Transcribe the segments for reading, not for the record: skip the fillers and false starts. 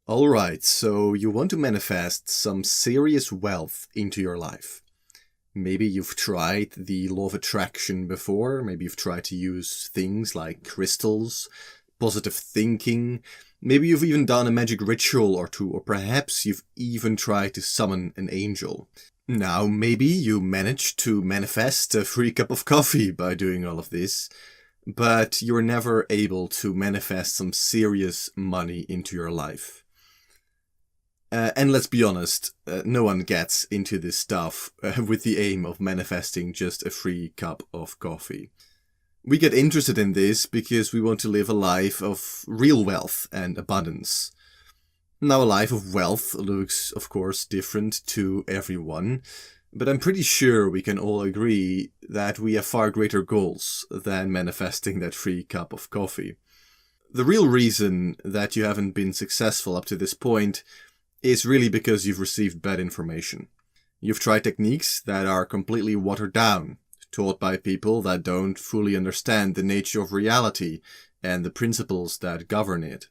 Alright, so you want to manifest some serious wealth into your life. Maybe you've tried the law of attraction before, maybe you've tried to use things like crystals, positive thinking, maybe you've even done a magic ritual or two, or perhaps you've even tried to summon an angel. Now, maybe you managed to manifest a free cup of coffee by doing all of this, but you're never able to manifest some serious money into your life. And let's be honest, no one gets into this stuff with the aim of manifesting just a free cup of coffee. We get interested in this because we want to live a life of real wealth and abundance. Now, a life of wealth looks, of course, different to everyone, but I'm pretty sure we can all agree that we have far greater goals than manifesting that free cup of coffee. The real reason that you haven't been successful up to this point is really because you've received bad information. You've tried techniques that are completely watered down, taught by people that don't fully understand the nature of reality and the principles that govern it.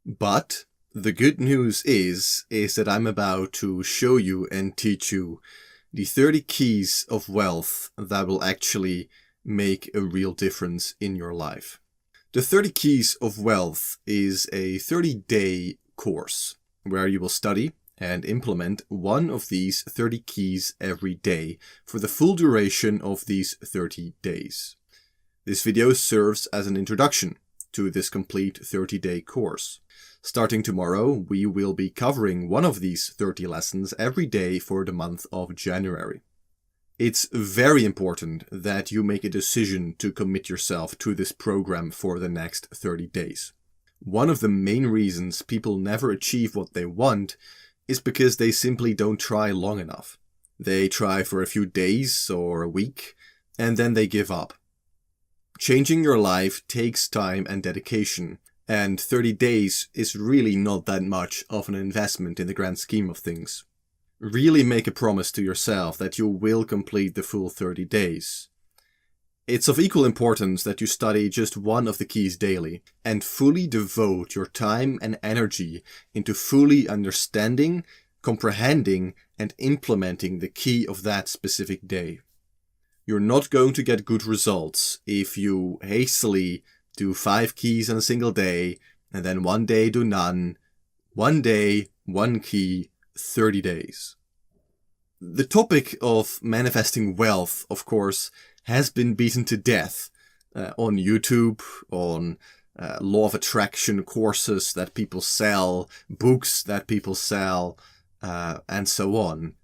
But the good news is that I'm about to show you and teach you the 30 keys of wealth that will actually make a real difference in your life. The 30 keys of wealth is a 30-day course where you will study and implement one of these 30 keys every day for the full duration of these 30 days. This video serves as an introduction to this complete 30-day course. Starting tomorrow, we will be covering one of these 30 lessons every day for the month of January. It's very important that you make a decision to commit yourself to this program for the next 30 days. One of the main reasons people never achieve what they want is because they simply don't try long enough. They try for a few days or a week, and then they give up. Changing your life takes time and dedication, and 30 days is really not that much of an investment in the grand scheme of things. Really make a promise to yourself that you will complete the full 30 days. It's of equal importance that you study just one of the keys daily and fully devote your time and energy into fully understanding, comprehending, and implementing the key of that specific day. You're not going to get good results if you hastily do 5 keys in a single day and then one day do none, one day, one key, 30 days. The topic of manifesting wealth, of course, has been beaten to death on YouTube, on law of attraction courses that people sell, books that people sell, and so on.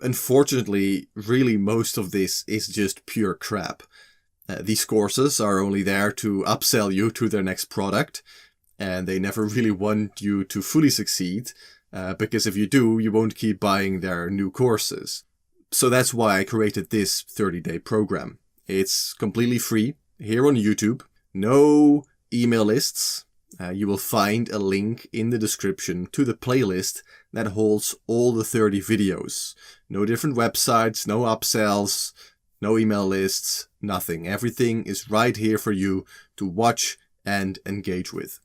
Unfortunately, really most of this is just pure crap. These courses are only there to upsell you to their next product, and they never really want you to fully succeed, because if you do, you won't keep buying their new courses. So that's why I created this 30-day program. It's completely free here on YouTube. No email lists. You will find a link in the description to the playlist that holds all the 30 videos. No different websites, no upsells, no email lists, nothing. Everything is right here for you to watch and engage with.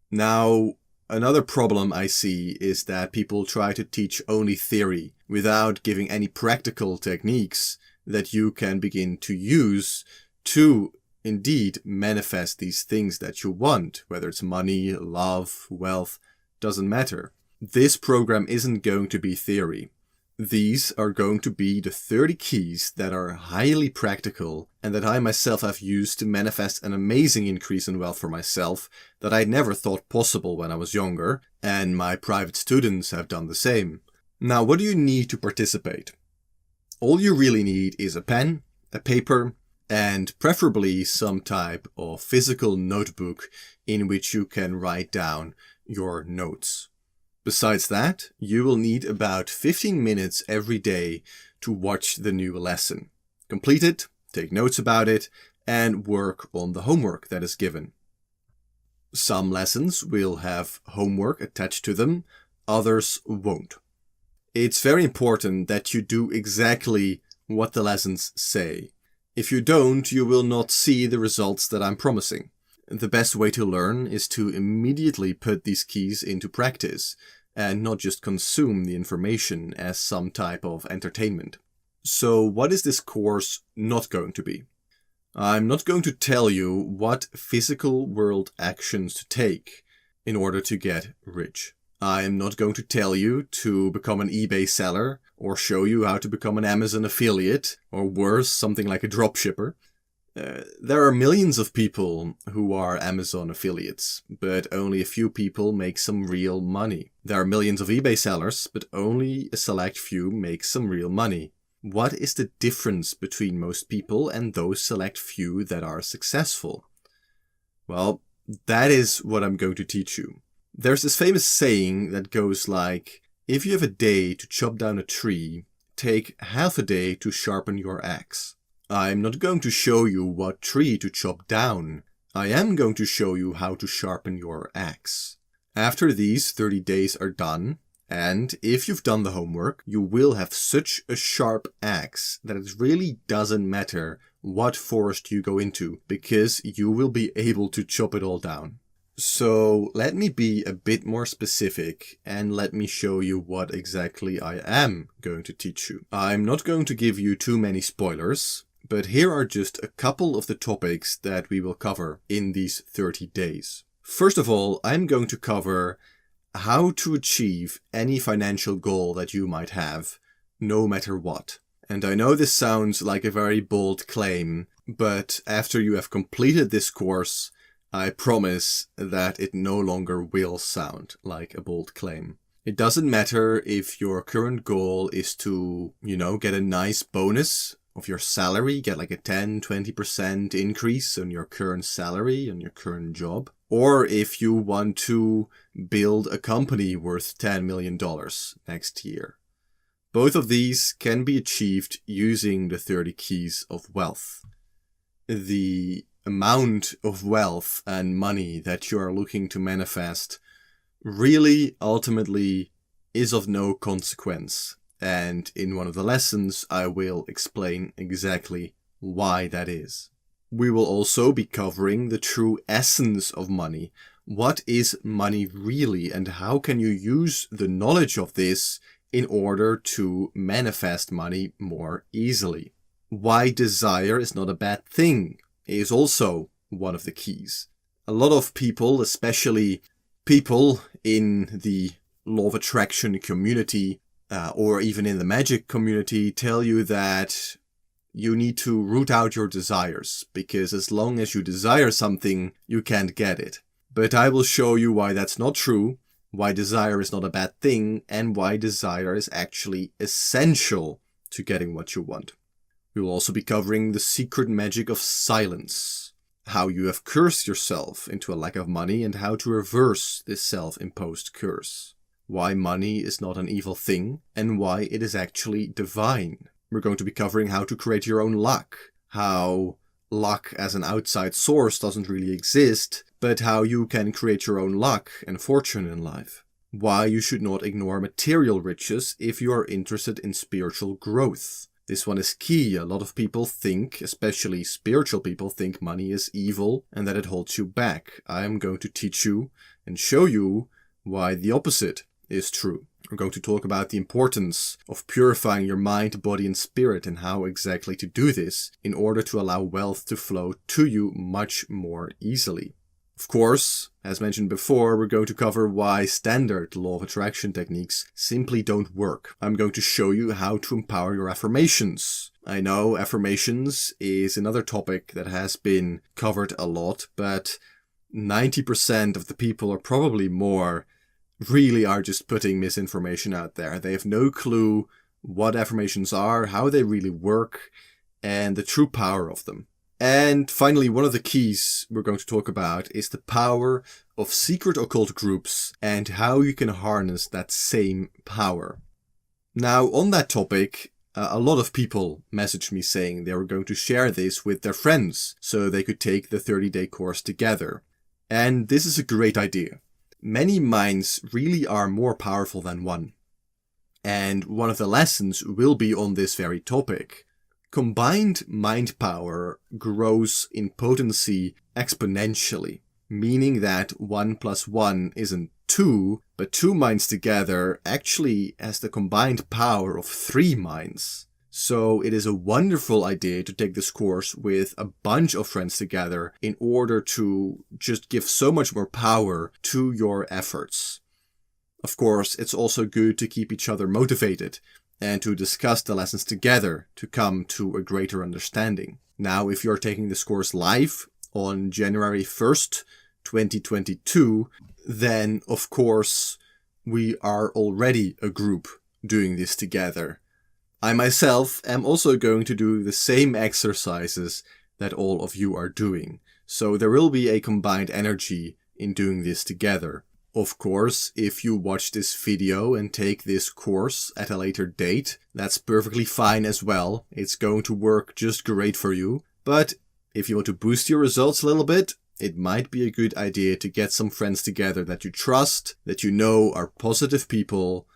Now, another problem I see is that people try to teach only theory without giving any practical techniques that you can begin to use to indeed manifest these things that you want, whether it's money, love, wealth, doesn't matter. This program isn't going to be theory. These are going to be the 30 keys that are highly practical and that I myself have used to manifest an amazing increase in wealth for myself that I never thought possible when I was younger, and my private students have done the same. Now, what do you need to participate? All you really need is a pen, a paper, and preferably some type of physical notebook in which you can write down your notes. Besides that, you will need about 15 minutes every day to watch the new lesson. Complete it, take notes about it, and work on the homework that is given. Some lessons will have homework attached to them, others won't. It's very important that you do exactly what the lessons say. If you don't, you will not see the results that I'm promising. The best way to learn is to immediately put these keys into practice and not just consume the information as some type of entertainment. So what is this course not going to be? I'm not going to tell you what physical world actions to take in order to get rich. I am not going to tell you to become an eBay seller or show you how to become an Amazon affiliate or worse, something like a dropshipper. There are millions of people who are Amazon affiliates, but only a few people make some real money. There are millions of eBay sellers, but only a select few make some real money. What is the difference between most people and those select few that are successful? Well, that is what I'm going to teach you. There's this famous saying that goes like, if you have a day to chop down a tree, take half a day to sharpen your axe. I'm not going to show you what tree to chop down. I am going to show you how to sharpen your axe. After these 30 days are done, and if you've done the homework, you will have such a sharp axe that it really doesn't matter what forest you go into, because you will be able to chop it all down. So let me be a bit more specific and let me show you what exactly I am going to teach you. I'm not going to give you too many spoilers, but here are just a couple of the topics that we will cover in these 30 days. First of all, I'm going to cover how to achieve any financial goal that you might have, no matter what. And I know this sounds like a very bold claim, but after you have completed this course, I promise that it no longer will sound like a bold claim. It doesn't matter if your current goal is to, get a nice bonus of your salary, get like a 10-20% increase on your current salary, on your current job. Or if you want to build a company worth $10 million next year. Both of these can be achieved using the 30 keys of wealth. The amount of wealth and money that you are looking to manifest really ultimately is of no consequence. And in one of the lessons, I will explain exactly why that is. We will also be covering the true essence of money. What is money really, and how can you use the knowledge of this in order to manifest money more easily? Why desire is not a bad thing is also one of the keys. A lot of people, especially people in the law of attraction community or even in the magic community, tell you that you need to root out your desires, because as long as you desire something, you can't get it. But I will show you why that's not true, why desire is not a bad thing, and why desire is actually essential to getting what you want. We will also be covering the secret magic of silence, how you have cursed yourself into a lack of money and how to reverse this self-imposed curse, why money is not an evil thing and why it is actually divine. We're going to be covering how to create your own luck, how luck as an outside source doesn't really exist, but how you can create your own luck and fortune in life. Why you should not ignore material riches if you are interested in spiritual growth. This one is key. A lot of people think, especially spiritual people, think money is evil and that it holds you back. I am going to teach you and show you why the opposite is true. We're going to talk about the importance of purifying your mind, body, and spirit and how exactly to do this in order to allow wealth to flow to you much more easily. Of course, as mentioned before, we're going to cover why standard law of attraction techniques simply don't work. I'm going to show you how to empower your affirmations. I know affirmations is another topic that has been covered a lot, but 90% of the people, or probably more, really are just putting misinformation out there. They have no clue what affirmations are, how they really work, and the true power of them. And finally, one of the keys we're going to talk about is the power of secret occult groups and how you can harness that same power. Now, on that topic, a lot of people messaged me saying they were going to share this with their friends so they could take the 30-day course together. And this is a great idea. Many minds really are more powerful than one. And one of the lessons will be on this very topic. Combined mind power grows in potency exponentially, meaning that 1 plus 1 isn't 2, but 2 minds together actually has the combined power of 3 minds. So it is a wonderful idea to take this course with a bunch of friends together in order to just give so much more power to your efforts. Of course, it's also good to keep each other motivated and to discuss the lessons together to come to a greater understanding. Now, if you're taking this course live on January 1st, 2022, then of course we are already a group doing this together. I myself am also going to do the same exercises that all of you are doing. So there will be a combined energy in doing this together. Of course, if you watch this video and take this course at a later date, that's perfectly fine as well. It's going to work just great for you. But if you want to boost your results a little bit, it might be a good idea to get some friends together that you trust, that you know are positive people,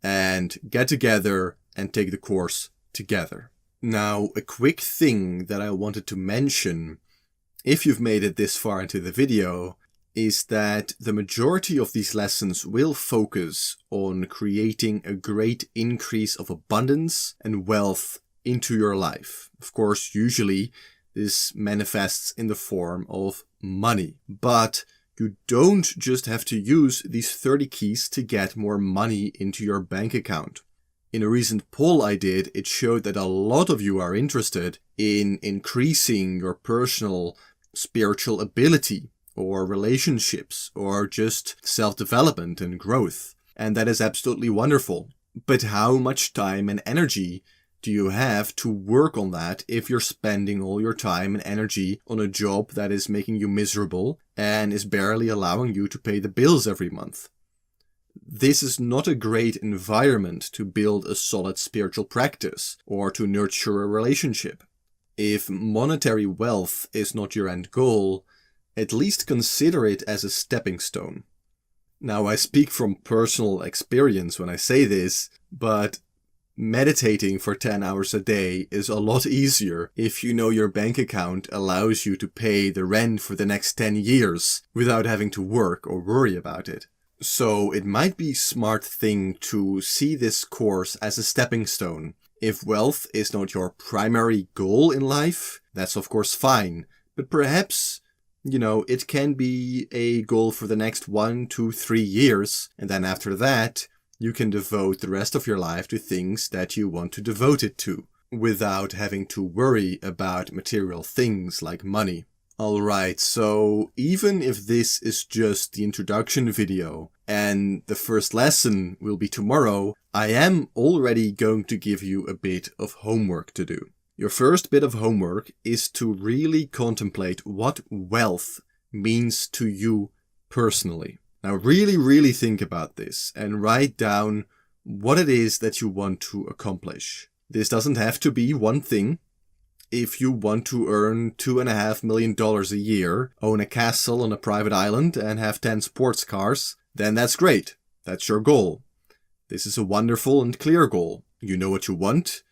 and get together and take the course together. Now, a quick thing that I wanted to mention, if you've made it this far into the video, is that the majority of these lessons will focus on creating a great increase of abundance and wealth into your life. Of course, usually this manifests in the form of money, but you don't just have to use these 30 keys to get more money into your bank account. In a recent poll I did, it showed that a lot of you are interested in increasing your personal spiritual ability, or relationships, or just self-development and growth. And that is absolutely wonderful. But how much time and energy do you have to work on that if you're spending all your time and energy on a job that is making you miserable and is barely allowing you to pay the bills every month? This is not a great environment to build a solid spiritual practice or to nurture a relationship. If monetary wealth is not your end goal, at least consider it as a stepping stone. Now, I speak from personal experience when I say this, but meditating for 10 hours a day is a lot easier if you know your bank account allows you to pay the rent for the next 10 years without having to work or worry about it. So it might be a smart thing to see this course as a stepping stone. If wealth is not your primary goal in life, that's of course fine, but perhaps it can be a goal for the next 1, 2, 3 years. And then after that, you can devote the rest of your life to things that you want to devote it to, without having to worry about material things like money. Alright, so even if this is just the introduction video and the first lesson will be tomorrow, I am already going to give you a bit of homework to do. Your first bit of homework is to really contemplate what wealth means to you personally. Now really think about this and write down what it is that you want to accomplish. This doesn't have to be one thing. If you want to earn $2.5 million a year, own a castle on a private island and have 10 sports cars, then that's great. That's your goal. This is a wonderful and clear goal. You know what you want,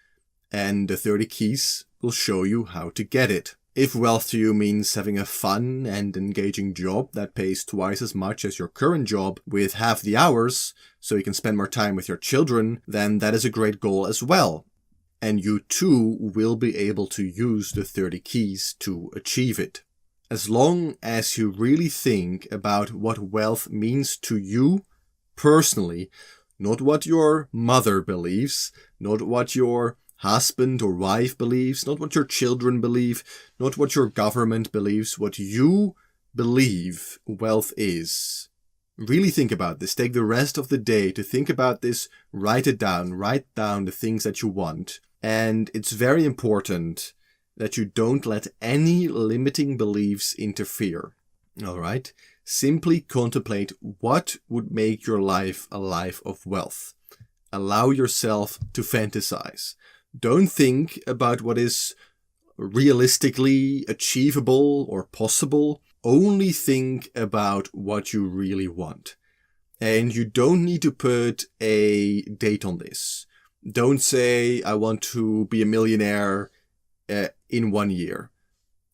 and the 30 keys will show you how to get it. If wealth to you means having a fun and engaging job that pays twice as much as your current job with half the hours, so you can spend more time with your children, then that is a great goal as well. And you too will be able to use the 30 keys to achieve it. As long as you really think about what wealth means to you personally, not what your mother believes, not what your husband or wife believes, not what your children believe, not what your government believes, what you believe wealth is. Really think about this. Take the rest of the day to think about this, write it down, write down the things that you want. And it's very important that you don't let any limiting beliefs interfere. Alright? Simply contemplate what would make your life a life of wealth. Allow yourself to fantasize. Don't think about what is realistically achievable or possible. Only think about what you really want. And you don't need to put a date on this. Don't say, I want to be a millionaire in 1 year.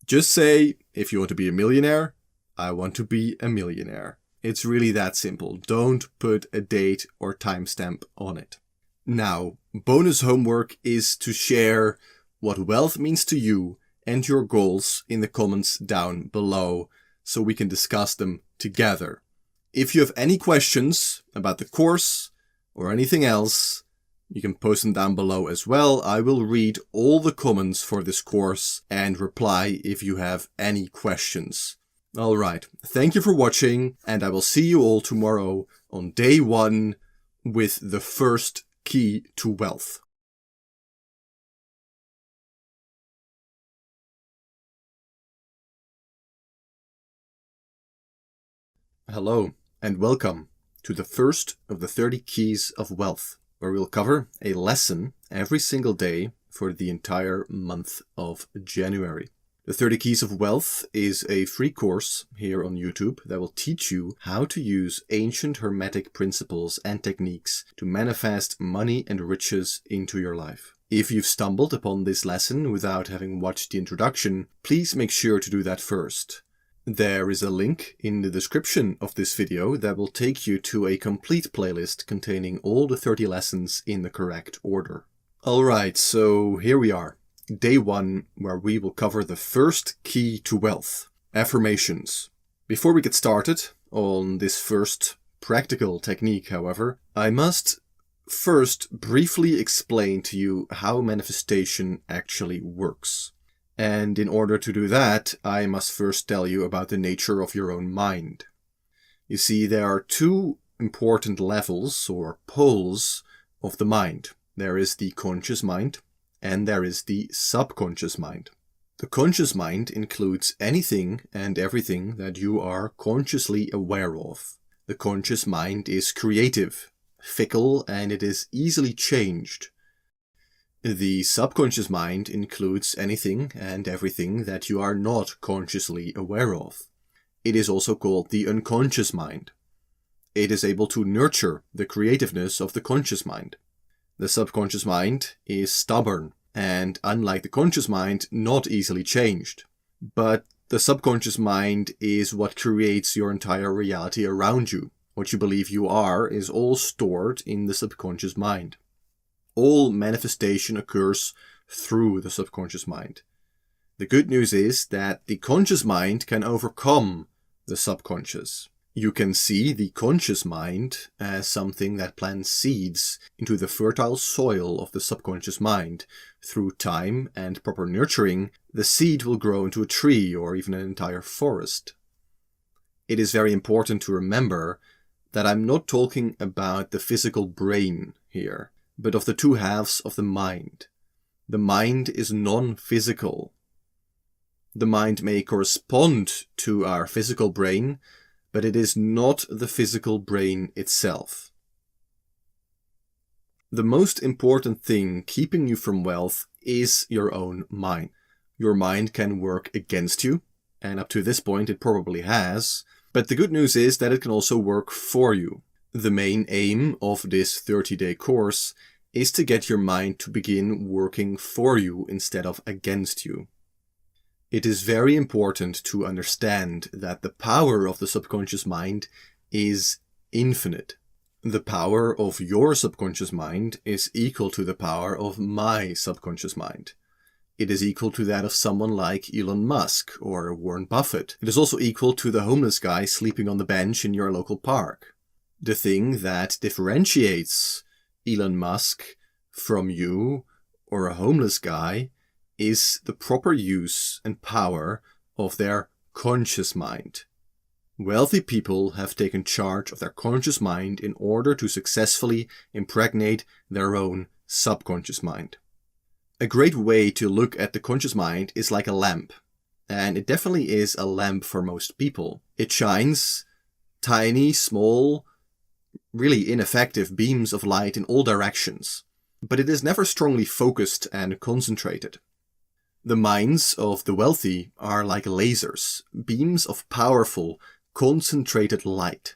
Just say, if you want to be a millionaire, I want to be a millionaire. It's really that simple. Don't put a date or timestamp on it. Now, bonus homework is to share what wealth means to you and your goals in the comments down below so we can discuss them together. If you have any questions about the course or anything else, you can post them down below as well. I will read all the comments for this course and reply if you have any questions. Alright, thank you for watching, and I will see you all tomorrow on day 1 with the first key to wealth. Hello, and welcome to the first of the 30 keys of wealth, where we'll cover a lesson every single day for the entire month of January. The 30 Keys of Wealth is a free course here on YouTube that will teach you how to use ancient hermetic principles and techniques to manifest money and riches into your life. If you've stumbled upon this lesson without having watched the introduction, please make sure to do that first. There is a link in the description of this video that will take you to a complete playlist containing all the 30 lessons in the correct order. Alright, so here we are. Day 1, where we will cover the first key to wealth, affirmations. Before we get started on this first practical technique, however, I must first briefly explain to you how manifestation actually works. And in order to do that, I must first tell you about the nature of your own mind. You see, there are 2 important levels or poles of the mind. There is the conscious mind and there is the subconscious mind. The conscious mind includes anything and everything that you are consciously aware of. The conscious mind is creative, fickle, and it is easily changed. The subconscious mind includes anything and everything that you are not consciously aware of. It is also called the unconscious mind. It is able to nurture the creativeness of the conscious mind. The subconscious mind is stubborn and, unlike the conscious mind, not easily changed. But the subconscious mind is what creates your entire reality around you. What you believe you are is all stored in the subconscious mind. All manifestation occurs through the subconscious mind. The good news is that the conscious mind can overcome the subconscious. You can see the conscious mind as something that plants seeds into the fertile soil of the subconscious mind. Through time and proper nurturing, the seed will grow into a tree or even an entire forest. It is very important to remember that I'm not talking about the physical brain here, but of the 2 halves of the mind. The mind is non-physical. The mind may correspond to our physical brain, but it is not the physical brain itself. The most important thing keeping you from wealth is your own mind. Your mind can work against you, and up to this point it probably has, but the good news is that it can also work for you. The main aim of this 30-day course is to get your mind to begin working for you instead of against you. It is very important to understand that the power of the subconscious mind is infinite. The power of your subconscious mind is equal to the power of my subconscious mind. It is equal to that of someone like Elon Musk or Warren Buffett. It is also equal to the homeless guy sleeping on the bench in your local park. The thing that differentiates Elon Musk from you or a homeless guy is the proper use and power of their conscious mind. Wealthy people have taken charge of their conscious mind in order to successfully impregnate their own subconscious mind. A great way to look at the conscious mind is like a lamp, and it definitely is a lamp for most people. It shines tiny, small, really ineffective beams of light in all directions, but it is never strongly focused and concentrated. The minds of the wealthy are like lasers, beams of powerful, concentrated light.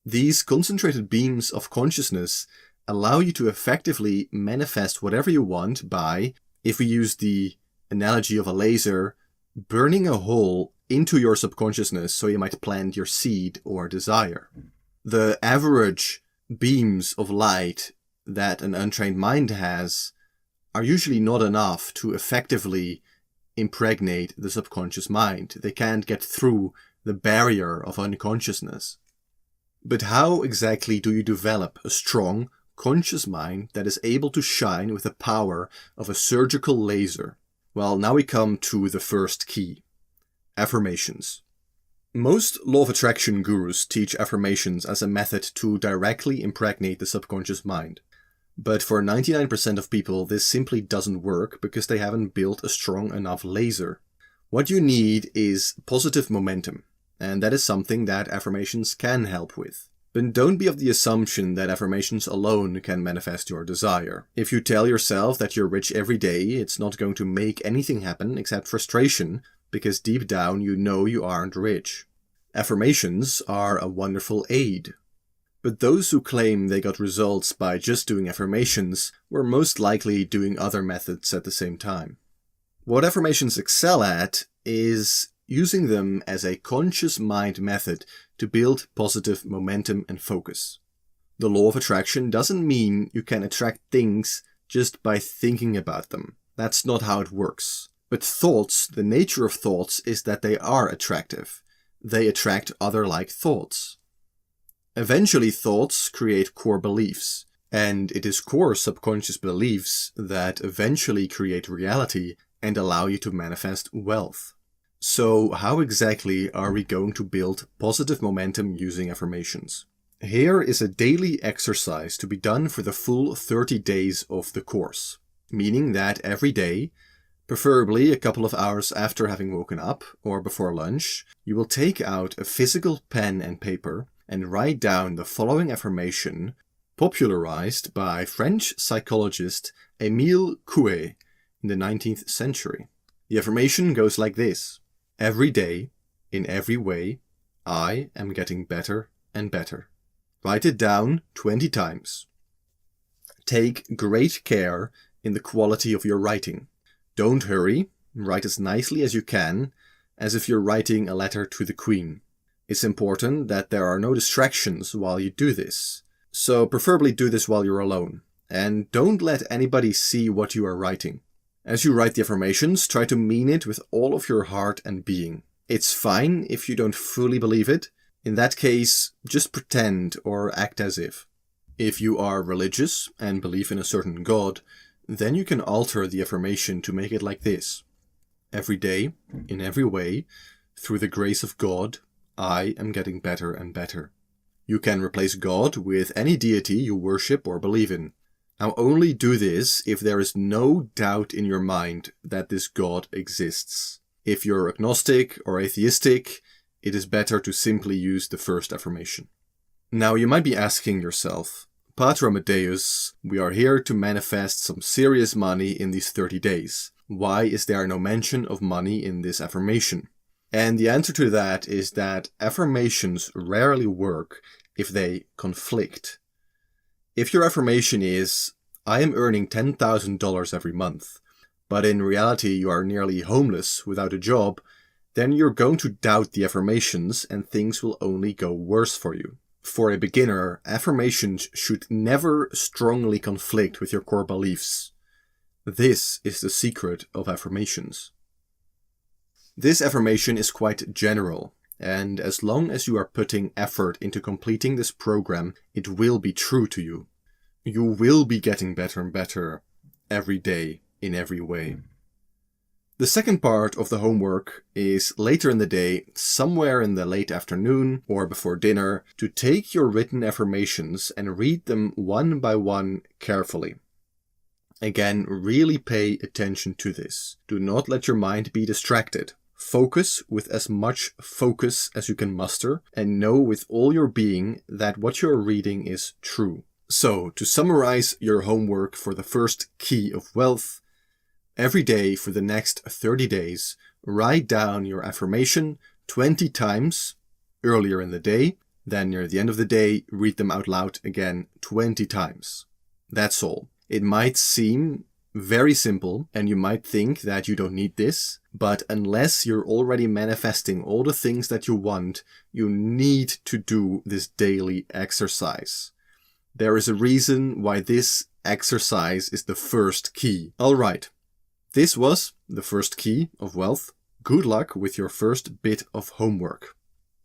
These concentrated beams of consciousness allow you to effectively manifest whatever you want by, if we use the analogy of a laser burning a hole into your subconsciousness so you might plant your seed or desire. The average beams of light that an untrained mind has are usually not enough to effectively impregnate the subconscious mind. They can't get through the barrier of unconsciousness. But how exactly do you develop a strong, conscious mind that is able to shine with the power of a surgical laser? Well, now we come to the first key: affirmations. Most law of attraction gurus teach affirmations as a method to directly impregnate the subconscious mind. But for 99% of people, this simply doesn't work because they haven't built a strong enough laser. What you need is positive momentum, and that is something that affirmations can help with. But don't be of the assumption that affirmations alone can manifest your desire. If you tell yourself that you're rich every day, it's not going to make anything happen except frustration, because deep down you know you aren't rich. Affirmations are a wonderful aid. But those who claim they got results by just doing affirmations were most likely doing other methods at the same time. What affirmations excel at is using them as a conscious mind method to build positive momentum and focus. The law of attraction doesn't mean you can attract things just by thinking about them. That's not how it works. But thoughts, the nature of thoughts is that they are attractive. They attract other like thoughts. Eventually, thoughts create core beliefs, and it is core subconscious beliefs that eventually create reality and allow you to manifest wealth. So, how exactly are we going to build positive momentum using affirmations? Here is a daily exercise to be done for the full 30 days of the course, meaning that every day, preferably a couple of hours after having woken up or before lunch, you will take out a physical pen and paper and write down the following affirmation, popularized by French psychologist Émile Coué in the 19th century. The affirmation goes like this: every day, in every way, I am getting better and better. Write it down 20 times. Take great care in the quality of your writing. Don't hurry, write as nicely as you can, as if you're writing a letter to the Queen. It's important that there are no distractions while you do this, so preferably do this while you're alone, and don't let anybody see what you are writing. As you write the affirmations, try to mean it with all of your heart and being. It's fine if you don't fully believe it. In that case, just pretend or act as if. If you are religious and believe in a certain God, then you can alter the affirmation to make it like this: every day, in every way, through the grace of God, I am getting better and better. You can replace God with any deity you worship or believe in. Now only do this if there is no doubt in your mind that this God exists. If you're agnostic or atheistic, it is better to simply use the first affirmation. Now you might be asking yourself, Pater Amadeus, we are here to manifest some serious money in these 30 days. Why is there no mention of money in this affirmation? And the answer to that is that affirmations rarely work if they conflict. If your affirmation is, I am earning $10,000 every month, but in reality you are nearly homeless without a job, then you're going to doubt the affirmations and things will only go worse for you. For a beginner, affirmations should never strongly conflict with your core beliefs. This is the secret of affirmations. This affirmation is quite general, and as long as you are putting effort into completing this program, it will be true to you. You will be getting better and better every day in every way. The second part of the homework is later in the day, somewhere in the late afternoon or before dinner, to take your written affirmations and read them one by one carefully. Again, really pay attention to this. Do not let your mind be distracted. Focus with as much focus as you can muster and know with all your being that what you're reading is true. So, to summarize your homework for the first key of wealth, every day for the next 30 days, write down your affirmation 20 times earlier in the day, then near the end of the day, read them out loud again 20 times. That's all. It might seem Very simple, and you might think that you don't need this, but unless you're already manifesting all the things that you want, you need to do this daily exercise. There is a reason why this exercise is the first key. Alright, this was the first key of wealth. Good luck with your first bit of homework.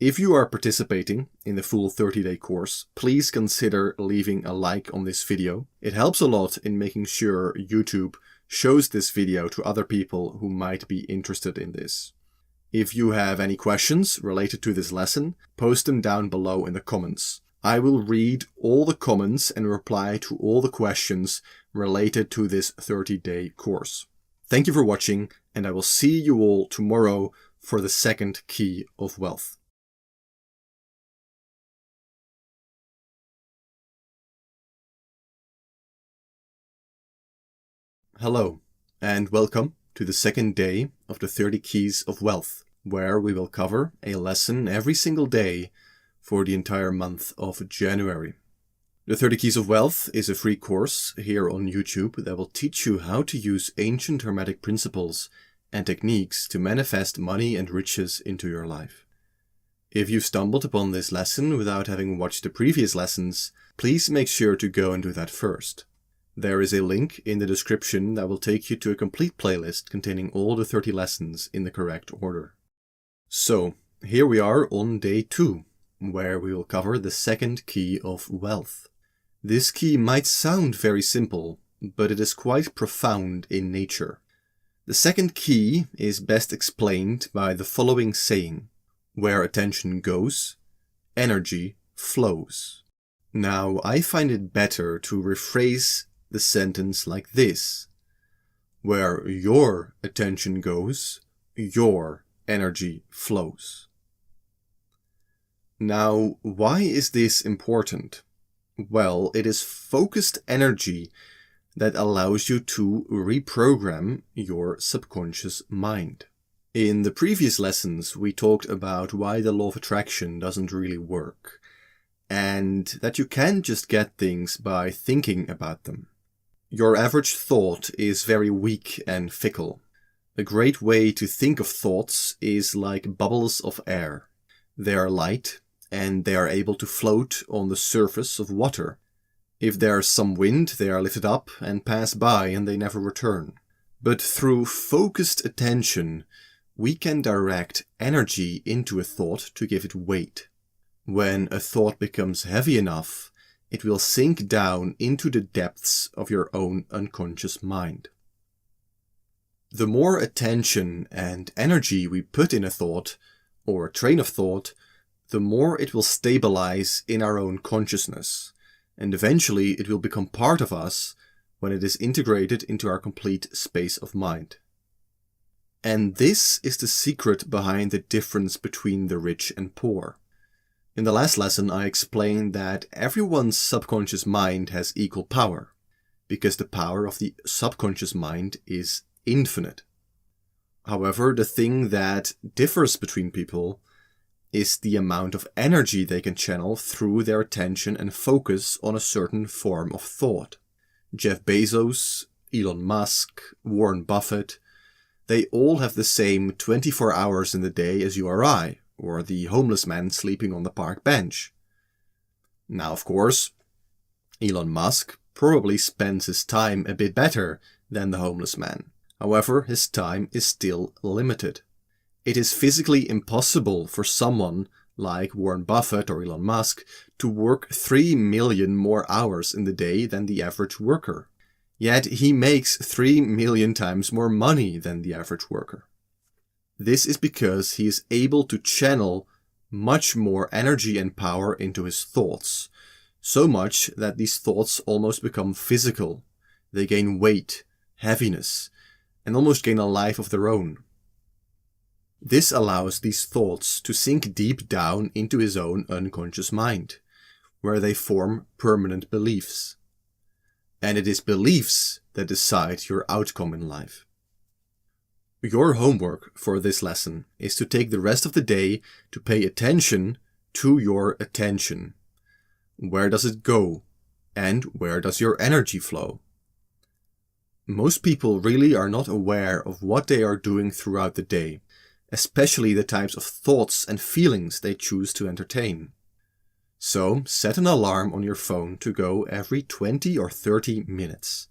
If you are participating in the full 30-day course, please consider leaving a like on this video. It helps a lot in making sure YouTube shows this video to other people who might be interested in this. If you have any questions related to this lesson, post them down below in the comments. I will read all the comments and reply to all the questions related to this 30-day course. Thank you for watching, and I will see you all tomorrow for the second key of wealth. Hello, and welcome to the second day of the 30 Keys of Wealth, where we will cover a lesson every single day for the entire month of January. The 30 Keys of Wealth is a free course here on YouTube that will teach you how to use ancient Hermetic principles and techniques to manifest money and riches into your life. If you've stumbled upon this lesson without having watched the previous lessons, please make sure to go and do that first. There is a link in the description that will take you to a complete playlist containing all the 30 lessons in the correct order. So, here we are on day 2, where we will cover the second key of wealth. This key might sound very simple, but it is quite profound in nature. The second key is best explained by the following saying: where attention goes, energy flows. Now, I find it better to rephrase the sentence like this: where your attention goes, your energy flows. Now, why is this important? Well, it is focused energy that allows you to reprogram your subconscious mind. In the previous lessons, we talked about why the law of attraction doesn't really work, and that you can just get things by thinking about them. Your average thought is very weak and fickle. A great way to think of thoughts is like bubbles of air. They are light and they are able to float on the surface of water. If there is some wind, they are lifted up and pass by and they never return. But through focused attention, we can direct energy into a thought to give it weight. When a thought becomes heavy enough, it will sink down into the depths of your own unconscious mind. The more attention and energy we put in a thought, or a train of thought, the more it will stabilize in our own consciousness, and eventually it will become part of us when it is integrated into our complete space of mind. And this is the secret behind the difference between the rich and poor. In the last lesson, I explained that everyone's subconscious mind has equal power, because the power of the subconscious mind is infinite. However, the thing that differs between people is the amount of energy they can channel through their attention and focus on a certain form of thought. Jeff Bezos, Elon Musk, Warren Buffett, they all have the same 24 hours in the day as you or I, or the homeless man sleeping on the park bench. Now, of course, Elon Musk probably spends his time a bit better than the homeless man. However, his time is still limited. It is physically impossible for someone like Warren Buffett or Elon Musk to work 3 million more hours in the day than the average worker. Yet he makes 3 million times more money than the average worker. This is because he is able to channel much more energy and power into his thoughts, so much that these thoughts almost become physical. They gain weight, heaviness, and almost gain a life of their own. This allows these thoughts to sink deep down into his own unconscious mind, where they form permanent beliefs. And it is beliefs that decide your outcome in life. Your homework for this lesson is to take the rest of the day to pay attention to your attention. Where does it go? And where does your energy flow? Most people really are not aware of what they are doing throughout the day, especially the types of thoughts and feelings they choose to entertain. So set an alarm on your phone to go every 20 or 30 minutes.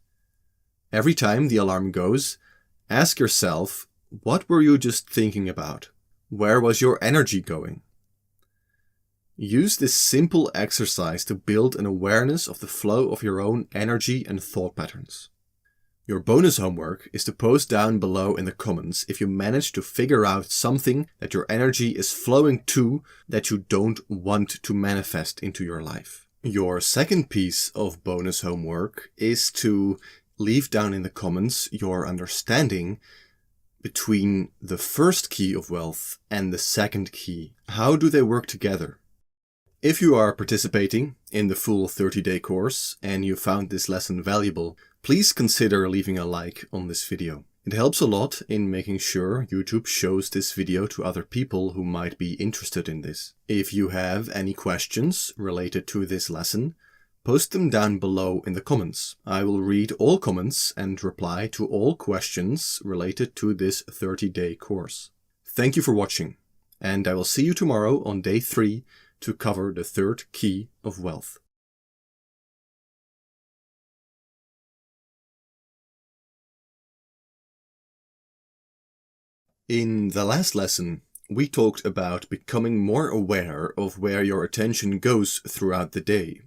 Every time the alarm goes, ask yourself, what were you just thinking about? Where was your energy going? Use this simple exercise to build an awareness of the flow of your own energy and thought patterns. Your bonus homework is to post down below in the comments if you manage to figure out something that your energy is flowing to that you don't want to manifest into your life. Your second piece of bonus homework is to leave down in the comments your understanding between the first key of wealth and the second key. How do they work together? If you are participating in the full 30-day course and you found this lesson valuable, please consider leaving a like on this video. It helps a lot in making sure YouTube shows this video to other people who might be interested in this. If you have any questions related to this lesson, post them down below in the comments. I will read all comments and reply to all questions related to this 30-day course. Thank you for watching, and I will see you tomorrow on day 3 to cover the third key of wealth. In the last lesson, we talked about becoming more aware of where your attention goes throughout the day.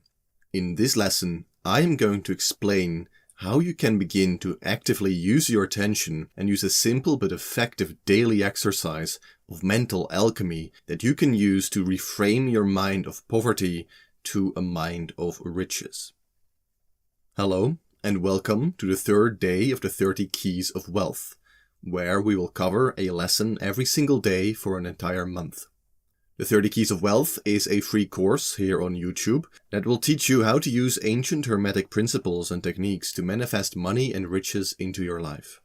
In this lesson, I am going to explain how you can begin to actively use your attention and use a simple but effective daily exercise of mental alchemy that you can use to reframe your mind of poverty to a mind of riches. Hello, and welcome to the third day of the 30 Keys of Wealth, where we will cover a lesson every single day for an entire month. The 30 Keys of Wealth is a free course here on YouTube that will teach you how to use ancient hermetic principles and techniques to manifest money and riches into your life.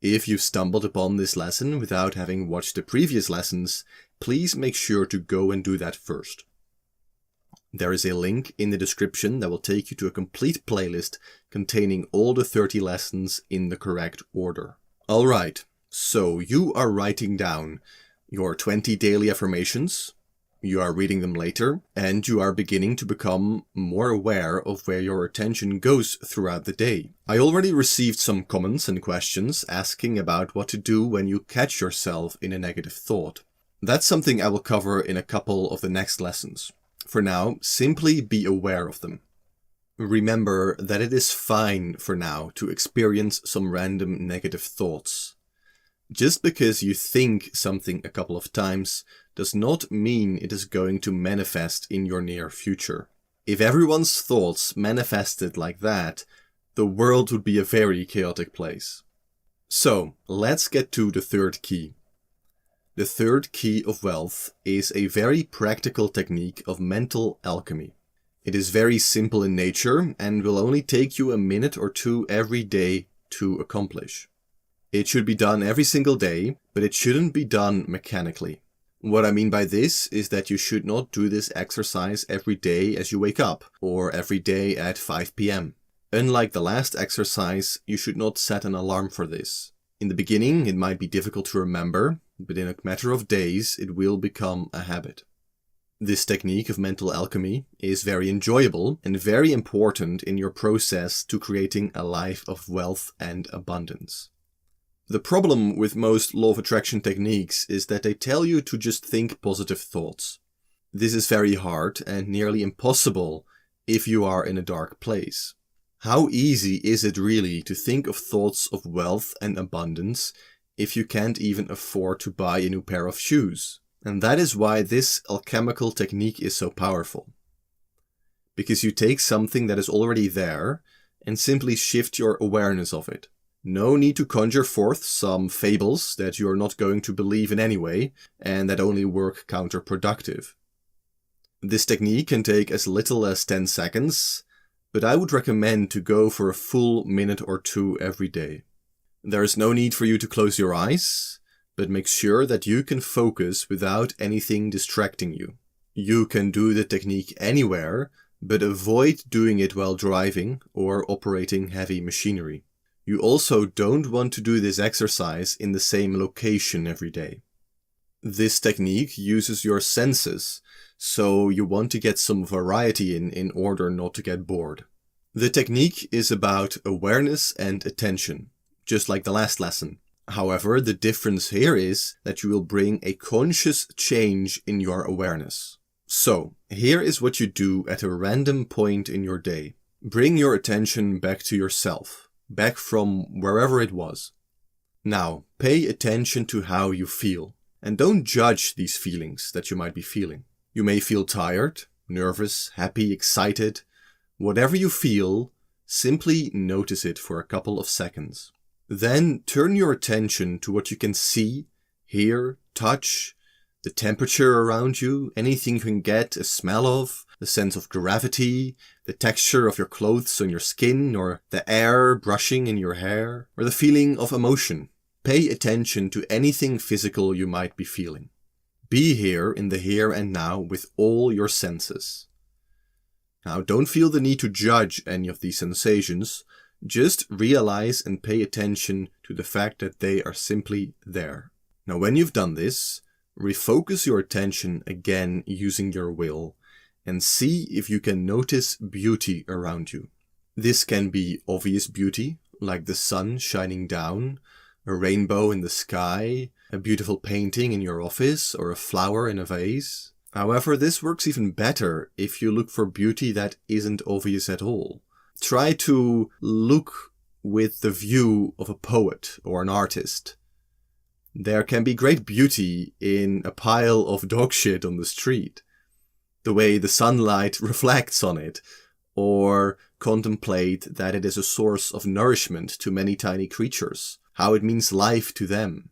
If you've stumbled upon this lesson without having watched the previous lessons, please make sure to go and do that first. There is a link in the description that will take you to a complete playlist containing all the 30 lessons in the correct order. Alright, so you are writing down your 20 daily affirmations, you are reading them later, and you are beginning to become more aware of where your attention goes throughout the day. I already received some comments and questions asking about what to do when you catch yourself in a negative thought. That's something I will cover in a couple of the next lessons. For now, simply be aware of them. Remember that it is fine for now to experience some random negative thoughts. Just because you think something a couple of times does not mean it is going to manifest in your near future. If everyone's thoughts manifested like that, the world would be a very chaotic place. So, let's get to the third key. The third key of wealth is a very practical technique of mental alchemy. It is very simple in nature and will only take you a minute or two every day to accomplish. It should be done every single day, but it shouldn't be done mechanically. What I mean by this is that you should not do this exercise every day as you wake up, or every day at 5 p.m. Unlike the last exercise, you should not set an alarm for this. In the beginning, it might be difficult to remember, but in a matter of days, it will become a habit. This technique of mental alchemy is very enjoyable and very important in your process to creating a life of wealth and abundance. The problem with most law of attraction techniques is that they tell you to just think positive thoughts. This is very hard and nearly impossible if you are in a dark place. How easy is it really to think of thoughts of wealth and abundance if you can't even afford to buy a new pair of shoes? And that is why this alchemical technique is so powerful. Because you take something that is already there and simply shift your awareness of it. No need to conjure forth some fables that you are not going to believe in anyway and that only work counterproductive. This technique can take as little as 10 seconds, but I would recommend to go for a full minute or two every day. There is no need for you to close your eyes, but make sure that you can focus without anything distracting you. You can do the technique anywhere, but avoid doing it while driving or operating heavy machinery. You also don't want to do this exercise in the same location every day. This technique uses your senses, so you want to get some variety in order not to get bored. The technique is about awareness and attention, just like the last lesson. However, the difference here is that you will bring a conscious change in your awareness. So, here is what you do at a random point in your day. Bring your attention back to yourself, back from wherever it was. Now, pay attention to how you feel, and don't judge these feelings that you might be feeling. You may feel tired, nervous, happy, excited. Whatever you feel, simply notice it for a couple of seconds. Then turn your attention to what you can see, hear, touch, the temperature around you, anything you can get a smell of, the sense of gravity, the texture of your clothes on your skin, or the air brushing in your hair, or the feeling of emotion. Pay attention to anything physical you might be feeling. Be here in the here and now with all your senses. Now, don't feel the need to judge any of these sensations. Just realize and pay attention to the fact that they are simply there. Now, when you've done this, refocus your attention again using your will and see if you can notice beauty around you. This can be obvious beauty, like the sun shining down, a rainbow in the sky, a beautiful painting in your office, or a flower in a vase. However, this works even better if you look for beauty that isn't obvious at all. Try to look with the view of a poet or an artist. There can be great beauty in a pile of dog shit on the street, the way the sunlight reflects on it, or contemplate that it is a source of nourishment to many tiny creatures, how it means life to them.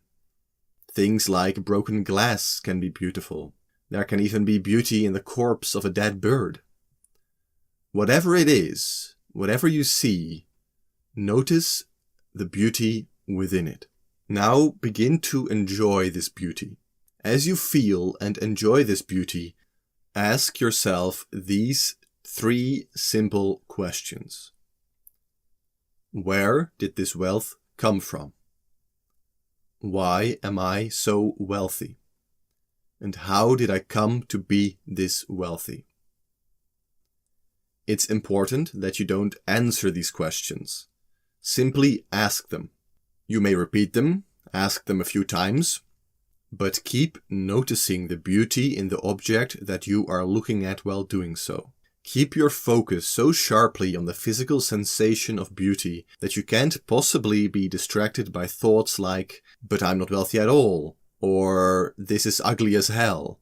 Things like broken glass can be beautiful. There can even be beauty in the corpse of a dead bird. Whatever it is, whatever you see, notice the beauty within it. Now begin to enjoy this beauty. As you feel and enjoy this beauty, ask yourself these 3 simple questions. Where did this wealth come from? Why am I so wealthy? And how did I come to be this wealthy? It's important that you don't answer these questions. Simply ask them. You may repeat them, ask them a few times, but keep noticing the beauty in the object that you are looking at while doing so. Keep your focus so sharply on the physical sensation of beauty that you can't possibly be distracted by thoughts like, but I'm not wealthy at all, or this is ugly as hell.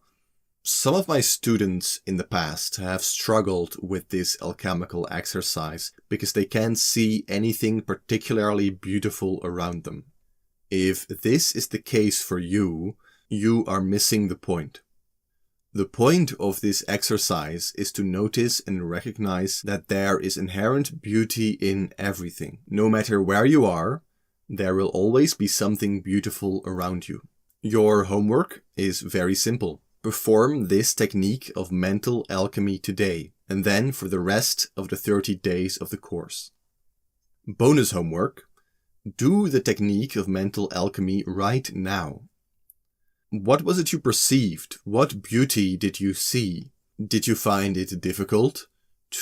Some of my students in the past have struggled with this alchemical exercise because they can't see anything particularly beautiful around them. If this is the case for you, you are missing the point. The point of this exercise is to notice and recognize that there is inherent beauty in everything. No matter where you are, there will always be something beautiful around you. Your homework is very simple. Perform this technique of mental alchemy today, and then for the rest of the 30 days of the course. Bonus homework: do the technique of mental alchemy right now. What was it you perceived? What beauty did you see? Did you find it difficult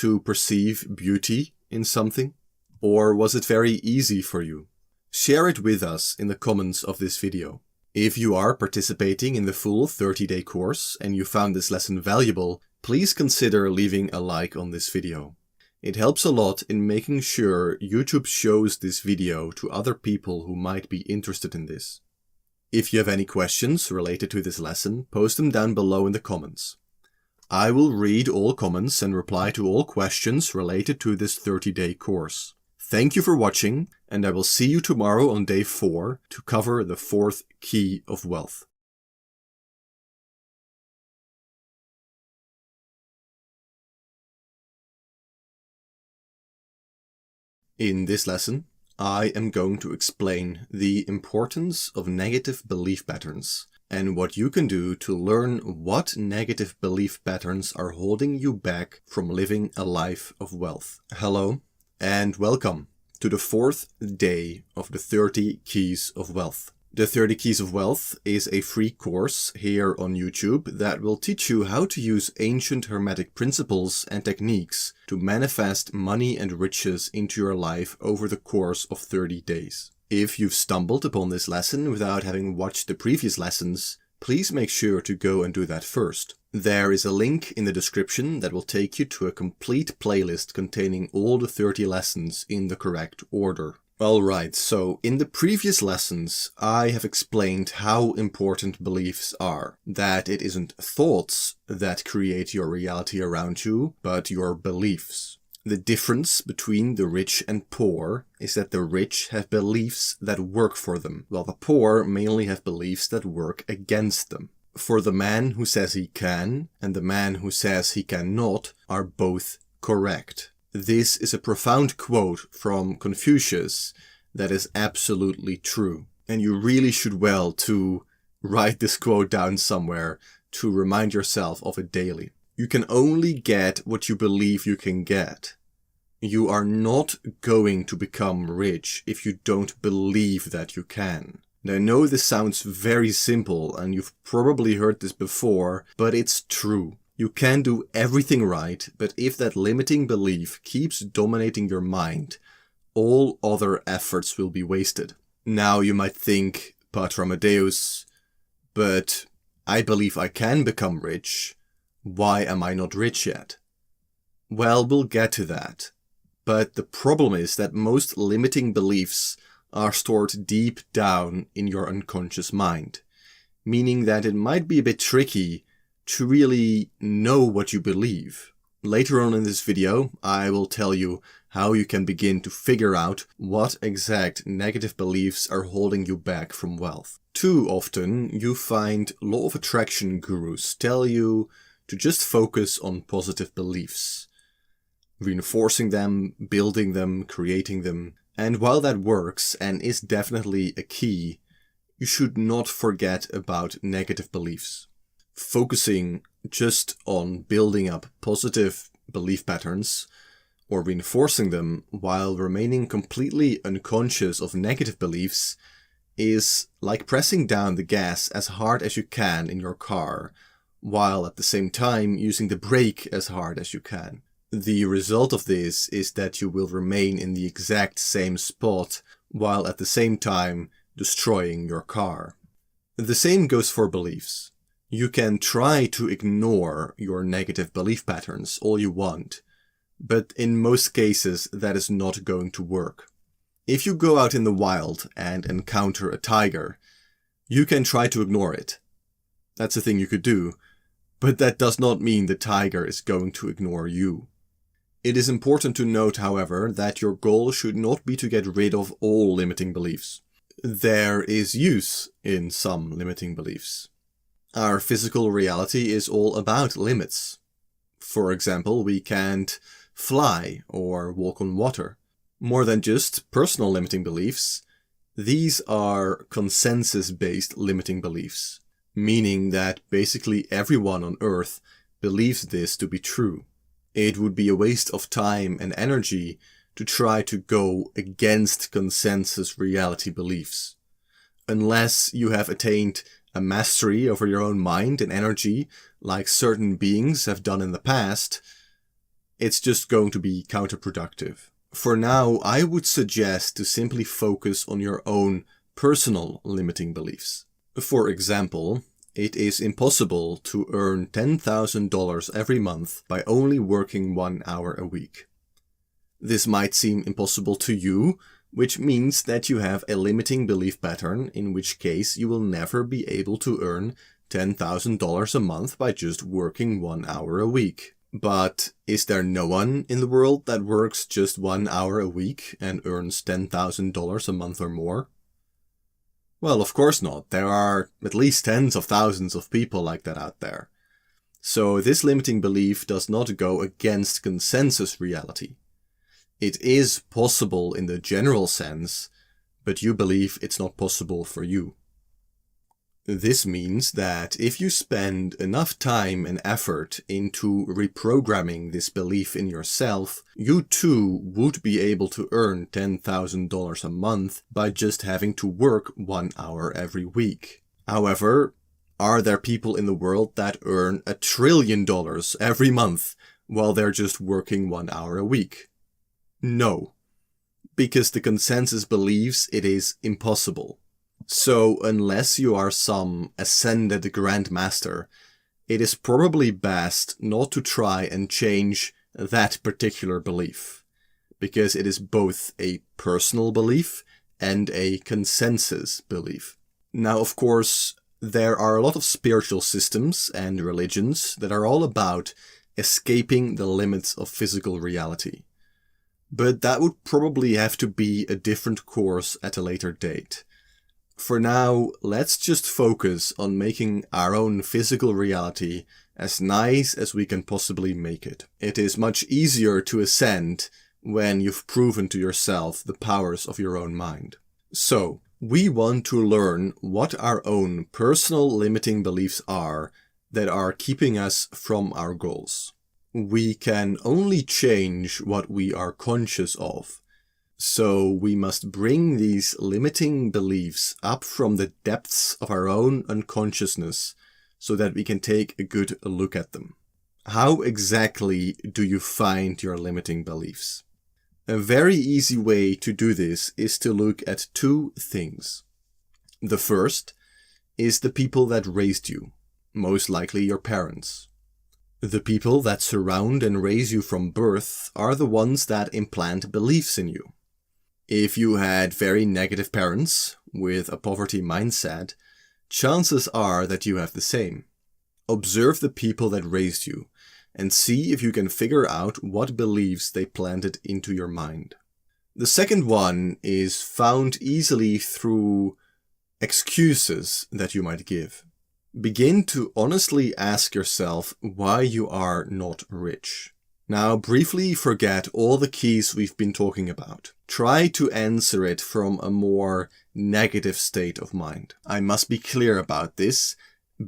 to perceive beauty in something? Or was it very easy for you? Share it with us in the comments of this video. If you are participating in the full 30-day course and you found this lesson valuable, please consider leaving a like on this video. It helps a lot in making sure YouTube shows this video to other people who might be interested in this. If you have any questions related to this lesson, post them down below in the comments. I will read all comments and reply to all questions related to this 30-day course. Thank you for watching, and I will see you tomorrow on day 4 to cover the 4th key of wealth. In this lesson, I am going to explain the importance of negative belief patterns and what you can do to learn what negative belief patterns are holding you back from living a life of wealth. Hello and welcome to the 4th day of the 30 Keys of Wealth. The 30 Keys of Wealth is a free course here on YouTube that will teach you how to use ancient hermetic principles and techniques to manifest money and riches into your life over the course of 30 days. If you've stumbled upon this lesson without having watched the previous lessons, please make sure to go and do that first. There is a link in the description that will take you to a complete playlist containing all the 30 lessons in the correct order. Alright, so in the previous lessons, I have explained how important beliefs are. That it isn't thoughts that create your reality around you, but your beliefs. The difference between the rich and poor is that the rich have beliefs that work for them, while the poor mainly have beliefs that work against them. For the man who says he can, and the man who says he cannot, are both correct. This is a profound quote from Confucius that is absolutely true. And you really should well to write this quote down somewhere to remind yourself of it daily. You can only get what you believe you can get. You are not going to become rich if you don't believe that you can. And I know this sounds very simple and you've probably heard this before, but it's true. You can do everything right, but if that limiting belief keeps dominating your mind, all other efforts will be wasted. Now you might think, Pater Amadeus, but I believe I can become rich. Why am I not rich yet? Well, we'll get to that. But the problem is that most limiting beliefs are stored deep down in your unconscious mind, meaning that it might be a bit tricky to really know what you believe. Later on in this video, I will tell you how you can begin to figure out what exact negative beliefs are holding you back from wealth. Too often, you find law of attraction gurus tell you to just focus on positive beliefs, reinforcing them, building them, creating them. And while that works and is definitely a key, you should not forget about negative beliefs. Focusing just on building up positive belief patterns or reinforcing them while remaining completely unconscious of negative beliefs is like pressing down the gas as hard as you can in your car, while at the same time using the brake as hard as you can. The result of this is that you will remain in the exact same spot while at the same time destroying your car. The same goes for beliefs. You can try to ignore your negative belief patterns all you want, but in most cases that is not going to work. If you go out in the wild and encounter a tiger, you can try to ignore it. That's a thing you could do, but that does not mean the tiger is going to ignore you. It is important to note, however, that your goal should not be to get rid of all limiting beliefs. There is use in some limiting beliefs. Our physical reality is all about limits. For example, we can't fly or walk on water. More than just personal limiting beliefs, these are consensus-based limiting beliefs, meaning that basically everyone on Earth believes this to be true. It would be a waste of time and energy to try to go against consensus reality beliefs. Unless you have attained a mastery over your own mind and energy, like certain beings have done in the past, it's just going to be counterproductive. For now, I would suggest to simply focus on your own personal limiting beliefs. For example, it is impossible to earn $10,000 every month by only working 1 hour a week. This might seem impossible to you, which means that you have a limiting belief pattern, in which case you will never be able to earn $10,000 a month by just working 1 hour a week. But is there no one in the world that works just 1 hour a week and earns $10,000 a month or more? Well, of course not. There are at least tens of thousands of people like that out there. So this limiting belief does not go against consensus reality. It is possible in the general sense, but you believe it's not possible for you. This means that if you spend enough time and effort into reprogramming this belief in yourself, you too would be able to earn $10,000 a month by just having to work 1 hour every week. However, are there people in the world that earn $1 trillion every month while they're just working 1 hour a week? No, because the consensus believes it is impossible. So unless you are some ascended grandmaster, it is probably best not to try and change that particular belief, because it is both a personal belief and a consensus belief. Now, of course, there are a lot of spiritual systems and religions that are all about escaping the limits of physical reality. But that would probably have to be a different course at a later date. For now, let's just focus on making our own physical reality as nice as we can possibly make it. It is much easier to ascend when you've proven to yourself the powers of your own mind. So, we want to learn what our own personal limiting beliefs are that are keeping us from our goals. We can only change what we are conscious of. So we must bring these limiting beliefs up from the depths of our own unconsciousness so that we can take a good look at them. How exactly do you find your limiting beliefs? A very easy way to do this is to look at two things. The first is the people that raised you, most likely your parents. The people that surround and raise you from birth are the ones that implant beliefs in you. If you had very negative parents with a poverty mindset, chances are that you have the same. Observe the people that raised you and see if you can figure out what beliefs they planted into your mind. The second one is found easily through excuses that you might give. Begin to honestly ask yourself why you are not rich. Now, briefly forget all the keys we've been talking about. Try to answer it from a more negative state of mind. I must be clear about this.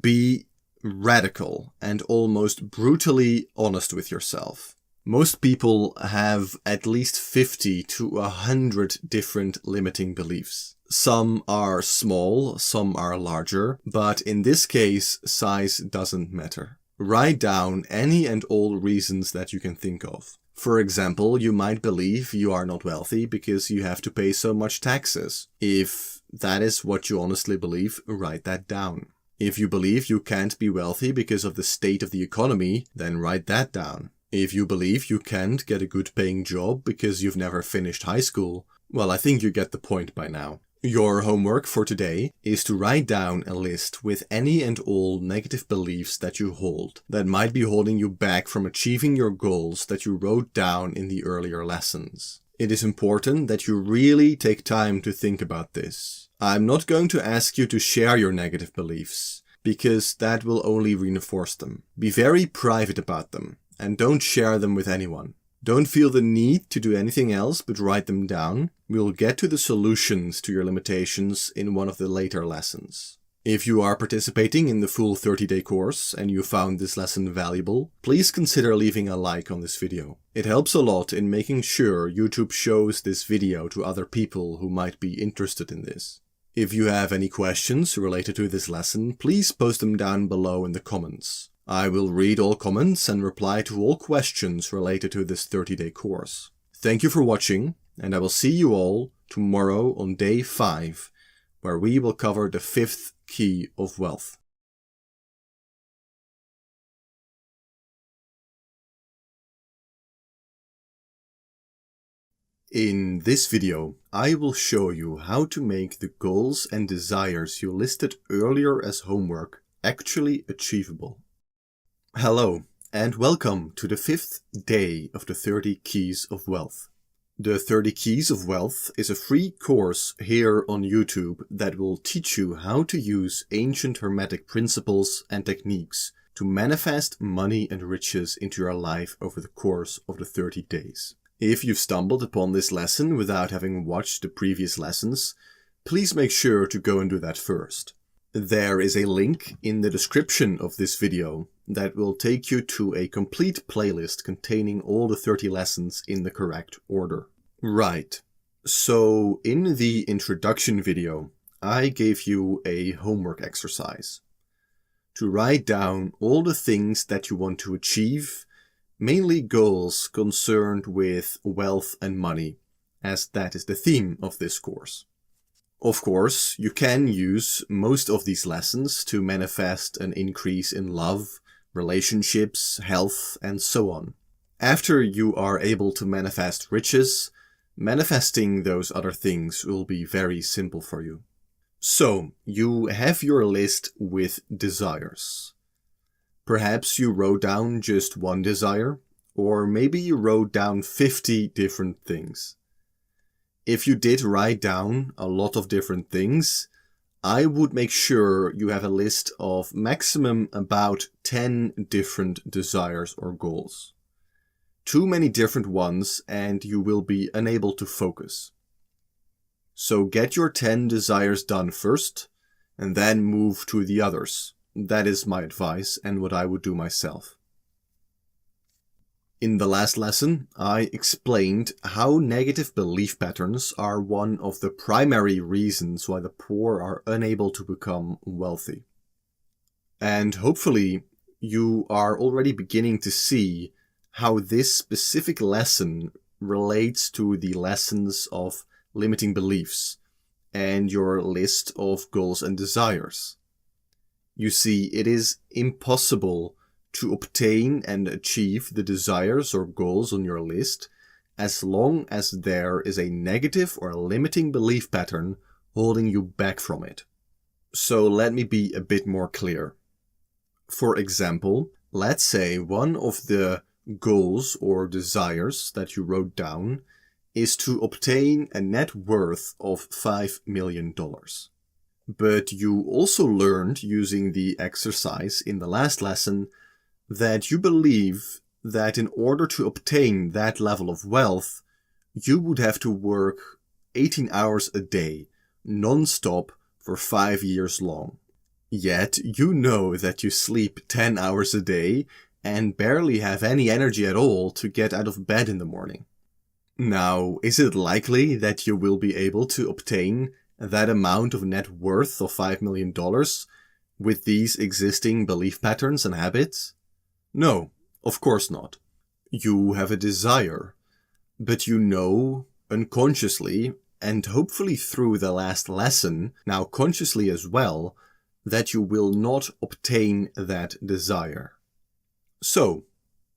Be radical and almost brutally honest with yourself. Most people have at least 50 to 100 different limiting beliefs. Some are small, some are larger, but in this case, size doesn't matter. Write down any and all reasons that you can think of. For example, you might believe you are not wealthy because you have to pay so much taxes. If that is what you honestly believe, write that down. If you believe you can't be wealthy because of the state of the economy, then write that down. If you believe you can't get a good paying job because you've never finished high school, well, I think you get the point by now. Your homework for today is to write down a list with any and all negative beliefs that you hold that might be holding you back from achieving your goals that you wrote down in the earlier lessons. It is important that you really take time to think about this. I'm not going to ask you to share your negative beliefs, because that will only reinforce them. Be very private about them, and don't share them with anyone. Don't feel the need to do anything else but write them down. We'll get to the solutions to your limitations in one of the later lessons. If you are participating in the full 30-day course and you found this lesson valuable, please consider leaving a like on this video. It helps a lot in making sure YouTube shows this video to other people who might be interested in this. If you have any questions related to this lesson, please post them down below in the comments. I will read all comments and reply to all questions related to this 30-day course. Thank you for watching, and I will see you all tomorrow on day 5, where we will cover the 5th key of wealth. In this video, I will show you how to make the goals and desires you listed earlier as homework actually achievable. Hello, and welcome to the 5th day of the 30 Keys of Wealth. The 30 Keys of Wealth is a free course here on YouTube that will teach you how to use ancient hermetic principles and techniques to manifest money and riches into your life over the course of the 30 days. If you've stumbled upon this lesson without having watched the previous lessons, please make sure to go and do that first. There is a link in the description of this video that will take you to a complete playlist containing all the 30 lessons in the correct order. Right, so in the introduction video, I gave you a homework exercise to write down all the things that you want to achieve, mainly goals concerned with wealth and money, as that is the theme of this course. Of course, you can use most of these lessons to manifest an increase in love, relationships, health, and so on. After you are able to manifest riches, manifesting those other things will be very simple for you. So, you have your list with desires. Perhaps you wrote down just one desire, or maybe you wrote down 50 different things. If you did write down a lot of different things, I would make sure you have a list of maximum about 10 different desires or goals. Too many different ones and you will be unable to focus. So get your 10 desires done first and then move to the others. That is my advice and what I would do myself. In the last lesson, I explained how negative belief patterns are one of the primary reasons why the poor are unable to become wealthy. And hopefully, you are already beginning to see how this specific lesson relates to the lessons of limiting beliefs and your list of goals and desires. You see, it is impossible to obtain and achieve the desires or goals on your list as long as there is a negative or limiting belief pattern holding you back from it. So let me be a bit more clear. For example, let's say one of the goals or desires that you wrote down is to obtain a net worth of $5 million. But you also learned using the exercise in the last lesson that you believe that in order to obtain that level of wealth, you would have to work 18 hours a day, non-stop, for 5 years long. Yet you know that you sleep 10 hours a day and barely have any energy at all to get out of bed in the morning. Now, is it likely that you will be able to obtain that amount of net worth of $5 million with these existing belief patterns and habits? No, of course not. You have a desire, but you know unconsciously, and hopefully through the last lesson, now consciously as well, that you will not obtain that desire. So,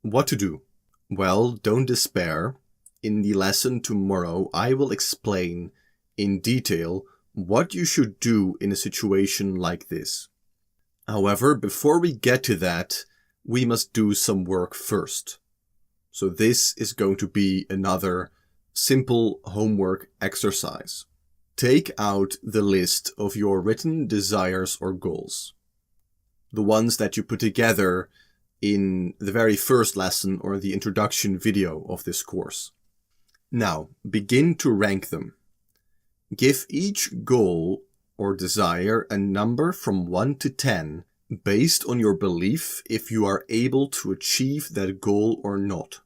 what to do? Well, don't despair. In the lesson tomorrow, I will explain in detail what you should do in a situation like this. However, before we get to that, we must do some work first. So this is going to be another simple homework exercise. Take out the list of your written desires or goals. The ones that you put together in the very first lesson or the introduction video of this course. Now, begin to rank them. Give each goal or desire a number from 1 to 10 based on your belief if you are able to achieve that goal or not.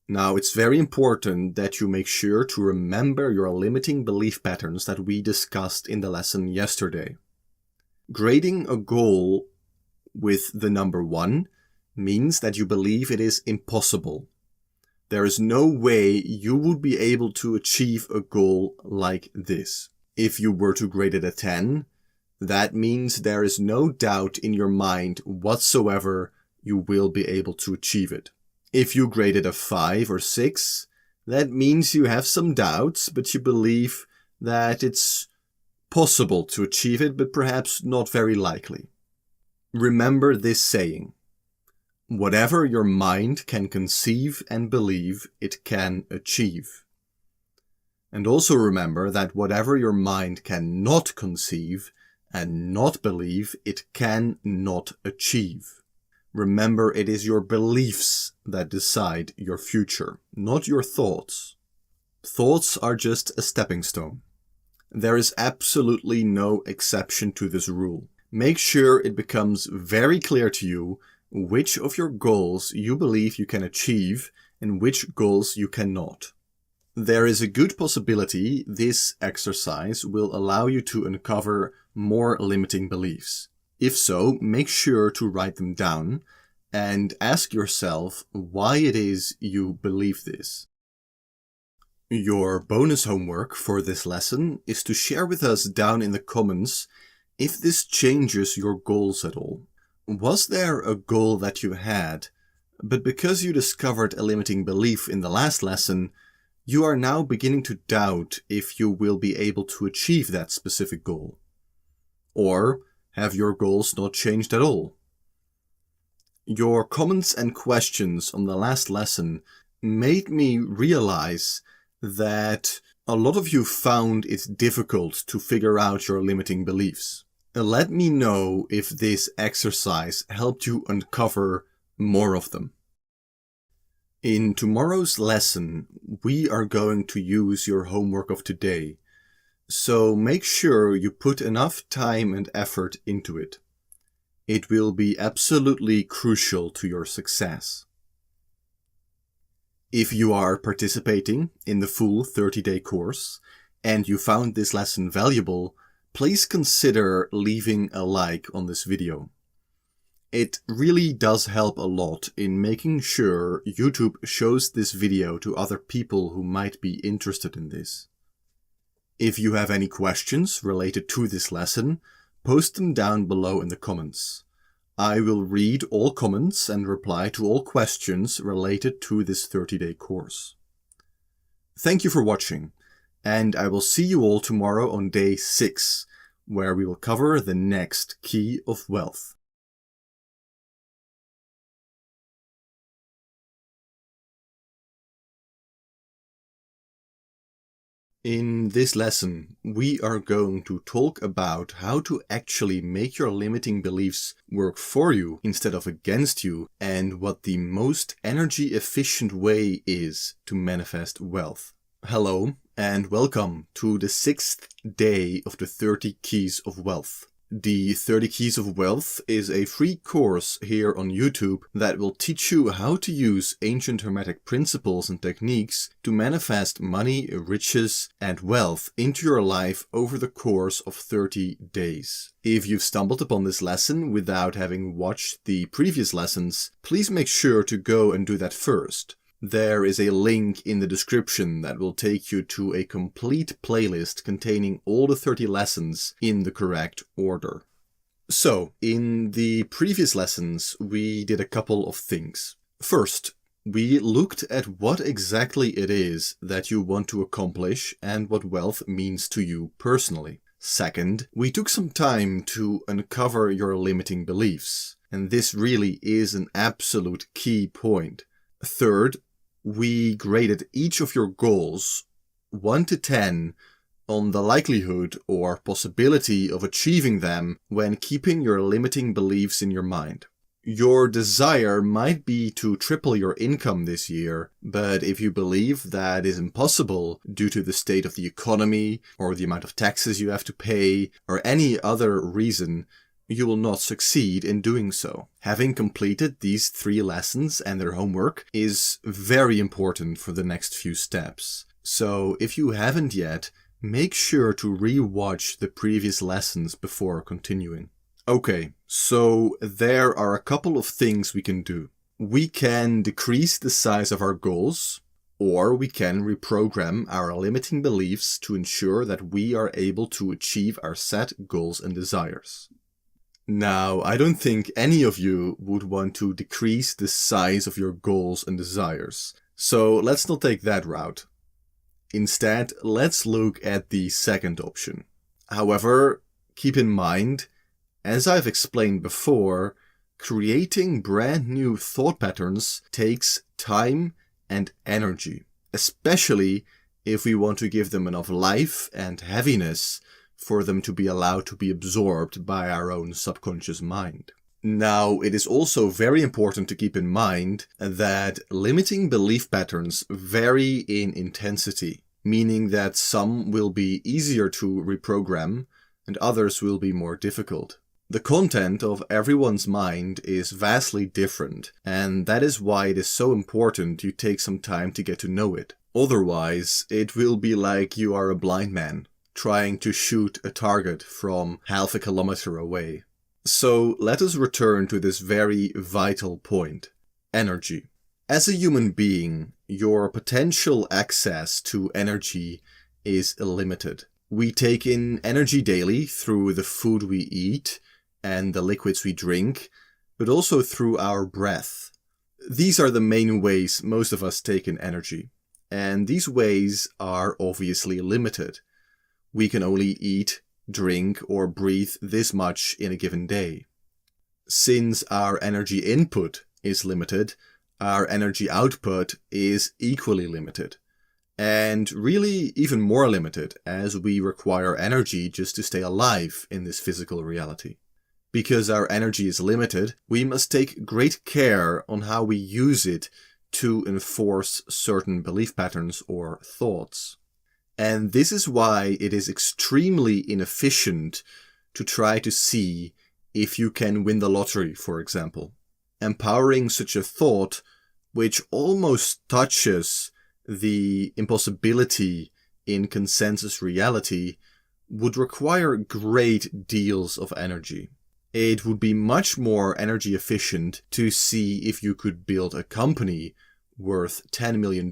Now, it's very important that you make sure to remember your limiting belief patterns that we discussed in the lesson yesterday. Grading a goal with the number 1 means that you believe it is impossible. There is no way you would be able to achieve a goal like this. If you were to grade it a 10, that means there is no doubt in your mind whatsoever you will be able to achieve it. If you grade it a 5 or 6, that means you have some doubts, but you believe that it's possible to achieve it, but perhaps not very likely. Remember this saying: whatever your mind can conceive and believe, it can achieve. And also remember that whatever your mind cannot conceive and not believe, it cannot achieve. Remember, it is your beliefs that decide your future, not your thoughts. Thoughts are just a stepping stone. There is absolutely no exception to this rule. Make sure it becomes very clear to you which of your goals you believe you can achieve and which goals you cannot. There is a good possibility this exercise will allow you to uncover more limiting beliefs. If so, make sure to write them down and ask yourself why it is you believe this. Your bonus homework for this lesson is to share with us down in the comments if this changes your goals at all. Was there a goal that you had, but because you discovered a limiting belief in the last lesson, you are now beginning to doubt if you will be able to achieve that specific goal? Or have your goals not changed at all? Your comments and questions on the last lesson made me realize that a lot of you found it difficult to figure out your limiting beliefs. Let me know if this exercise helped you uncover more of them. In tomorrow's lesson, we are going to use your homework of today, so make sure you put enough time and effort into it. It will be absolutely crucial to your success. If you are participating in the full 30-day course and you found this lesson valuable, please consider leaving a like on this video. It really does help a lot in making sure YouTube shows this video to other people who might be interested in this. If you have any questions related to this lesson, post them down below in the comments. I will read all comments and reply to all questions related to this 30-day course. Thank you for watching, and I will see you all tomorrow on day 6, where we will cover the next key of wealth. In this lesson, we are going to talk about how to actually make your limiting beliefs work for you instead of against you, and what the most energy efficient way is to manifest wealth. Hello and welcome to the 6th day of the 30 Keys of Wealth. The 30 Keys of Wealth is a free course here on YouTube that will teach you how to use ancient hermetic principles and techniques to manifest money, riches, and wealth into your life over the course of 30 days. If you've stumbled upon this lesson without having watched the previous lessons, please make sure to go and do that first. There is a link in the description that will take you to a complete playlist containing all the 30 lessons in the correct order. So, in the previous lessons, we did a couple of things. First, we looked at what exactly it is that you want to accomplish and what wealth means to you personally. Second, we took some time to uncover your limiting beliefs, and this really is an absolute key point. Third, we graded each of your goals 1 to 10 on the likelihood or possibility of achieving them when keeping your limiting beliefs in your mind. Your desire might be to triple your income this year, but if you believe that is impossible due to the state of the economy or the amount of taxes you have to pay or any other reason, you will not succeed in doing so. Having completed these 3 lessons and their homework is very important for the next few steps. So if you haven't yet, make sure to re-watch the previous lessons before continuing. Okay, so there are a couple of things we can do. We can decrease the size of our goals, or we can reprogram our limiting beliefs to ensure that we are able to achieve our set goals and desires. Now, I don't think any of you would want to decrease the size of your goals and desires, so let's not take that route. Instead, let's look at the second option. However, keep in mind, as I've explained before, creating brand new thought patterns takes time and energy, especially if we want to give them enough life and heaviness for them to be allowed to be absorbed by our own subconscious mind. Now, it is also very important to keep in mind that limiting belief patterns vary in intensity. meaning that some will be easier to reprogram and others will be more difficult. The content of everyone's mind is vastly different, and that is why it is so important you take some time to get to know it. Otherwise, it will be like you are a blind man trying to shoot a target from half a kilometer away. So let us return to this very vital point: energy. As a human being, your potential access to energy is limited. We take in energy daily through the food we eat and the liquids we drink, but also through our breath. These are the main ways most of us take in energy, and these ways are obviously limited. We can only eat, drink, or breathe this much in a given day. Since our energy input is limited, our energy output is equally limited, and really even more limited as we require energy just to stay alive in this physical reality. Because our energy is limited, we must take great care on how we use it to enforce certain belief patterns or thoughts. And this is why it is extremely inefficient to try to see if you can win the lottery, for example. Empowering such a thought, which almost touches the impossibility in consensus reality, would require great deals of energy. It would be much more energy efficient to see if you could build a company worth $10 million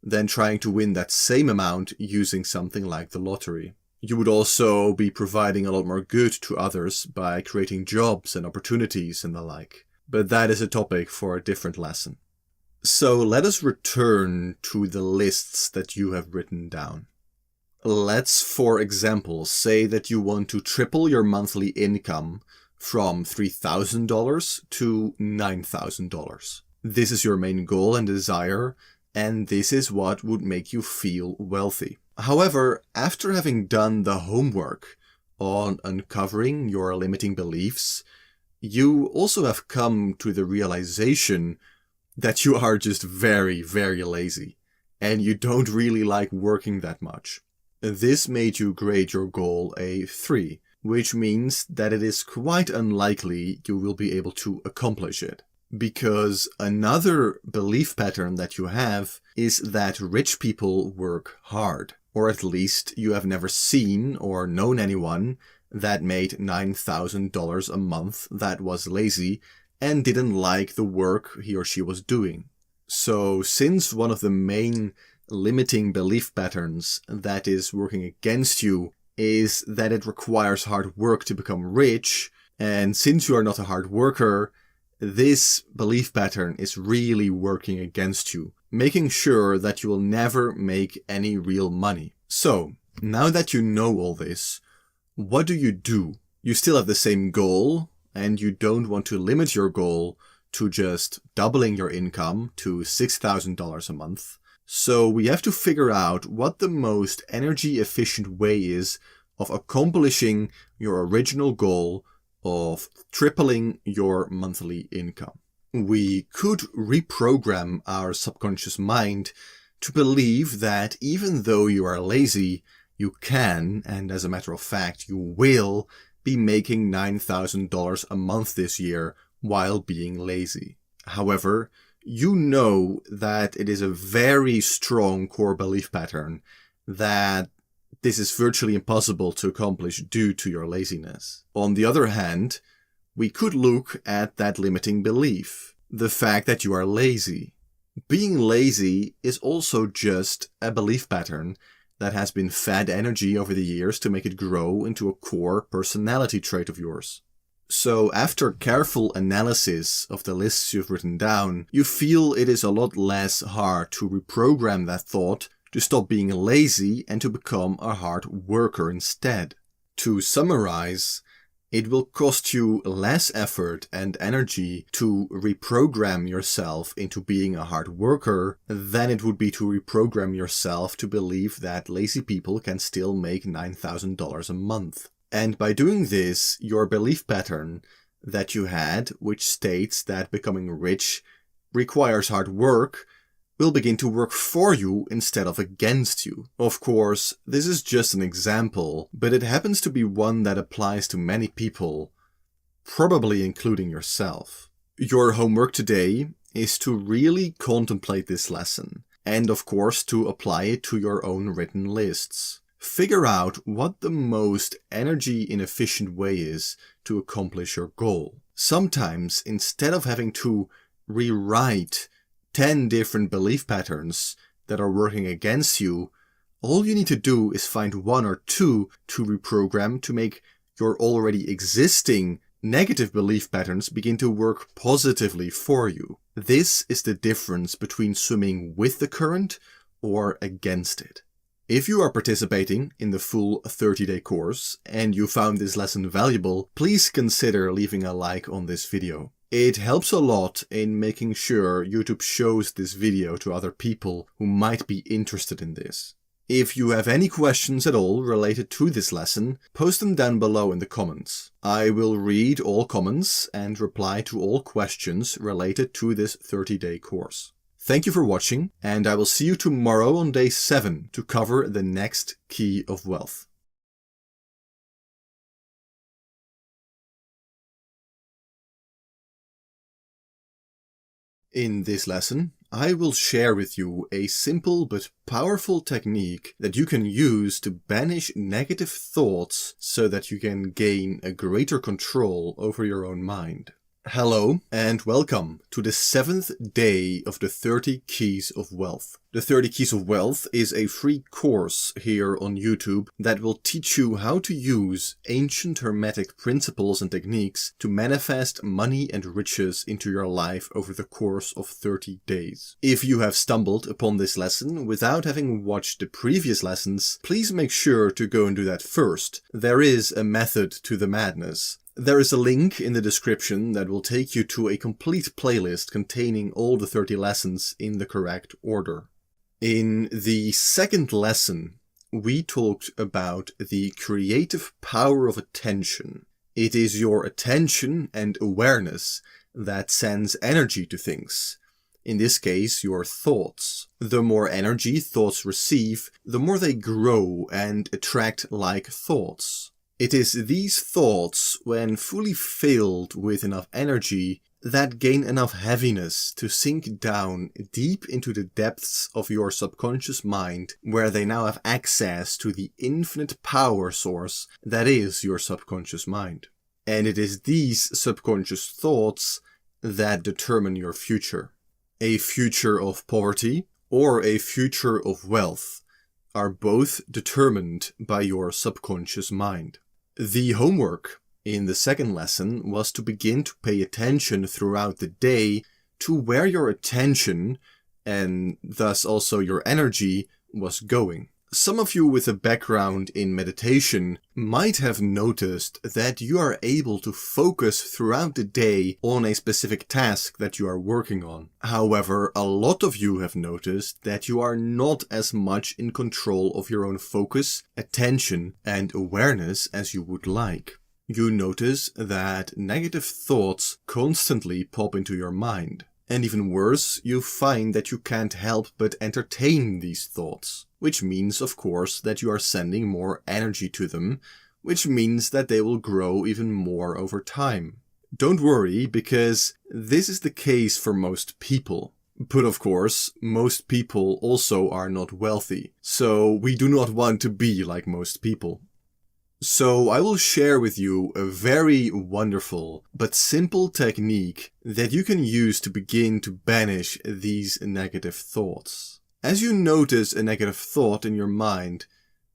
than trying to win that same amount using something like the lottery. You would also be providing a lot more good to others by creating jobs and opportunities and the like. But that is a topic for a different lesson. So let us return to the lists that you have written down. Let's, for example, say that you want to triple your monthly income from $3,000 to $9,000. This is your main goal and desire, and this is what would make you feel wealthy. However, after having done the homework on uncovering your limiting beliefs, you also have come to the realization that you are just very, very lazy, and you don't really like working that much. This made you grade your goal a 3, which means that it is quite unlikely you will be able to accomplish it. Because another belief pattern that you have is that rich people work hard. Or at least you have never seen or known anyone that made $9,000 a month that was lazy and didn't like the work he or she was doing. So since one of the main limiting belief patterns that is working against you is that it requires hard work to become rich, and since you are not a hard worker, this belief pattern is really working against you, making sure that you will never make any real money. So, now that you know all this, what do? You still have the same goal, and you don't want to limit your goal to just doubling your income to $6,000 a month. So we have to figure out what the most energy efficient way is of accomplishing your original goal of tripling your monthly income. We could reprogram our subconscious mind to believe that even though you are lazy, you can, and as a matter of fact, you will be making $9,000 a month this year while being lazy. However, you know that it is a very strong core belief pattern that this is virtually impossible to accomplish due to your laziness. On the other hand, we could look at that limiting belief, the fact that you are lazy. Being lazy is also just a belief pattern that has been fed energy over the years to make it grow into a core personality trait of yours. So after careful analysis of the lists you've written down, you feel it is a lot less hard to reprogram that thought to stop being lazy and to become a hard worker instead. To summarize, it will cost you less effort and energy to reprogram yourself into being a hard worker than it would be to reprogram yourself to believe that lazy people can still make $9,000 a month. And by doing this, your belief pattern that you had, which states that becoming rich requires hard work, will begin to work for you instead of against you. Of course, this is just an example, but it happens to be one that applies to many people, probably including yourself. Your homework today is to really contemplate this lesson, and of course to apply it to your own written lists. Figure out what the most energy inefficient way is to accomplish your goal. Sometimes, instead of having to rewrite 10 different belief patterns that are working against you, all you need to do is find one or two to reprogram to make your already existing negative belief patterns begin to work positively for you. This is the difference between swimming with the current or against it. If you are participating in the full 30-day course and you found this lesson valuable, please consider leaving a like on this video. It helps a lot in making sure YouTube shows this video to other people who might be interested in this. If you have any questions at all related to this lesson, post them down below in the comments. I will read all comments and reply to all questions related to this 30-day course. Thank you for watching, and I will see you tomorrow on day 7 to cover the next key of wealth. In this lesson, I will share with you a simple but powerful technique that you can use to banish negative thoughts so that you can gain a greater control over your own mind. Hello and welcome to the 7th day of the 30 Keys of Wealth. The 30 Keys of Wealth is a free course here on YouTube that will teach you how to use ancient hermetic principles and techniques to manifest money and riches into your life over the course of 30 days. If you have stumbled upon this lesson without having watched the previous lessons, please make sure to go and do that first. There is a method to the madness. There is a link in the description that will take you to a complete playlist containing all the 30 lessons in the correct order. In the second lesson, we talked about the creative power of attention. It is your attention and awareness that sends energy to things. In this case, your thoughts. The more energy thoughts receive, the more they grow and attract like thoughts. It is these thoughts, when fully filled with enough energy, that gain enough heaviness to sink down deep into the depths of your subconscious mind, where they now have access to the infinite power source that is your subconscious mind. And it is these subconscious thoughts that determine your future. A future of poverty or a future of wealth are both determined by your subconscious mind. The homework in the second lesson was to begin to pay attention throughout the day to where your attention, and thus also your energy, was going. Some of you with a background in meditation might have noticed that you are able to focus throughout the day on a specific task that you are working on. However, a lot of you have noticed that you are not as much in control of your own focus, attention, and awareness as you would like. You notice that negative thoughts constantly pop into your mind. And even worse, you find that you can't help but entertain these thoughts. Which means, of course, that you are sending more energy to them, which means that they will grow even more over time. Don't worry, because this is the case for most people. But of course, most people also are not wealthy, so we do not want to be like most people. So I will share with you a very wonderful but simple technique that you can use to begin to banish these negative thoughts. As you notice a negative thought in your mind,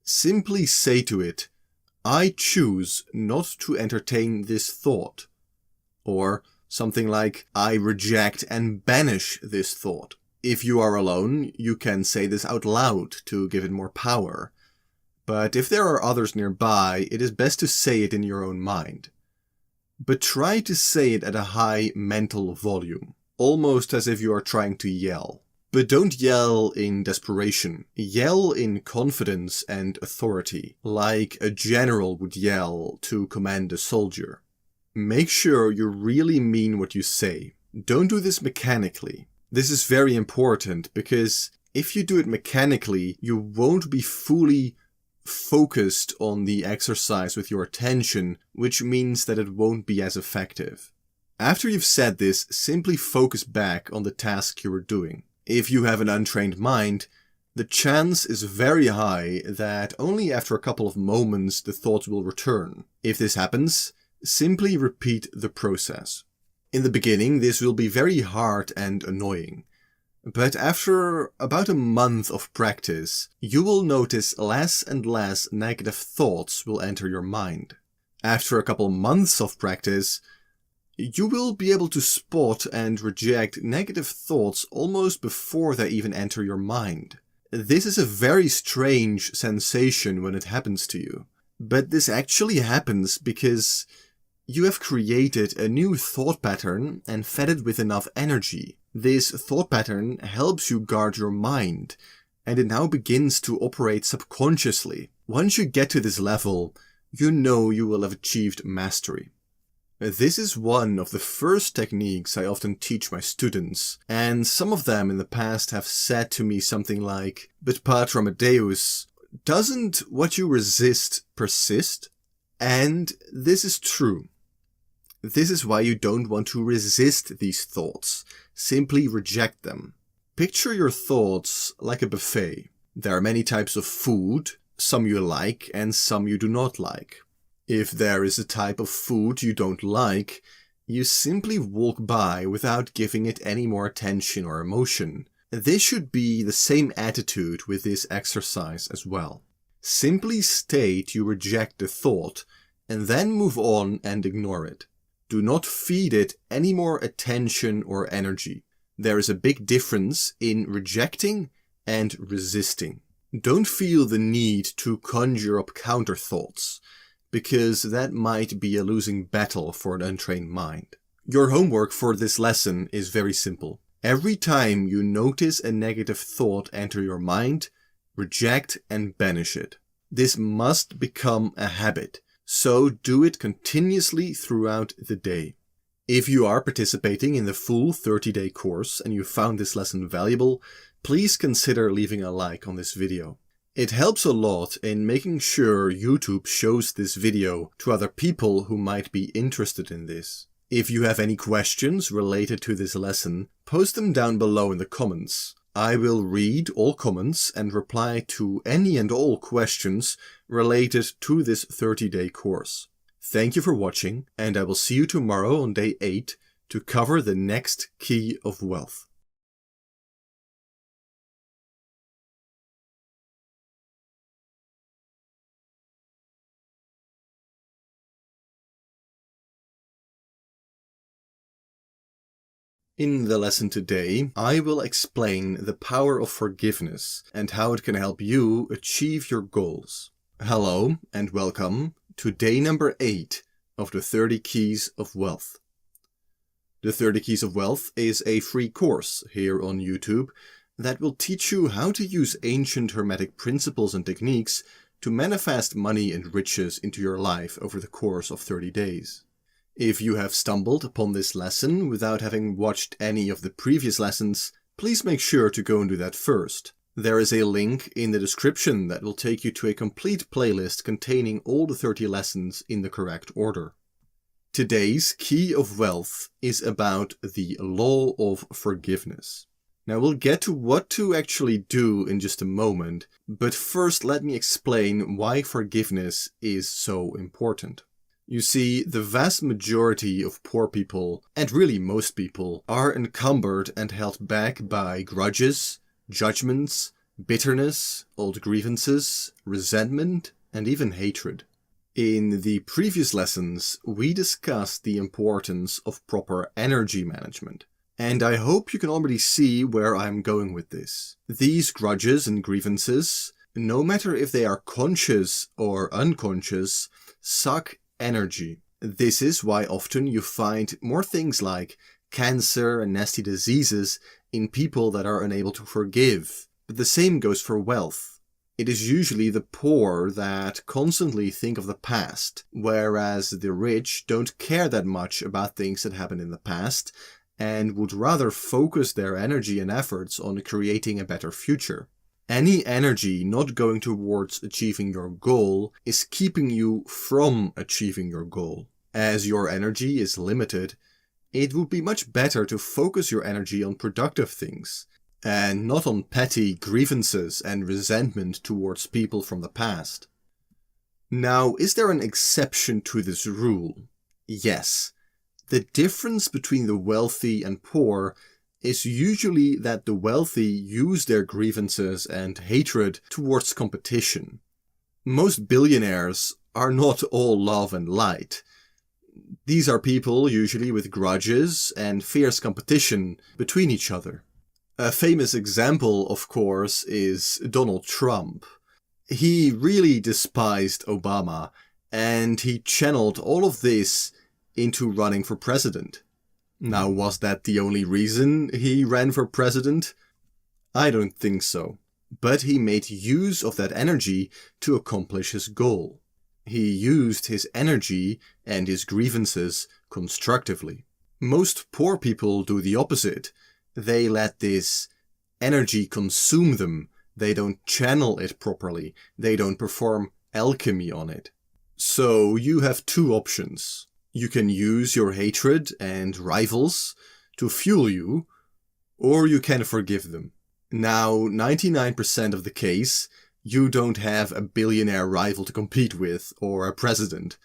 simply say to it, "I choose not to entertain this thought." Or something like, "I reject and banish this thought." If you are alone, you can say this out loud to give it more power. But if there are others nearby, it is best to say it in your own mind. But try to say it at a high mental volume, almost as if you are trying to yell. But don't yell in desperation. Yell in confidence and authority, like a general would yell to command a soldier. Make sure you really mean what you say. Don't do this mechanically. This is very important because if you do it mechanically, you won't be fully focused on the exercise with your attention, which means that it won't be as effective. After you've said this, simply focus back on the task you were doing. If you have an untrained mind, the chance is very high that only after a couple of moments the thoughts will return. If this happens, simply repeat the process. In the beginning, this will be very hard and annoying. But after about a month of practice, you will notice less and less negative thoughts will enter your mind. After a couple months of practice, you will be able to spot and reject negative thoughts almost before they even enter your mind. This is a very strange sensation when it happens to you. But this actually happens because you have created a new thought pattern and fed it with enough energy. This thought pattern helps you guard your mind, and it now begins to operate subconsciously. Once you get to this level, you know you will have achieved mastery. This is one of the first techniques I often teach my students, and some of them in the past have said to me something like, "But Pater Amadeus, doesn't what you resist persist?" And this is true. This is why you don't want to resist these thoughts. Simply reject them. Picture your thoughts like a buffet. There are many types of food, some you like and some you do not like. If there is a type of food you don't like, you simply walk by without giving it any more attention or emotion. This should be the same attitude with this exercise as well. Simply state you reject the thought and then move on and ignore it. Do not feed it any more attention or energy. There is a big difference in rejecting and resisting. Don't feel the need to conjure up counter thoughts, because that might be a losing battle for an untrained mind. Your homework for this lesson is very simple. Every time you notice a negative thought enter your mind, reject and banish it. This must become a habit. So do it continuously throughout the day. If you are participating in the full 30-day course and you found this lesson valuable, please consider leaving a like on this video. It helps a lot in making sure YouTube shows this video to other people who might be interested in this. If you have any questions related to this lesson, post them down below in the comments. I will read all comments and reply to any and all questions related to this 30-day course. Thank you for watching, and I will see you tomorrow on day 8 to cover the next key of wealth. In the lesson today, I will explain the power of forgiveness and how it can help you achieve your goals. Hello and welcome to day number 8 of the 30 Keys of Wealth. The 30 Keys of Wealth is a free course here on YouTube that will teach you how to use ancient Hermetic principles and techniques to manifest money and riches into your life over the course of 30 days. If you have stumbled upon this lesson without having watched any of the previous lessons, please make sure to go and do that first. There is a link in the description that will take you to a complete playlist containing all the 30 lessons in the correct order. Today's Key of Wealth is about the law of forgiveness. Now we'll get to what to actually do in just a moment, but first let me explain why forgiveness is so important. You see, the vast majority of poor people, and really most people, are encumbered and held back by grudges, judgments, bitterness, old grievances, resentment, and even hatred. In the previous lessons, we discussed the importance of proper energy management. And I hope you can already see where I'm going with this. These grudges and grievances, no matter if they are conscious or unconscious, suck energy. This is why often you find more things like cancer and nasty diseases in people that are unable to forgive. But the same goes for wealth. It is usually the poor that constantly think of the past, whereas the rich don't care that much about things that happened in the past, and would rather focus their energy and efforts on creating a better future. Any energy not going towards achieving your goal is keeping you from achieving your goal. As your energy is limited, it would be much better to focus your energy on productive things, and not on petty grievances and resentment towards people from the past. Now, is there an exception to this rule? Yes. The difference between the wealthy and poor is usually that the wealthy use their grievances and hatred towards competition. Most billionaires are not all love and light. These are people usually with grudges and fierce competition between each other. A famous example, of course, is Donald Trump. He really despised Obama, and he channeled all of this into running for president. Now, was that the only reason he ran for president? I don't think so. But he made use of that energy to accomplish his goal. He used his energy and his grievances constructively. Most poor people do the opposite. They let this energy consume them. They don't channel it properly. They don't perform alchemy on it. So you have two options. You can use your hatred and rivals to fuel you, or you can forgive them. Now, 99% of the case, you don't have a billionaire rival to compete with or a president.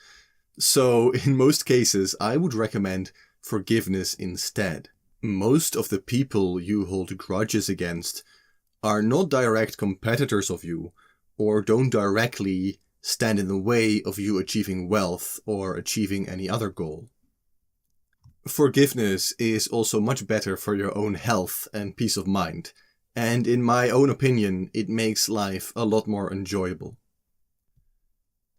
So in most cases, I would recommend forgiveness instead. Most of the people you hold grudges against are not direct competitors of you, or don't directly stand in the way of you achieving wealth or achieving any other goal. Forgiveness is also much better for your own health and peace of mind, and in my own opinion, it makes life a lot more enjoyable.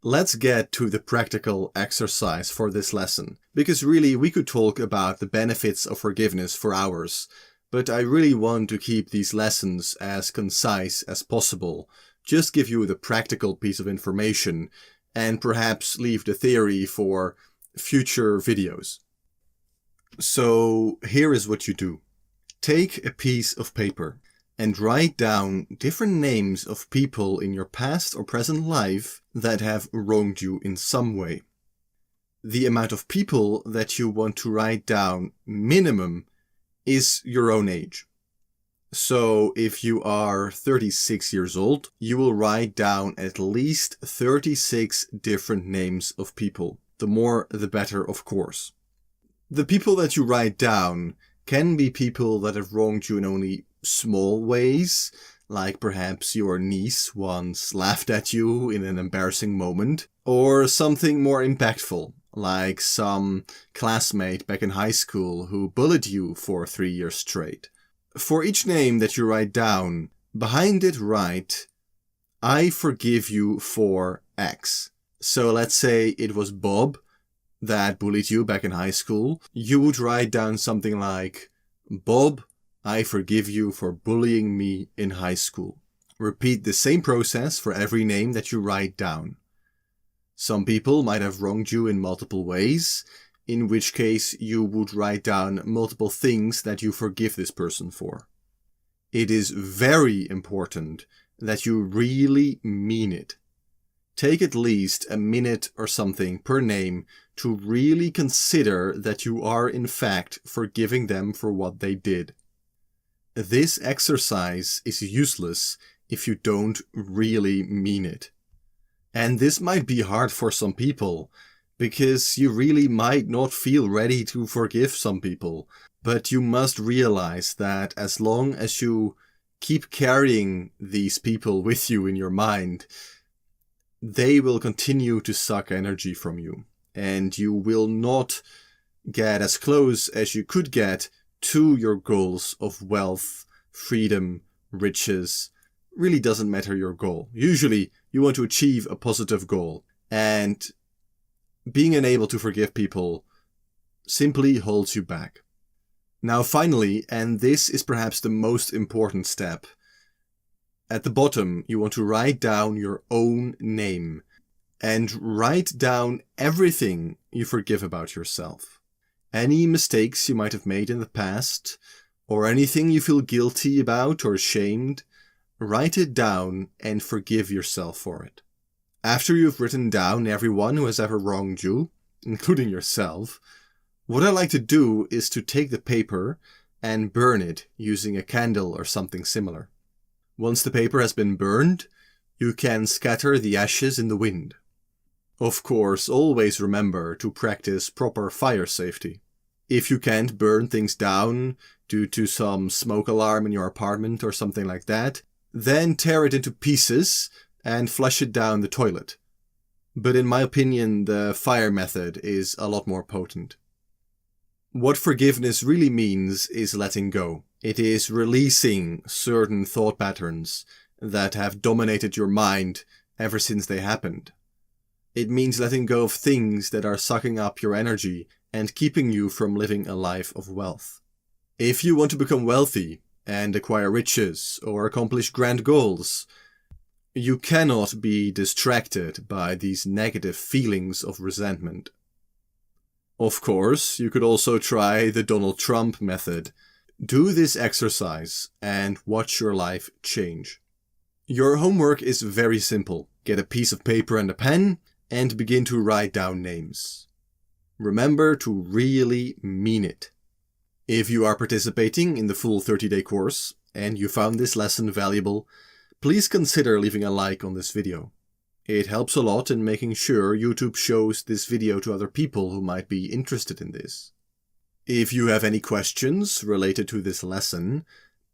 Let's get to the practical exercise for this lesson, because really we could talk about the benefits of forgiveness for hours, but I really want to keep these lessons as concise as possible, just give you the practical piece of information, and perhaps leave the theory for future videos. So here is what you do. Take a piece of paper and write down different names of people in your past or present life that have wronged you in some way. The amount of people that you want to write down minimum is your own age. So if you are 36 years old, you will write down at least 36 different names of people. The more, the better, of course. The people that you write down can be people that have wronged you in only small ways, like perhaps your niece once laughed at you in an embarrassing moment, or something more impactful, like some classmate back in high school who bullied you for 3 years straight. For each name that you write down, behind it write, I forgive you for X. So let's say it was Bob that bullied you back in high school. You would write down something like, Bob, I forgive you for bullying me in high school. Repeat the same process for every name that you write down. Some people might have wronged you in multiple ways, in which case you would write down multiple things that you forgive this person for. It is very important that you really mean it. Take at least a minute or something per name to really consider that you are in fact forgiving them for what they did. This exercise is useless if you don't really mean it. And this might be hard for some people, because you really might not feel ready to forgive some people. But you must realize that as long as you keep carrying these people with you in your mind, they will continue to suck energy from you. And you will not get as close as you could get to your goals of wealth, freedom, riches. Really doesn't matter your goal. Usually you want to achieve a positive goal, and being unable to forgive people simply holds you back. Now finally, and this is perhaps the most important step, at the bottom you want to write down your own name and write down everything you forgive about yourself. Any mistakes you might have made in the past, or anything you feel guilty about or ashamed, write it down and forgive yourself for it. After you've written down everyone who has ever wronged you, including yourself, what I like to do is to take the paper and burn it using a candle or something similar. Once the paper has been burned, you can scatter the ashes in the wind. Of course, always remember to practice proper fire safety. If you can't burn things down due to some smoke alarm in your apartment or something like that, then tear it into pieces and flush it down the toilet. But in my opinion, the fire method is a lot more potent. What forgiveness really means is letting go. It is releasing certain thought patterns that have dominated your mind ever since they happened. It means letting go of things that are sucking up your energy and keeping you from living a life of wealth. If you want to become wealthy and acquire riches or accomplish grand goals, you cannot be distracted by these negative feelings of resentment. Of course, you could also try the Donald Trump method. Do this exercise and watch your life change. Your homework is very simple. Get a piece of paper and a pen and begin to write down names. Remember to really mean it. If you are participating in the full 30-day course and you found this lesson valuable, please consider leaving a like on this video. It helps a lot in making sure YouTube shows this video to other people who might be interested in this. If you have any questions related to this lesson,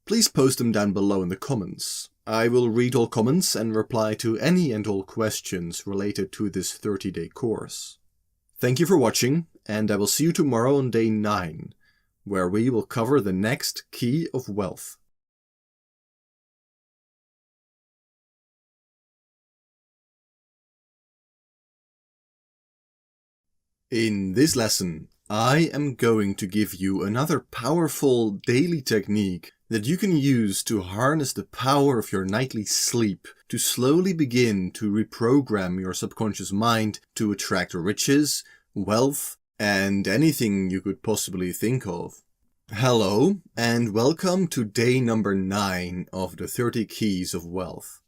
please post them down below in the comments. I will read all comments and reply to any and all questions related to this 30-day course. Thank you for watching, and I will see you tomorrow on day 9, where we will cover the next key of wealth. In this lesson, I am going to give you another powerful daily technique that you can use to harness the power of your nightly sleep to slowly begin to reprogram your subconscious mind to attract riches, wealth, and anything you could possibly think of. Hello, and welcome to day number 9 of the 30 Keys of Wealth.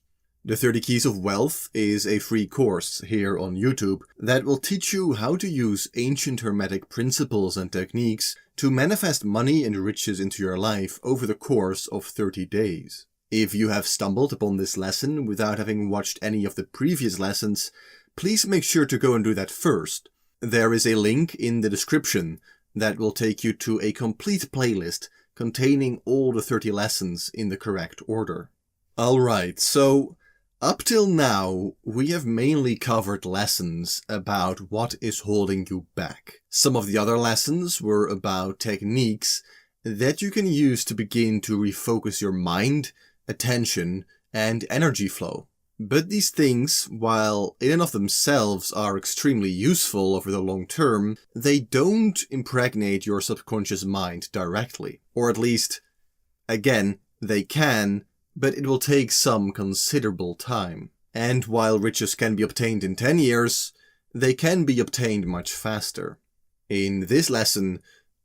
The 30 Keys of Wealth is a free course here on YouTube that will teach you how to use ancient Hermetic principles and techniques to manifest money and riches into your life over the course of 30 days. If you have stumbled upon this lesson without having watched any of the previous lessons, please make sure to go and do that first. There is a link in the description that will take you to a complete playlist containing all the 30 lessons in the correct order. Alright, so up till now, we have mainly covered lessons about what is holding you back. Some of the other lessons were about techniques that you can use to begin to refocus your mind, attention, and energy flow. But these things, while in and of themselves are extremely useful over the long term, they don't impregnate your subconscious mind directly. Or at least, again, they can, but it will take some considerable time. And while riches can be obtained in 10 years, they can be obtained much faster. In this lesson,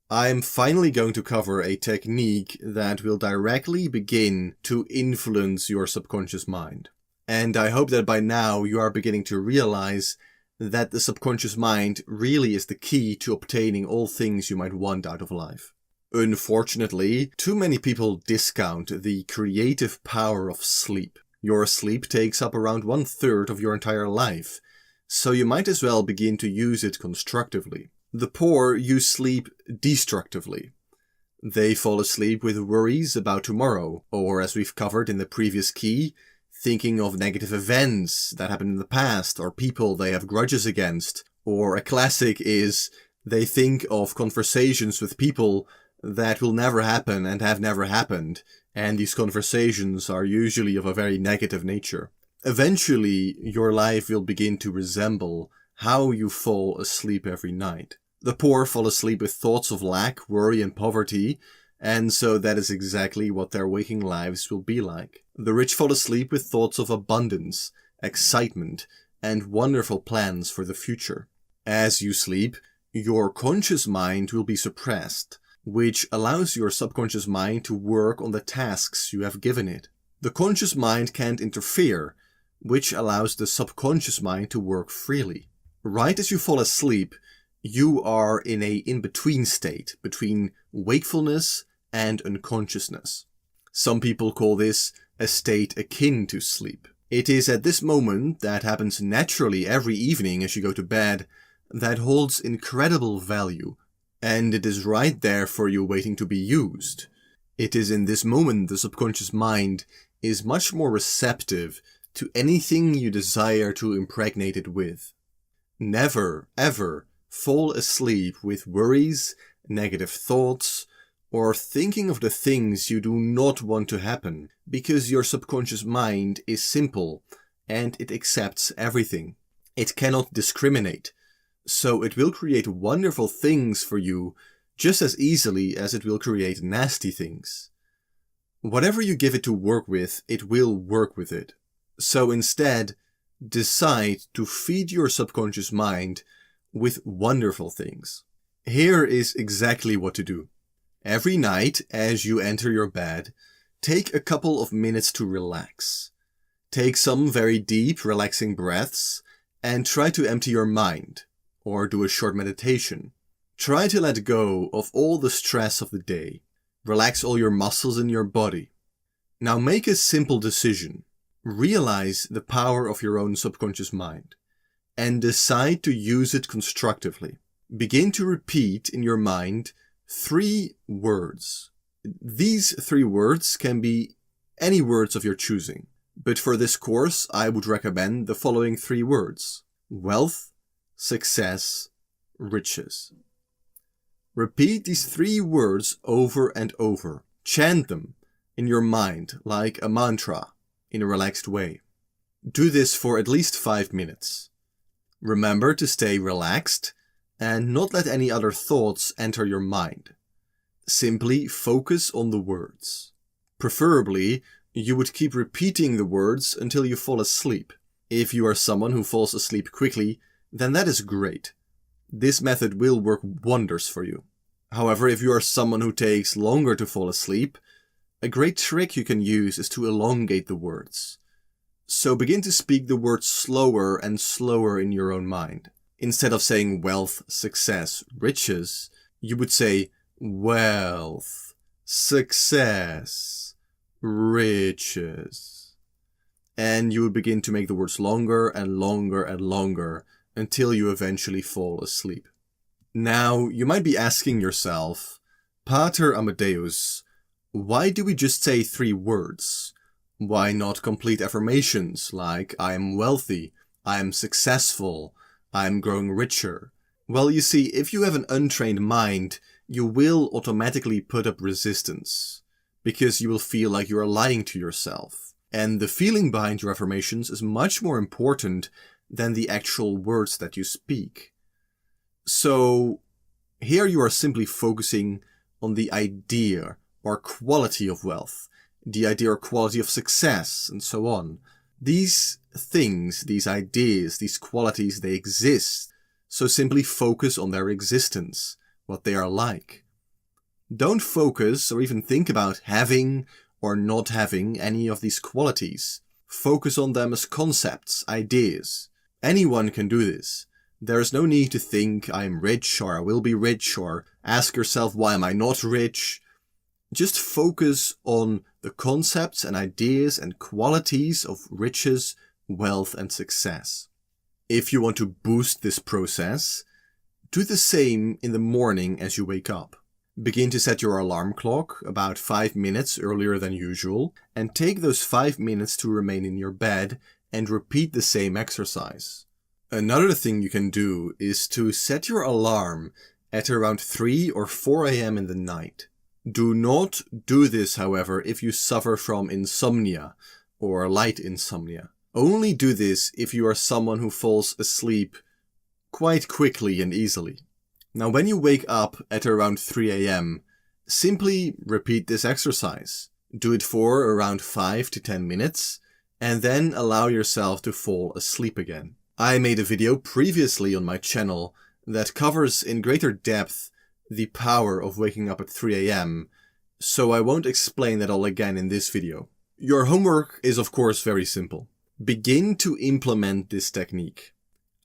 I'm finally going to cover a technique that will directly begin to influence your subconscious mind. And I hope that by now you are beginning to realize that the subconscious mind really is the key to obtaining all things you might want out of life. Unfortunately, too many people discount the creative power of sleep. Your sleep takes up around 1/3 of your entire life, so you might as well begin to use it constructively. The poor use sleep destructively. They fall asleep with worries about tomorrow, or as we've covered in the previous key, thinking of negative events that happened in the past or people they have grudges against. Or a classic is they think of conversations with people that will never happen and have never happened, and these conversations are usually of a very negative nature. Eventually, your life will begin to resemble how you fall asleep every night. The poor fall asleep with thoughts of lack, worry, and poverty, and so that is exactly what their waking lives will be like. The rich fall asleep with thoughts of abundance, excitement, and wonderful plans for the future. As you sleep, your conscious mind will be suppressed, which allows your subconscious mind to work on the tasks you have given it. The conscious mind can't interfere, which allows the subconscious mind to work freely. Right as you fall asleep, you are in a in-between state between wakefulness and unconsciousness. Some people call this a state akin to sleep. It is at this moment, that happens naturally every evening as you go to bed, that holds incredible value, and it is right there for you waiting to be used. It is in this moment the subconscious mind is much more receptive to anything you desire to impregnate it with. Never, ever fall asleep with worries, negative thoughts, or thinking of the things you do not want to happen, because your subconscious mind is simple and it accepts everything. It cannot discriminate, so it will create wonderful things for you just as easily as it will create nasty things. Whatever you give it to work with, it will work with it. So instead, decide to feed your subconscious mind with wonderful things. Here is exactly what to do. Every night, as you enter your bed, take a couple of minutes to relax. Take some very deep, relaxing breaths and try to empty your mind, or do a short meditation. Try to let go of all the stress of the day. Relax all your muscles in your body. Now make a simple decision. Realize the power of your own subconscious mind and decide to use it constructively. Begin to repeat in your mind 3 words. These 3 words can be any words of your choosing, but for this course I would recommend the following 3 words: wealth, success, riches. Repeat these 3 words over and over. Chant them in your mind like a mantra in a relaxed way. Do this for at least 5 minutes. Remember to stay relaxed and not let any other thoughts enter your mind. Simply focus on the words. Preferably, you would keep repeating the words until you fall asleep. If you are someone who falls asleep quickly, then that is great. This method will work wonders for you. However, if you are someone who takes longer to fall asleep, a great trick you can use is to elongate the words. So begin to speak the words slower and slower in your own mind. Instead of saying wealth, success, riches, you would say wealth, success, riches. And you would begin to make the words longer and longer and longer until you eventually fall asleep. Now, you might be asking yourself, Pater Amadeus, why do we just say 3 words? Why not complete affirmations like I am wealthy, I am successful, I am growing richer? Well, you see, if you have an untrained mind, you will automatically put up resistance, because you will feel like you are lying to yourself. And the feeling behind your affirmations is much more important than the actual words that you speak. So, here you are simply focusing on the idea or quality of wealth, the idea or quality of success, and so on. These things, these ideas, these qualities, they exist, so simply focus on their existence, what they are like. Don't focus or even think about having or not having any of these qualities. Focus on them as concepts, ideas. Anyone can do this. There is no need to think I am rich or I will be rich, or ask yourself why am I not rich. Just focus on the concepts and ideas and qualities of riches, wealth and success. If you want to boost this process, do the same in the morning as you wake up. Begin to set your alarm clock about 5 minutes earlier than usual, and take those 5 minutes to remain in your bed and repeat the same exercise. Another thing you can do is to set your alarm at around 3 or 4 a.m. in the night. Do not do this, however, if you suffer from insomnia or light insomnia. Only do this if you are someone who falls asleep quite quickly and easily. Now, when you wake up at around 3 a.m., simply repeat this exercise. Do it for around 5 to 10 minutes, and then allow yourself to fall asleep again. I made a video previously on my channel that covers in greater depth the power of waking up at 3 a.m., so I won't explain that all again in this video. Your homework is of course very simple. Begin to implement this technique,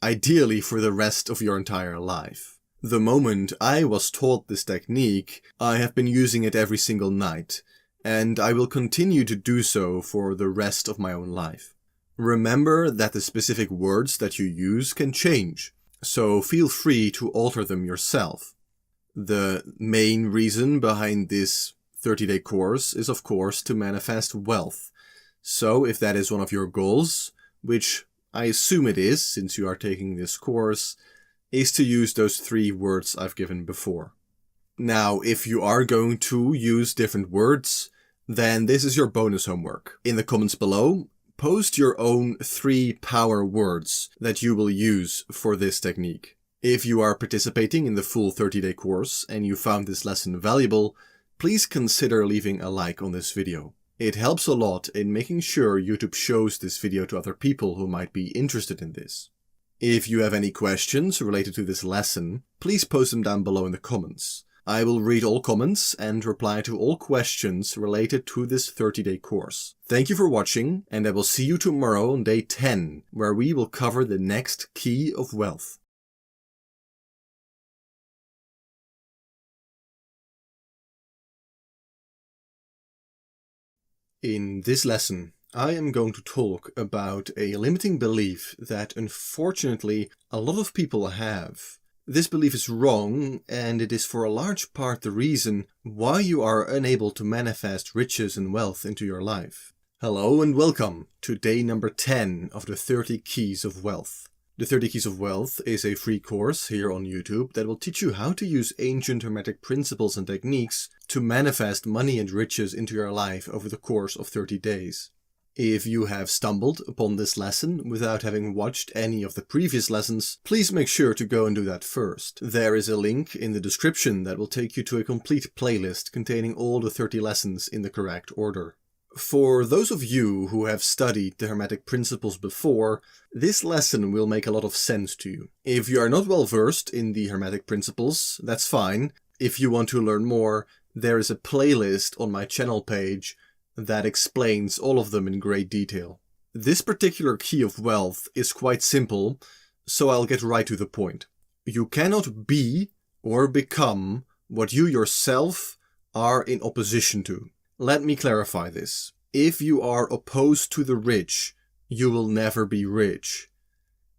ideally for the rest of your entire life. The moment I was taught this technique, I have been using it every single night, and I will continue to do so for the rest of my own life. Remember that the specific words that you use can change, so feel free to alter them yourself. The main reason behind this 30-day course is of course to manifest wealth. So if that is one of your goals, which I assume it is since you are taking this course, is to use those 3 words I've given before. Now, if you are going to use different words, then this is your bonus homework. In the comments below, post your own 3 power words that you will use for this technique. If you are participating in the full 30-day course and you found this lesson valuable, please consider leaving a like on this video. It helps a lot in making sure YouTube shows this video to other people who might be interested in this. If you have any questions related to this lesson, please post them down below in the comments. I will read all comments and reply to all questions related to this 30-day course. Thank you for watching, and I will see you tomorrow on day 10, where we will cover the next key of wealth. In this lesson, I am going to talk about a limiting belief that unfortunately a lot of people have. This belief is wrong, and it is for a large part the reason why you are unable to manifest riches and wealth into your life. Hello and welcome to day number 10 of the 30 Keys of Wealth. The 30 Keys of Wealth is a free course here on YouTube that will teach you how to use ancient hermetic principles and techniques to manifest money and riches into your life over the course of 30 days. If you have stumbled upon this lesson without having watched any of the previous lessons, please make sure to go and do that first. There is a link in the description that will take you to a complete playlist containing all the 30 lessons in the correct order. For those of you who have studied the Hermetic principles before, this lesson will make a lot of sense to you. If you are not well versed in the Hermetic principles, that's fine. If you want to learn more, there is a playlist on my channel page that explains all of them in great detail. This particular key of wealth is quite simple, so I'll get right to the point. You cannot be or become what you yourself are in opposition to. Let me clarify this. If you are opposed to the rich, you will never be rich.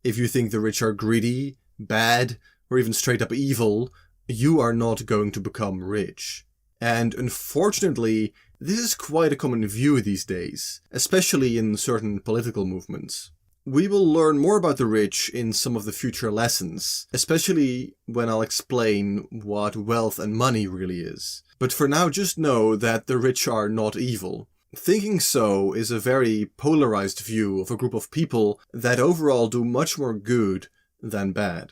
If you think the rich are greedy, bad, or even straight up evil, you are not going to become rich. And unfortunately, this is quite a common view these days, especially in certain political movements. We will learn more about the rich in some of the future lessons, especially when I'll explain what wealth and money really is. But for now, just know that the rich are not evil. Thinking so is a very polarized view of a group of people that overall do much more good than bad.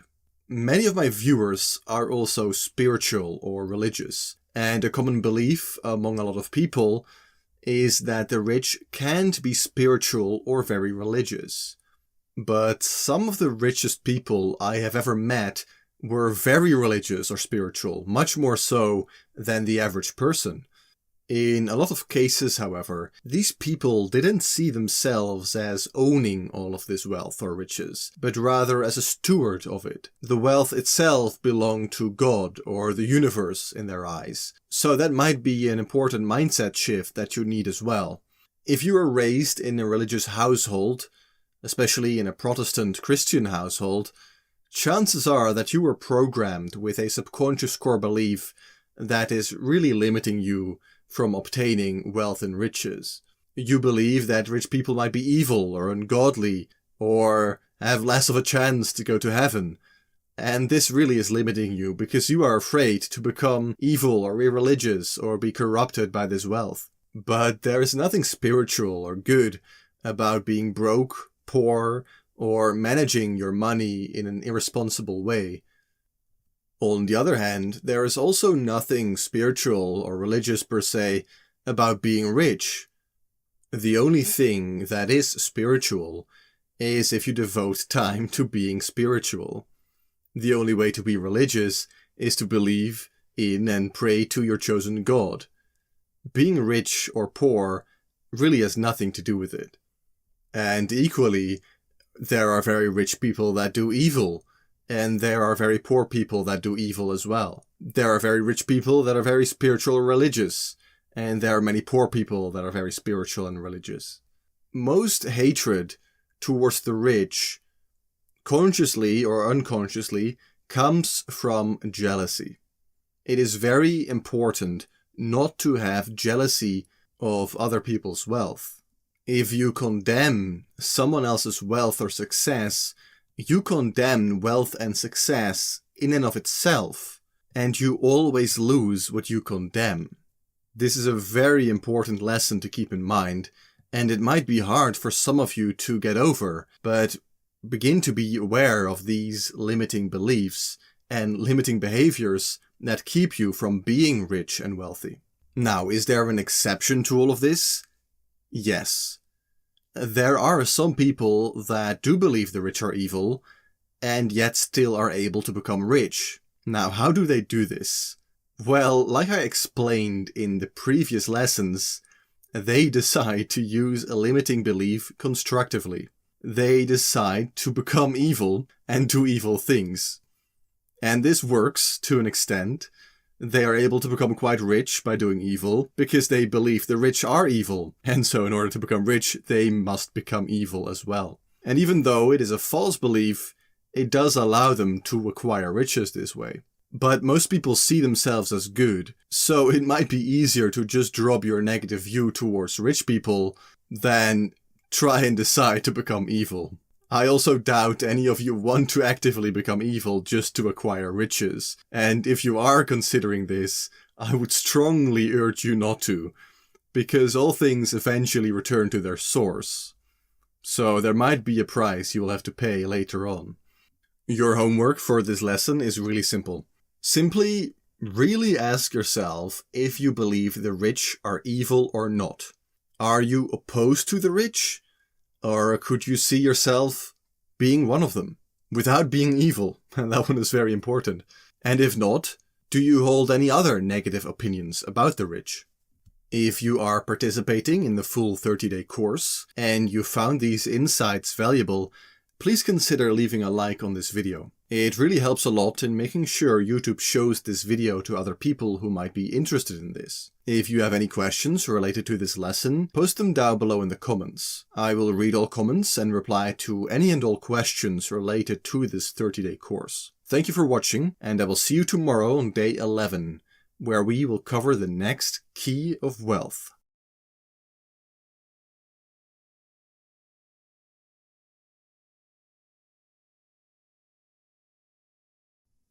Many of my viewers are also spiritual or religious, and a common belief among a lot of people is that the rich can't be spiritual or very religious. But some of the richest people I have ever met were very religious or spiritual, much more so than the average person. In a lot of cases, however, these people didn't see themselves as owning all of this wealth or riches, but rather as a steward of it. The wealth itself belonged to God or the universe in their eyes. So that might be an important mindset shift that you need as well. If you were raised in a religious household, especially in a Protestant Christian household, chances are that you were programmed with a subconscious core belief that is really limiting you from obtaining wealth and riches. You believe that rich people might be evil or ungodly or have less of a chance to go to heaven. And this really is limiting you because you are afraid to become evil or irreligious or be corrupted by this wealth. But there is nothing spiritual or good about being broke, poor, or managing your money in an irresponsible way. On the other hand, there is also nothing spiritual or religious per se about being rich. The only thing that is spiritual is if you devote time to being spiritual. The only way to be religious is to believe in and pray to your chosen God. Being rich or poor really has nothing to do with it. And equally, there are very rich people that do evil, and there are very poor people that do evil as well. There are very rich people that are very spiritual or religious, and there are many poor people that are very spiritual and religious. Most hatred towards the rich, consciously or unconsciously, comes from jealousy. It is very important not to have jealousy of other people's wealth. If you condemn someone else's wealth or success, you condemn wealth and success in and of itself, and you always lose what you condemn. This is a very important lesson to keep in mind, and it might be hard for some of you to get over, but begin to be aware of these limiting beliefs and limiting behaviors that keep you from being rich and wealthy. Now, is there an exception to all of this? Yes. There are some people that do believe the rich are evil, and yet still are able to become rich. Now, how do they do this? Well, like I explained in the previous lessons, they decide to use a limiting belief constructively. They decide to become evil and do evil things. And this works to an extent. They are able to become quite rich by doing evil because they believe the rich are evil. And so in order to become rich, they must become evil as well. And even though it is a false belief, it does allow them to acquire riches this way. But most people see themselves as good, so it might be easier to just drop your negative view towards rich people than try and decide to become evil. I also doubt any of you want to actively become evil just to acquire riches, and if you are considering this, I would strongly urge you not to, because all things eventually return to their source. So there might be a price you will have to pay later on. Your homework for this lesson is really simple. Simply really ask yourself if you believe the rich are evil or not. Are you opposed to the rich? Or could you see yourself being one of them without being evil? And that one is very important. And if not, do you hold any other negative opinions about the rich? If you are participating in the full 30-day course and you found these insights valuable, please consider leaving a like on this video. It really helps a lot in making sure YouTube shows this video to other people who might be interested in this. If you have any questions related to this lesson, post them down below in the comments. I will read all comments and reply to any and all questions related to this 30-day course. Thank you for watching, and I will see you tomorrow on day 11, where we will cover the next key of wealth.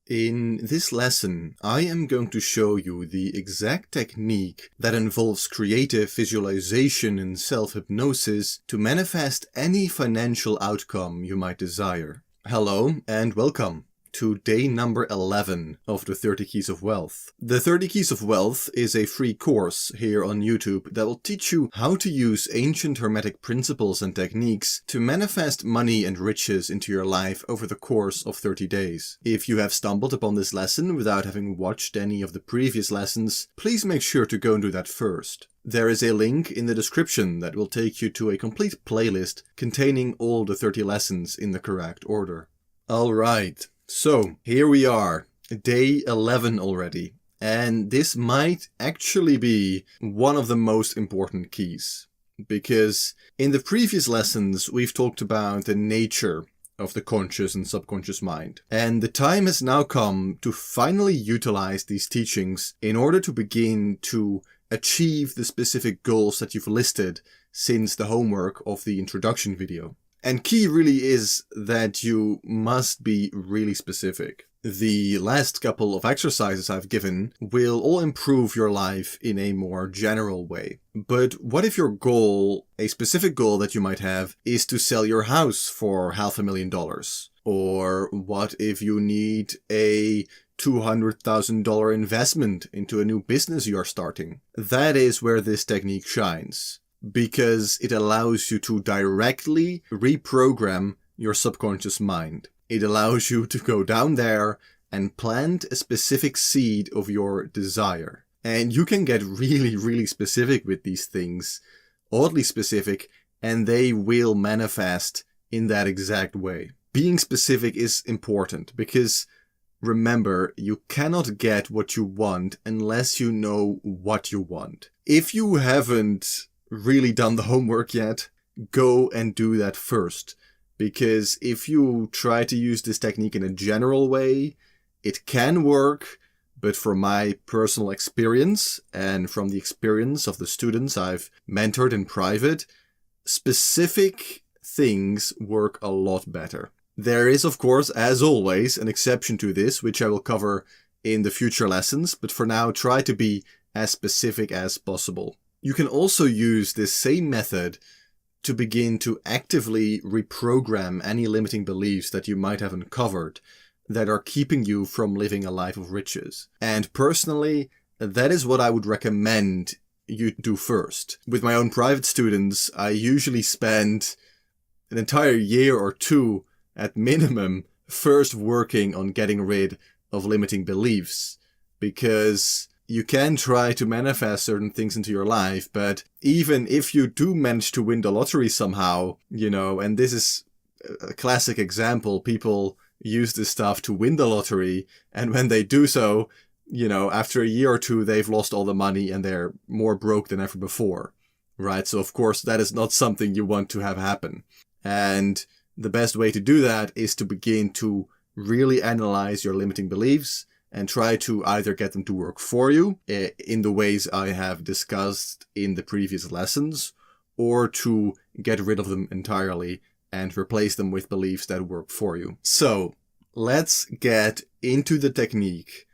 In this lesson, I am going to show you the exact technique that involves creative visualization and self-hypnosis to manifest any financial outcome you might desire. Hello and welcome to day number 11 of the 30 Keys of Wealth. The 30 Keys of Wealth is a free course here on YouTube that will teach you how to use ancient hermetic principles and techniques to manifest money and riches into your life over the course of 30 days. If you have stumbled upon this lesson without having watched any of the previous lessons, please make sure to go and do that first. There is a link in the description that will take you to a complete playlist containing all the 30 lessons in the correct order. Alright. So, here we are, day 11 already, and this might actually be one of the most important keys, because in the previous lessons we've talked about the nature of the conscious and subconscious mind, and the time has now come to finally utilize these teachings in order to begin to achieve the specific goals that you've listed since the homework of the introduction video. And key really is that you must be really specific. The last couple of exercises I've given will all improve your life in a more general way. But what if your goal, a specific goal that you might have, is to sell your house for $500,000? Or what if you need a $200,000 investment into a new business you're starting? That is where this technique shines, because it allows you to directly reprogram your subconscious mind. It allows you to go down there and plant a specific seed of your desire. And you can get really, really specific with these things, oddly specific, and they will manifest in that exact way. Being specific is important because remember, you cannot get what you want unless you know what you want. If you haven't really done the homework yet, go and do that first. Because if you try to use this technique in a general way, it can work, but from my personal experience and from the experience of the students I've mentored in private, specific things work a lot better. There is, of course, as always, an exception to this, which I will cover in the future lessons, but for now, try to be as specific as possible. You can also use this same method to begin to actively reprogram any limiting beliefs that you might have uncovered that are keeping you from living a life of riches. And personally, that is what I would recommend you do first. With my own private students, I usually spend an entire year or two at minimum first working on getting rid of limiting beliefs, because you can try to manifest certain things into your life, but even if you do manage to win the lottery somehow, and this is a classic example, people use this stuff to win the lottery, and when they do so, after a year or two, they've lost all the money and they're more broke than ever before, right? So of course, that is not something you want to have happen. And the best way to do that is to begin to really analyze your limiting beliefs and try to either get them to work for you in the ways I have discussed in the previous lessons, or to get rid of them entirely and replace them with beliefs that work for you. So let's get into the technique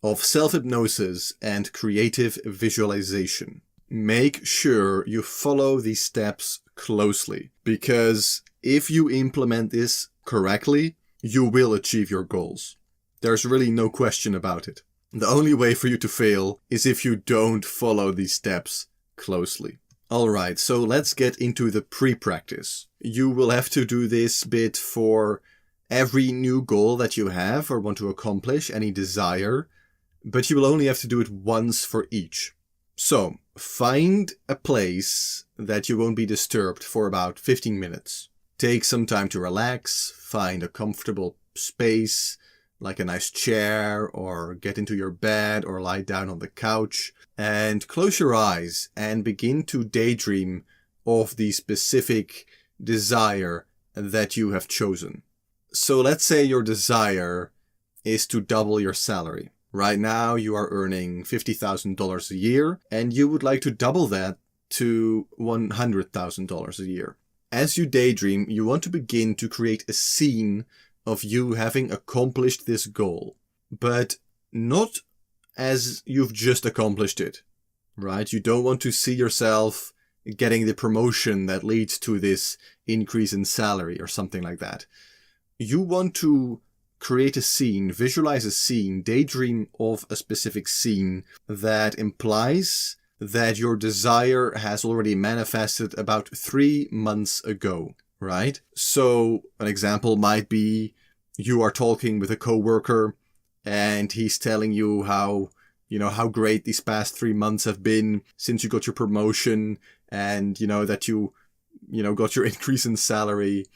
of self-hypnosis and creative visualization. Make sure you follow these steps closely, because if you implement this correctly, you will achieve your goals. There's really no question about it. The only way for you to fail is if you don't follow these steps closely. Alright, so let's get into the pre-practice. You will have to do this bit for every new goal that you have or want to accomplish, any desire, but you will only have to do it once for each. So, find a place that you won't be disturbed for about 15 minutes. Take some time to relax, find a comfortable space, like a nice chair, or get into your bed or lie down on the couch, and close your eyes and begin to daydream of the specific desire that you have chosen. So let's say your desire is to double your salary. Right now you are earning $50,000 a year, and you would like to double that to $100,000 a year. As you daydream, you want to begin to create a scene of you having accomplished this goal, but not as you've just accomplished it, right? You don't want to see yourself getting the promotion that leads to this increase in salary or something like that. You want to create a scene, visualize a scene, daydream of a specific scene that implies that your desire has already manifested about 3 months ago, right? So an example might be you are talking with a coworker and he's telling you how great these past 3 months have been since you got your promotion, and that you got your increase in salary.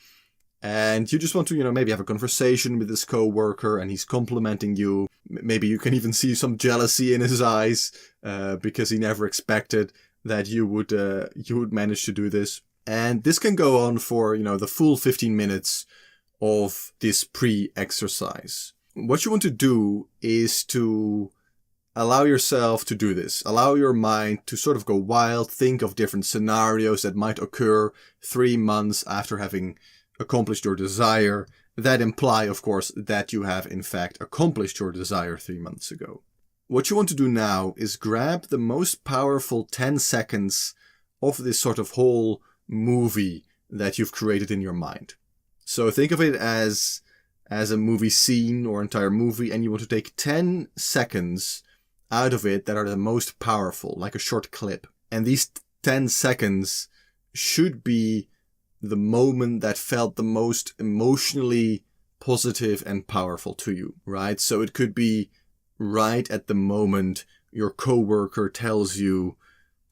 And you just want to, maybe have a conversation with this coworker, and he's complimenting you. Maybe you can even see some jealousy in his eyes, because he never expected that you would manage to do this. And this can go on for, the full 15 minutes of this pre-exercise. What you want to do is to allow yourself to do this. Allow your mind to sort of go wild, think of different scenarios that might occur 3 months after having accomplished your desire, that imply, of course, that you have in fact accomplished your desire 3 months ago. What you want to do now is grab the most powerful 10 seconds of this sort of whole movie that you've created in your mind. So think of it as a movie scene or entire movie, and you want to take 10 seconds out of it that are the most powerful, like a short clip. And these 10 seconds should be the moment that felt the most emotionally positive and powerful to you, right? So it could be right at the moment your coworker tells you,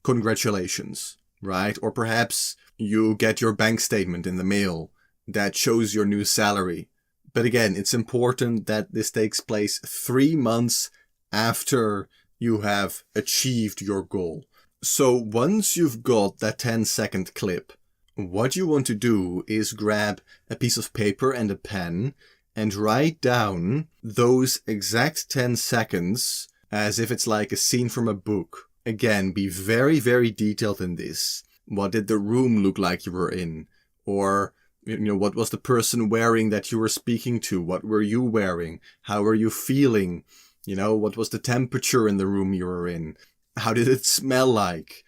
congratulations, right? Or perhaps you get your bank statement in the mail that shows your new salary. But again, it's important that this takes place 3 months after you have achieved your goal. So once you've got that 10-second clip, what you want to do is grab a piece of paper and a pen and write down those exact 10 seconds as if it's like a scene from a book. Again, be very, very detailed in this. What did the room look like you were in? Or, what was the person wearing that you were speaking to? What were you wearing? How were you feeling? What was the temperature in the room you were in? How did it smell like?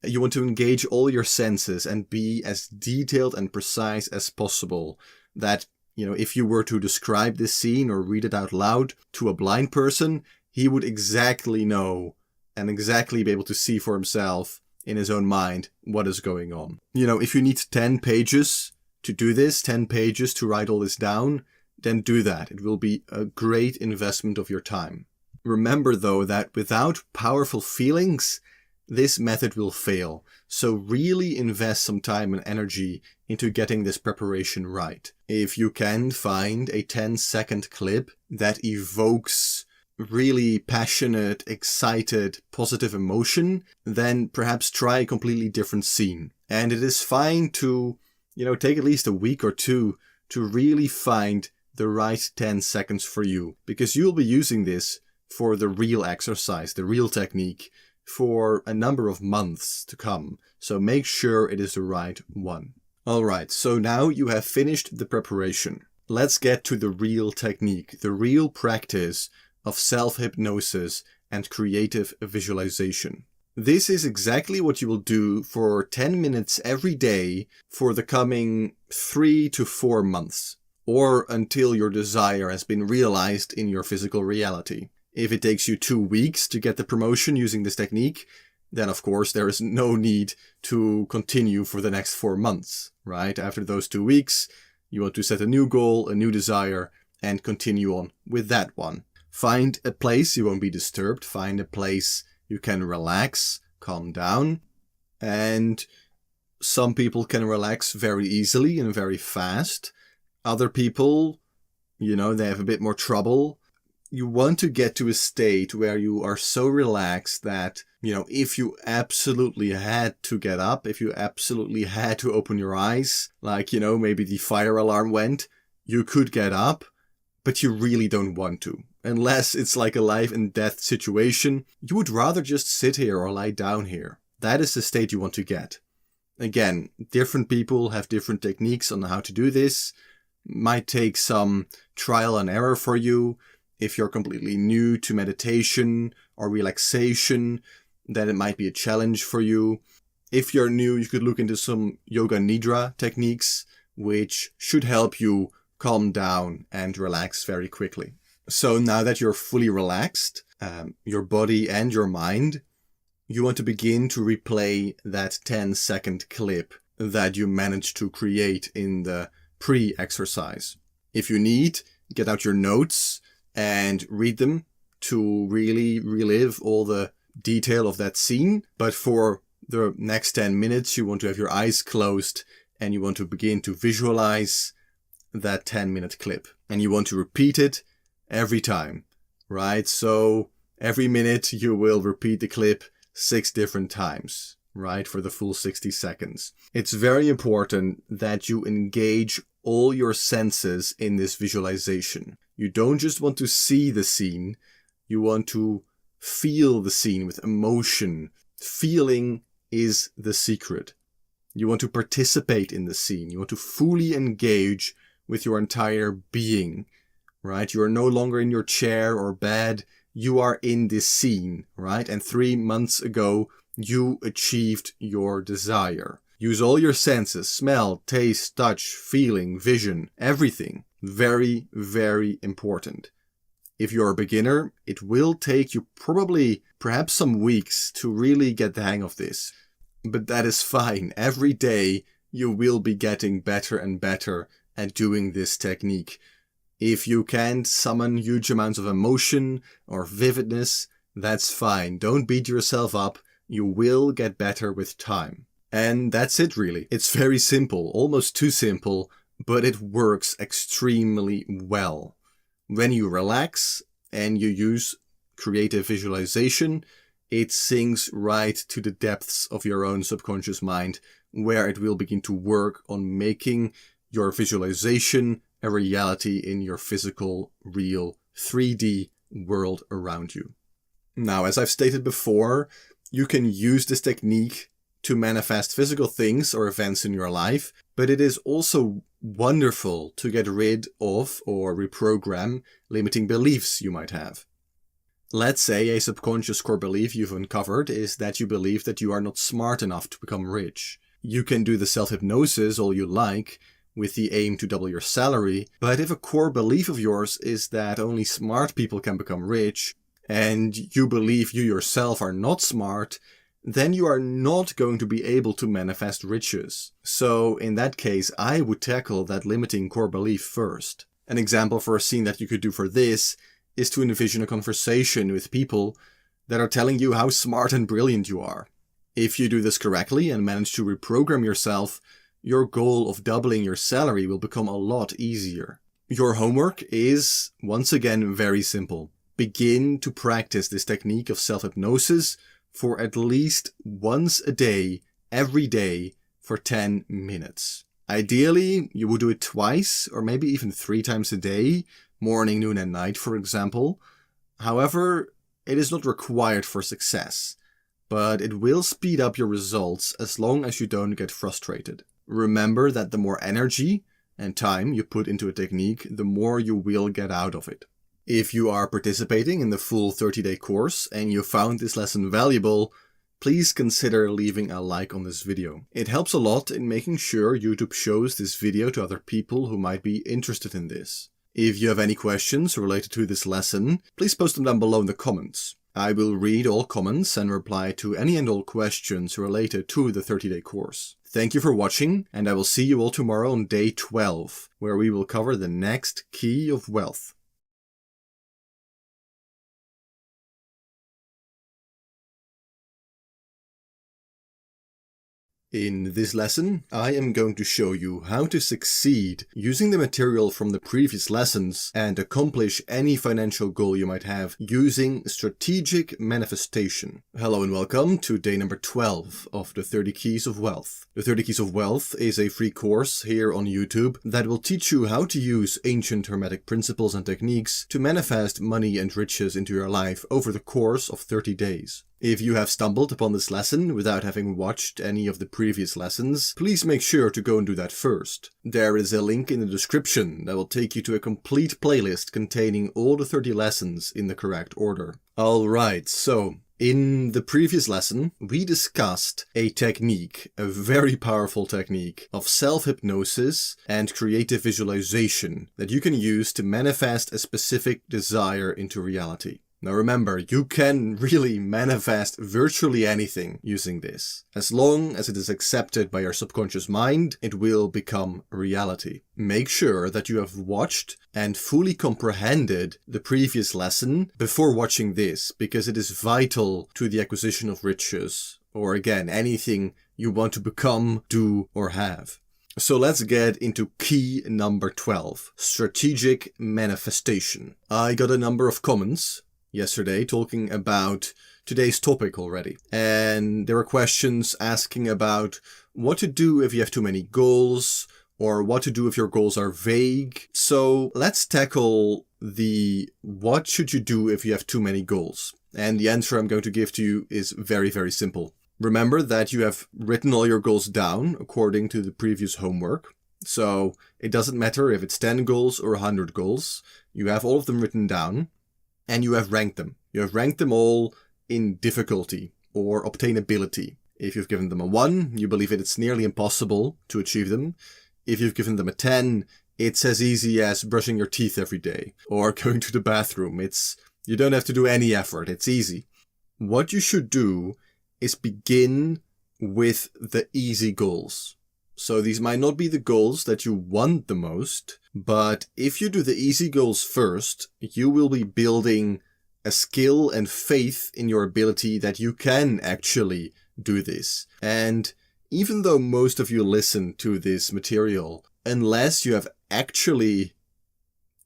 You want to engage all your senses and be as detailed and precise as possible. That, if you were to describe this scene or read it out loud to a blind person, he would exactly know and exactly be able to see for himself in his own mind what is going on. If you need 10 pages to do this, 10 pages to write all this down, then do that. It will be a great investment of your time. Remember, though, that without powerful feelings, this method will fail. So really invest some time and energy into getting this preparation right. If you can find a 10-second clip that evokes really passionate, excited, positive emotion, then perhaps try a completely different scene. And it is fine to, take at least a week or two to really find the right 10 seconds for you, because you'll be using this for the real exercise, the real technique, for a number of months to come. So make sure it is the right one. Alright, so now you have finished the preparation. Let's get to the real technique, the real practice of self-hypnosis and creative visualization. This is exactly what you will do for 10 minutes every day for the coming 3 to 4 months, or until your desire has been realized in your physical reality. If it takes you 2 weeks to get the promotion using this technique, then of course there is no need to continue for the next 4 months, right? After those 2 weeks, you want to set a new goal, a new desire, and continue on with that one. Find a place you won't be disturbed. Find a place you can relax, calm down. And some people can relax very easily and very fast. Other people, they have a bit more trouble. You want to get to a state where you are so relaxed that, if you absolutely had to get up, if you absolutely had to open your eyes, like, maybe the fire alarm went, you could get up, but you really don't want to. Unless it's like a life and death situation, you would rather just sit here or lie down here. That is the state you want to get. Again, different people have different techniques on how to do this. Might take some trial and error for you. If you're completely new to meditation or relaxation, then it might be a challenge for you. If you're new, you could look into some yoga nidra techniques, which should help you calm down and relax very quickly. So now that you're fully relaxed, your body and your mind, you want to begin to replay that 10-second clip that you managed to create in the pre-exercise. If you need, get out your notes and read them to really relive all the detail of that scene. But for the next 10 minutes, you want to have your eyes closed and you want to begin to visualize that 10-minute clip. And you want to repeat it every time, right? So every minute you will repeat the clip 6 different times, right? For the full 60 seconds. It's very important that you engage all your senses in this visualization. You don't just want to see the scene, you want to feel the scene with emotion. Feeling is the secret. You want to participate in the scene. You want to fully engage with your entire being, right? You are no longer in your chair or bed. You are in this scene, right? And 3 months ago, you achieved your desire. Use all your senses, smell, taste, touch, feeling, vision, everything. Very, very important. If you're a beginner, it will take you perhaps some weeks to really get the hang of this. But that is fine. Every day you will be getting better and better at doing this technique. If you can't summon huge amounts of emotion or vividness, that's fine. Don't beat yourself up. You will get better with time. And that's it really. It's very simple, almost too simple, but it works extremely well. When you relax and you use creative visualization, it sinks right to the depths of your own subconscious mind, where it will begin to work on making your visualization a reality in your physical, real, 3D world around you. Now, as I've stated before, you can use this technique to manifest physical things or events in your life, but it is also wonderful to get rid of or reprogram limiting beliefs you might have. Let's say a subconscious core belief you've uncovered is that you believe that you are not smart enough to become rich. You can do the self-hypnosis all you like with the aim to double your salary, but if a core belief of yours is that only smart people can become rich, and you believe you yourself are not smart, then you are not going to be able to manifest riches. So in that case, I would tackle that limiting core belief first. An example for a scene that you could do for this is to envision a conversation with people that are telling you how smart and brilliant you are. If you do this correctly and manage to reprogram yourself, your goal of doubling your salary will become a lot easier. Your homework is, once again, very simple. Begin to practice this technique of self-hypnosis for at least once a day, every day, for 10 minutes. Ideally, you would do it twice or maybe even 3 times a day, morning, noon and night, for example. However, it is not required for success, but it will speed up your results as long as you don't get frustrated. Remember that the more energy and time you put into a technique, the more you will get out of it. If you are participating in the full 30-day course and you found this lesson valuable, please consider leaving a like on this video. It helps a lot in making sure YouTube shows this video to other people who might be interested in this. If you have any questions related to this lesson, please post them down below in the comments. I will read all comments and reply to any and all questions related to the 30-day course. Thank you for watching, and I will see you all tomorrow on day 12, where we will cover the next key of wealth. In this lesson, I am going to show you how to succeed using the material from the previous lessons and accomplish any financial goal you might have using strategic manifestation. Hello and welcome to day number 12 of the 30 Keys of Wealth. The 30 Keys of Wealth is a free course here on YouTube that will teach you how to use ancient hermetic principles and techniques to manifest money and riches into your life over the course of 30 days. If you have stumbled upon this lesson without having watched any of the previous lessons, please make sure to go and do that first. There is a link in the description that will take you to a complete playlist containing all the 30 lessons in the correct order. Alright, so in the previous lesson, we discussed a technique, a very powerful technique of self-hypnosis and creative visualization that you can use to manifest a specific desire into reality. Now remember, you can really manifest virtually anything using this. As long as it is accepted by your subconscious mind, it will become reality. Make sure that you have watched and fully comprehended the previous lesson before watching this, because it is vital to the acquisition of riches, or again, anything you want to become, do, or have. So let's get into key number 12, strategic manifestation. I got a number of comments yesterday talking about today's topic already, and there were questions asking about what to do if you have too many goals, or what to do if your goals are vague. So let's tackle the what should you do if you have too many goals, and the answer I'm going to give to you is very, very simple. Remember that you have written all your goals down according to the previous homework, so it doesn't matter if it's 10 goals or 100 goals. You have all of them written down, and you have ranked them. You have ranked them all in difficulty or obtainability. If you've given them a 1, you believe it's nearly impossible to achieve them. If you've given them a 10, it's as easy as brushing your teeth every day or going to the bathroom. You don't have to do any effort. It's easy. What you should do is begin with the easy goals. So these might not be the goals that you want the most, but if you do the easy goals first, you will be building a skill and faith in your ability that you can actually do this. And even though most of you listen to this material, unless you have actually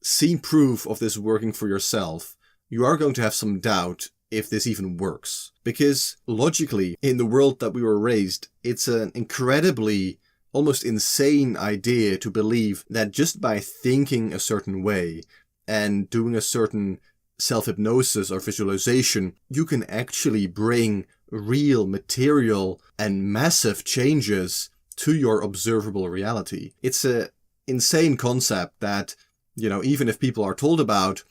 seen proof of this working for yourself, you are going to have some doubt if this even works. Because logically, in the world that we were raised, it's an incredibly, almost insane idea to believe that just by thinking a certain way and doing a certain self-hypnosis or visualization, you can actually bring real material and massive changes to your observable reality. It's an insane concept that, even if people are told about,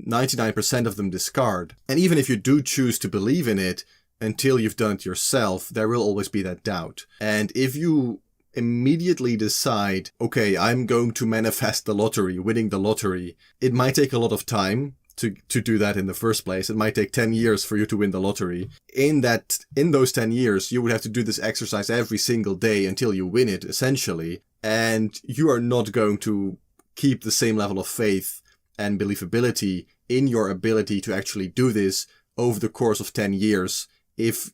99% of them discard. And even if you do choose to believe in it, until you've done it yourself, there will always be that doubt. And if you immediately decide, okay, I'm going to manifest the lottery, winning the lottery, it might take a lot of time to do that in the first place. It might take 10 years for you to win the lottery. In those 10 years, you would have to do this exercise every single day until you win it, essentially. And you are not going to keep the same level of faith and believability in your ability to actually do this over the course of 10 years if,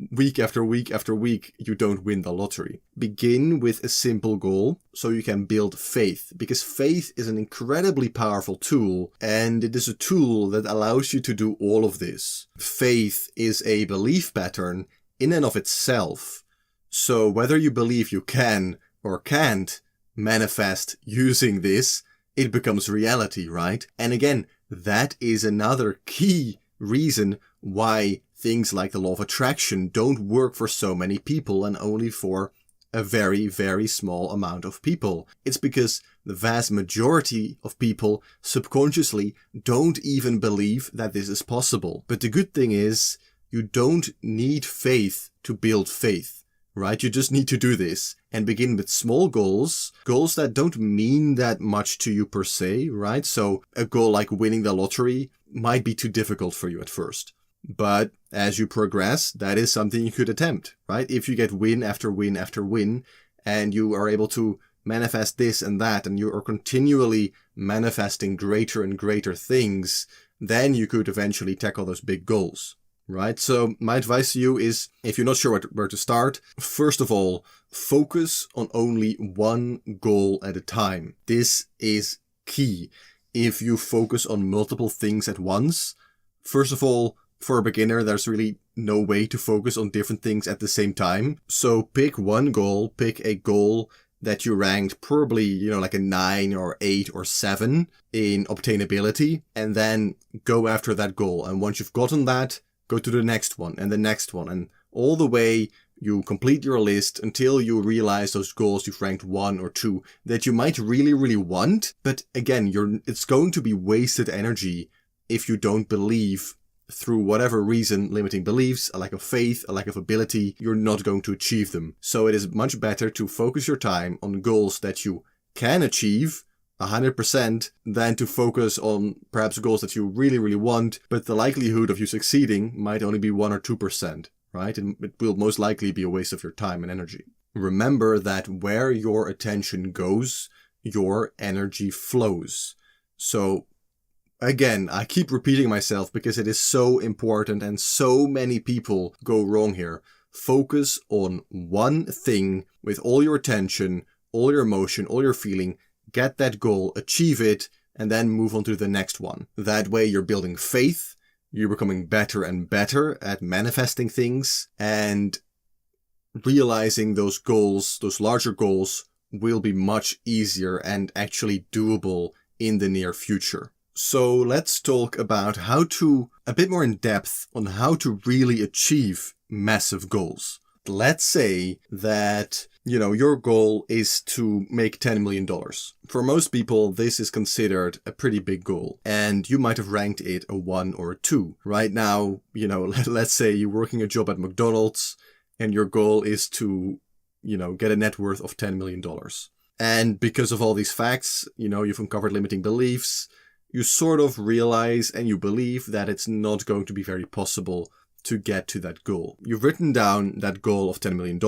week after week after week, you don't win the lottery. Begin with a simple goal so you can build faith, because faith is an incredibly powerful tool, and it is a tool that allows you to do all of this. Faith is a belief pattern in and of itself. So whether you believe you can or can't manifest using this, it becomes reality, right? And again, that is another key reason why things like the law of attraction don't work for so many people and only for a very, very small amount of people. It's because the vast majority of people subconsciously don't even believe that this is possible. But the good thing is, you don't need faith to build faith, right? You just need to do this and begin with small goals that don't mean that much to you per se, right? So a goal like winning the lottery might be too difficult for you at first. But as you progress, that is something you could attempt, right? If you get win after win after win, and you are able to manifest this and that, and you are continually manifesting greater and greater things, then you could eventually tackle those big goals, right? So my advice to you is, if you're not sure where to start, first of all, focus on only one goal at a time. This is key. If you focus on multiple things at once, first of all, for a beginner, there's really no way to focus on different things at the same time. So pick one goal, pick a goal that you ranked probably, like a 9 or 8 or 7 in obtainability, and then go after that goal. And once you've gotten that, go to the next one and the next one. And all the way you complete your list until you realize those goals you've ranked 1 or 2 that you might really, really want. But again, it's going to be wasted energy if you don't believe, through whatever reason, limiting beliefs, a lack of faith, a lack of ability, you're not going to achieve them. So it is much better to focus your time on goals that you can achieve 100% than to focus on perhaps goals that you really, really want, but the likelihood of you succeeding might only be 1 or 2%, right? And it will most likely be a waste of your time and energy. Remember that where your attention goes, your energy flows. So again, I keep repeating myself because it is so important and so many people go wrong here. Focus on one thing with all your attention, all your emotion, all your feeling. Get that goal, achieve it, and then move on to the next one. That way you're building faith, you're becoming better and better at manifesting things, and realizing those goals, those larger goals, will be much easier and actually doable in the near future. So let's talk about a bit more in depth on how to really achieve massive goals. Let's say that, your goal is to make $10 million. For most people, this is considered a pretty big goal, and you might have ranked it a 1 or a 2. Right now, let's say you're working a job at McDonald's, and your goal is to, get a net worth of $10 million. And because of all these facts, you've uncovered limiting beliefs, you sort of realize and you believe that it's not going to be very possible to get to that goal. You've written down that goal of $10 million.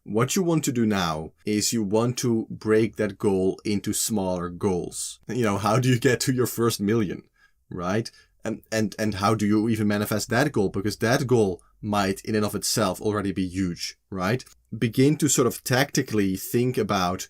What you want to do now is you want to break that goal into smaller goals. How do you get to your first million, right? And how do you even manifest that goal? Because that goal might in and of itself already be huge, right? Begin to sort of tactically think about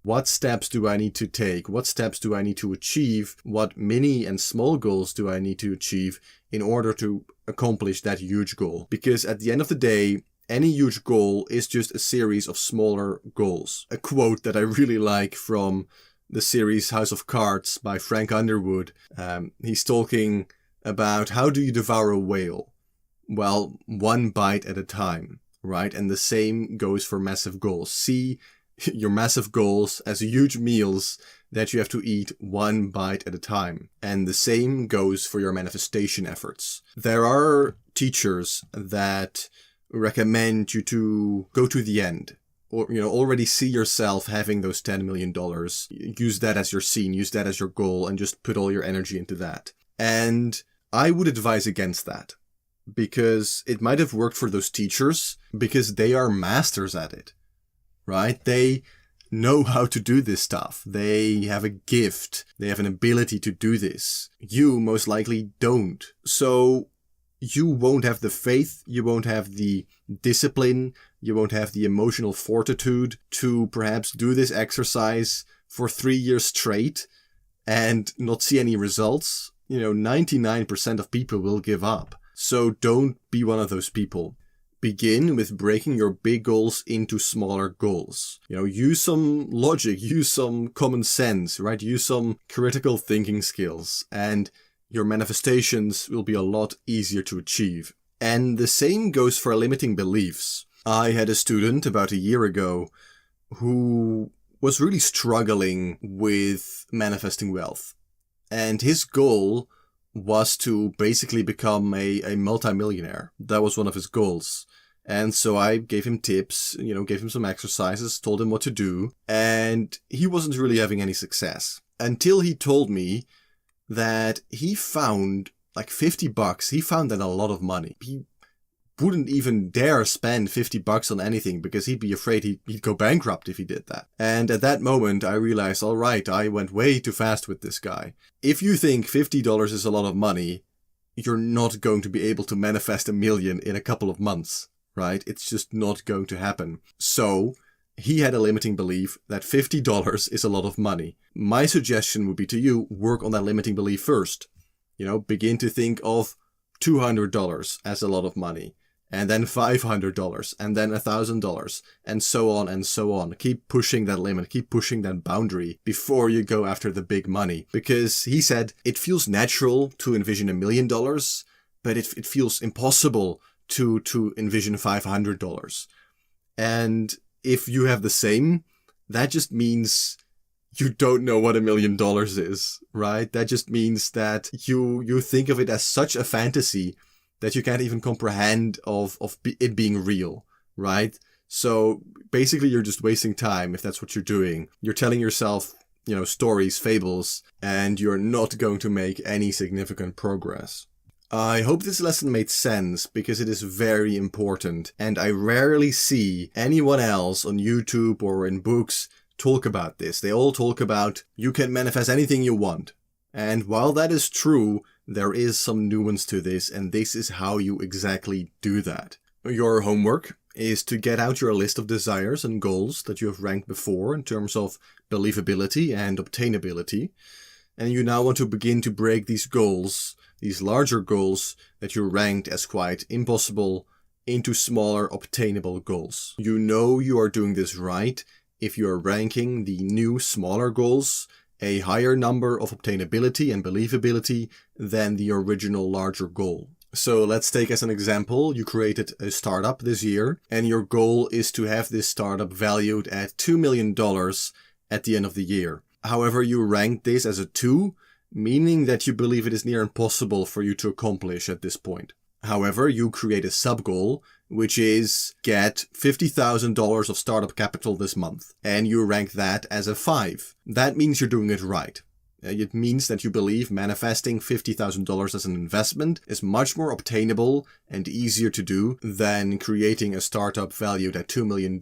what steps do I need to take? What steps do I need to achieve? What mini and small goals do I need to achieve in order to accomplish that huge goal? Because at the end of the day, any huge goal is just a series of smaller goals. A quote that I really like from the series House of Cards by Frank Underwood. He's talking about how do you devour a whale? Well, one bite at a time, right? And the same goes for massive goals. See your massive goals as huge meals that you have to eat one bite at a time. And the same goes for your manifestation efforts. There are teachers that recommend you to go to the end, or already see yourself having those $10 million. Use that as your scene, use that as your goal, and just put all your energy into that. And I would advise against that, because it might have worked for those teachers because they are masters at it, right? They know how to do this stuff. They have a gift. They have an ability to do this. You most likely don't. So you won't have the faith, you won't have the discipline, you won't have the emotional fortitude to perhaps do this exercise for 3 years straight and not see any results. 99% of people will give up. So don't be one of those people. Begin with breaking your big goals into smaller goals. Use some logic, use some common sense, right? Use some critical thinking skills, and your manifestations will be a lot easier to achieve. And the same goes for limiting beliefs. I had a student about a year ago who was really struggling with manifesting wealth. And his goal was to basically become a multimillionaire. That was one of his goals. And so I gave him tips, gave him some exercises, told him what to do, and he wasn't really having any success. Until he told me that he found like $50. He found that a lot of money. He wouldn't even dare spend $50 on anything because he'd be afraid he'd go bankrupt if he did that. And at that moment, I realized, all right, I went way too fast with this guy. If you think $50 is a lot of money, you're not going to be able to manifest $1 million in a couple of months, right? It's just not going to happen. So he had a limiting belief that $50 is a lot of money. My suggestion would be to you, work on that limiting belief first. Begin to think of $200 as a lot of money, and then $500, and then $1,000, and so on and so on. Keep pushing that limit, keep pushing that boundary before you go after the big money. Because he said it feels natural to envision $1 million, but it feels impossible to envision $500. And if you have the same, that just means you don't know what $1 million is, right? That just means that you think of it as such a fantasy that you can't even comprehend of it being real, right? So basically you're just wasting time if that's what you're doing. You're telling yourself, stories, fables, and you're not going to make any significant progress. I hope this lesson made sense because it is very important, and I rarely see anyone else on YouTube or in books talk about this. They all talk about you can manifest anything you want. And while that is true, there is some nuance to this, and this is how you exactly do that. Your homework is to get out your list of desires and goals that you have ranked before in terms of believability and obtainability. And you now want to begin to break these goals, these larger goals that you ranked as quite impossible, into smaller obtainable goals. You are doing this right if you are ranking the new smaller goals a higher number of obtainability and believability than the original larger goal. So let's take as an example, you created a startup this year, and your goal is to have this startup valued at $2 million at the end of the year. However, you ranked this as a 2, meaning that you believe it is near impossible for you to accomplish at this point. However, you create a sub-goal, which is get $50,000 of startup capital this month, and you rank that as a 5. That means you're doing it right. It means that you believe manifesting $50,000 as an investment is much more obtainable and easier to do than creating a startup valued at $2 million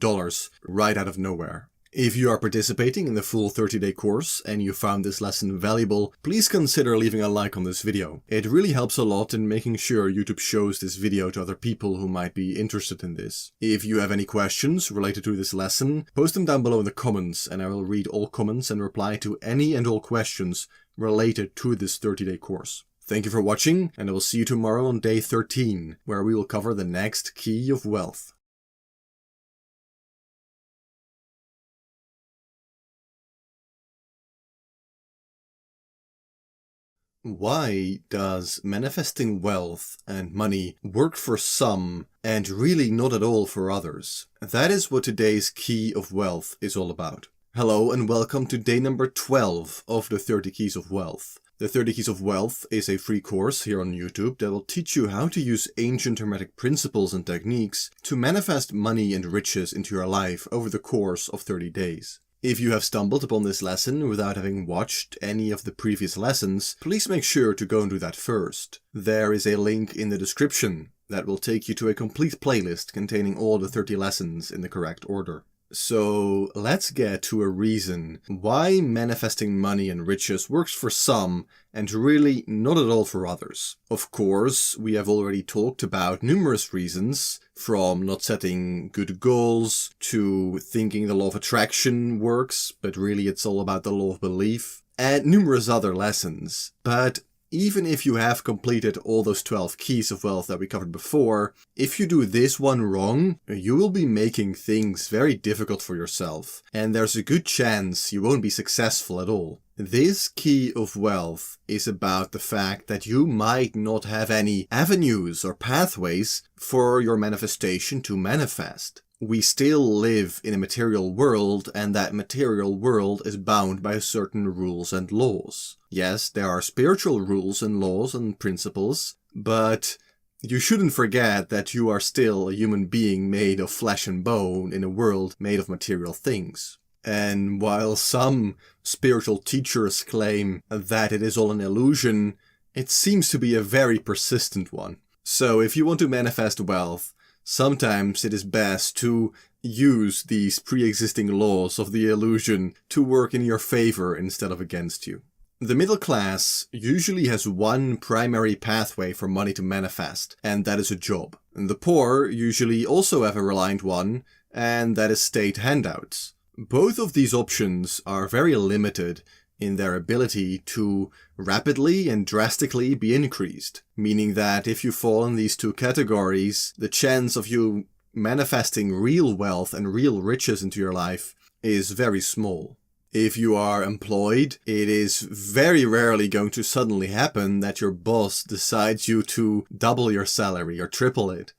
right out of nowhere. If you are participating in the full 30-day course and you found this lesson valuable, please consider leaving a like on this video. It really helps a lot in making sure YouTube shows this video to other people who might be interested in this. If you have any questions related to this lesson, post them down below in the comments and I will read all comments and reply to any and all questions related to this 30-day course. Thank you for watching, and I will see you tomorrow on day 13, where we will cover the next key of wealth. Why does manifesting wealth and money work for some and really not at all for others? That is what today's key of wealth is all about. Hello and welcome to day number 12 of the 30 Keys of Wealth. The 30 Keys of Wealth is a free course here on YouTube that will teach you how to use ancient hermetic principles and techniques to manifest money and riches into your life over the course of 30 days. If you have stumbled upon this lesson without having watched any of the previous lessons, please make sure to go and do that first. There is a link in the description that will take you to a complete playlist containing all the 30 lessons in the correct order. So let's get to a reason why manifesting money and riches works for some and really not at all for others. Of course, we have already talked about numerous reasons, from not setting good goals to thinking the law of attraction works, but really it's all about the law of belief, and numerous other lessons. But even if you have completed all those 12 keys of wealth that we covered before, if you do this one wrong, you will be making things very difficult for yourself, and there's a good chance you won't be successful at all. This key of wealth is about the fact that you might not have any avenues or pathways for your manifestation to manifest. We still live in a material world, and that material world is bound by certain rules and laws. Yes, there are spiritual rules and laws and principles, but you shouldn't forget that you are still a human being made of flesh and bone in a world made of material things. And while some spiritual teachers claim that it is all an illusion, it seems to be a very persistent one. So if you want to manifest wealth, sometimes it is best to use these pre-existing laws of the illusion to work in your favor instead of against you. The middle class usually has one primary pathway for money to manifest, and that is a job. And the poor usually also have a reliant one, and that is state handouts. Both of these options are very limited in their ability to rapidly and drastically be increased, meaning that if you fall in these two categories, the chance of you manifesting real wealth and real riches into your life is very small. If you are employed, it is very rarely going to suddenly happen that your boss decides you to double your salary or triple it.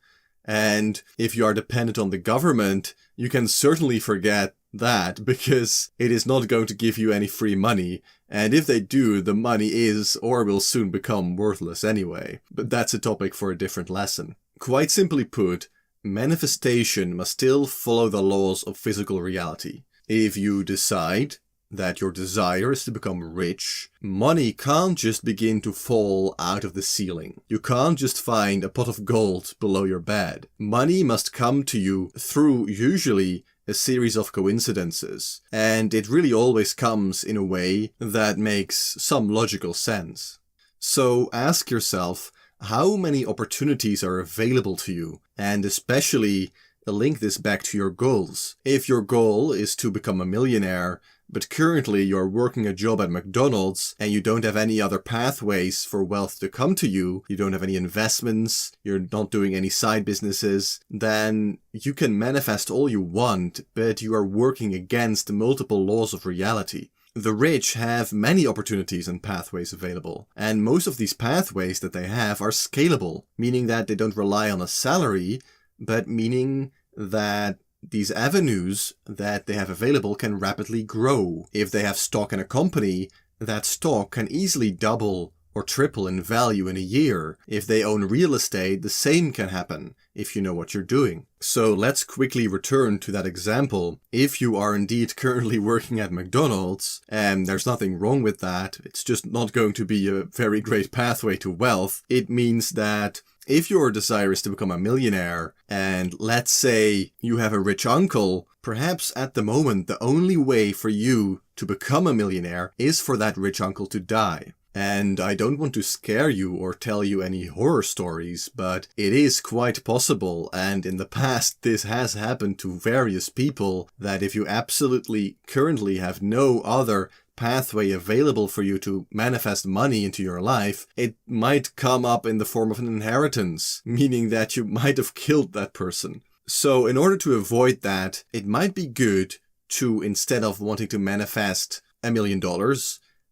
And if you are dependent on the government, you can certainly forget that, because it is not going to give you any free money, and if they do, the money is or will soon become worthless anyway. But that's a topic for a different lesson. Quite simply put, manifestation must still follow the laws of physical reality. If you decide that your desire is to become rich, money can't just begin to fall out of the ceiling. You can't just find a pot of gold below your bed. Money must come to you through usually a series of coincidences, and it really always comes in a way that makes some logical sense. So ask yourself, how many opportunities are available to you, and especially link this back to your goals. If your goal is to become a millionaire, but currently you're working a job at McDonald's and you don't have any other pathways for wealth to come to you, you don't have any investments, you're not doing any side businesses, then you can manifest all you want, but you are working against multiple laws of reality. The rich have many opportunities and pathways available, and most of these pathways that they have are scalable, meaning that they don't rely on a salary, but meaning that these avenues that they have available can rapidly grow. If they have stock in a company, that stock can easily double or triple in value in a year. If they own real estate, the same can happen if you know what you're doing. So let's quickly return to that example. If you are indeed currently working at McDonald's, and there's nothing wrong with that, it's just not going to be a very great pathway to wealth. It means that if your desire is to become a millionaire, and let's say you have a rich uncle, perhaps at the moment the only way for you to become a millionaire is for that rich uncle to die. And I don't want to scare you or tell you any horror stories, but it is quite possible, and in the past this has happened to various people, that if you absolutely currently have no other pathway available for you to manifest money into your life, it might come up in the form of an inheritance, meaning that you might have killed that person. So in order to avoid that, it might be good to, instead of wanting to manifest $1 million,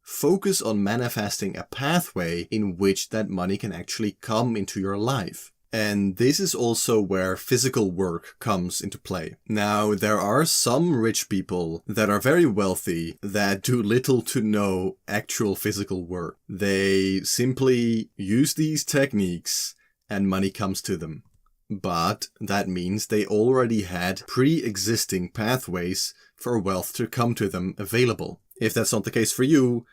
focus on manifesting a pathway in which that money can actually come into your life. And this is also where physical work comes into play. Now, there are some rich people that are very wealthy that do little to no actual physical work. They simply use these techniques and money comes to them. But that means they already had pre-existing pathways for wealth to come to them available. If that's not the case for you,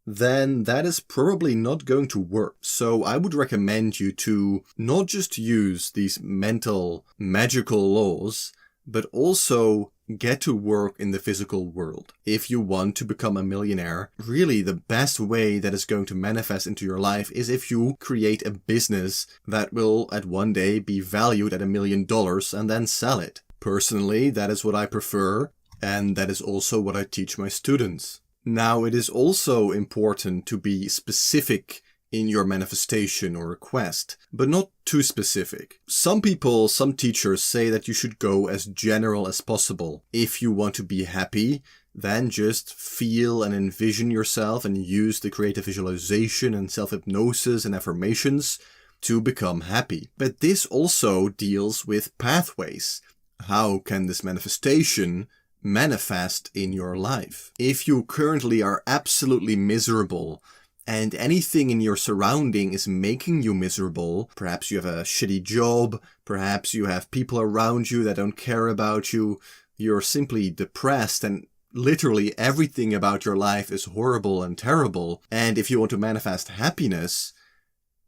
then that is probably not going to work. So I would recommend you to not just use these mental magical laws, but also get to work in the physical world. If you want to become a millionaire, really the best way that is going to manifest into your life is if you create a business that will at one day be valued at $1 million and then sell it. Personally, that is what I prefer, and that is also what I teach my students. Now, it is also important to be specific in your manifestation or request, but not too specific. Some teachers say that you should go as general as possible. If you want to be happy, then just feel and envision yourself and use the creative visualization and self-hypnosis and affirmations to become happy. But this also deals with pathways. How can this manifestation manifest in your life? If you currently are absolutely miserable and anything in your surrounding is making you miserable, perhaps you have a shitty job, perhaps you have people around you that don't care about you, you're simply depressed and literally everything about your life is horrible and terrible. And if you want to manifest happiness,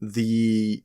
the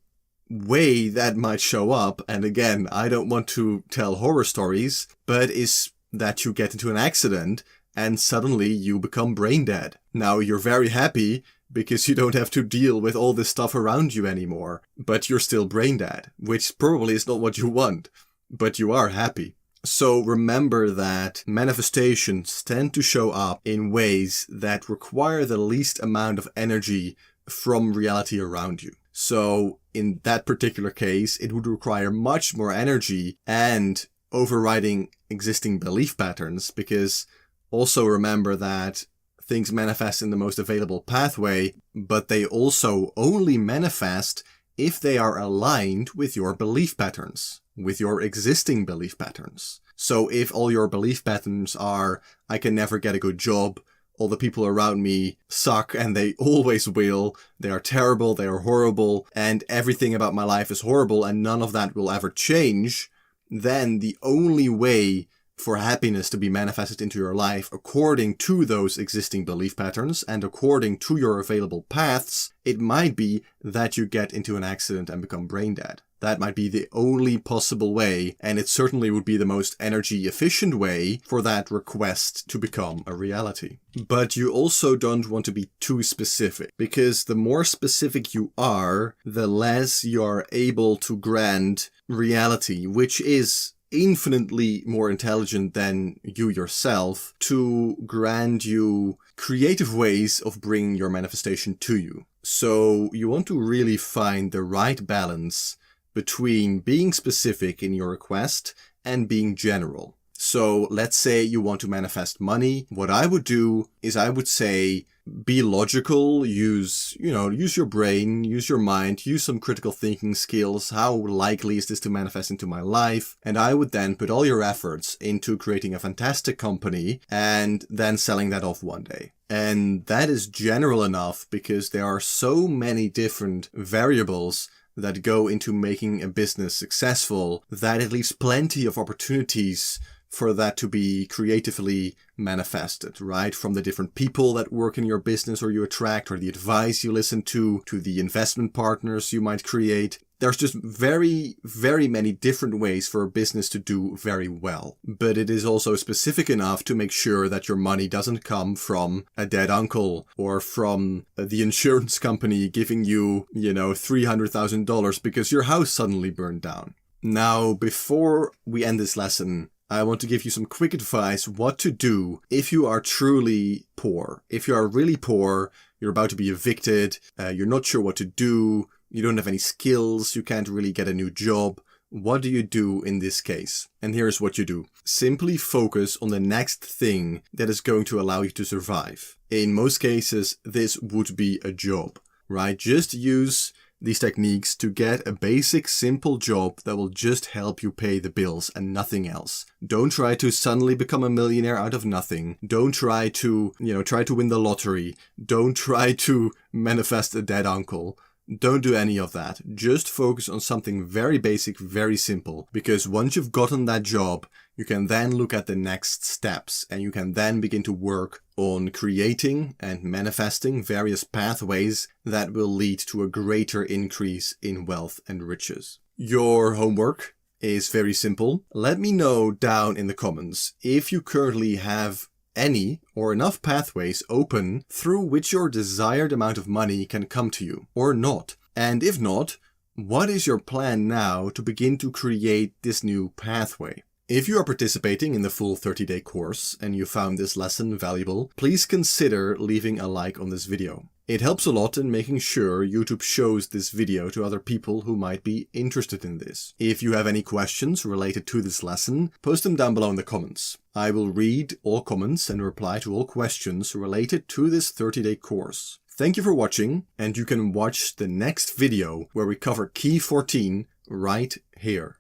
way that might show up, and again, I don't want to tell horror stories, but is that you get into an accident and suddenly you become brain dead. Now you're very happy because you don't have to deal with all this stuff around you anymore, but you're still brain dead, which probably is not what you want, but you are happy. So remember that manifestations tend to show up in ways that require the least amount of energy from reality around you. So in that particular case, it would require much more energy and overriding existing belief patterns, because also remember that things manifest in the most available pathway, but they also only manifest if they are aligned with your belief patterns, with your existing belief patterns. So if all your belief patterns are, I can never get a good job, all the people around me suck and they always will, they are terrible, they are horrible, and everything about my life is horrible and none of that will ever change, then the only way for happiness to be manifested into your life according to those existing belief patterns and according to your available paths, it might be that you get into an accident and become brain dead. That might be the only possible way, and it certainly would be the most energy efficient way for that request to become a reality. But you also don't want to be too specific, because the more specific you are, the less you're able to grant reality, which is infinitely more intelligent than you yourself, to grant you creative ways of bringing your manifestation to you. So you want to really find the right balance between being specific in your request and being general. So let's say you want to manifest money. What I would do is I would say, be logical, use your brain, use your mind, use some critical thinking skills. How likely is this to manifest into my life? And I would then put all your efforts into creating a fantastic company and then selling that off one day. And that is general enough because there are so many different variables that go into making a business successful that it leaves plenty of opportunities for that to be creatively manifested, right? From the different people that work in your business or you attract, or the advice you listen to the investment partners you might create. There's just very, very many different ways for a business to do very well. But it is also specific enough to make sure that your money doesn't come from a dead uncle or from the insurance company giving you, $300,000 because your house suddenly burned down. Now, before we end this lesson, I want to give you some quick advice what to do if you are truly poor. If you are really poor, you're about to be evicted, you're not sure what to do, you don't have any skills, you can't really get a new job. What do you do in this case? And here's what you do. Simply focus on the next thing that is going to allow you to survive. In most cases, this would be a job, right? Just use these techniques to get a basic, simple job that will just help you pay the bills and nothing else. Don't try to suddenly become a millionaire out of nothing. Don't try to, win the lottery. Don't try to manifest a dead uncle. Don't do any of that. Just focus on something very basic, very simple. Because once you've gotten that job, you can then look at the next steps and you can then begin to work on creating and manifesting various pathways that will lead to a greater increase in wealth and riches. Your homework is very simple. Let me know down in the comments if you currently have any or enough pathways open through which your desired amount of money can come to you, or not. And if not, what is your plan now to begin to create this new pathway? If you are participating in the full 30-day course and you found this lesson valuable, please consider leaving a like on this video. It helps a lot in making sure YouTube shows this video to other people who might be interested in this. If you have any questions related to this lesson, post them down below in the comments. I will read all comments and reply to all questions related to this 30-day course. Thank you for watching, and you can watch the next video where we cover Key 14 right here.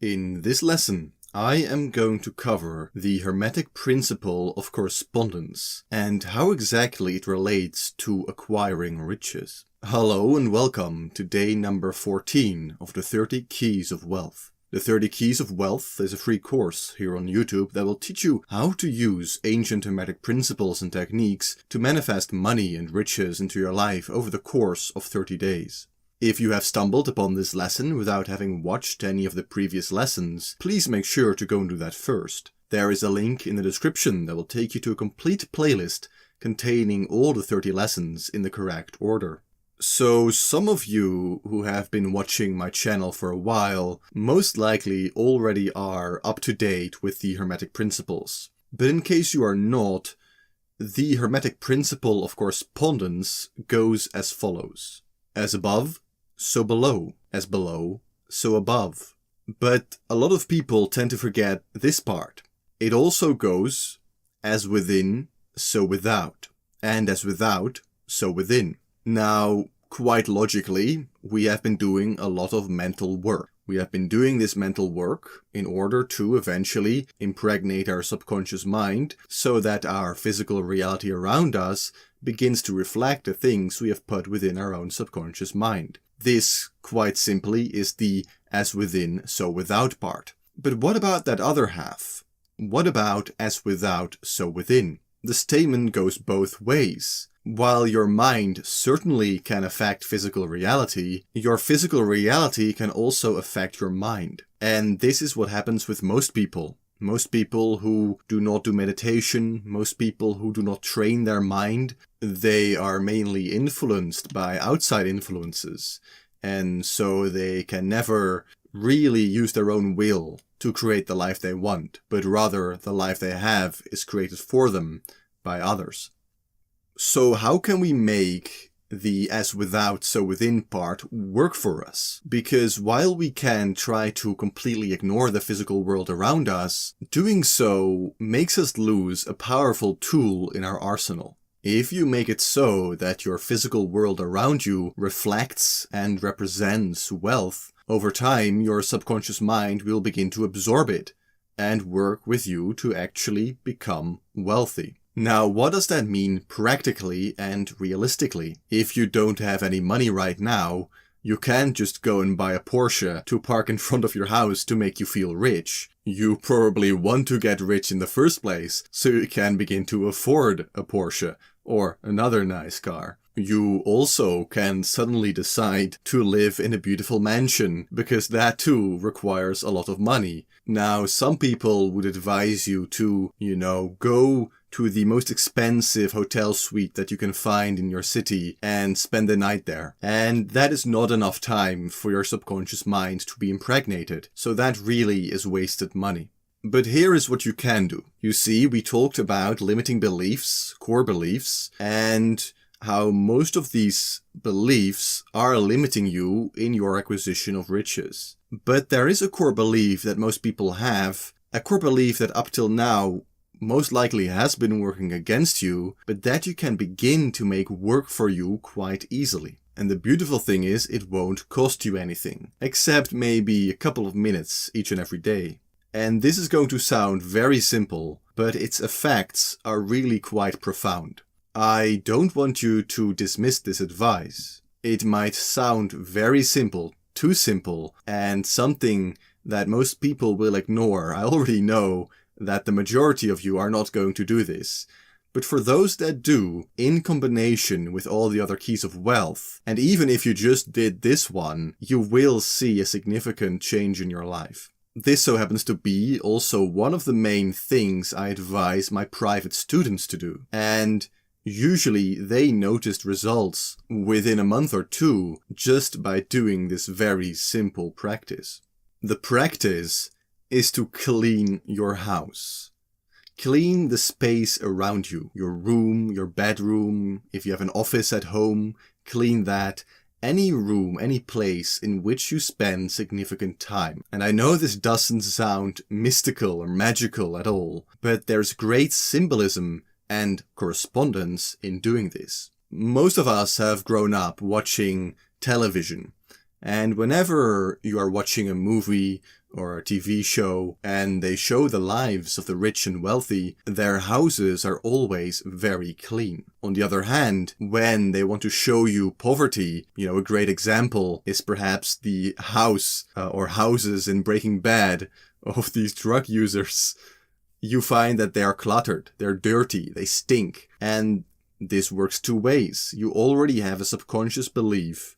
In this lesson, I am going to cover the Hermetic principle of correspondence and how exactly it relates to acquiring riches. Hello and welcome to day number 14 of the 30 Keys of Wealth. The 30 Keys of Wealth is a free course here on YouTube that will teach you how to use ancient Hermetic principles and techniques to manifest money and riches into your life over the course of 30 days. If you have stumbled upon this lesson without having watched any of the previous lessons, please make sure to go and do that first. There is a link in the description that will take you to a complete playlist containing all the 30 lessons in the correct order. So some of you who have been watching my channel for a while most likely already are up to date with the Hermetic principles. But in case you are not, the Hermetic principle of correspondence goes as follows. As above, so below. As below, so above. But a lot of people tend to forget this part. It also goes as within, so without. And as without, so within. Now, quite logically, we have been doing a lot of mental work. We have been doing this mental work in order to eventually impregnate our subconscious mind so that our physical reality around us begins to reflect the things we have put within our own subconscious mind. This, quite simply, is the as within, so without part. But what about that other half? What about as without, so within? The statement goes both ways. While your mind certainly can affect physical reality, your physical reality can also affect your mind. And this is what happens with most people. Most people who do not do meditation, most people who do not train their mind, they are mainly influenced by outside influences. And so they can never really use their own will to create the life they want, but rather the life they have is created for them by others. So how can we make the as without, so within part work for us. Because while we can try to completely ignore the physical world around us, doing so makes us lose a powerful tool in our arsenal. If you make it so that your physical world around you reflects and represents wealth, over time your subconscious mind will begin to absorb it and work with you to actually become wealthy. Now, what does that mean practically and realistically? If you don't have any money right now, you can't just go and buy a Porsche to park in front of your house to make you feel rich. You probably want to get rich in the first place, so you can begin to afford a Porsche or another nice car. You also can suddenly decide to live in a beautiful mansion, because that too requires a lot of money. Now, some people would advise you to, go to the most expensive hotel suite that you can find in your city and spend the night there. And that is not enough time for your subconscious mind to be impregnated. So that really is wasted money. But here is what you can do. You see, we talked about limiting beliefs, core beliefs, and how most of these beliefs are limiting you in your acquisition of riches. But there is a core belief that most people have, a core belief that up till now most likely has been working against you, but that you can begin to make work for you quite easily. And the beautiful thing is, it won't cost you anything, except maybe a couple of minutes each and every day. And this is going to sound very simple, but its effects are really quite profound. I don't want you to dismiss this advice. It might sound very simple, too simple, and something that most people will ignore. I already know that the majority of you are not going to do this. But for those that do, in combination with all the other keys of wealth, and even if you just did this one, you will see a significant change in your life. This so happens to be also one of the main things I advise my private students to do. And usually they noticed results within a month or two just by doing this very simple practice. The practice is to clean your house. Clean the space around you, your room, your bedroom. If you have an office at home, clean that. Any room, any place in which you spend significant time. And I know this doesn't sound mystical or magical at all, but there's great symbolism and correspondence in doing this. Most of us have grown up watching television, and whenever you are watching a movie or a TV show and they show the lives of the rich and wealthy, their houses are always very clean. On the other hand, when they want to show you poverty, a great example is perhaps the house or houses in Breaking Bad of these drug users. You find that they are cluttered, they're dirty, they stink. And this works two ways. You already have a subconscious belief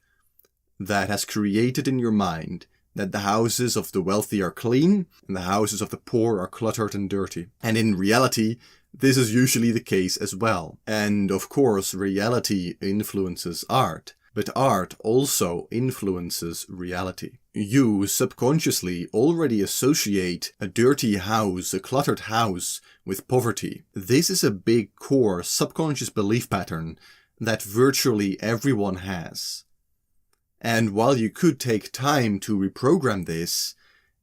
that has created in your mind that the houses of the wealthy are clean and the houses of the poor are cluttered and dirty. And in reality, this is usually the case as well. And of course, reality influences art, but art also influences reality. You subconsciously already associate a dirty house, a cluttered house, with poverty. This is a big core subconscious belief pattern that virtually everyone has. And while you could take time to reprogram this,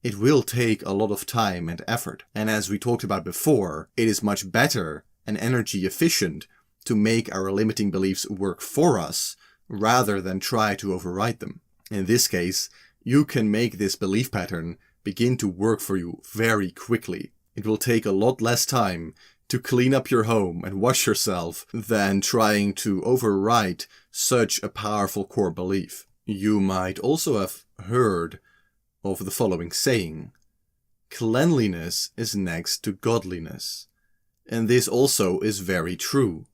it will take a lot of time and effort. And as we talked about before, it is much better and energy efficient to make our limiting beliefs work for us rather than try to override them. In this case, you can make this belief pattern begin to work for you very quickly. It will take a lot less time to clean up your home and wash yourself than trying to override such a powerful core belief. You might also have heard of the following saying: cleanliness is next to godliness. And this also is very true.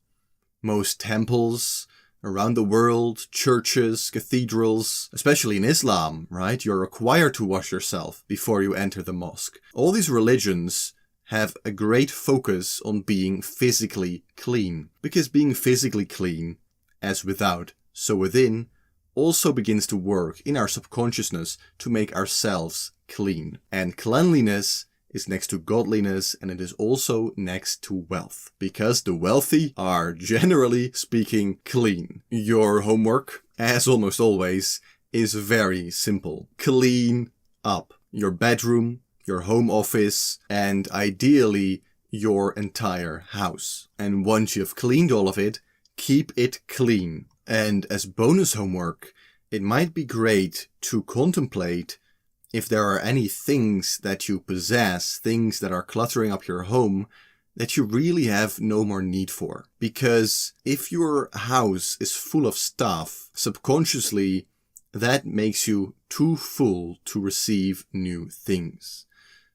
Most temples around the world, churches, cathedrals, especially in Islam, right? You're required to wash yourself before you enter the mosque. All these religions have a great focus on being physically clean, because being physically clean, as without, so within, also begins to work in our subconsciousness to make ourselves clean. And cleanliness is next to godliness, and it is also next to wealth. Because the wealthy are, generally speaking, clean. Your homework, as almost always, is very simple. Clean up your bedroom, your home office, and ideally your entire house. And once you've cleaned all of it, keep it clean. And as bonus homework, it might be great to contemplate if there are any things that you possess, things that are cluttering up your home, that you really have no more need for. Because if your house is full of stuff, subconsciously, that makes you too full to receive new things.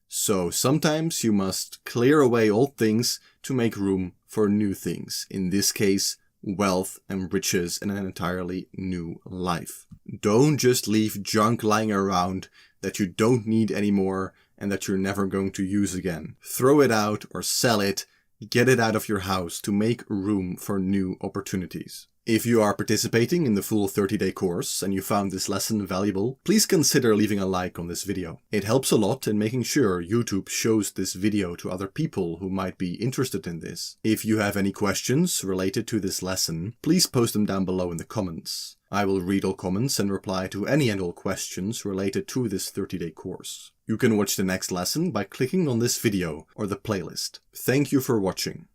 So sometimes you must clear away old things to make room for new things. In this case, wealth and riches and an entirely new life. Don't just leave junk lying around that you don't need anymore and that you're never going to use again. Throw it out or sell it, get it out of your house to make room for new opportunities. If you are participating in the full 30-day course and you found this lesson valuable, please consider leaving a like on this video. It helps a lot in making sure YouTube shows this video to other people who might be interested in this. If you have any questions related to this lesson, please post them down below in the comments. I will read all comments and reply to any and all questions related to this 30-day course. You can watch the next lesson by clicking on this video or the playlist. Thank you for watching.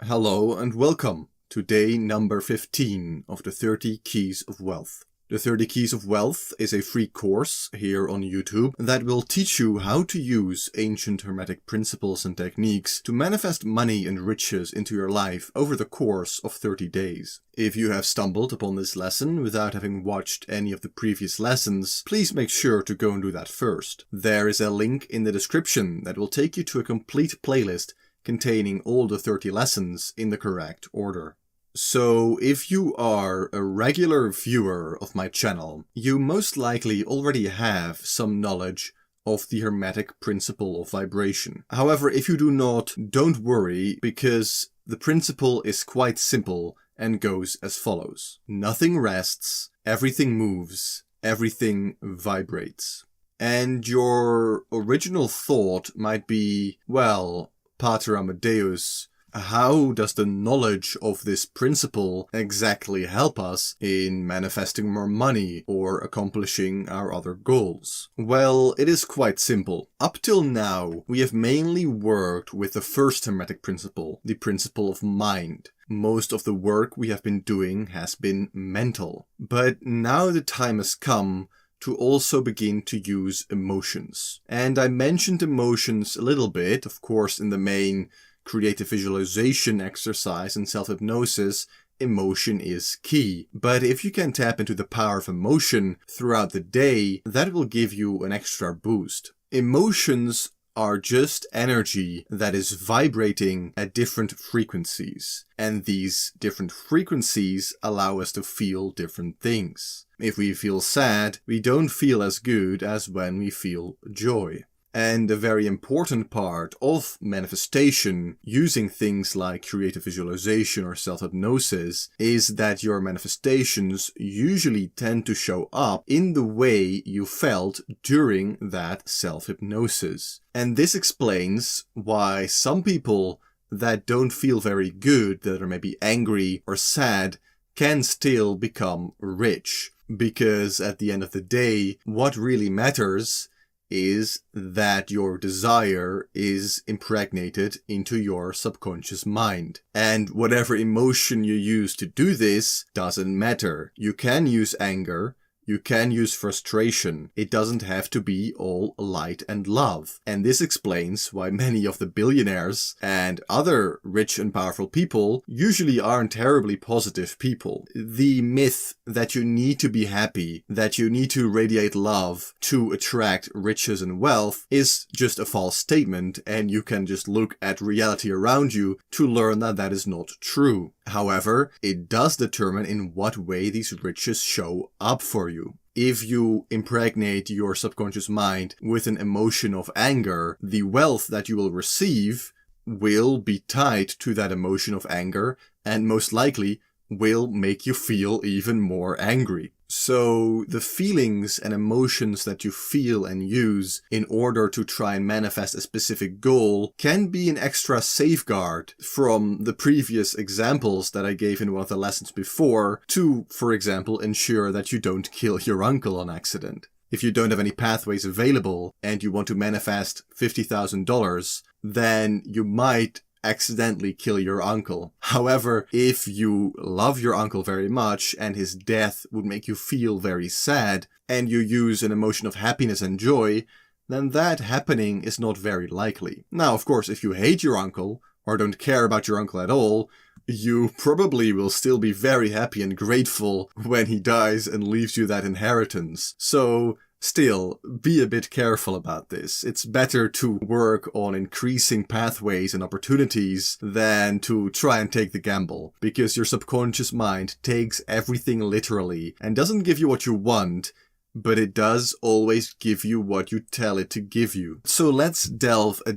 Hello and welcome to day number 15 of the 30 Keys of Wealth. The 30 Keys of Wealth is a free course here on YouTube that will teach you how to use ancient hermetic principles and techniques to manifest money and riches into your life over the course of 30 days. If you have stumbled upon this lesson without having watched any of the previous lessons, please make sure to go and do that first. There is a link in the description that will take you to a complete playlist containing all the 30 lessons in the correct order. So, if you are a regular viewer of my channel, you most likely already have some knowledge of the hermetic principle of vibration. However, if you do not, don't worry, because the principle is quite simple and goes as follows. Nothing rests, everything moves, everything vibrates. And your original thought might be, well, Pater Amadeus, how does the knowledge of this principle exactly help us in manifesting more money or accomplishing our other goals? Well, it is quite simple. Up till now, we have mainly worked with the first hermetic principle, the principle of mind. Most of the work we have been doing has been mental. But now the time has come to also begin to use emotions. And I mentioned emotions a little bit, of course, in the main creative visualization exercise and self-hypnosis. Emotion is key. But if you can tap into the power of emotion throughout the day, that will give you an extra boost. Emotions are just energy that is vibrating at different frequencies. And these different frequencies allow us to feel different things. If we feel sad, we don't feel as good as when we feel joy. And a very important part of manifestation, using things like creative visualization or self-hypnosis, is that your manifestations usually tend to show up in the way you felt during that self-hypnosis. And this explains why some people that don't feel very good, that are maybe angry or sad, can still become rich. Because at the end of the day, what really matters is that your desire is impregnated into your subconscious mind. And whatever emotion you use to do this doesn't matter. You can use anger. You can use frustration. It doesn't have to be all light and love. And this explains why many of the billionaires and other rich and powerful people usually aren't terribly positive people. The myth that you need to be happy, that you need to radiate love to attract riches and wealth is just a false statement, and you can just look at reality around you to learn that that is not true. However, it does determine in what way these riches show up for you. If you impregnate your subconscious mind with an emotion of anger, the wealth that you will receive will be tied to that emotion of anger and most likely will make you feel even more angry. So the feelings and emotions that you feel and use in order to try and manifest a specific goal can be an extra safeguard from the previous examples that I gave in one of the lessons before to, for example, ensure that you don't kill your uncle on accident. If you don't have any pathways available and you want to manifest $50,000, then you might accidentally kill your uncle. However, if you love your uncle very much and his death would make you feel very sad, and you use an emotion of happiness and joy, then that happening is not very likely. Now, of course, if you hate your uncle, or don't care about your uncle at all, you probably will still be very happy and grateful when he dies and leaves you that inheritance. So, still, be a bit careful about this. It's better to work on increasing pathways and opportunities than to try and take the gamble, because your subconscious mind takes everything literally and doesn't give you what you want, but it does always give you what you tell it to give you. So let's delve a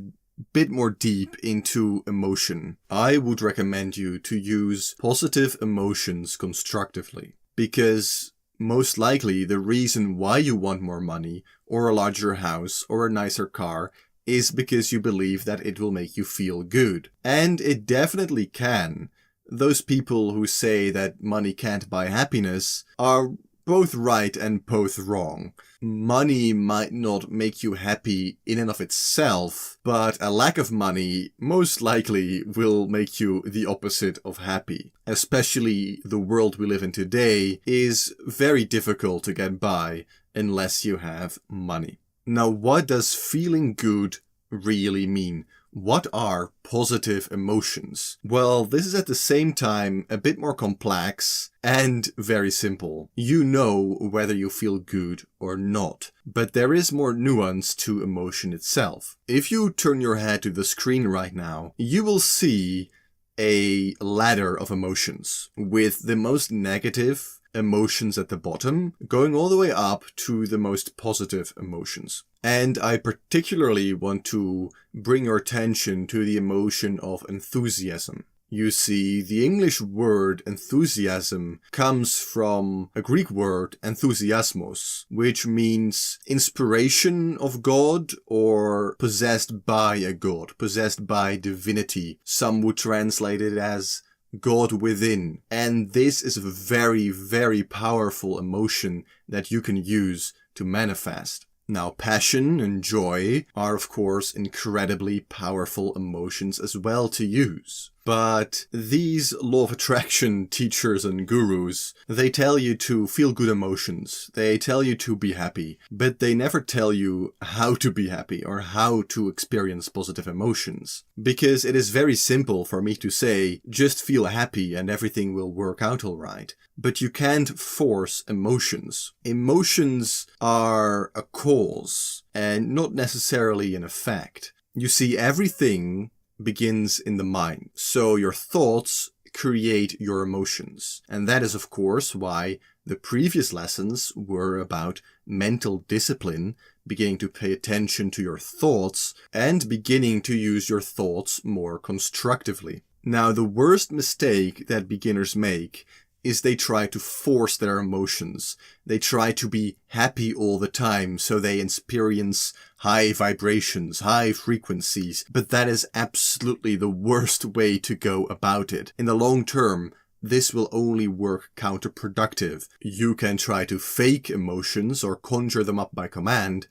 bit more deep into emotion. I would recommend you to use positive emotions constructively, because most likely the reason why you want more money or a larger house or a nicer car is because you believe that it will make you feel good. And it definitely can. Those people who say that money can't buy happiness are both right and both wrong. Money might not make you happy in and of itself, but a lack of money most likely will make you the opposite of happy. Especially the world we live in today is very difficult to get by unless you have money. Now, what does feeling good really mean? What are positive emotions? Well, this is at the same time a bit more complex and very simple. You know whether you feel good or not, but there is more nuance to emotion itself. If you turn your head to the screen right now, you will see a ladder of emotions with the most negative emotions at the bottom, going all the way up to the most positive emotions. And I particularly want to bring your attention to the emotion of enthusiasm. You see, the English word enthusiasm comes from a Greek word enthusiasmos, which means inspiration of God or possessed by a god, possessed by divinity. Some would translate it as God within. And this is a very, very powerful emotion that you can use to manifest. Now, passion and joy are, of course, incredibly powerful emotions as well to use. But these law of attraction teachers and gurus, they tell you to feel good emotions. They tell you to be happy, but they never tell you how to be happy or how to experience positive emotions. Because it is very simple for me to say, just feel happy and everything will work out all right. But you can't force emotions. Emotions are a cause and not necessarily an effect. You see, everything begins in the mind. So your thoughts create your emotions. And that is, of course, why the previous lessons were about mental discipline, beginning to pay attention to your thoughts and beginning to use your thoughts more constructively. Now, the worst mistake that beginners make is they try to force their emotions. They try to be happy all the time, so they experience high vibrations, high frequencies, but that is absolutely the worst way to go about it. In the long term, this will only work counterproductive. You can try to fake emotions or conjure them up by command.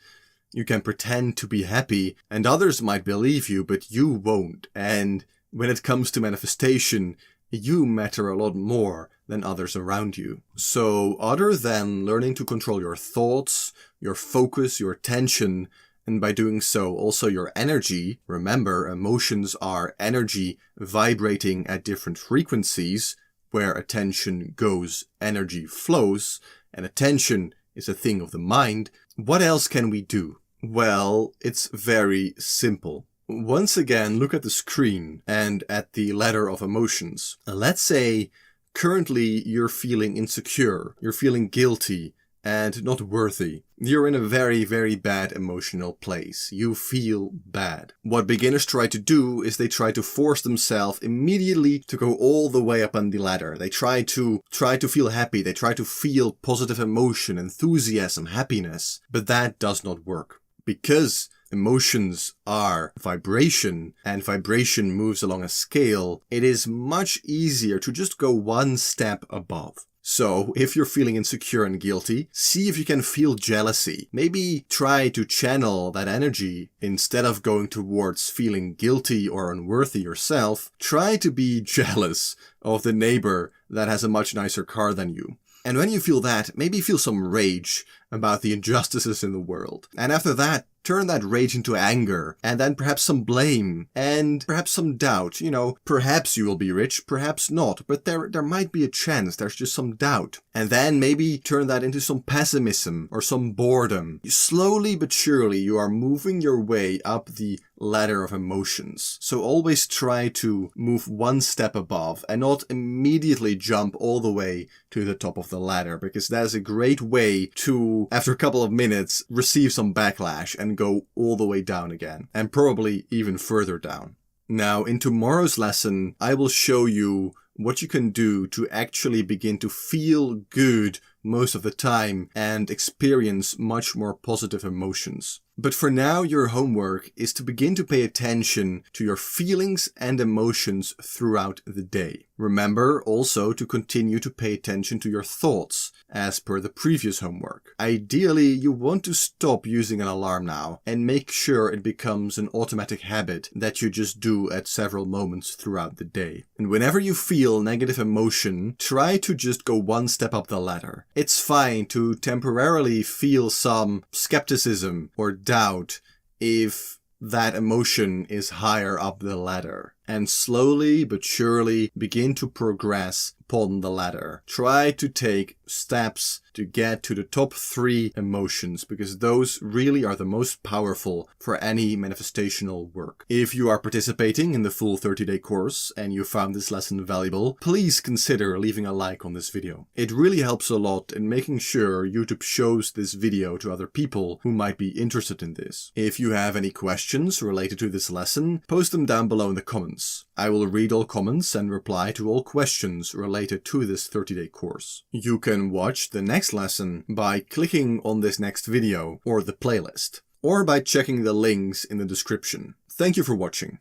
You can pretend to be happy, and others might believe you, but you won't. And when it comes to manifestation, you matter a lot more than others around you. So other than learning to control your thoughts, your focus, your attention, and by doing so also your energy, remember emotions are energy vibrating at different frequencies. Where attention goes, energy flows, and attention is a thing of the mind. What else can we do? Well, it's very simple. Once again, look at the screen and at the ladder of emotions. Let's say currently you're feeling insecure, you're feeling guilty and not worthy. You're in a very, very bad emotional place. You feel bad. What beginners try to do is they try to force themselves immediately to go all the way up on the ladder. They try to feel happy. They try to feel positive emotion, enthusiasm, happiness. But that does not work. Because emotions are vibration, and vibration moves along a scale, it is much easier to just go one step above. So, if you're feeling insecure and guilty, see if you can feel jealousy. Maybe try to channel that energy instead of going towards feeling guilty or unworthy yourself. Try to be jealous of the neighbor that has a much nicer car than you. And when you feel that, maybe feel some rage about the injustices in the world. And after that, turn that rage into anger, and then perhaps some blame, and perhaps some doubt. Perhaps you will be rich, perhaps not, but there might be a chance, there's just some doubt. And then maybe turn that into some pessimism or some boredom. Slowly but surely, you are moving your way up the ladder of emotions. So always try to move one step above and not immediately jump all the way to the top of the ladder, because that is a great way to, after a couple of minutes, receive some backlash and go all the way down again, and probably even further down. Now, in tomorrow's lesson, I will show you what you can do to actually begin to feel good most of the time and experience much more positive emotions. But for now, your homework is to begin to pay attention to your feelings and emotions throughout the day. Remember also to continue to pay attention to your thoughts, as per the previous homework. Ideally, you want to stop using an alarm now and make sure it becomes an automatic habit that you just do at several moments throughout the day. And whenever you feel negative emotion, try to just go one step up the ladder. It's fine to temporarily feel some skepticism or doubt if that emotion is higher up the ladder, and slowly but surely begin to progress upon the ladder. Try to take steps to get to the top 3 emotions, because those really are the most powerful for any manifestational work. If you are participating in the full 30-day course and you found this lesson valuable, please consider leaving a like on this video. It really helps a lot in making sure YouTube shows this video to other people who might be interested in this. If you have any questions related to this lesson, post them down below in the comments. I will read all comments and reply to all questions related to this 30-day course. You can watch the next lesson by clicking on this next video or the playlist, or by checking the links in the description. Thank you for watching.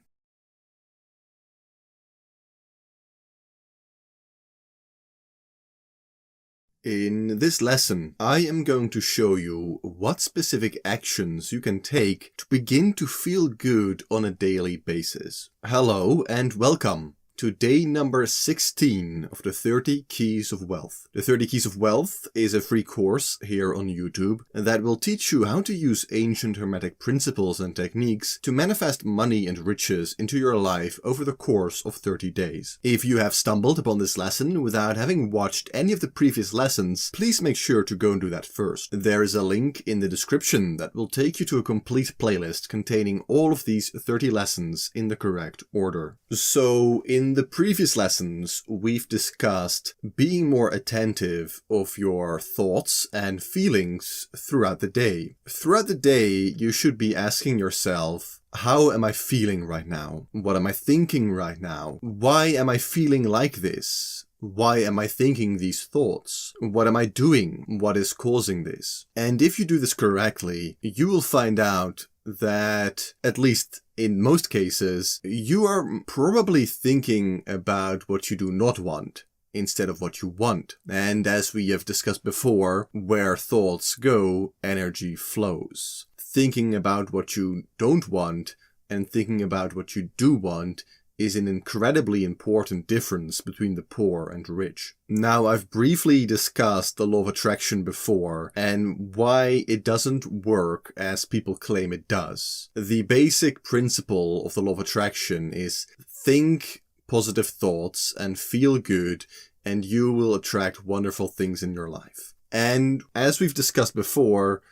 In this lesson, I am going to show you what specific actions you can take to begin to feel good on a daily basis. Hello and welcome to day number 16 of the 30 Keys of Wealth. The 30 Keys of Wealth is a free course here on YouTube that will teach you how to use ancient hermetic principles and techniques to manifest money and riches into your life over the course of 30 days. If you have stumbled upon this lesson without having watched any of the previous lessons, please make sure to go and do that first. There is a link in the description that will take you to a complete playlist containing all of these 30 lessons in the correct order. So, in the previous lessons, we've discussed being more attentive of your thoughts and feelings throughout the day. Throughout the day, you should be asking yourself, how am I feeling right now? What am I thinking right now? Why am I feeling like this? Why am I thinking these thoughts? What am I doing? What is causing this? And if you do this correctly, you will find out that, at least in most cases, you are probably thinking about what you do not want instead of what you want. And as we have discussed before, where thoughts go, energy flows. Thinking about what you don't want and thinking about what you do want is an incredibly important difference between the poor and rich. Now, I've briefly discussed the law of attraction before and why it doesn't work as people claim it does. The basic principle of the law of attraction is think positive thoughts and feel good, and you will attract wonderful things in your life. And as we've discussed before,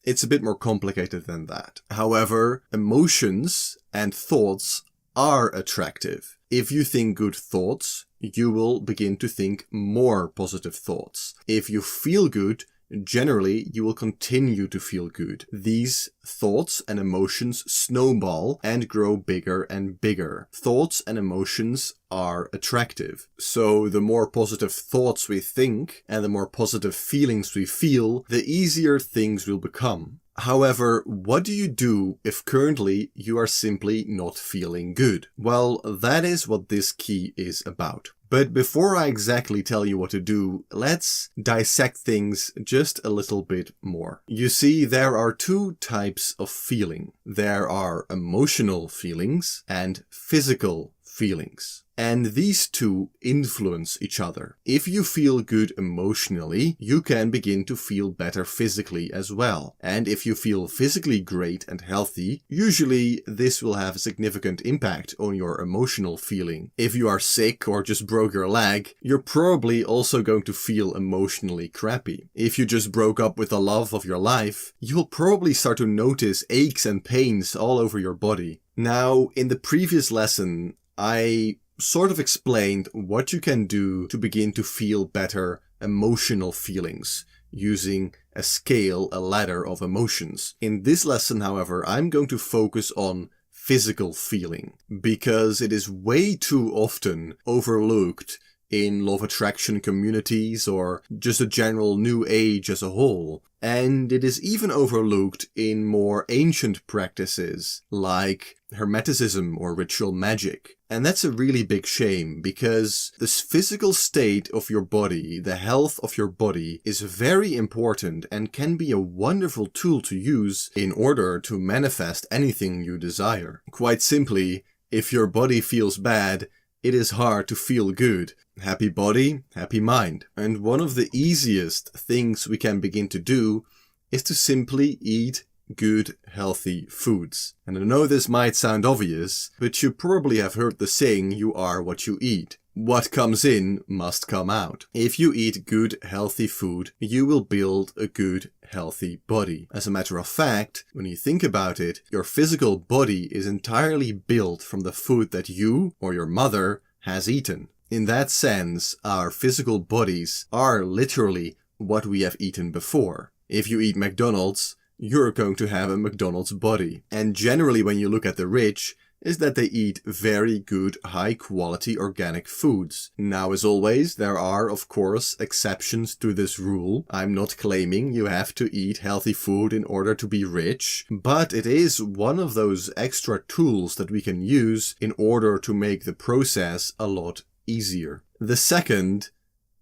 it's a bit more complicated than that. However, emotions and thoughts are attractive. If you think good thoughts, you will begin to think more positive thoughts. If you feel good, generally you will continue to feel good. These thoughts and emotions snowball and grow bigger and bigger. Thoughts and emotions are attractive. So the more positive thoughts we think and the more positive feelings we feel, the easier things will become. However, what do you do if currently you are simply not feeling good? Well, that is what this key is about. But before I exactly tell you what to do, let's dissect things just a little bit more. You see, there are two types of feeling. There are emotional feelings and physical feelings. And these two influence each other. If you feel good emotionally, you can begin to feel better physically as well. And if you feel physically great and healthy, usually this will have a significant impact on your emotional feeling. If you are sick or just broke your leg, you're probably also going to feel emotionally crappy. If you just broke up with the love of your life, you'll probably start to notice aches and pains all over your body. Now, in the previous lesson, I sort of explained what you can do to begin to feel better emotional feelings using a scale, a ladder of emotions. In this lesson, however, I'm going to focus on physical feeling because it is way too often overlooked in law of attraction communities or just a general new age as a whole. And it is even overlooked in more ancient practices like Hermeticism or ritual magic. And that's a really big shame because this physical state of your body, the health of your body, is very important and can be a wonderful tool to use in order to manifest anything you desire. Quite simply, if your body feels bad, it is hard to feel good. Happy body, happy mind. And one of the easiest things we can begin to do is to simply eat good, healthy foods. And I know this might sound obvious, but you probably have heard the saying, you are what you eat. What comes in must come out. If you eat good, healthy food, you will build a good, healthy body. As a matter of fact, when you think about it, your physical body is entirely built from the food that you or your mother has eaten. In that sense, our physical bodies are literally what we have eaten before. If you eat McDonald's, you're going to have a McDonald's body. And generally when you look at the rich, is that they eat very good, high-quality organic foods. Now, as always, there are, of course, exceptions to this rule. I'm not claiming you have to eat healthy food in order to be rich, but it is one of those extra tools that we can use in order to make the process a lot easier. The second,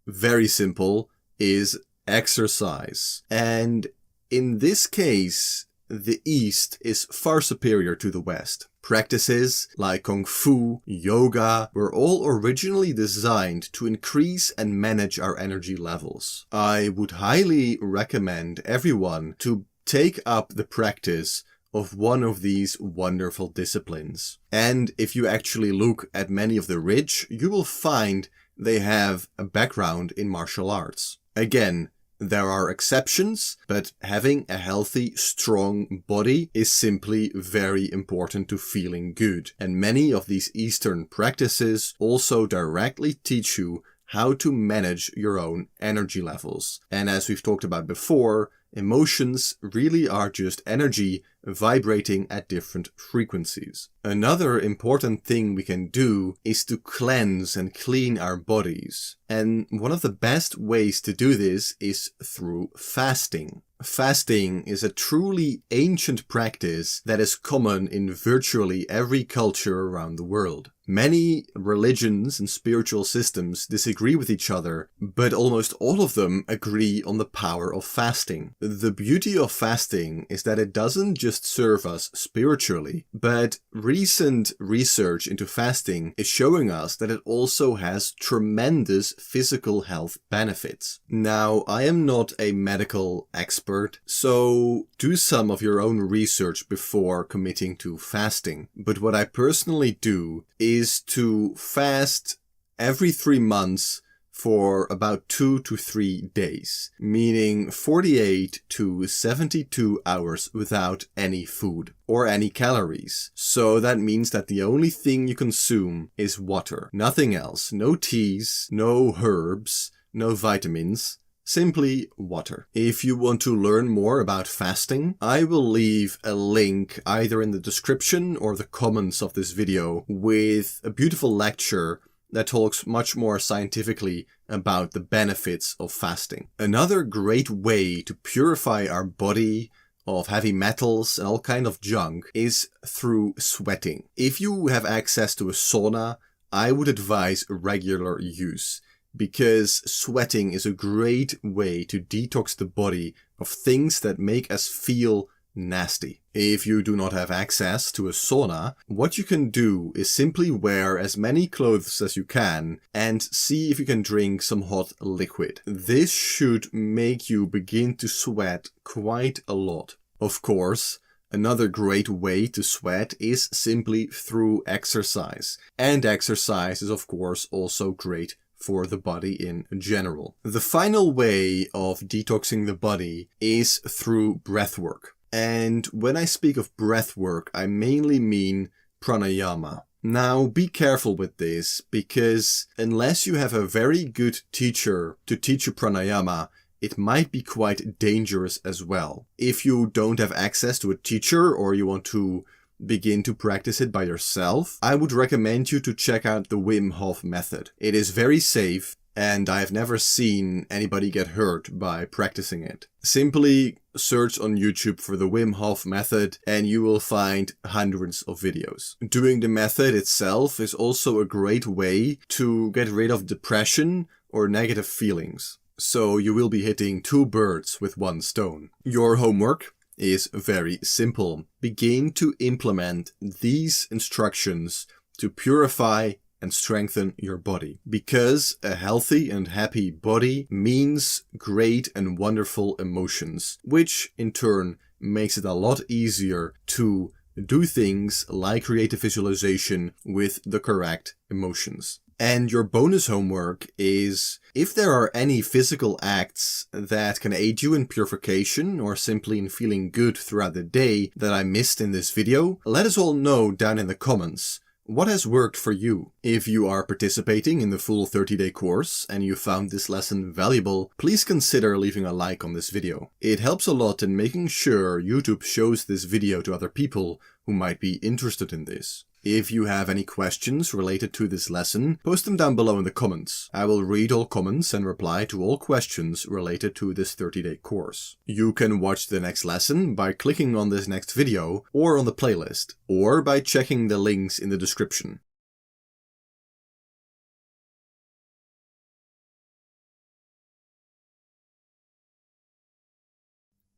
very simple, is exercise. And in this case, the East is far superior to the West. Practices like Kung Fu, yoga were all originally designed to increase and manage our energy levels. I would highly recommend everyone to take up the practice of one of these wonderful disciplines. And if you actually look at many of the rich, you will find they have a background in martial arts. Again, there are exceptions, but having a healthy, strong body is simply very important to feeling good. And many of these Eastern practices also directly teach you how to manage your own energy levels. And as we've talked about before, emotions really are just energy vibrating at different frequencies. Another important thing we can do is to cleanse and clean our bodies. And one of the best ways to do this is through fasting. Fasting is a truly ancient practice that is common in virtually every culture around the world. Many religions and spiritual systems disagree with each other, but almost all of them agree on the power of fasting. The beauty of fasting is that it doesn't just serve us spiritually, but recent research into fasting is showing us that it also has tremendous physical health benefits. Now, I am not a medical expert, so do some of your own research before committing to fasting. But what I personally do is to fast every 3 months for about 2 to 3 days, meaning 48 to 72 hours without any food or any calories. So that means that the only thing you consume is water, nothing else, no teas, no herbs, no vitamins, Simply water. If you want to learn more about fasting, I will leave a link either in the description or the comments of this video with a beautiful lecture that talks much more scientifically about the benefits of fasting. Another great way to purify our body of heavy metals and all kind of junk is through sweating. If you have access to a sauna, I would advise regular use, because sweating is a great way to detox the body of things that make us feel nasty. If you do not have access to a sauna, what you can do is simply wear as many clothes as you can and see if you can drink some hot liquid. This should make you begin to sweat quite a lot. Of course, another great way to sweat is simply through exercise. And exercise is of course also great for the body in general. The final way of detoxing the body is through breath work. And when I speak of breath work, I mainly mean pranayama. Now, be careful with this, because unless you have a very good teacher to teach you pranayama, it might be quite dangerous as well. If you don't have access to a teacher or you want to begin to practice it by yourself, I would recommend you to check out the Wim Hof method. It is very safe, and I have never seen anybody get hurt by practicing it. Simply search on YouTube for the Wim Hof method and you will find hundreds of videos. Doing the method itself is also a great way to get rid of depression or negative feelings. So you will be hitting two birds with one stone. Your homework is very simple. Begin to implement these instructions to purify and strengthen your body. Because a healthy and happy body means great and wonderful emotions, which in turn makes it a lot easier to do things like creative visualization with the correct emotions. And your bonus homework is, if there are any physical acts that can aid you in purification or simply in feeling good throughout the day that I missed in this video, let us all know down in the comments. What has worked for you? If you are participating in the full 30-day course and you found this lesson valuable, please consider leaving a like on this video. It helps a lot in making sure YouTube shows this video to other people who might be interested in this. If you have any questions related to this lesson, post them down below in the comments. I will read all comments and reply to all questions related to this 30-day course. You can watch the next lesson by clicking on this next video or on the playlist, or by checking the links in the description.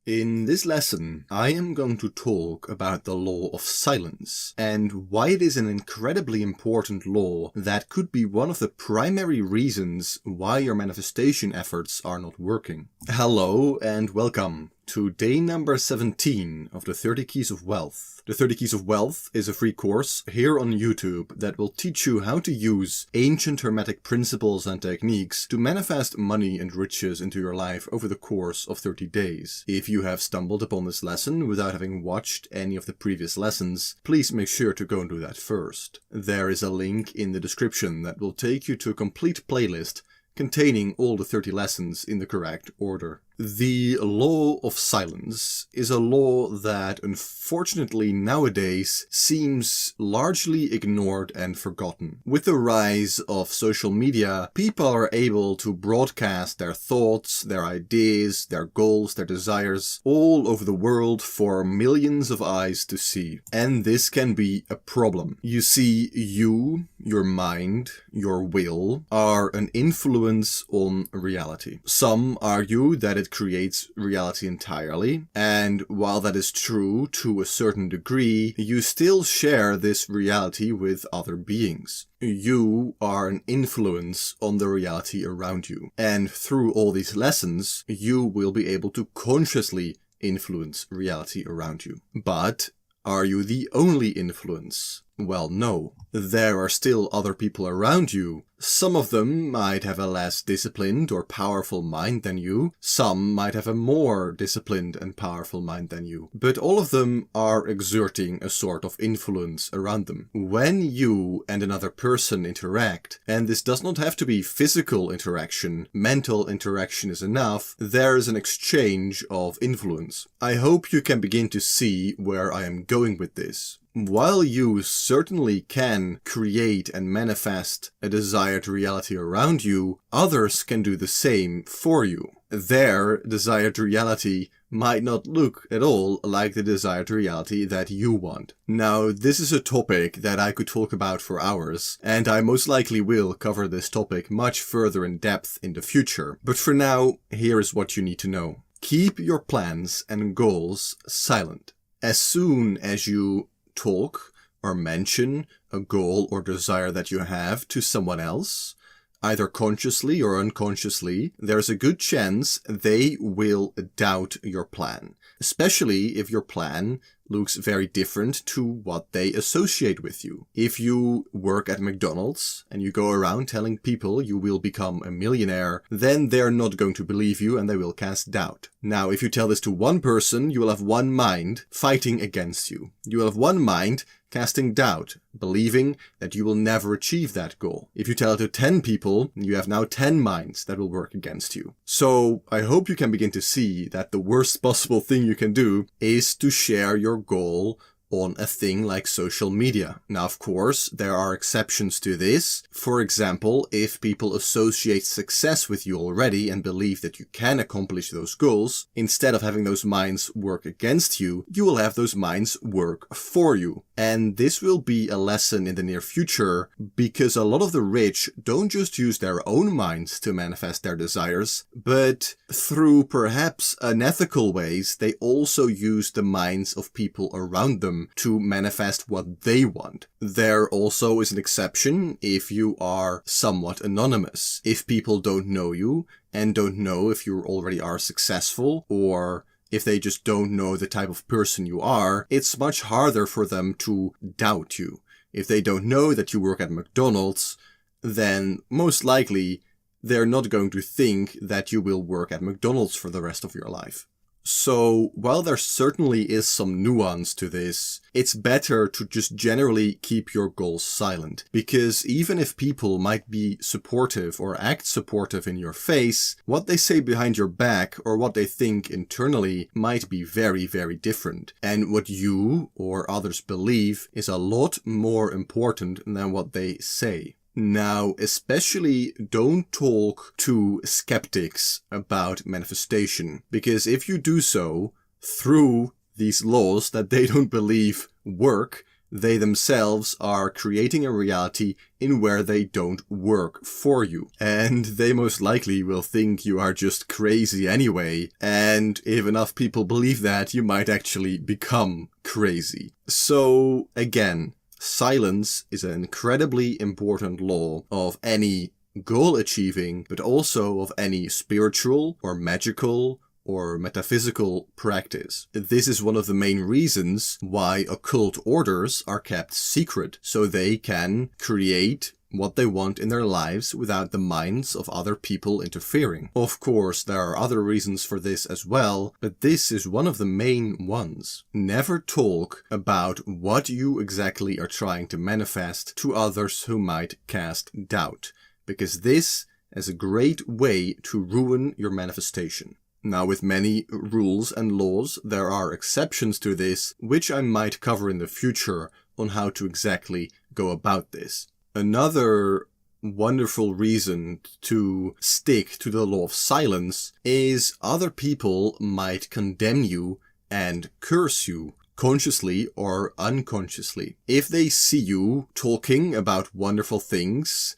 In this lesson, I am going to talk about the law of silence and why it is an incredibly important law that could be one of the primary reasons why your manifestation efforts are not working. Hello and welcome to day number 17 of the 30 Keys of Wealth. The 30 Keys of Wealth is a free course here on YouTube that will teach you how to use ancient hermetic principles and techniques to manifest money and riches into your life over the course of 30 days. If you have stumbled upon this lesson without having watched any of the previous lessons, please make sure to go and do that first. There is a link in the description that will take you to a complete playlist containing all the 30 lessons in the correct order. The law of silence is a law that unfortunately nowadays seems largely ignored and forgotten. With the rise of social media, people are able to broadcast their thoughts, their ideas, their goals, their desires all over the world for millions of eyes to see. And this can be a problem. You see, you, your mind, your will, are an influence on reality. Some argue that it creates reality entirely, and while that is true to a certain degree, you still share this reality with other beings. You are an influence on the reality around you, and through all these lessons, you will be able to consciously influence reality around you. But are you the only influence? Well, no. There are still other people around you. Some of them might have a less disciplined or powerful mind than you. Some might have a more disciplined and powerful mind than you. But all of them are exerting a sort of influence around them. When you and another person interact, and this does not have to be physical interaction, mental interaction is enough, there is an exchange of influence. I hope you can begin to see where I am going with this. While you certainly can create and manifest a desired reality around you, others can do the same for you. Their desired reality might not look at all like the desired reality that you want. Now, this is a topic that I could talk about for hours, and I most likely will cover this topic much further in depth in the future. But for now, here is what you need to know. Keep your plans and goals silent. As soon as you talk or mention a goal or desire that you have to someone else, either consciously or unconsciously, there's a good chance they will doubt your plan, especially if your plan looks very different to what they associate with you. If you work at McDonald's and you go around telling people you will become a millionaire, then they're not going to believe you and they will cast doubt. Now, if you tell this to one person, you will have one mind fighting against you. You will have one mind casting doubt, believing that you will never achieve that goal. If you tell it to 10 people, you have now 10 minds that will work against you. So I hope you can begin to see that the worst possible thing you can do is to share your goal on a thing like social media. Now, of course, there are exceptions to this. For example, if people associate success with you already and believe that you can accomplish those goals, instead of having those minds work against you, you will have those minds work for you. And this will be a lesson in the near future, because a lot of the rich don't just use their own minds to manifest their desires, but through perhaps unethical ways, they also use the minds of people around them to manifest what they want. There also is an exception if you are somewhat anonymous. If people don't know you and don't know if you already are successful, or if they just don't know the type of person you are, it's much harder for them to doubt you. If they don't know that you work at McDonald's, then most likely they're not going to think that you will work at McDonald's for the rest of your life. So, while there certainly is some nuance to this, it's better to just generally keep your goals silent. Because even if people might be supportive or act supportive in your face, what they say behind your back or what they think internally might be very, very different. And what you or others believe is a lot more important than what they say. Now, especially don't talk to skeptics about manifestation, because if you do so through these laws that they don't believe work, they themselves are creating a reality in where they don't work for you. And they most likely will think you are just crazy anyway. And if enough people believe that, you might actually become crazy. So again, silence is an incredibly important law of any goal achieving, but also of any spiritual or magical or metaphysical practice. This is one of the main reasons why occult orders are kept secret, so they can create what they want in their lives without the minds of other people interfering. Of course, there are other reasons for this as well, but this is one of the main ones. Never talk about what you exactly are trying to manifest to others who might cast doubt, because this is a great way to ruin your manifestation. Now, with many rules and laws, there are exceptions to this, which I might cover in the future on how to exactly go about this. Another wonderful reason to stick to the law of silence is other people might condemn you and curse you, consciously or unconsciously. If they see you talking about wonderful things,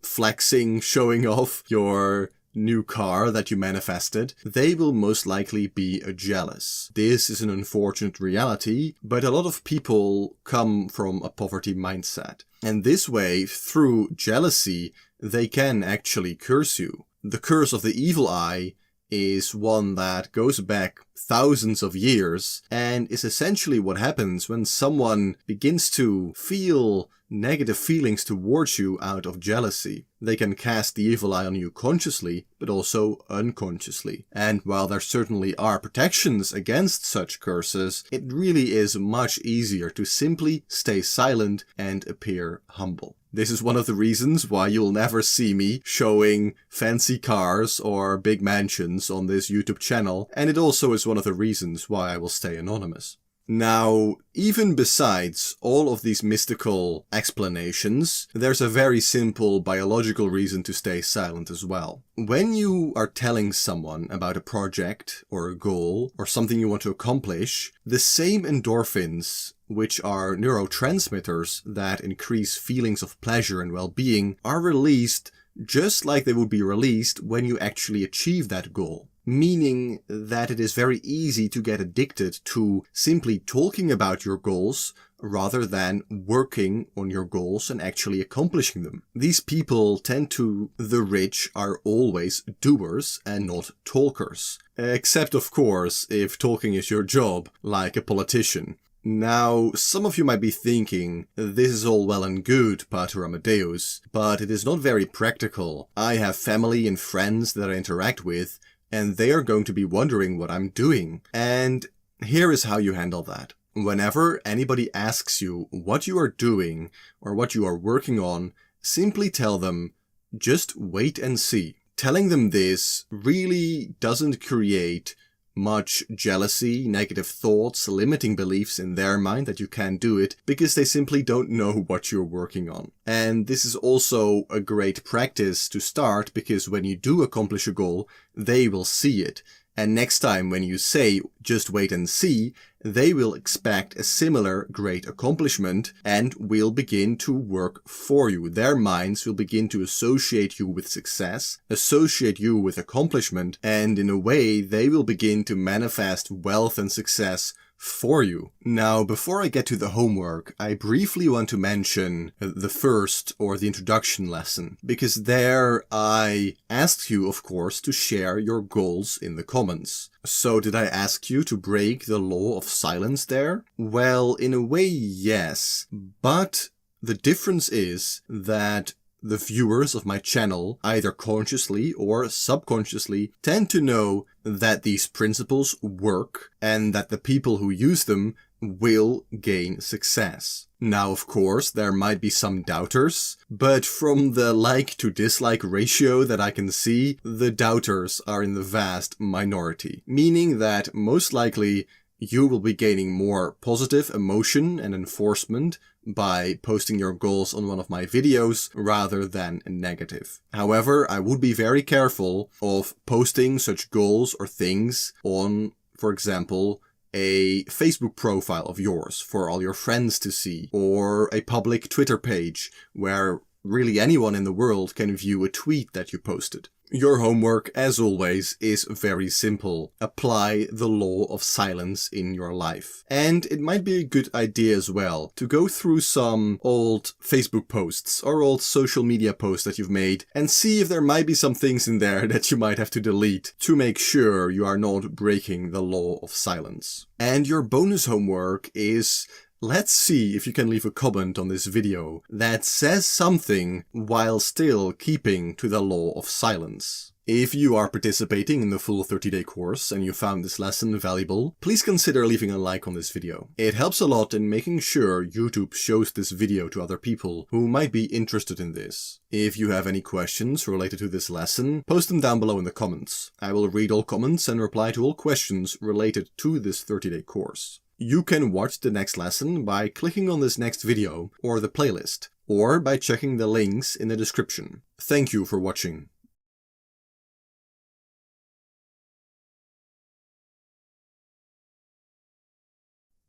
flexing, showing off your new car that you manifested, they will most likely be jealous. This is an unfortunate reality, but a lot of people come from a poverty mindset. And this way, through jealousy, they can actually curse you. The curse of the evil eye is one that goes back thousands of years and is essentially what happens when someone begins to feel negative feelings towards you out of jealousy. They can cast the evil eye on you consciously, but also unconsciously. And while there certainly are protections against such curses, it really is much easier to simply stay silent and appear humble. This is one of the reasons why you'll never see me showing fancy cars or big mansions on this YouTube channel, and it also is one of the reasons why I will stay anonymous. Now, even besides all of these mystical explanations, there's a very simple biological reason to stay silent as well. When you are telling someone about a project or a goal or something you want to accomplish, the same endorphins, which are neurotransmitters that increase feelings of pleasure and well-being, are released just like they would be released when you actually achieve that goal. Meaning that it is very easy to get addicted to simply talking about your goals rather than working on your goals and actually accomplishing them. These people the rich are always doers and not talkers. Except, of course, if talking is your job, like a politician. Now, some of you might be thinking, this is all well and good, Pater Amadeus, but it is not very practical. I have family and friends that I interact with, and they are going to be wondering what I'm doing. And here is how you handle that. Whenever anybody asks you what you are doing or what you are working on, simply tell them, just wait and see. Telling them this really doesn't create much jealousy, negative thoughts, limiting beliefs in their mind that you can't do it, because they simply don't know what you're working on. And this is also a great practice to start, because when you do accomplish a goal, they will see it. And next time when you say, just wait and see, they will expect a similar great accomplishment and will begin to work for you. Their minds will begin to associate you with success, associate you with accomplishment, and in a way they will begin to manifest wealth and success for you. Now, before I get to the homework, I briefly want to mention the first or the introduction lesson, because there I asked you, of course, to share your goals in the comments. So did I ask you to break the law of silence there? Well, in a way, yes, but the difference is that the viewers of my channel, either consciously or subconsciously, tend to know that these principles work and that the people who use them will gain success. Now, of course, there might be some doubters, but from the like to dislike ratio that I can see, the doubters are in the vast minority, meaning that most likely you will be gaining more positive emotion and enforcement by posting your goals on one of my videos rather than negative. However, I would be very careful of posting such goals or things on, for example, a Facebook profile of yours for all your friends to see, or a public Twitter page where really anyone in the world can view a tweet that you posted. Your homework, as always, is very simple. Apply the law of silence in your life. And it might be a good idea as well to go through some old Facebook posts or old social media posts that you've made and see if there might be some things in there that you might have to delete to make sure you are not breaking the law of silence. And your bonus homework is, let's see if you can leave a comment on this video that says something while still keeping to the law of silence. If you are participating in the full 30-day course and you found this lesson valuable, please consider leaving a like on this video. It helps a lot in making sure YouTube shows this video to other people who might be interested in this. If you have any questions related to this lesson, post them down below in the comments. I will read all comments and reply to all questions related to this 30-day course. You can watch the next lesson by clicking on this next video or the playlist, or by checking the links in the description. Thank you for watching.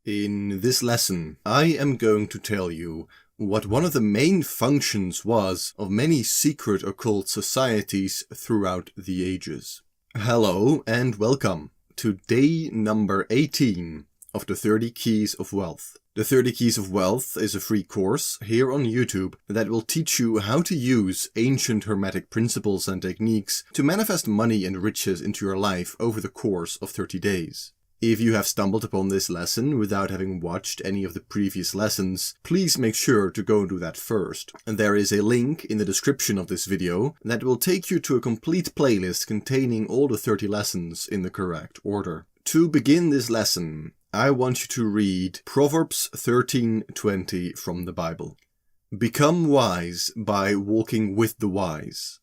In this lesson, I am going to tell you what one of the main functions was of many secret occult societies throughout the ages. Hello and welcome to day number 18 of the 30 Keys of Wealth. The 30 Keys of Wealth is a free course here on YouTube that will teach you how to use ancient hermetic principles and techniques to manifest money and riches into your life over the course of 30 days. If you have stumbled upon this lesson without having watched any of the previous lessons, please make sure to go and do that first. And there is a link in the description of this video that will take you to a complete playlist containing all the 30 lessons in the correct order. To begin this lesson, I want you to read Proverbs 13:20 from the Bible. Become wise by walking with the wise.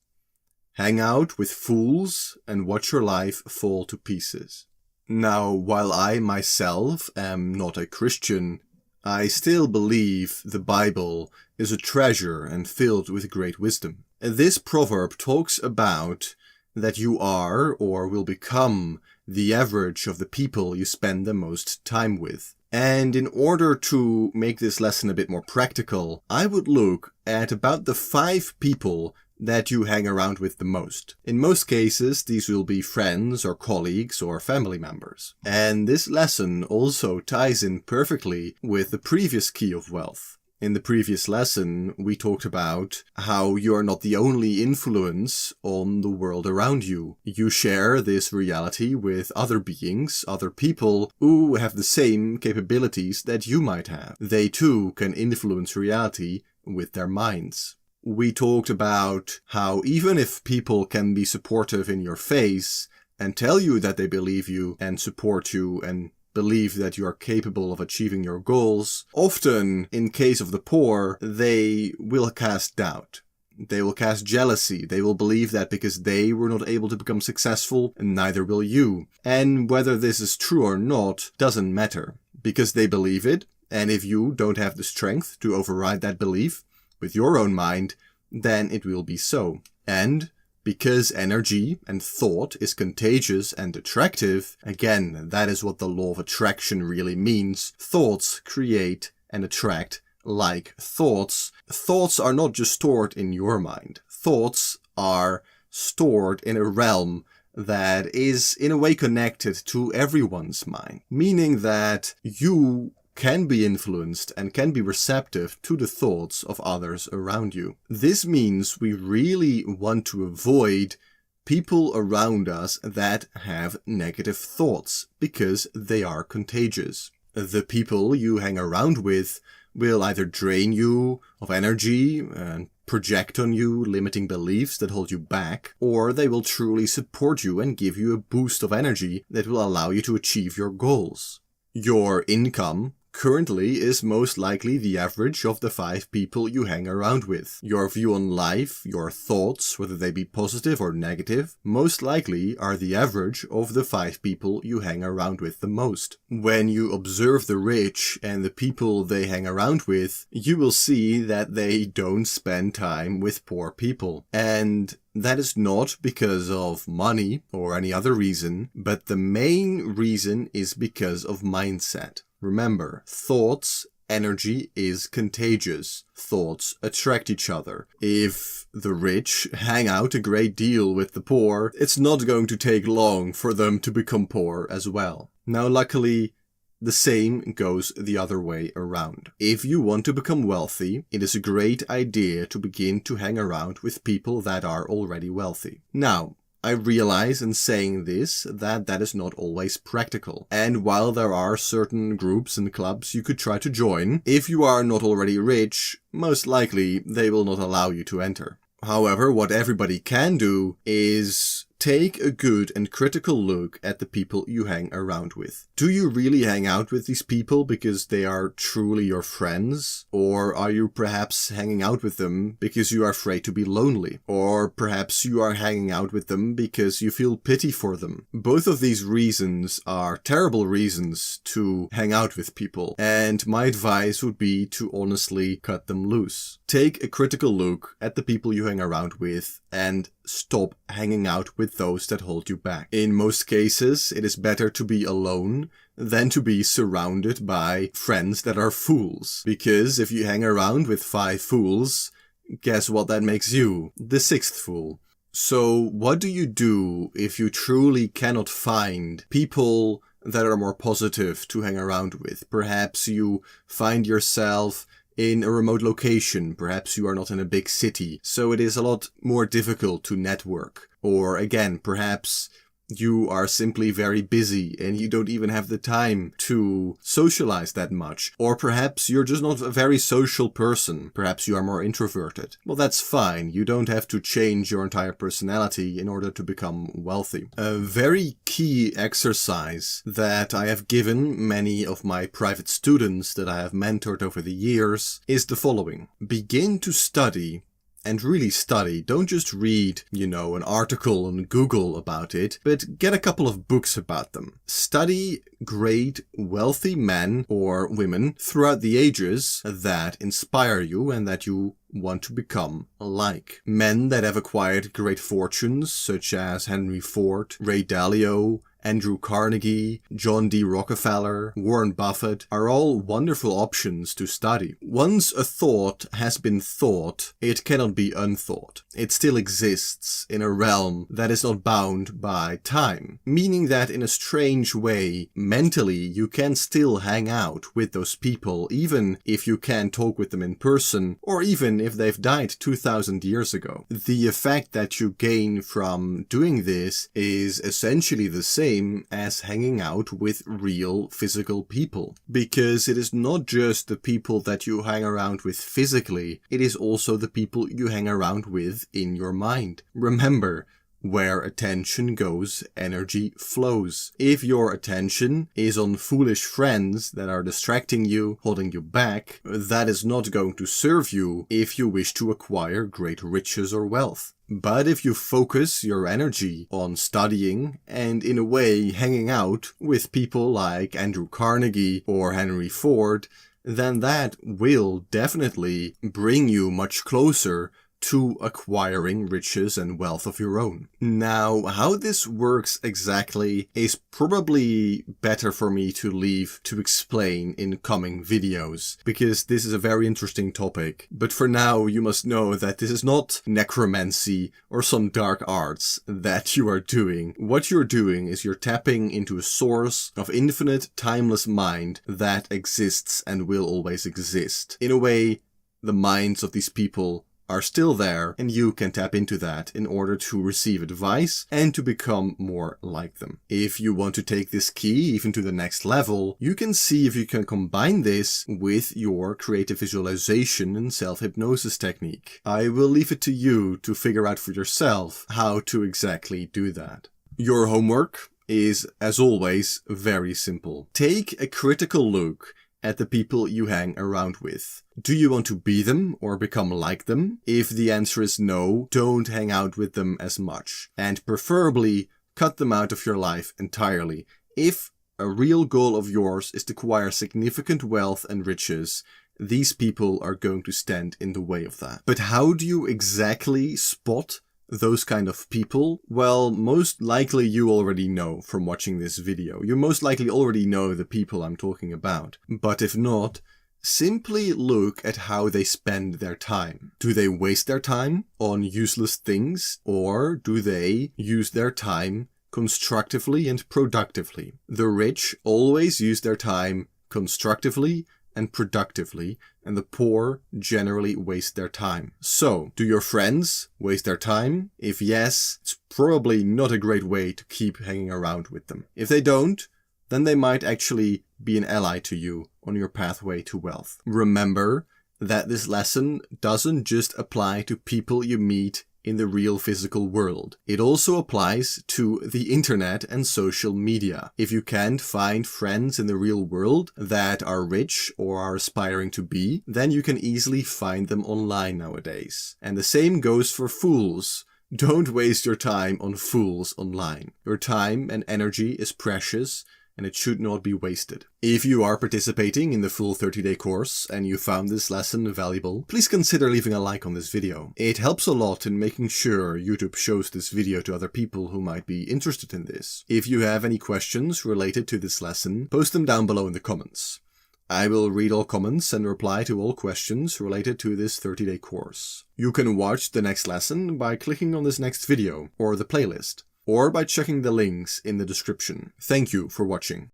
Hang out with fools and watch your life fall to pieces. Now, while I myself am not a Christian, I still believe the Bible is a treasure and filled with great wisdom. This proverb talks about that you are or will become the average of the people you spend the most time with. And in order to make this lesson a bit more practical, I would look at about the 5 people that you hang around with the most. In most cases, these will be friends or colleagues or family members. And this lesson also ties in perfectly with the previous key of wealth. In the previous lesson, we talked about how you are not the only influence on the world around you. You share this reality with other beings, other people who have the same capabilities that you might have. They too can influence reality with their minds. We talked about how even if people can be supportive in your face and tell you that they believe you and support you and believe that you are capable of achieving your goals, often, in case of the poor, they will cast doubt. They will cast jealousy. They will believe that because they were not able to become successful, neither will you. And whether this is true or not doesn't matter, because they believe it, and if you don't have the strength to override that belief with your own mind, then it will be so. And because energy and thought is contagious and attractive, again, that is what the law of attraction really means. Thoughts create and attract like thoughts. Thoughts are not just stored in your mind. Thoughts are stored in a realm that is in a way connected to everyone's mind, meaning that you can be influenced and can be receptive to the thoughts of others around you. This means we really want to avoid people around us that have negative thoughts because they are contagious. The people you hang around with will either drain you of energy and project on you limiting beliefs that hold you back, or they will truly support you and give you a boost of energy that will allow you to achieve your goals. Your income currently is most likely the average of the 5 people you hang around with. Your view on life, your thoughts, whether they be positive or negative, most likely are the average of the 5 people you hang around with the most. When you observe the rich and the people they hang around with, you will see that they don't spend time with poor people. And that is not because of money or any other reason, but the main reason is because of mindset. Remember, thoughts, energy is contagious. Thoughts attract each other. If the rich hang out a great deal with the poor, it's not going to take long for them to become poor as well. Now, luckily, the same goes the other way around. If you want to become wealthy, it is a great idea to begin to hang around with people that are already wealthy. Now, I realize in saying this that that is not always practical. And while there are certain groups and clubs you could try to join, if you are not already rich, most likely they will not allow you to enter. However, what everybody can do is take a good and critical look at the people you hang around with. Do you really hang out with these people because they are truly your friends? Or are you perhaps hanging out with them because you are afraid to be lonely? Or perhaps you are hanging out with them because you feel pity for them? Both of these reasons are terrible reasons to hang out with people, and my advice would be to honestly cut them loose. Take a critical look at the people you hang around with and stop hanging out with those that hold you back. In most cases, it is better to be alone than to be surrounded by friends that are fools. Because if you hang around with 5 fools, guess what that makes you? The 6th fool. So what do you do if you truly cannot find people that are more positive to hang around with. Perhaps you find yourself in a remote location. Perhaps you are not in a big city, so it is a lot more difficult to network. Or again, perhaps you are simply very busy and you don't even have the time to socialize that much. Or perhaps you're just not a very social person. Perhaps you are more introverted. Well, that's fine. You don't have to change your entire personality in order to become wealthy. A very key exercise that I have given many of my private students that I have mentored over the years is the following. Begin to study. And really study. Don't just read, an article on Google about it, but get a couple of books about them. Study great, wealthy men or women throughout the ages that inspire you and that you want to become like. Men that have acquired great fortunes, such as Henry Ford, Ray Dalio, Andrew Carnegie, John D. Rockefeller, Warren Buffett are all wonderful options to study. Once a thought has been thought, it cannot be unthought. It still exists in a realm that is not bound by time, meaning that in a strange way, mentally, you can still hang out with those people, even if you can't talk with them in person, or even if they've died 2,000 years ago. The effect that you gain from doing this is essentially the same as hanging out with real physical people. Because it is not just the people that you hang around with physically, it is also the people you hang around with in your mind. Remember, where attention goes, energy flows. If your attention is on foolish friends that are distracting you, holding you back, that is not going to serve you if you wish to acquire great riches or wealth. But if you focus your energy on studying and in a way hanging out with people like Andrew Carnegie or Henry Ford, then that will definitely bring you much closer to acquiring riches and wealth of your own. Now, how this works exactly is probably better for me to leave to explain in coming videos, because this is a very interesting topic. But for now, you must know that this is not necromancy or some dark arts that you are doing. What you're doing is you're tapping into a source of infinite, timeless mind that exists and will always exist. In a way, the minds of these people are still there, and you can tap into that in order to receive advice and to become more like them. If you want to take this key even to the next level, you can see if you can combine this with your creative visualization and self-hypnosis technique. I will leave it to you to figure out for yourself how to exactly do that. Your homework is, as always, very simple. Take a critical look at the people you hang around with. Do you want to be them or become like them? If the answer is no, don't hang out with them as much. And preferably, cut them out of your life entirely. If a real goal of yours is to acquire significant wealth and riches, these people are going to stand in the way of that. But how do you exactly spot those kind of people? Well, most likely you already know from watching this video. You most likely already know the people I'm talking about. But if not, simply look at how they spend their time. Do they waste their time on useless things, or do they use their time constructively and productively? The rich always use their time constructively and productively, and the poor generally waste their time. So, do your friends waste their time? If yes, it's probably not a great way to keep hanging around with them. If they don't, then they might actually be an ally to you on your pathway to wealth. Remember that this lesson doesn't just apply to people you meet in the real physical world. It also applies to the internet and social media. If you can't find friends in the real world that are rich or are aspiring to be, then you can easily find them online nowadays. And the same goes for fools. Don't waste your time on fools online. Your time and energy is precious, and it should not be wasted. If you are participating in the full 30-day course and you found this lesson valuable, please consider leaving a like on this video. It helps a lot in making sure YouTube shows this video to other people who might be interested in this. If you have any questions related to this lesson, post them down below in the comments. I will read all comments and reply to all questions related to this 30-day course. You can watch the next lesson by clicking on this next video or the playlist. or by checking the links in the description. Thank you for watching.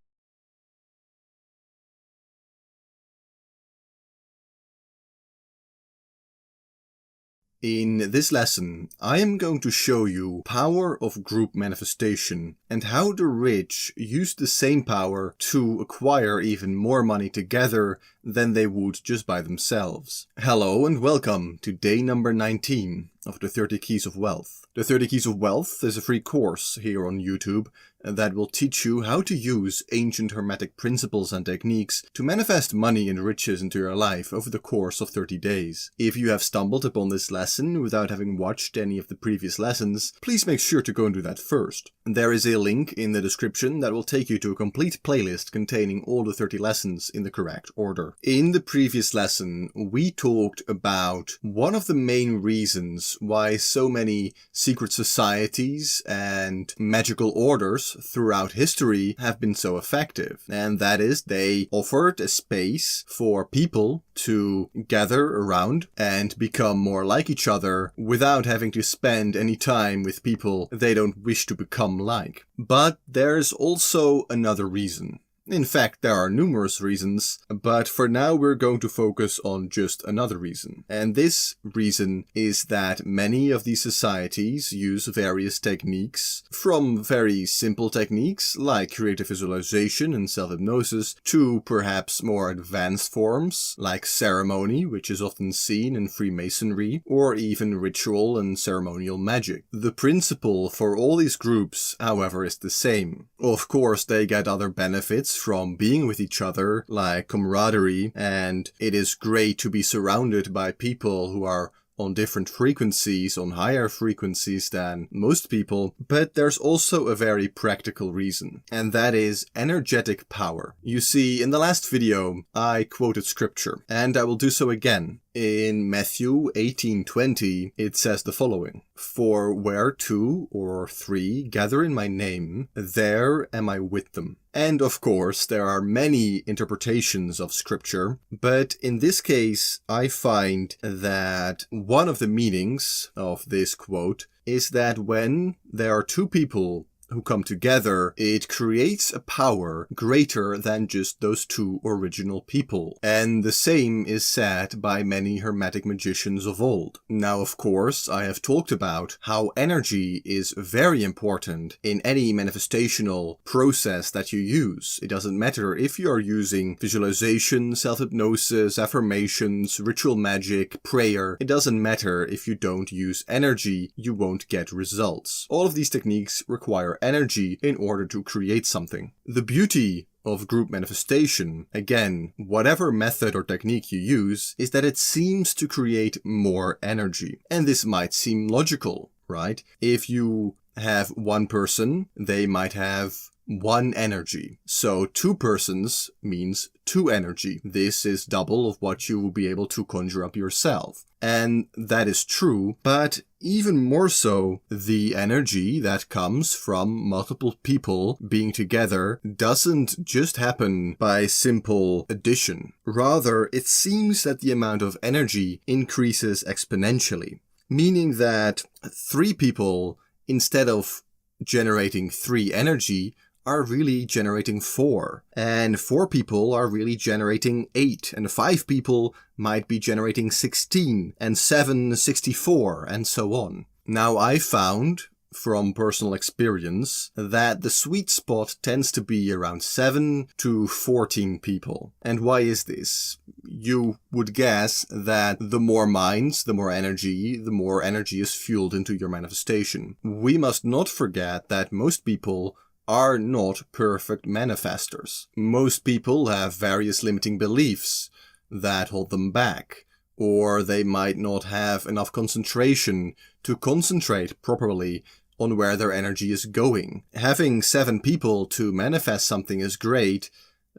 In this lesson, I am going to show you power of group manifestation and how the rich use the same power to acquire even more money together than they would just by themselves. Hello and welcome to day number 19 of the 30 Keys of Wealth. The 30 Keys of Wealth is a free course here on YouTube that will teach you how to use ancient hermetic principles and techniques to manifest money and riches into your life over the course of 30 days. If you have stumbled upon this lesson without having watched any of the previous lessons, please make sure to go and do that first. There is a link in the description that will take you to a complete playlist containing all the 30 lessons in the correct order. In the previous lesson, we talked about one of the main reasons why so many secret societies and magical orders throughout history have been so effective, and that is they offered a space for people to gather around and become more like each other without having to spend any time with people they don't wish to become like. But there's also another reason. In fact, there are numerous reasons, but for now we're going to focus on just another reason. And this reason is that many of these societies use various techniques, from very simple techniques like creative visualization and self-hypnosis to perhaps more advanced forms like ceremony, which is often seen in Freemasonry, or even ritual and ceremonial magic. The principle for all these groups, however, is the same. Of course, they get other benefits from being with each other, like camaraderie, and it is great to be surrounded by people who are on different frequencies, on higher frequencies than most people, but there's also a very practical reason, and that is energetic power. You see, in the last video, I quoted scripture, and I will do so again. In Matthew 18:20, it says the following: "For where 2 or 3 gather in my name, there am I with them." And of course, there are many interpretations of scripture, but in this case, I find that one of the meanings of this quote is that when there are 2 people who come together, it creates a power greater than just those 2 original people. And the same is said by many hermetic magicians of old. Now, of course, I have talked about how energy is very important in any manifestational process that you use. It doesn't matter if you are using visualization, self-hypnosis, affirmations, ritual magic, prayer. It doesn't matter if you don't use energy, you won't get results. All of these techniques require energy in order to create something. The beauty of group manifestation, again, whatever method or technique you use, is that it seems to create more energy. And this might seem logical, right? If you have one person, they might have 1 energy. So 2 persons means 2 energy. This is double of what you will be able to conjure up yourself. And that is true, but even more so, the energy that comes from multiple people being together doesn't just happen by simple addition. Rather, it seems that the amount of energy increases exponentially, meaning that 3 people, instead of generating 3 energy, are really generating 4. And 4 people are really generating 8. And 5 people might be generating 16. And 7, 64, and so on. Now, I found from personal experience that the sweet spot tends to be around 7 to 14 people. And why is this? You would guess that the more minds, the more energy is fueled into your manifestation. We must not forget that most people are not perfect manifestors. Most people have various limiting beliefs that hold them back, or they might not have enough concentration to concentrate properly on where their energy is going. Having 7 people to manifest something is great,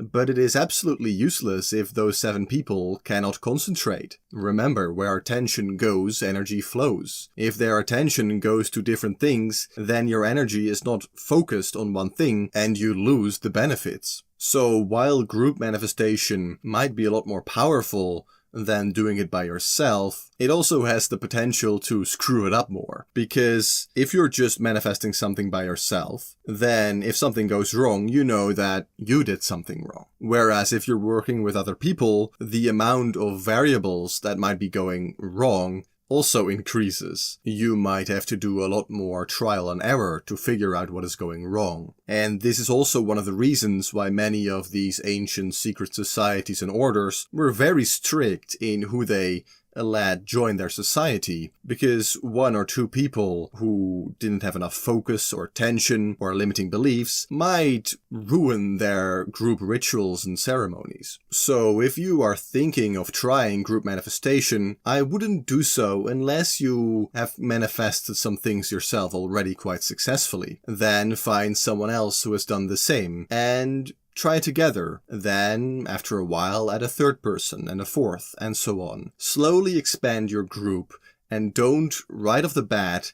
but it is absolutely useless if those 7 people cannot concentrate. Remember, where attention goes, energy flows. If their attention goes to different things, then your energy is not focused on one thing and you lose the benefits. So while group manifestation might be a lot more powerful than doing it by yourself, it also has the potential to screw it up more. Because if you're just manifesting something by yourself, then if something goes wrong, you know that you did something wrong. Whereas if you're working with other people, the amount of variables that might be going wrong also increases. You might have to do a lot more trial and error to figure out what is going wrong. And this is also one of the reasons why many of these ancient secret societies and orders were very strict in who they let join their society, because one or two people who didn't have enough focus or attention or limiting beliefs might ruin their group rituals and ceremonies. So if you are thinking of trying group manifestation, I wouldn't do so unless you have manifested some things yourself already quite successfully. Then find someone else who has done the same and try together. Then, after a while, add a third person and a fourth, and so on. Slowly expand your group, and don't, right off the bat,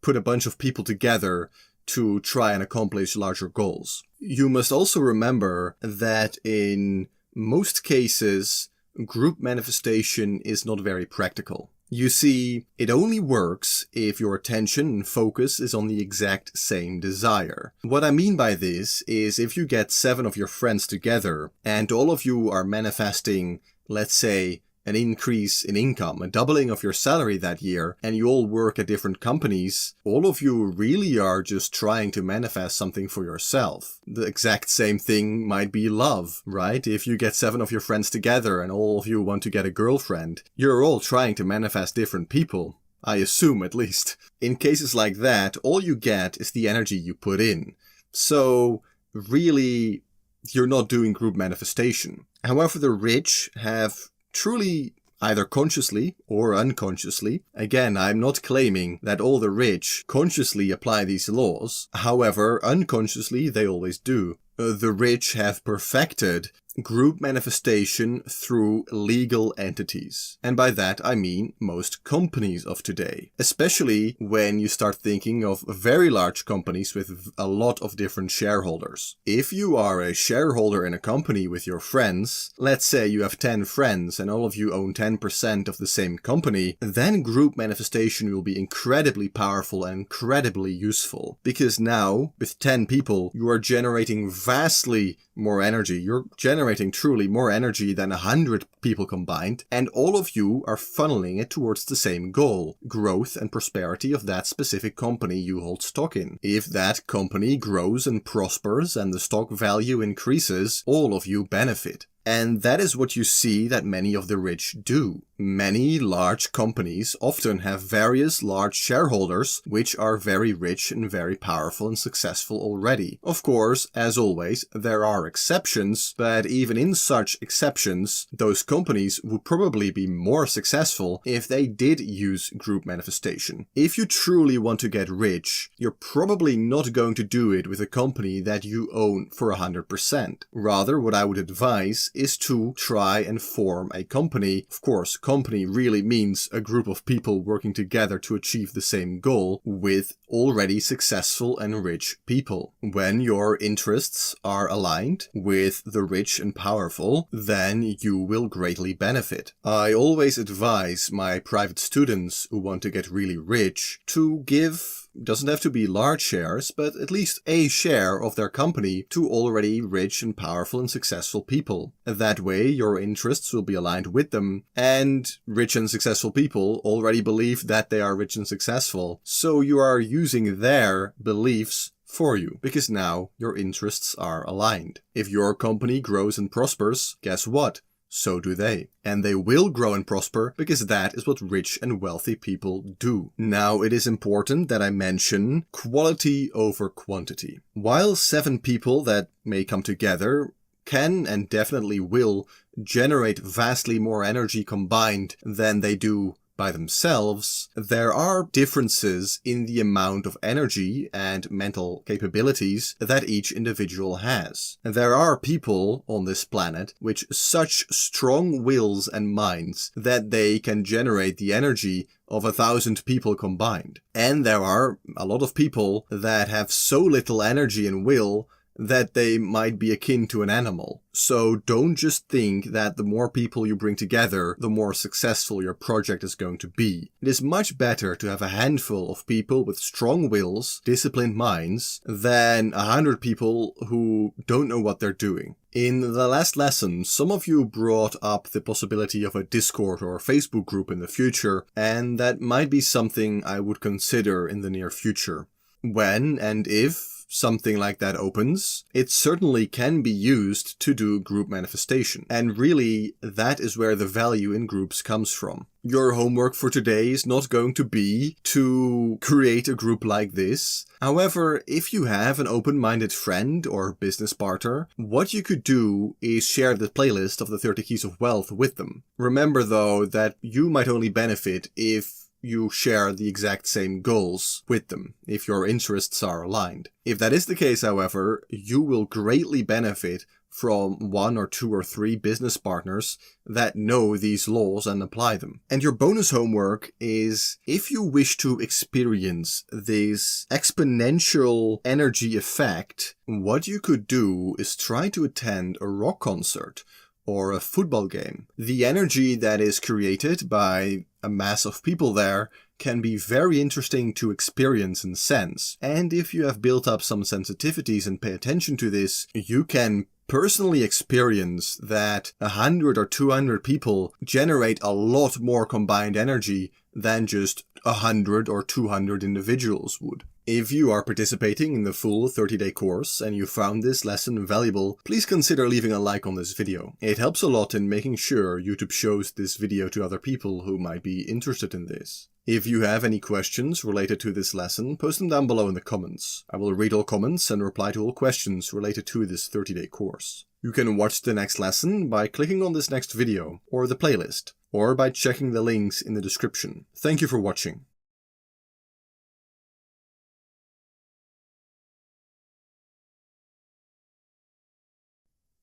put a bunch of people together to try and accomplish larger goals. You must also remember that in most cases, group manifestation is not very practical. You see, it only works if your attention and focus is on the exact same desire. What I mean by this is if you get 7 of your friends together and all of you are manifesting, let's say, an increase in income, a doubling of your salary that year, and you all work at different companies, all of you really are just trying to manifest something for yourself. The exact same thing might be love, right? If you get 7 of your friends together and all of you want to get a girlfriend, you're all trying to manifest different people. I assume, at least. In cases like that, all you get is the energy you put in. So, really, you're not doing group manifestation. However, the rich have truly, either consciously or unconsciously. Again, I'm not claiming that all the rich consciously apply these laws. However, unconsciously, they always do. The rich have perfected group manifestation through legal entities. And by that I mean most companies of today. Especially when you start thinking of very large companies with a lot of different shareholders. If you are a shareholder in a company with your friends, let's say you have 10 friends and all of you own 10% of the same company, then group manifestation will be incredibly powerful and incredibly useful. Because now, with 10 people, you are generating vastly more energy. You're generating truly more energy than 100 people combined, and all of you are funneling it towards the same goal: growth and prosperity of that specific company you hold stock in. If that company grows and prospers and the stock value increases, all of you benefit. And that is what you see that many of the rich do. Many large companies often have various large shareholders which are very rich and very powerful and successful already. Of course, as always, there are exceptions, but even in such exceptions, those companies would probably be more successful if they did use group manifestation. If you truly want to get rich, you're probably not going to do it with a company that you own for 100%. Rather, what I would advise is to try and form a company. Of course, company really means a group of people working together to achieve the same goal with already successful and rich people. When your interests are aligned with the rich and powerful, then you will greatly benefit. I always advise my private students who want to get really rich to give, doesn't have to be large shares, but at least a share of their company to already rich and powerful and successful people. That way your interests will be aligned with them, and rich and successful people already believe that they are rich and successful. So you are using their beliefs for you, because now your interests are aligned. If your company grows and prospers, guess what? So do they. And they will grow and prosper because that is what rich and wealthy people do. Now, it is important that I mention quality over quantity. While 7 people that may come together can and definitely will generate vastly more energy combined than they do by themselves, there are differences in the amount of energy and mental capabilities that each individual has. And there are people on this planet with such strong wills and minds that they can generate the energy of 1,000 people combined. And there are a lot of people that have so little energy and will that they might be akin to an animal. So don't just think that the more people you bring together, the more successful your project is going to be. It is much better to have a handful of people with strong wills, disciplined minds, than 100 people who don't know what they're doing. In the last lesson, some of you brought up the possibility of a Discord or Facebook group in the future, and that might be something I would consider in the near future. When and if something like that opens, it certainly can be used to do group manifestation. And really, that is where the value in groups comes from. Your homework for today is not going to be to create a group like this. However, if you have an open-minded friend or business partner, what you could do is share the playlist of the 30 Keys of Wealth with them. Remember though that you might only benefit if you share the exact same goals with them, if your interests are aligned. If that is the case, however, you will greatly benefit from 1 or 2 or 3 business partners that know these laws and apply them. And your bonus homework is, if you wish to experience this exponential energy effect, what you could do is try to attend a rock concert or a football game. The energy that is created by a mass of people there can be very interesting to experience and sense. And if you have built up some sensitivities and pay attention to this, you can personally experience that 100 or 200 people generate a lot more combined energy than just 100 or 200 individuals would. If you are participating in the full 30-day course and you found this lesson valuable, please consider leaving a like on this video. It helps a lot in making sure YouTube shows this video to other people who might be interested in this. If you have any questions related to this lesson, post them down below in the comments. I will read all comments and reply to all questions related to this 30-day course. You can watch the next lesson by clicking on this next video, or the playlist, or by checking the links in the description. Thank you for watching.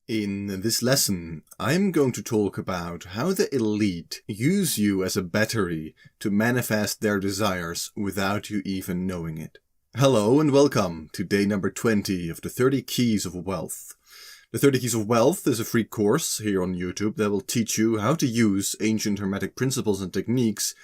In this lesson, I'm going to talk about how the elite use you as a battery to manifest their desires without you even knowing it. Hello and welcome to day number 20 of the 30 Keys of Wealth. The 30 Keys of Wealth is a free course here on YouTube that will teach you how to use ancient hermetic principles and techniques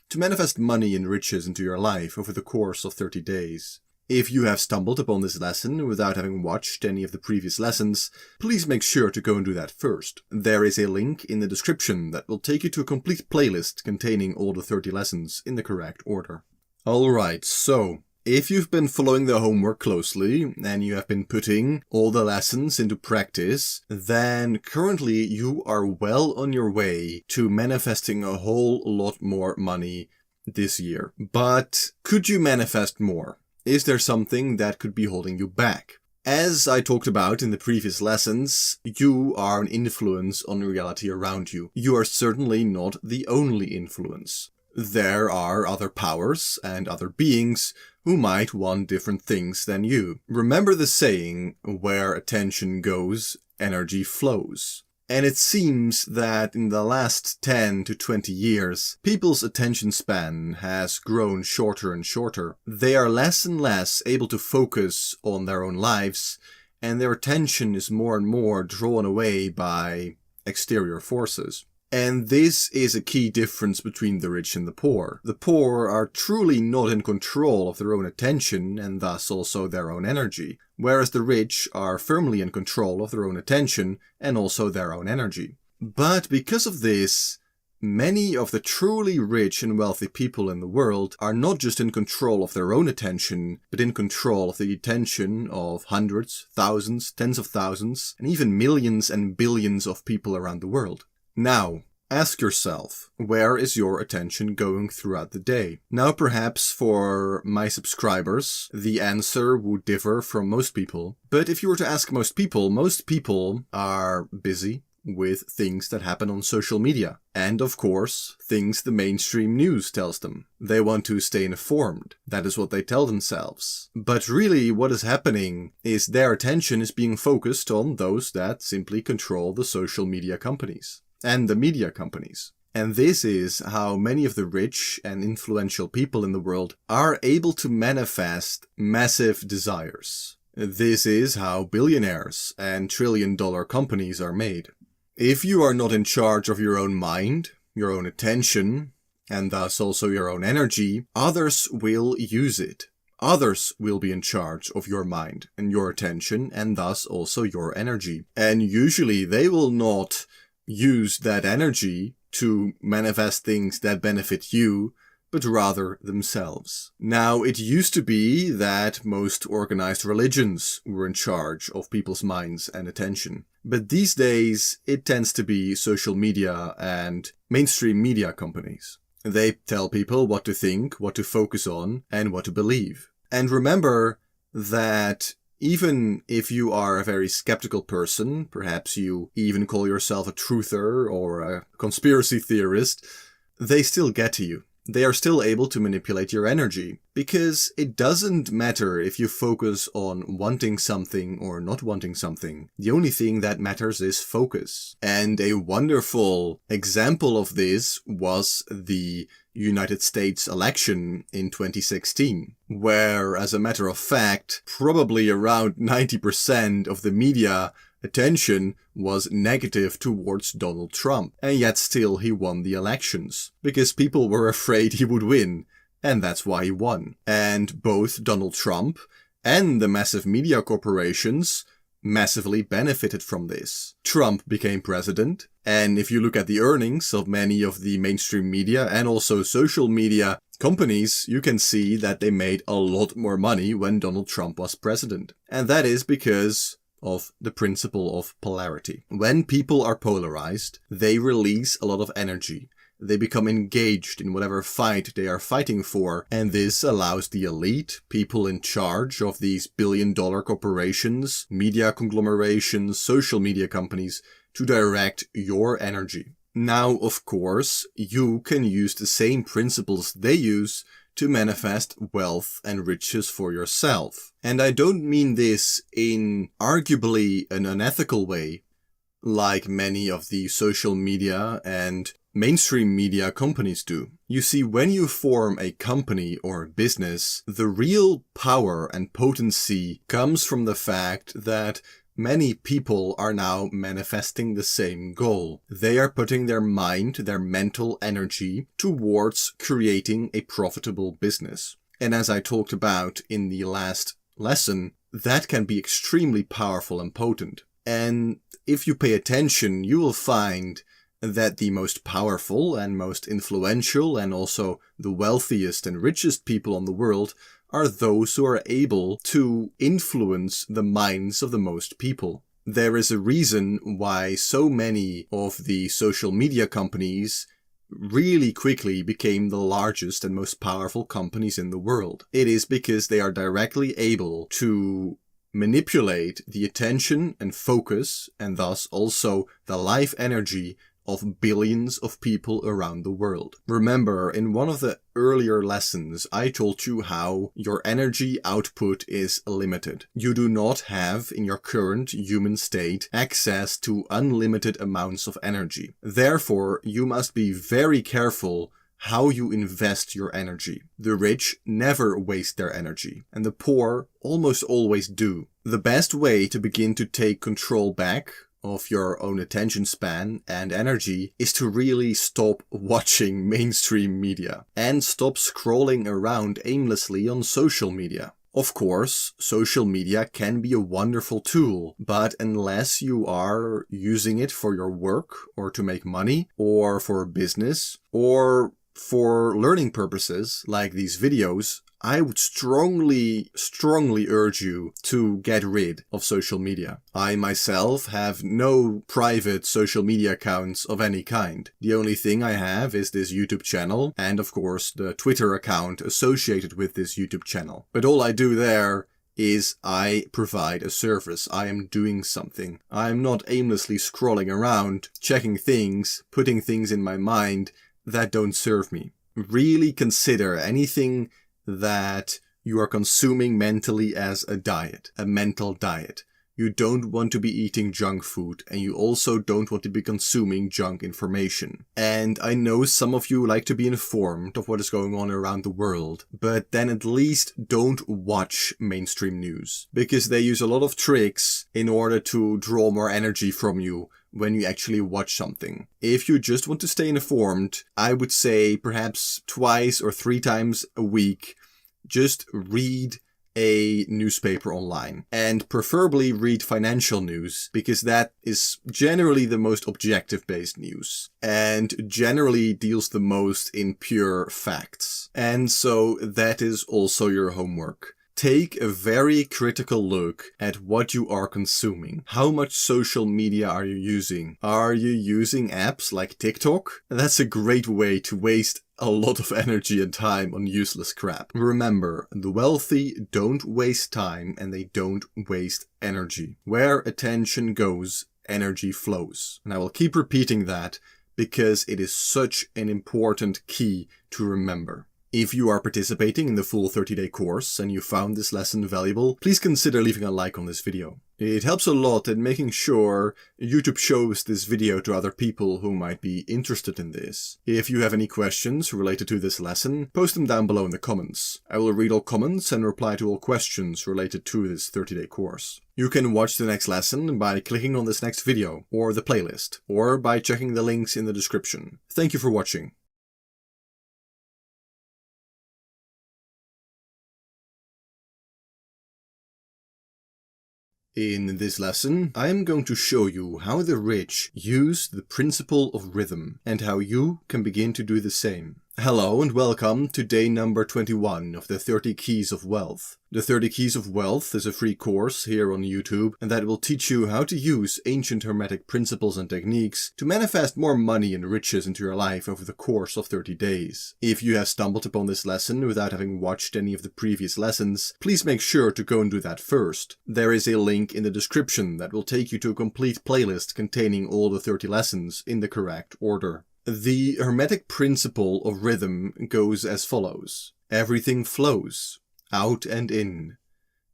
to manifest money and riches into your life over the course of 30 days. If you have stumbled upon this lesson without having watched any of the previous lessons, please make sure to go and do that first. There is a link in the description that will take you to a complete playlist containing all the 30 lessons in the correct order. Alright, so if you've been following the homework closely and you have been putting all the lessons into practice, then currently you are well on your way to manifesting a whole lot more money this year. But could you manifest more? Is there something that could be holding you back? As I talked about in the previous lessons, you are an influence on reality around you. You are certainly not the only influence. There are other powers and other beings who might want different things than you. Remember the saying, where attention goes, energy flows. And it seems that in the last 10 to 20 years, people's attention span has grown shorter and shorter. They are less and less able to focus on their own lives, and their attention is more and more drawn away by exterior forces. And this is a key difference between the rich and the poor. The poor are truly not in control of their own attention and thus also their own energy, whereas the rich are firmly in control of their own attention and also their own energy. But because of this, many of the truly rich and wealthy people in the world are not just in control of their own attention, but in control of the attention of hundreds, thousands, tens of thousands, and even millions and billions of people around the world. Now, ask yourself, where is your attention going throughout the day? Now, perhaps for my subscribers, the answer would differ from most people. But if you were to ask most people are busy with things that happen on social media. And of course, things the mainstream news tells them. They want to stay informed. That is what they tell themselves. But really what is happening is their attention is being focused on those that simply control the social media companies and the media companies. And this is how many of the rich and influential people in the world are able to manifest massive desires. This is how billionaires and trillion-dollar companies are made. If you are not in charge of your own mind, your own attention, and thus also your own energy, others will use it. Others will be in charge of your mind and your attention, and thus also your energy. And usually they will not use that energy to manifest things that benefit you, but rather themselves. Now, it used to be that most organized religions were in charge of people's minds and attention. But these days, it tends to be social media and mainstream media companies. They tell people what to think, what to focus on, and what to believe. And remember that even if you are a very skeptical person, perhaps you even call yourself a truther or a conspiracy theorist, they still get to you. They are still able to manipulate your energy, because it doesn't matter if you focus on wanting something or not wanting something. The only thing that matters is focus. And a wonderful example of this was the United States election in 2016, where, as a matter of fact, probably around 90% of the media attention was negative towards Donald Trump, and yet still he won the elections, because people were afraid he would win, and that's why he won. And both Donald Trump and the massive media corporations massively benefited from this. Trump became president, and if you look at the earnings of many of the mainstream media and also social media companies, you can see that they made a lot more money when Donald Trump was president. And that is because of the principle of polarity. When people are polarized, they release a lot of energy. They become engaged in whatever fight they are fighting for, and this allows the elite, people in charge of these billion-dollar corporations, media conglomerations, social media companies, to direct your energy. Now, of course, you can use the same principles they use to manifest wealth and riches for yourself. And I don't mean this in arguably an unethical way, like many of the social media and mainstream media companies do. You see, when you form a company or a business, the real power and potency comes from the fact that many people are now manifesting the same goal. They are putting their mind, their mental energy towards creating a profitable business. And as I talked about in the last lesson, that can be extremely powerful and potent. And if you pay attention, you will find that the most powerful and most influential and also the wealthiest and richest people in the world are those who are able to influence the minds of the most people. There is a reason why so many of the social media companies really quickly became the largest and most powerful companies in the world. It is because they are directly able to manipulate the attention and focus, and thus also the life energy of billions of people around the world. Remember, in one of the earlier lessons, I told you how your energy output is limited. You do not have, in your current human state, access to unlimited amounts of energy. Therefore, you must be very careful how you invest your energy. The rich never waste their energy, and the poor almost always do. The best way to begin to take control back of your own attention span and energy is to really stop watching mainstream media and stop scrolling around aimlessly on social media. Of course, social media can be a wonderful tool, but unless you are using it for your work or to make money or for business or for learning purposes like these videos, I would strongly urge you to get rid of social media. I myself have no private social media accounts of any kind. The only thing I have is this YouTube channel and of course the Twitter account associated with this YouTube channel. But all I do there is I provide a service. I am doing something. I am not aimlessly scrolling around, checking things, putting things in my mind that don't serve me. Really consider anything that you are consuming mentally as a diet, a mental diet. You don't want to be eating junk food, and you also don't want to be consuming junk information. And I know some of you like to be informed of what is going on around the world, but then at least don't watch mainstream news, because they use a lot of tricks in order to draw more energy from you when you actually watch something. If you just want to stay informed, I would say perhaps 2 or 3 times a week, just read a newspaper online, and preferably read financial news, because that is generally the most objective based news and generally deals the most in pure facts. And so that is also your homework. Take a very critical look at what you are consuming. How much social media are you using? Are you using apps like TikTok? That's a great way to waste a lot of energy and time on useless crap. Remember, the wealthy don't waste time and they don't waste energy. Where attention goes, energy flows. And I will keep repeating that because it is such an important key to remember. If you are participating in the full 30-day course and you found this lesson valuable, please consider leaving a like on this video. It helps a lot in making sure YouTube shows this video to other people who might be interested in this. If you have any questions related to this lesson, post them down below in the comments. I will read all comments and reply to all questions related to this 30-day course. You can watch the next lesson by clicking on this next video or the playlist, or by checking the links in the description. Thank you for watching. In this lesson, I am going to show you how the rich use the principle of rhythm and how you can begin to do the same. Hello and welcome to day number 21 of the 30 Keys of Wealth. The 30 Keys of Wealth is a free course here on YouTube, and that will teach you how to use ancient hermetic principles and techniques to manifest more money and riches into your life over the course of 30 days. If you have stumbled upon this lesson without having watched any of the previous lessons, please make sure to go and do that first. There is a link in the description that will take you to a complete playlist containing all the 30 lessons in the correct order. The hermetic principle of rhythm goes as follows. Everything flows, out and in.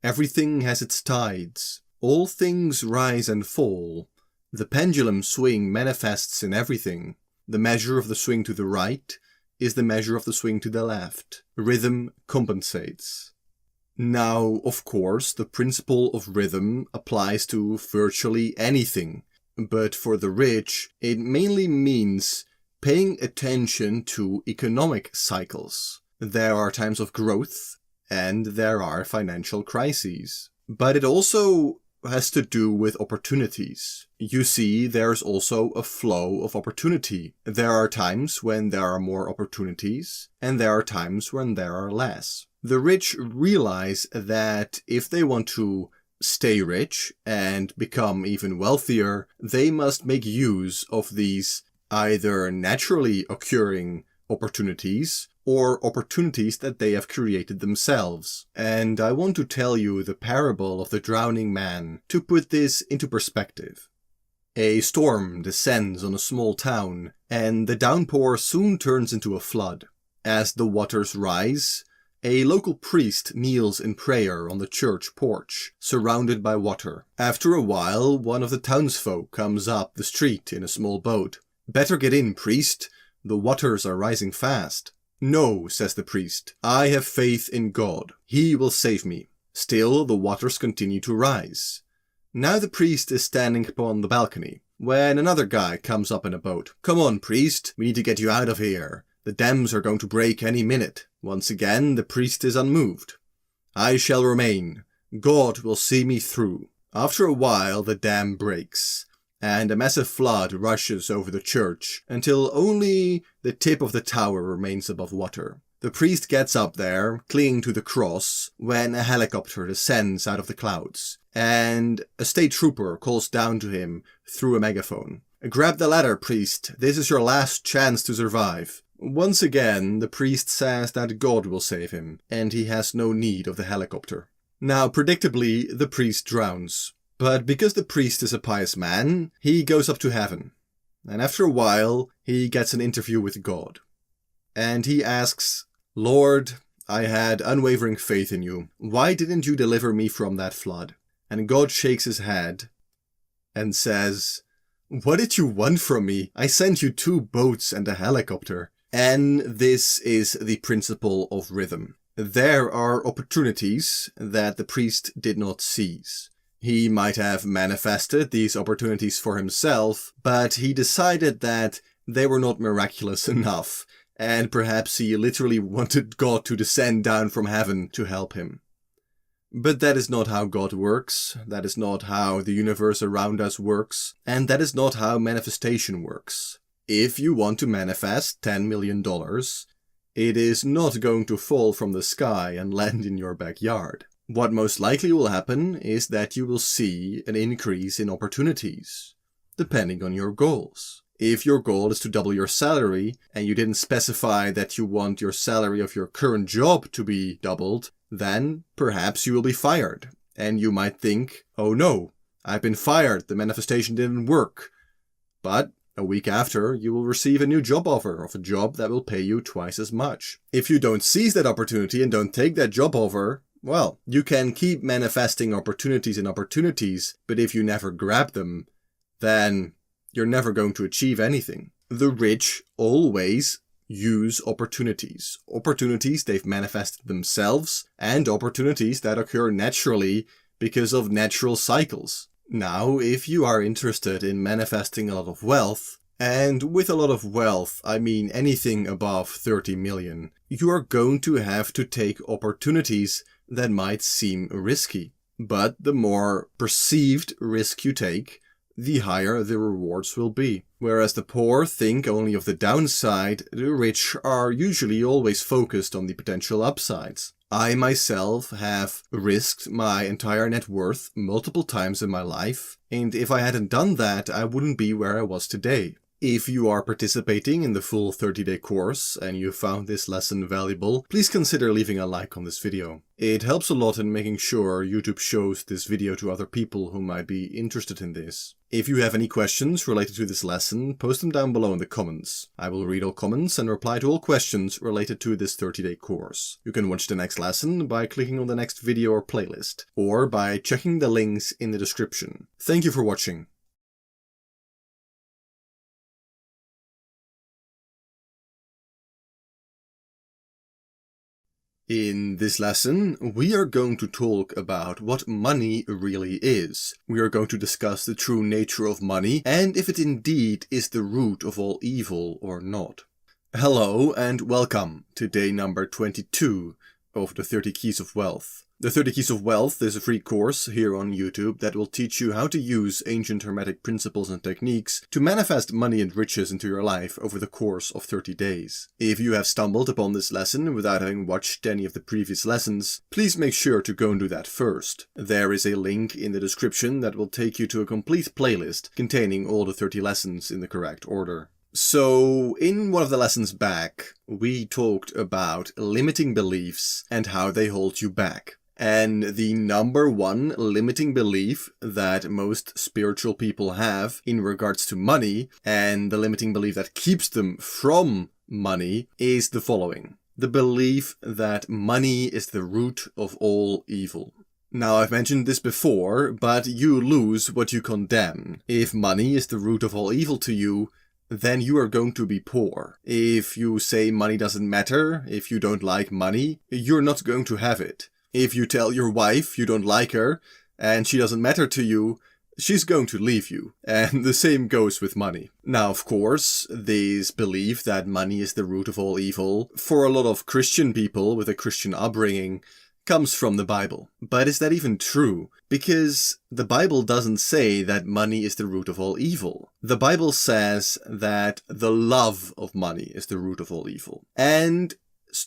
Everything has its tides. All things rise and fall. The pendulum swing manifests in everything. The measure of the swing to the right is the measure of the swing to the left. Rhythm compensates. Now, of course, the principle of rhythm applies to virtually anything, but for the rich, it mainly means paying attention to economic cycles. There are times of growth and there are financial crises. But it also has to do with opportunities. You see, there's also a flow of opportunity. There are times when there are more opportunities and there are times when there are less. The rich realize that if they want to stay rich and become even wealthier, they must make use of these either naturally occurring opportunities or opportunities that they have created themselves. And I want to tell you the parable of the drowning man to put this into perspective. A storm descends on a small town, and the downpour soon turns into a flood. As the waters rise, a local priest kneels in prayer on the church porch, surrounded by water. After a while, one of the townsfolk comes up the street in a small boat. "Better get in, priest. The waters are rising fast." "No," says the priest. "I have faith in God. He will save me." Still, the waters continue to rise. Now the priest is standing upon the balcony, when another guy comes up in a boat. "Come on, priest. We need to get you out of here. The dams are going to break any minute." Once again, the priest is unmoved. "I shall remain. God will see me through." After a while, the dam breaks, and a massive flood rushes over the church until only the tip of the tower remains above water. The priest gets up there, clinging to the cross, when a helicopter descends out of the clouds, and a state trooper calls down to him through a megaphone. "Grab the ladder, priest. This is your last chance to survive." Once again, the priest says that God will save him, and he has no need of the helicopter. Now, predictably, the priest drowns. But because the priest is a pious man, he goes up to heaven. And after a while, he gets an interview with God. And he asks, "Lord, I had unwavering faith in you. Why didn't you deliver me from that flood?" And God shakes his head and says, "What did you want from me? I sent you 2 boats and a helicopter." And this is the principle of rhythm. There are opportunities that the priest did not seize. He might have manifested these opportunities for himself, but he decided that they were not miraculous enough, and perhaps he literally wanted God to descend down from heaven to help him. But that is not how God works, that is not how the universe around us works, and that is not how manifestation works. If you want to manifest $10 million, it is not going to fall from the sky and land in your backyard. What most likely will happen is that you will see an increase in opportunities, depending on your goals. If your goal is to double your salary, and you didn't specify that you want your salary of your current job to be doubled, then perhaps you will be fired. And you might think, "Oh no, I've been fired, the manifestation didn't work." But a week after, you will receive a new job offer of a job that will pay you twice as much. If you don't seize that opportunity and don't take that job offer, well, you can keep manifesting opportunities and opportunities, but if you never grab them, then you're never going to achieve anything. The rich always use opportunities. Opportunities they've manifested themselves, and opportunities that occur naturally because of natural cycles. Now, if you are interested in manifesting a lot of wealth, and with a lot of wealth I mean anything above 30 million, you are going to have to take opportunities that might seem risky. But the more perceived risk you take, the higher the rewards will be. Whereas the poor think only of the downside, the rich are usually always focused on the potential upsides. I myself have risked my entire net worth multiple times in my life, and if I hadn't done that, I wouldn't be where I was today. If you are participating in the full 30-day course and you found this lesson valuable, please consider leaving a like on this video. It helps a lot in making sure YouTube shows this video to other people who might be interested in this. If you have any questions related to this lesson, post them down below in the comments. I will read all comments and reply to all questions related to this 30-day course. You can watch the next lesson by clicking on the next video or playlist, or by checking the links in the description. Thank you for watching. In this lesson, we are going to talk about what money really is. We are going to discuss the true nature of money and if it indeed is the root of all evil or not. Hello and welcome to day number 22 of the 30 Keys of Wealth. The 30 Keys of Wealth is a free course here on YouTube that will teach you how to use ancient hermetic principles and techniques to manifest money and riches into your life over the course of 30 days. If you have stumbled upon this lesson without having watched any of the previous lessons, please make sure to go and do that first. There is a link in the description that will take you to a complete playlist containing all the 30 lessons in the correct order. So, in one of the lessons back, we talked about limiting beliefs and how they hold you back. And the number one limiting belief that most spiritual people have in regards to money, and the limiting belief that keeps them from money, is the following. The belief that money is the root of all evil. Now, I've mentioned this before, but you lose what you condemn. If money is the root of all evil to you, then you are going to be poor. If you say money doesn't matter, if you don't like money, you're not going to have it. If you tell your wife you don't like her, and she doesn't matter to you, she's going to leave you. And the same goes with money. Now, of course, this belief that money is the root of all evil, for a lot of Christian people with a Christian upbringing, comes from the Bible. But is that even true? Because the Bible doesn't say that money is the root of all evil. The Bible says that the love of money is the root of all evil. And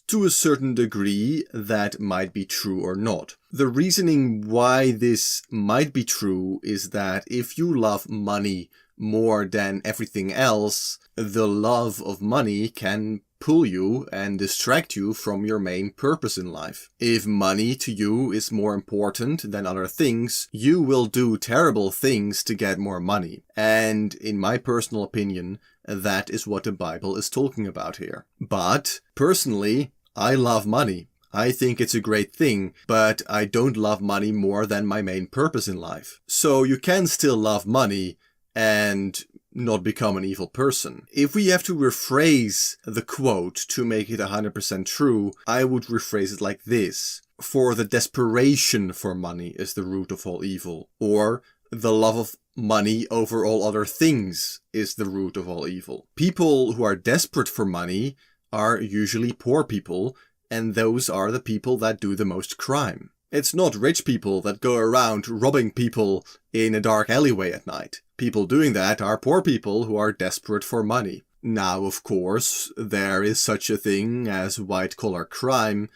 to a certain degree, that might be true or not. The reasoning why this might be true is that if you love money more than everything else, the love of money can pull you and distract you from your main purpose in life. If money to you is more important than other things, you will do terrible things to get more money. And in my personal opinion, that is what the Bible is talking about here. But personally, I love money. I think it's a great thing, but I don't love money more than my main purpose in life. So you can still love money and not become an evil person. If we have to rephrase the quote to make it 100% true, I would rephrase it like this. For the desperation for money is the root of all evil. Or the love of money over all other things is the root of all evil. People who are desperate for money are usually poor people, and those are the people that do the most crime. It's not rich people that go around robbing people in a dark alleyway at night. People doing that are poor people who are desperate for money. Now, of course, there is such a thing as white-collar crime,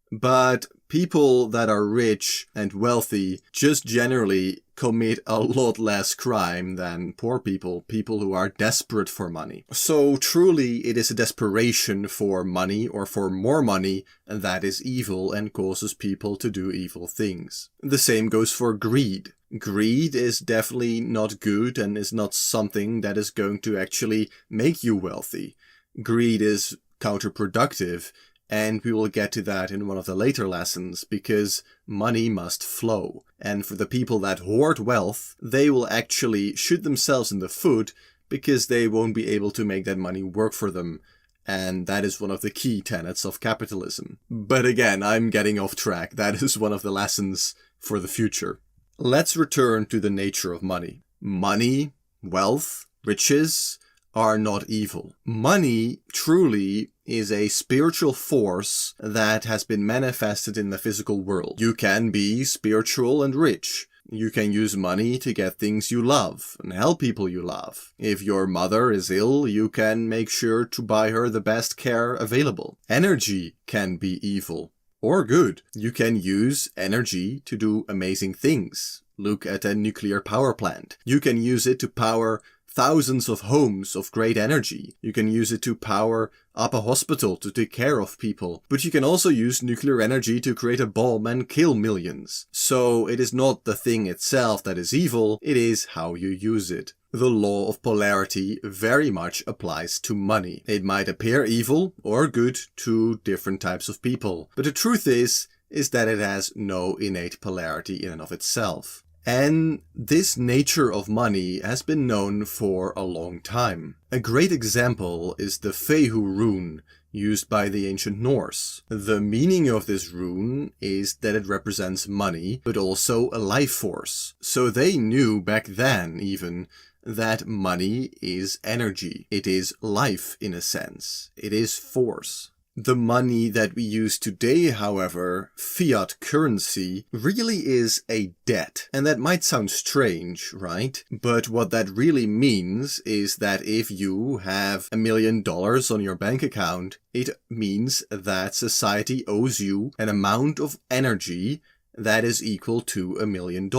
but people that are rich and wealthy just generally commit a lot less crime than poor people who are desperate for money. So truly it is a desperation for money or for more money that is evil and causes people to do evil things. The same goes for greed. Greed is definitely not good and is not something that is going to actually make you wealthy. Greed is counterproductive. And we will get to that in one of the later lessons, because money must flow. And for the people that hoard wealth, they will actually shoot themselves in the foot because they won't be able to make that money work for them. And that is one of the key tenets of capitalism. But again, I'm getting off track. That is one of the lessons for the future. Let's return to the nature of money. Money, wealth, riches are not evil. Money truly is a spiritual force that has been manifested in the physical world. You can be spiritual and rich. You can use money to get things you love and help people you love. If your mother is ill, you can make sure to buy her the best care available. Energy can be evil or good. You can use energy to do amazing things. Look at a nuclear power plant. You can use it to power thousands of homes of great energy. You can use it to power up a hospital to take care of people. But you can also use nuclear energy to create a bomb and kill millions. So it is not the thing itself that is evil, it is how you use it. The law of polarity very much applies to money. It might appear evil or good to different types of people. But the truth is that it has no innate polarity in and of itself. And this nature of money has been known for a long time. A great example is the Fehu rune used by the ancient Norse. The meaning of this rune is that it represents money, but also a life force. So they knew back then even that money is energy. It is life in a sense. It is force. The money that we use today, however, fiat currency, really is a debt. And that might sound strange, right? But what that really means is that if you have $1 million on your bank account, it means that society owes you an amount of energy that is equal to $1 million.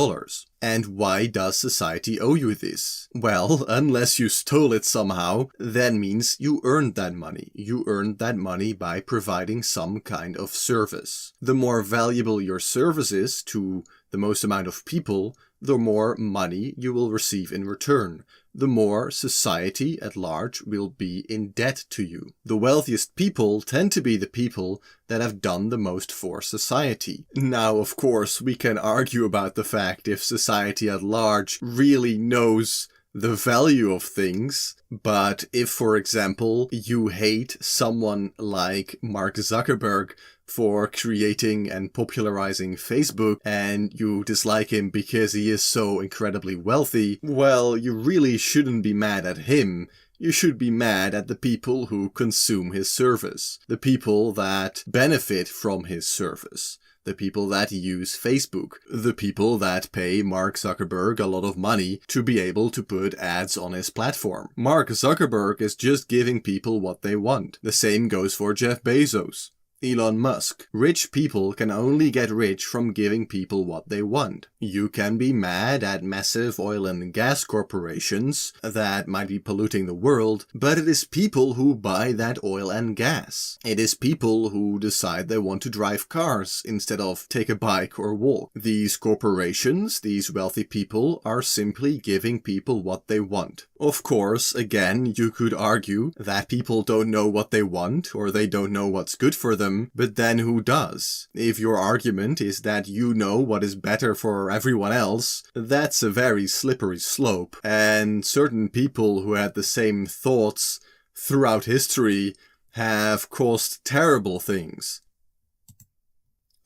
And why does society owe you this? Well, unless you stole it somehow, that means you earned that money. You earned that money by providing some kind of service. The more valuable your service is to the most amount of people, the more money you will receive in return. The more society at large will be in debt to you. The wealthiest people tend to be the people that have done the most for society. Now, of course, we can argue about the fact if society at large really knows the value of things, but if, for example, you hate someone like Mark Zuckerberg for creating and popularizing Facebook, and you dislike him because he is so incredibly wealthy, well, you really shouldn't be mad at him. You should be mad at the people who consume his service, the people that benefit from his service, the people that use Facebook, the people that pay Mark Zuckerberg a lot of money to be able to put ads on his platform. Mark Zuckerberg is just giving people what they want. The same goes for Jeff Bezos. Elon Musk. Rich people can only get rich from giving people what they want. You can be mad at massive oil and gas corporations that might be polluting the world, but it is people who buy that oil and gas. It is people who decide they want to drive cars instead of take a bike or walk. These corporations, these wealthy people, are simply giving people what they want. Of course, again, you could argue that people don't know what they want or they don't know what's good for them, them, but then who does? If your argument is that you know what is better for everyone else, that's a very slippery slope, and certain people who had the same thoughts throughout history have caused terrible things.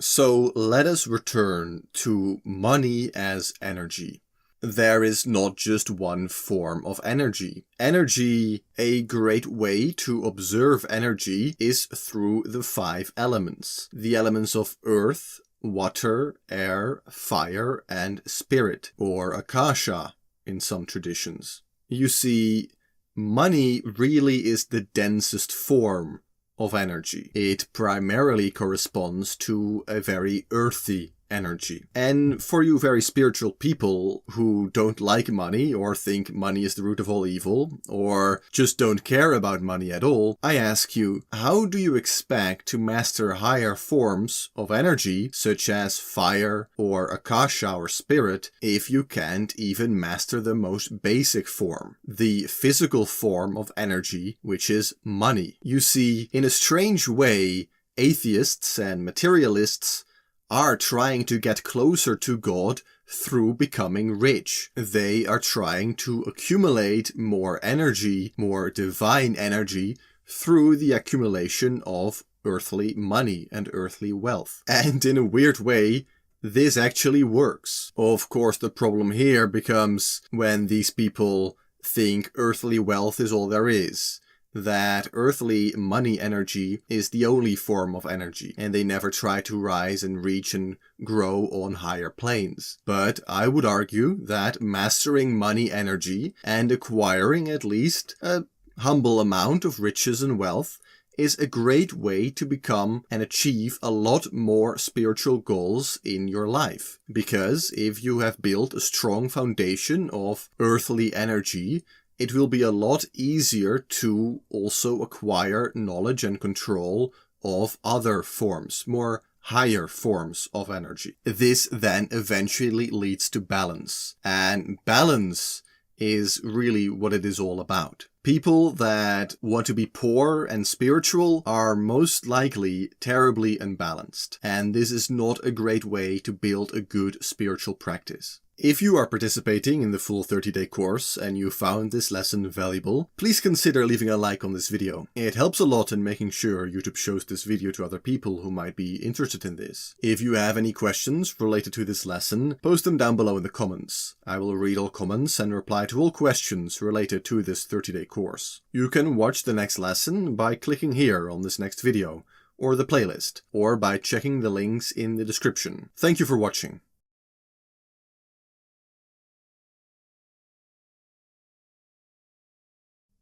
So let us return to money as energy. There is not just one form of energy. Energy, a great way to observe energy is through the 5 elements. The elements of earth, water, air, fire, and spirit, or akasha in some traditions. You see, money really is the densest form of energy. It primarily corresponds to a very earthy energy. And for you very spiritual people who don't like money or think money is the root of all evil or just don't care about money at all, I ask you, how do you expect to master higher forms of energy such as fire or akasha or spirit if you can't even master the most basic form, the physical form of energy, which is money? You see, in a strange way, atheists and materialists are trying to get closer to God through becoming rich. They are trying to accumulate more energy, more divine energy, through the accumulation of earthly money and earthly wealth. And in a weird way, this actually works. Of course, the problem here becomes when these people think earthly wealth is all there is, that earthly money energy is the only form of energy, and they never try to rise and reach and grow on higher planes. But I would argue that mastering money energy and acquiring at least a humble amount of riches and wealth is a great way to become and achieve a lot more spiritual goals in your life. Because if you have built a strong foundation of earthly energy, it will be a lot easier to also acquire knowledge and control of other forms, more higher forms of energy. This then eventually leads to balance. And balance is really what it is all about. People that want to be poor and spiritual are most likely terribly unbalanced. And this is not a great way to build a good spiritual practice. If you are participating in the full 30-day course and you found this lesson valuable, please consider leaving a like on this video. It helps a lot in making sure YouTube shows this video to other people who might be interested in this. If you have any questions related to this lesson, post them down below in the comments. I will read all comments and reply to all questions related to this 30-day course. You can watch the next lesson by clicking here on this next video, or the playlist, or by checking the links in the description. Thank you for watching.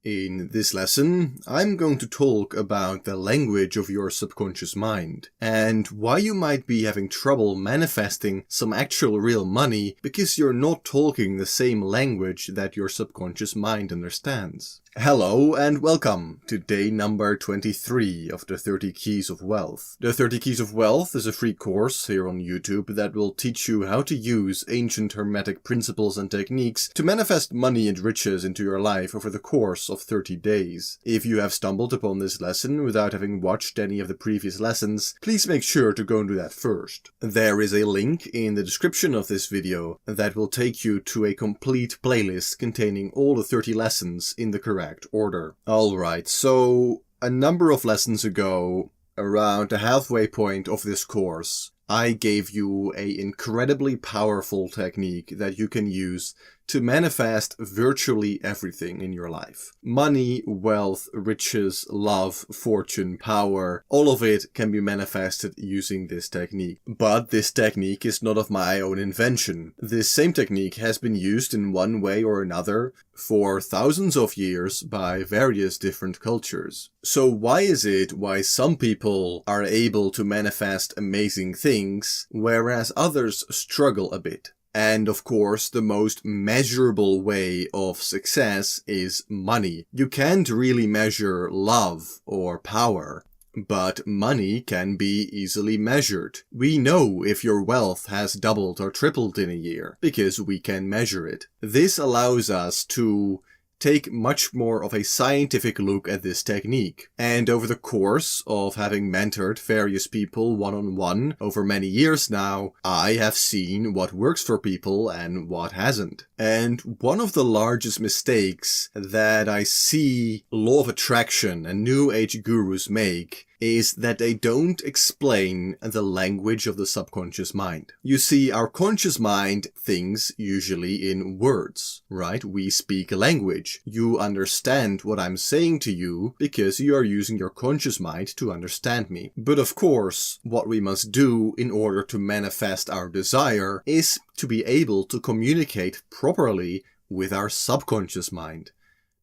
In this lesson, I'm going to talk about the language of your subconscious mind, and why you might be having trouble manifesting some actual real money because you're not talking the same language that your subconscious mind understands. Hello and welcome to day number 23 of the 30 Keys of Wealth. The 30 Keys of Wealth is a free course here on YouTube that will teach you how to use ancient hermetic principles and techniques to manifest money and riches into your life over the course of 30 days. If you have stumbled upon this lesson without having watched any of the previous lessons, please make sure to go and do that first. There is a link in the description of this video that will take you to a complete playlist containing all the 30 lessons in the correct order. Alright, so a number of lessons ago, around the halfway point of this course, I gave you an incredibly powerful technique that you can use to manifest virtually everything in your life. Money, wealth, riches, love, fortune, power, all of it can be manifested using this technique. But this technique is not of my own invention. This same technique has been used in one way or another for thousands of years by various different cultures. So why is it why some people are able to manifest amazing things, whereas others struggle a bit? And of course, the most measurable way of success is money. You can't really measure love or power, but money can be easily measured. We know if your wealth has doubled or tripled in a year, because we can measure it. This allows us to take much more of a scientific look at this technique. And over the course of having mentored various people one-on-one over many years now, I have seen what works for people and what hasn't. And one of the largest mistakes that I see law of attraction and new age gurus make is that they don't explain the language of the subconscious mind. You see, our conscious mind thinks usually in words, right? We speak a language. You understand what I'm saying to you because you are using your conscious mind to understand me. But of course, what we must do in order to manifest our desire is to be able to communicate properly with our subconscious mind.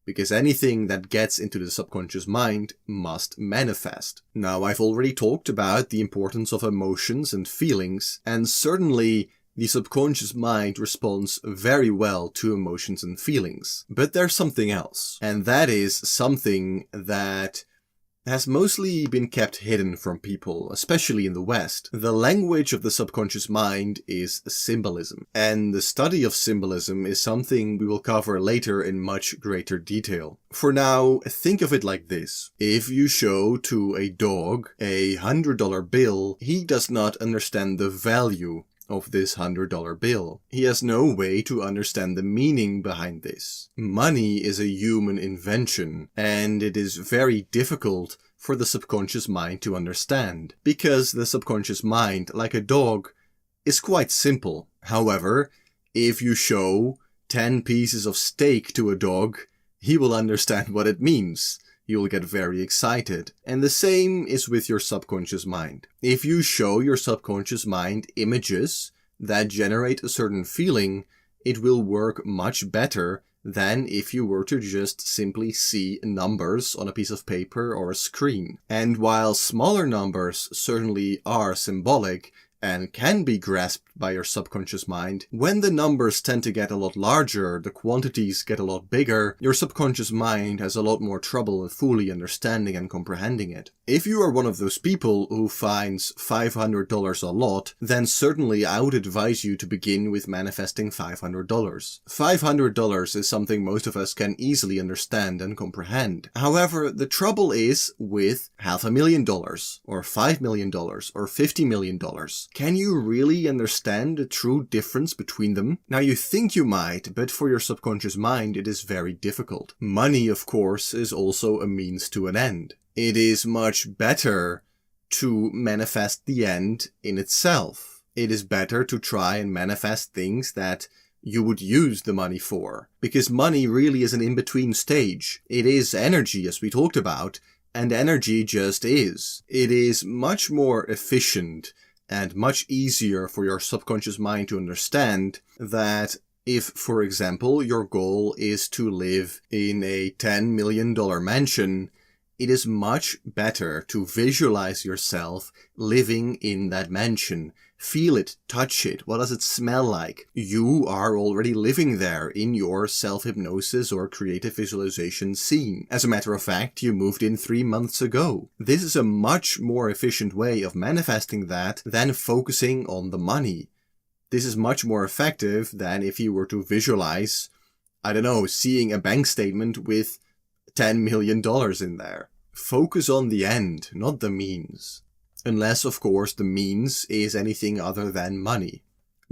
Because anything that gets into the subconscious mind must manifest. Now, I've already talked about the importance of emotions and feelings, and certainly the subconscious mind responds very well to emotions and feelings. But there's something else, and that is something that has mostly been kept hidden from people, especially in the West. The language of the subconscious mind is symbolism, and the study of symbolism is something we will cover later in much greater detail. For now, think of it like this. If you show to a dog a $100 bill, he does not understand the value of this $100 bill. He has no way to understand the meaning behind this. Money is a human invention, and it is very difficult for the subconscious mind to understand, because the subconscious mind, like a dog, is quite simple. However, if you show 10 pieces of steak to a dog, he will understand what it means. You'll get very excited. And the same is with your subconscious mind. If you show your subconscious mind images that generate a certain feeling, it will work much better than if you were to just simply see numbers on a piece of paper or a screen. And while smaller numbers certainly are symbolic and can be grasped by your subconscious mind, when the numbers tend to get a lot larger, the quantities get a lot bigger, your subconscious mind has a lot more trouble fully understanding and comprehending it. If you are one of those people who finds $500 a lot, then certainly I would advise you to begin with manifesting $500. $500 is something most of us can easily understand and comprehend. However, the trouble is with $500,000 or $5 million or $50 million. Can you really understand the true difference between them? Now, you think you might, but for your subconscious mind it is very difficult. Money, of course, is also a means to an end. It is much better to manifest the end in itself. It is better to try and manifest things that you would use the money for, because money really is an in-between stage. It is energy, as we talked about, and energy just is. It is much more efficient and much easier for your subconscious mind to understand that if, for example, your goal is to live in a $10 million mansion, it is much better to visualize yourself living in that mansion. Feel it, touch it. What does it smell like? You are already living there in your self-hypnosis or creative visualization scene. As a matter of fact, you moved in 3 months ago. This is a much more efficient way of manifesting that than focusing on the money. This is much more effective than if you were to visualize, I don't know, seeing a bank statement with $10 million in there. Focus on the end, not the means. Unless, of course, the means is anything other than money.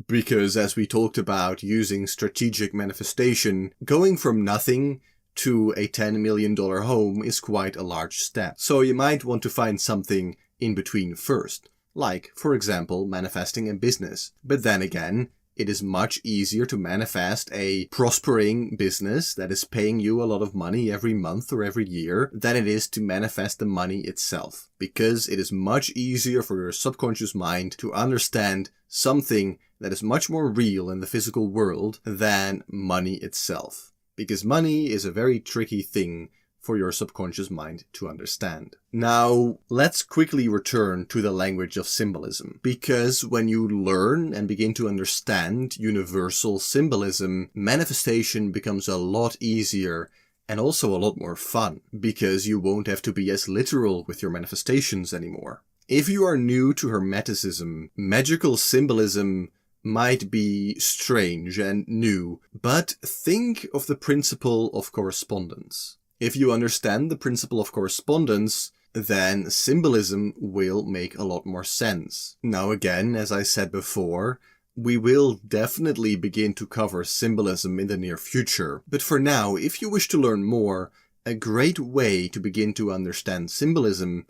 Because as we talked about using strategic manifestation, going from nothing to a $10 million home is quite a large step. So you might want to find something in between first. Like, for example, manifesting a business. But then again, it is much easier to manifest a prospering business that is paying you a lot of money every month or every year than it is to manifest the money itself. Because it is much easier for your subconscious mind to understand something that is much more real in the physical world than money itself. Because money is a very tricky thing for your subconscious mind to understand. Now, let's quickly return to the language of symbolism, because when you learn and begin to understand universal symbolism, manifestation becomes a lot easier and also a lot more fun, because you won't have to be as literal with your manifestations anymore. If you are new to Hermeticism, magical symbolism might be strange and new, but think of the principle of correspondence. If you understand the principle of correspondence, then symbolism will make a lot more sense. Now again, as I said before, we will definitely begin to cover symbolism in the near future. But for now, if you wish to learn more, a great way to begin to understand symbolism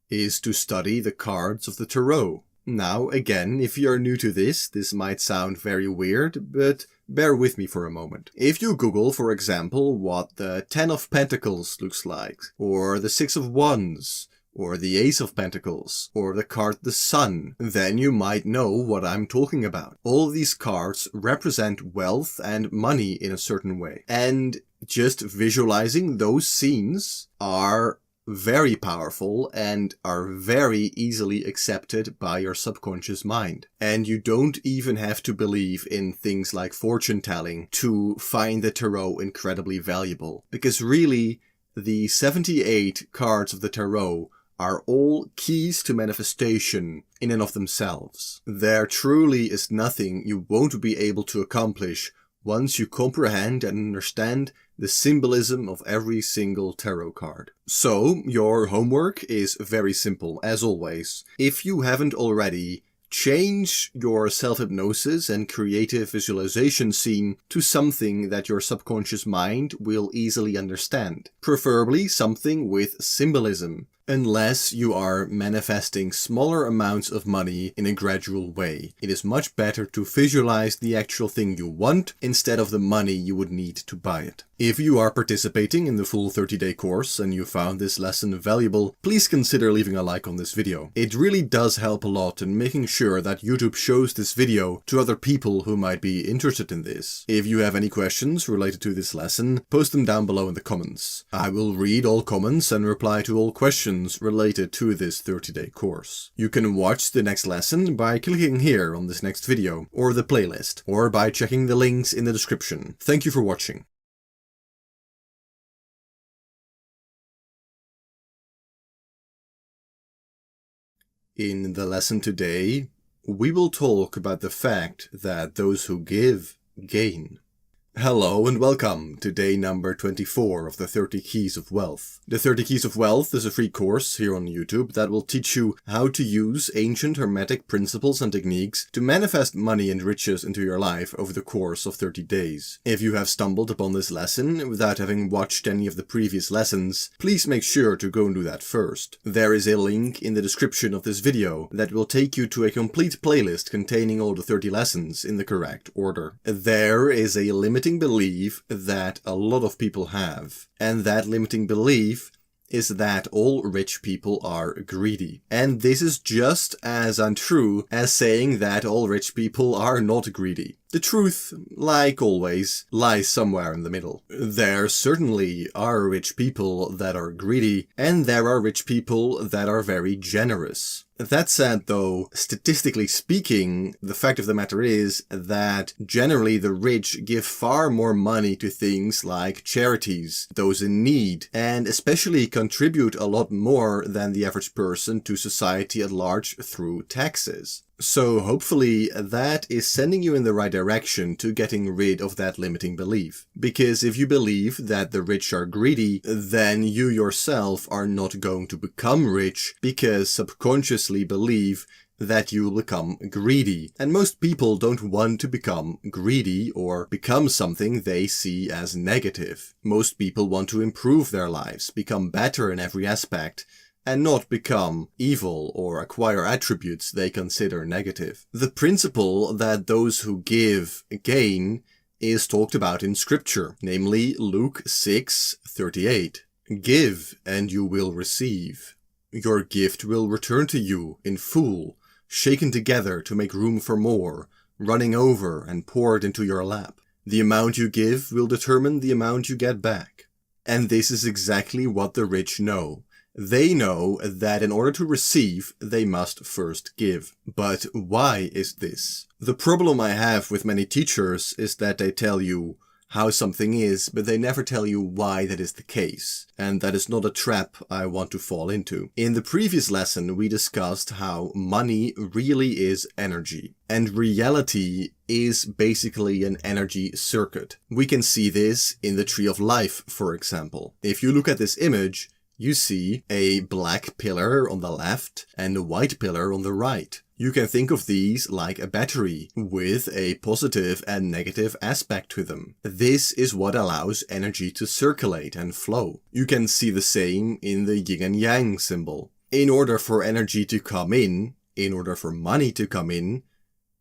is to study the cards of the tarot. Now again, if you're new to this might sound very weird, but bear with me for a moment. If you Google, for example, what the 10 of Pentacles looks like, or the 6 of Wands, or the Ace of Pentacles, or the card the Sun, then you might know what I'm talking about. All these cards represent wealth and money in a certain way. And just visualizing those scenes are very powerful and are very easily accepted by your subconscious mind. And you don't even have to believe in things like fortune telling to find the tarot incredibly valuable. Because really, the 78 cards of the tarot are all keys to manifestation in and of themselves. There truly is nothing you won't be able to accomplish once you comprehend and understand the symbolism of every single tarot card. So, your homework is very simple, as always. If you haven't already, change your self-hypnosis and creative visualization scene to something that your subconscious mind will easily understand. Preferably something with symbolism, unless you are manifesting smaller amounts of money in a gradual way. It is much better to visualize the actual thing you want instead of the money you would need to buy it. If you are participating in the full 30-day course and you found this lesson valuable, please consider leaving a like on this video. It really does help a lot in making sure that YouTube shows this video to other people who might be interested in this. If you have any questions related to this lesson, post them down below in the comments. I will read all comments and reply to all questions related to this 30-day course. You can watch the next lesson by clicking here on this next video, or the playlist, or by checking the links in the description. Thank you for watching. In the lesson today, we will talk about the fact that those who give, gain. Hello and welcome to day number 24 of the 30 Keys of Wealth. The 30 Keys of Wealth is a free course here on YouTube that will teach you how to use ancient hermetic principles and techniques to manifest money and riches into your life over the course of 30 days. If you have stumbled upon this lesson without having watched any of the previous lessons, please make sure to go and do that first. There is a link in the description of this video that will take you to a complete playlist containing all the 30 lessons in the correct order. There is a limiting belief that a lot of people have, and that limiting belief is that all rich people are greedy. And this is just as untrue as saying that all rich people are not greedy. The truth, like always, lies somewhere in the middle. There certainly are rich people that are greedy, and there are rich people that are very generous. That said, though, statistically speaking, the fact of the matter is that generally the rich give far more money to things like charities, those in need, and especially contribute a lot more than the average person to society at large through taxes. So hopefully that is sending you in the right direction to getting rid of that limiting belief. Because if you believe that the rich are greedy, then you yourself are not going to become rich because subconsciously believe that you will become greedy. And most people don't want to become greedy or become something they see as negative. Most people want to improve their lives, become better in every aspect, and not become evil or acquire attributes they consider negative. The principle that those who give gain is talked about in scripture, namely Luke 6:38. Give and you will receive. Your gift will return to you in full, shaken together to make room for more, running over and poured into your lap. The amount you give will determine the amount you get back. And this is exactly what the rich know. They know that in order to receive, they must first give. But why is this? The problem I have with many teachers is that they tell you, how something is, but they never tell you why that is the case. And that is not a trap I want to fall into. In the previous lesson, we discussed how money really is energy. And reality is basically an energy circuit. We can see this in the tree of life, for example. If you look at this image, you see a black pillar on the left and a white pillar on the right. You can think of these like a battery with a positive and negative aspect to them. This is what allows energy to circulate and flow. You can see the same in the yin and yang symbol. In order for energy to come in order for money to come in,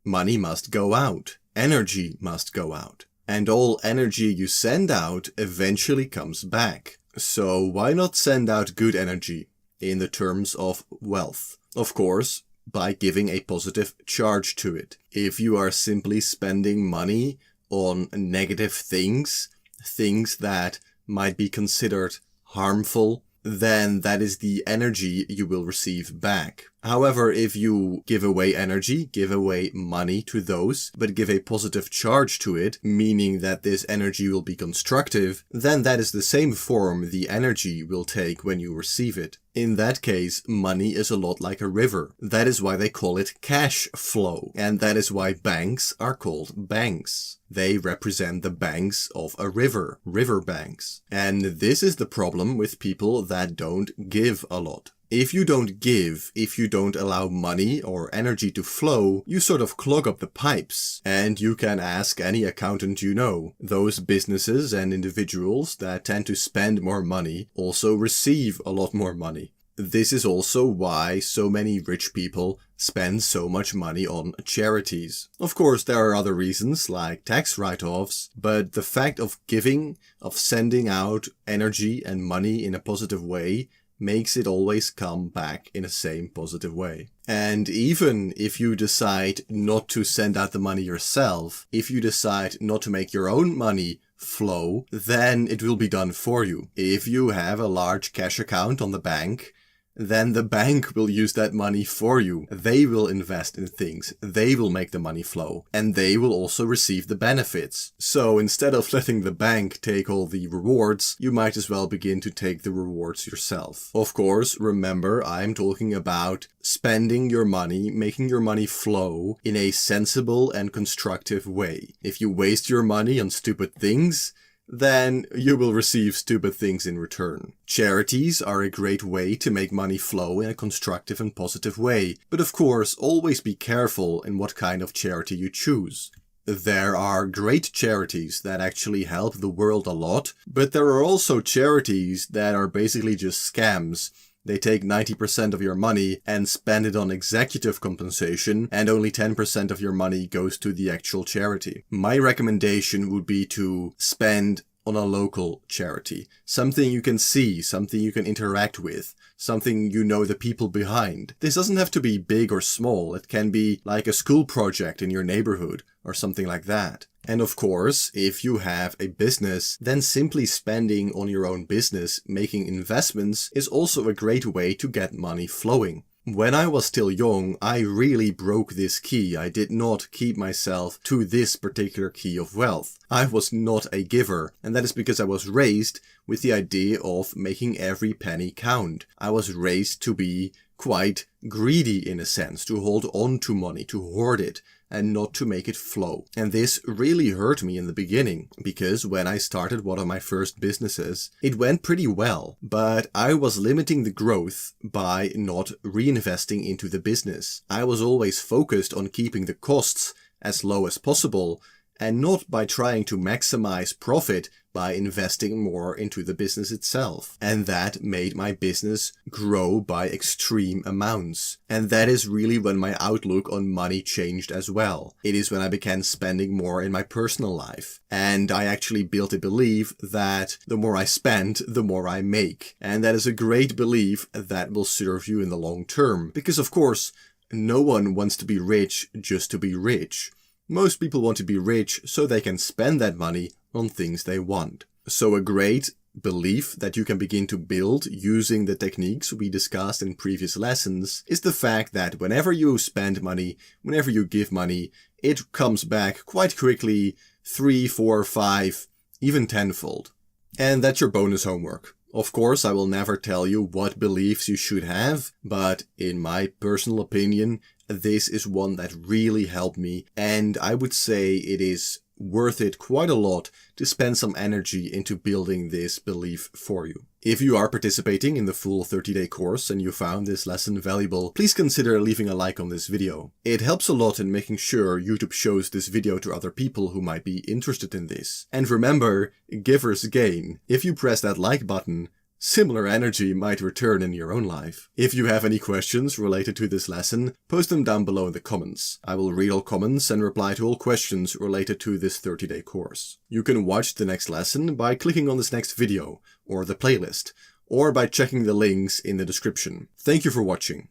money must go out. Energy must go out. And all energy you send out eventually comes back. So why not send out good energy in the terms of wealth? Of course, by giving a positive charge to it. If you are simply spending money on negative things that might be considered harmful, then that is the energy you will receive back. However, if you give away energy, give away money to those, but give a positive charge to it, meaning that this energy will be constructive, then that is the same form the energy will take when you receive it. In that case, money is a lot like a river. That is why they call it cash flow. And that is why banks are called banks. They represent the banks of a river banks. And this is the problem with people that don't give a lot. If you don't give, if you don't allow money or energy to flow, you sort of clog up the pipes. And you can ask any accountant you know. Those businesses and individuals that tend to spend more money also receive a lot more money. This is also why so many rich people spend so much money on charities. Of course, there are other reasons like tax write-offs, but the fact of giving, of sending out energy and money in a positive way makes it always come back in the same positive way. And even if you decide not to send out the money yourself, if you decide not to make your own money flow, then it will be done for you. If you have a large cash account on the bank, then the bank will use that money for you. They will invest in things. They will make the money flow. And they will also receive the benefits. So instead of letting the bank take all the rewards, you might as well begin to take the rewards yourself. Of course, remember, I'm talking about spending your money, making your money flow in a sensible and constructive way. If you waste your money on stupid things, then you will receive stupid things in return. Charities are a great way to make money flow in a constructive and positive way, but of course, always be careful in what kind of charity you choose. There are great charities that actually help the world a lot, but there are also charities that are basically just scams. They take 90% of your money and spend it on executive compensation, and only 10% of your money goes to the actual charity. My recommendation would be to spend on a local charity. Something you can see, something you can interact with, something you know the people behind. This doesn't have to be big or small. It can be like a school project in your neighborhood or something like that. And of course, if you have a business, then simply spending on your own business, making investments, is also a great way to get money flowing. When I was still young, I really broke this key. I did not keep myself to this particular key of wealth. I was not a giver, and that is because I was raised with the idea of making every penny count. I was raised to be quite greedy in a sense, to hold on to money, to hoard it, and not to make it flow. And this really hurt me in the beginning, because when I started one of my first businesses, it went pretty well, but I was limiting the growth by not reinvesting into the business. I was always focused on keeping the costs as low as possible, and not by trying to maximize profit by investing more into the business itself. And that made my business grow by extreme amounts. And that is really when my outlook on money changed as well. It is when I began spending more in my personal life. And I actually built a belief that the more I spend, the more I make. And that is a great belief that will serve you in the long term. Because of course, no one wants to be rich just to be rich. Most people want to be rich so they can spend that money on things they want. So a great belief that you can begin to build using the techniques we discussed in previous lessons is the fact that whenever you spend money, whenever you give money, it comes back quite quickly 3, 4, 5, even tenfold. And that's your bonus homework. Of course, I will never tell you what beliefs you should have, but in my personal opinion, this is one that really helped me, and I would say it is worth it quite a lot to spend some energy into building this belief for you. If you are participating in the full 30-day course and you found this lesson valuable, please consider leaving a like on this video. It helps a lot in making sure YouTube shows this video to other people who might be interested in this. And remember, givers gain. If you press that like button, similar energy might return in your own life. If you have any questions related to this lesson, post them down below in the comments. I will read all comments and reply to all questions related to this 30-day course. You can watch the next lesson by clicking on this next video, or the playlist, or by checking the links in the description. Thank you for watching.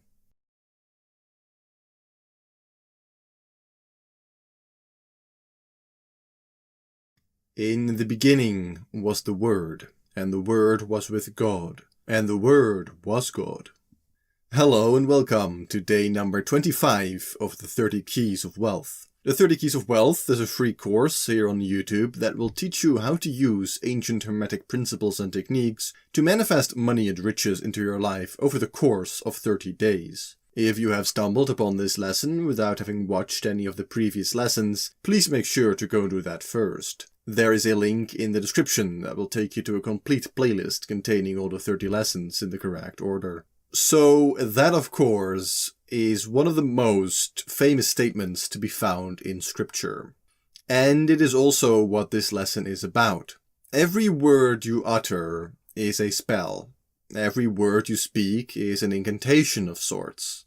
In the beginning was the Word, and the Word was with God, and the Word was God. Hello and welcome to day number 25 of the 30 Keys of Wealth. The 30 Keys of Wealth is a free course here on YouTube that will teach you how to use ancient hermetic principles and techniques to manifest money and riches into your life over the course of 30 days. If you have stumbled upon this lesson without having watched any of the previous lessons, please make sure to go do that first. There is a link in the description that will take you to a complete playlist containing all the 30 lessons in the correct order. So that, of course, is one of the most famous statements to be found in scripture. And it is also what this lesson is about. Every word you utter is a spell. Every word you speak is an incantation of sorts.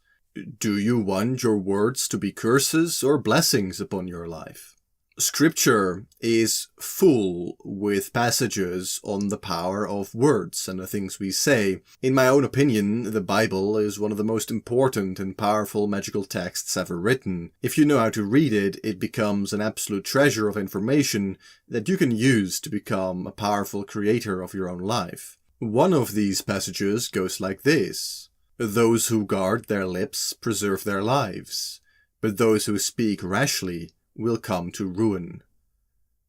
Do you want your words to be curses or blessings upon your life? Scripture is full with passages on the power of words and the things we say. In my own opinion, the Bible is one of the most important and powerful magical texts ever written. If you know how to read it, it becomes an absolute treasure of information that you can use to become a powerful creator of your own life. One of these passages goes like this: "Those who guard their lips preserve their lives, but those who speak rashly will come to ruin."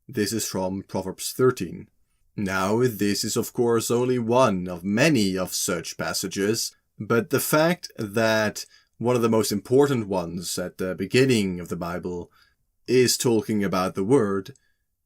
This is from Proverbs 13. Now, this is of course only one of many of such passages, but the fact that one of the most important ones at the beginning of the Bible is talking about the Word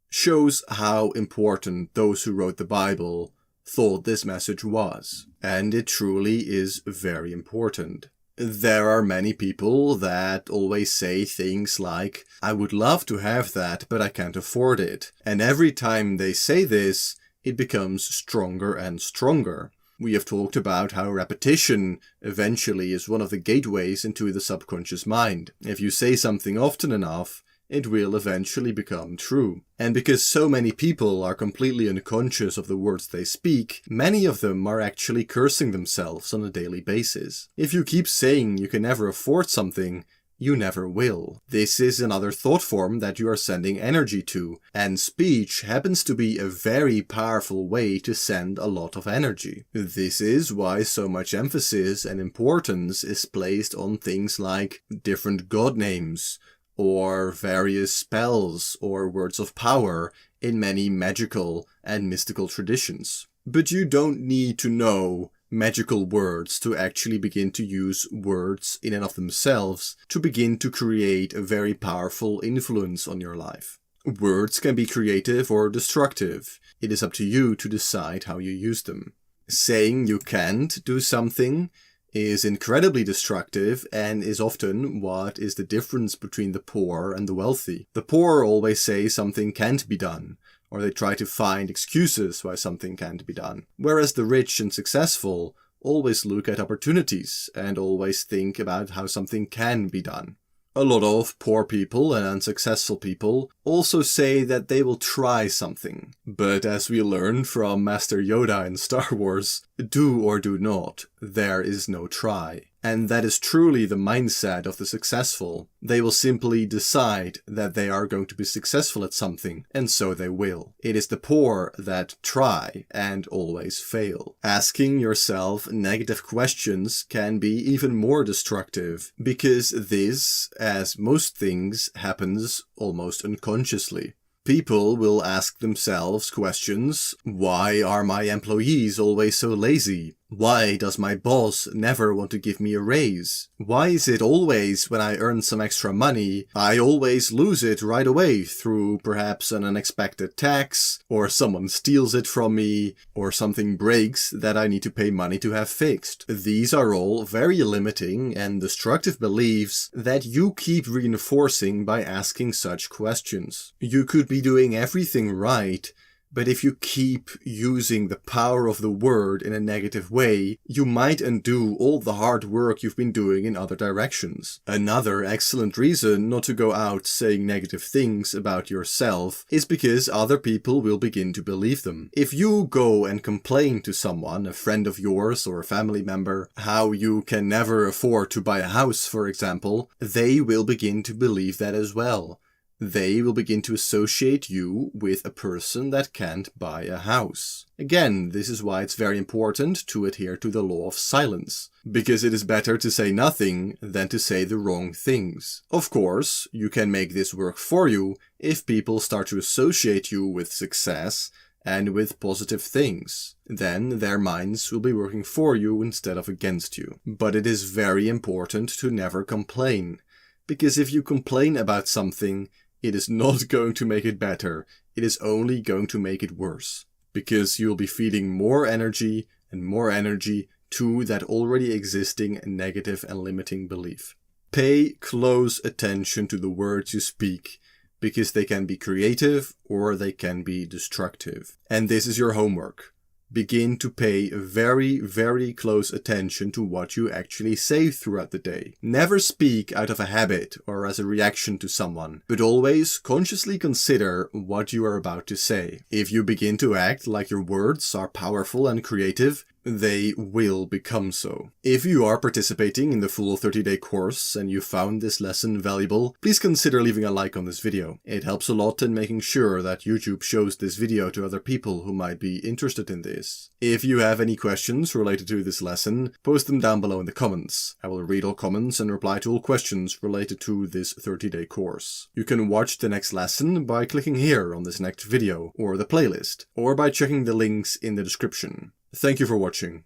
shows how important those who wrote the Bible thought this message was. And it truly is very important. There are many people that always say things like, "I would love to have that, but I can't afford it." And every time they say this, it becomes stronger and stronger. We have talked about how repetition eventually is one of the gateways into the subconscious mind. If you say something often enough, it will eventually become true. And because so many people are completely unconscious of the words they speak, many of them are actually cursing themselves on a daily basis. If you keep saying you can never afford something, you never will. This is another thought form that you are sending energy to, and speech happens to be a very powerful way to send a lot of energy. This is why so much emphasis and importance is placed on things like different god names, or various spells or words of power in many magical and mystical traditions. But you don't need to know magical words to actually begin to use words in and of themselves to begin to create a very powerful influence on your life. Words can be creative or destructive. It is up to you to decide how you use them. Saying you can't do something is incredibly destructive and is often what is the difference between the poor and the wealthy. The poor always say something can't be done, or they try to find excuses why something can't be done. Whereas the rich and successful always look at opportunities and always think about how something can be done. A lot of poor people and unsuccessful people also say that they will try something. But as we learn from Master Yoda in Star Wars, do or do not, there is no try. And that is truly the mindset of the successful. They will simply decide that they are going to be successful at something, and so they will. It is the poor that try and always fail. Asking yourself negative questions can be even more destructive, because this, as most things, happens almost unconsciously. People will ask themselves questions. Why are my employees always so lazy? Why does my boss never want to give me a raise? Why is it always when I earn some extra money, I always lose it right away through perhaps an unexpected tax, or someone steals it from me, or something breaks that I need to pay money to have fixed? These are all very limiting and destructive beliefs that you keep reinforcing by asking such questions. You could be doing everything right, but if you keep using the power of the word in a negative way, you might undo all the hard work you've been doing in other directions. Another excellent reason not to go out saying negative things about yourself is because other people will begin to believe them. If you go and complain to someone, a friend of yours or a family member, how you can never afford to buy a house, for example, they will begin to believe that as well. They will begin to associate you with a person that can't buy a house. Again, this is why it's very important to adhere to the law of silence, because it is better to say nothing than to say the wrong things. Of course, you can make this work for you if people start to associate you with success and with positive things. Then their minds will be working for you instead of against you. But it is very important to never complain, because if you complain about something, it is not going to make it better. It is only going to make it worse, because you'll be feeding more energy to that already existing negative and limiting belief. Pay close attention to the words you speak, because they can be creative or they can be destructive. And this is your homework. Begin to pay very, very close attention to what you actually say throughout the day. Never speak out of a habit or as a reaction to someone, but always consciously consider what you are about to say. If you begin to act like your words are powerful and creative, they will become so. If you are participating in the full 30-day course and you found this lesson valuable, please consider leaving a like on this video. It helps a lot in making sure that YouTube shows this video to other people who might be interested in this. If you have any questions related to this lesson, post them down below in the comments. I will read all comments and reply to all questions related to this 30-day course. You can watch the next lesson by clicking here on this next video or the playlist, or by checking the links in the description. Thank you for watching.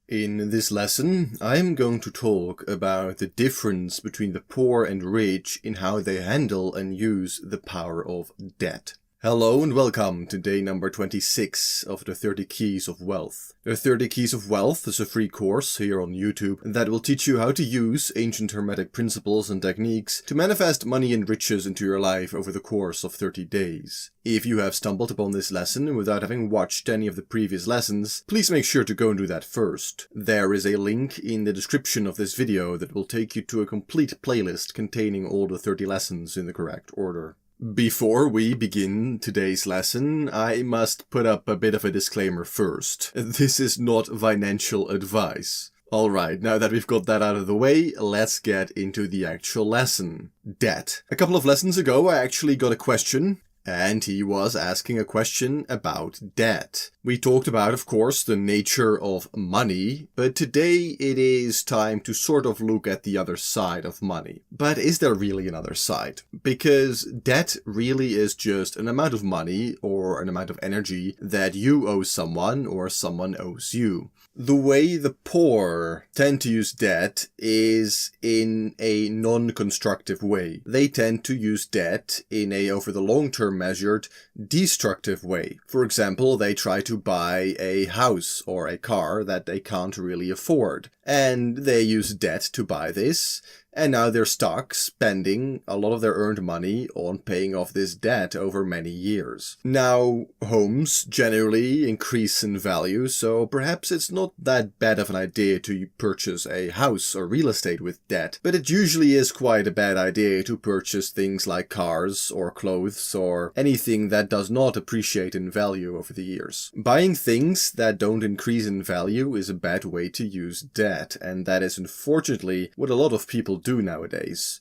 In this lesson, I am going to talk about the difference between the poor and rich in how they handle and use the power of debt. Hello and welcome to day number 26 of the 30 Keys of Wealth. The 30 Keys of Wealth is a free course here on YouTube that will teach you how to use ancient hermetic principles and techniques to manifest money and riches into your life over the course of 30 days. If you have stumbled upon this lesson without having watched any of the previous lessons, please make sure to go and do that first. There is a link in the description of this video that will take you to a complete playlist containing all the 30 lessons in the correct order. Before we begin today's lesson, I must put up a bit of a disclaimer first. This is not financial advice. Alright, now that we've got that out of the way, let's get into the actual lesson. Debt. A couple of lessons ago, I actually got a question, and he was asking a question about debt. We talked about, of course, the nature of money, but today it is time to sort of look at the other side of money. But is there really another side? Because debt really is just an amount of money or an amount of energy that you owe someone or someone owes you. The way the poor tend to use debt is in a non-constructive way. They tend to use debt in a, over the long term measured, destructive way. For example, they try to buy a house or a car that they can't really afford, and they use debt to buy this, and now they're stuck spending a lot of their earned money on paying off this debt over many years. Now, homes generally increase in value, so perhaps it's not that bad of an idea to purchase a house or real estate with debt, but it usually is quite a bad idea to purchase things like cars or clothes or anything that does not appreciate in value over the years. Buying things that don't increase in value is a bad way to use debt, and that is unfortunately what a lot of people do nowadays.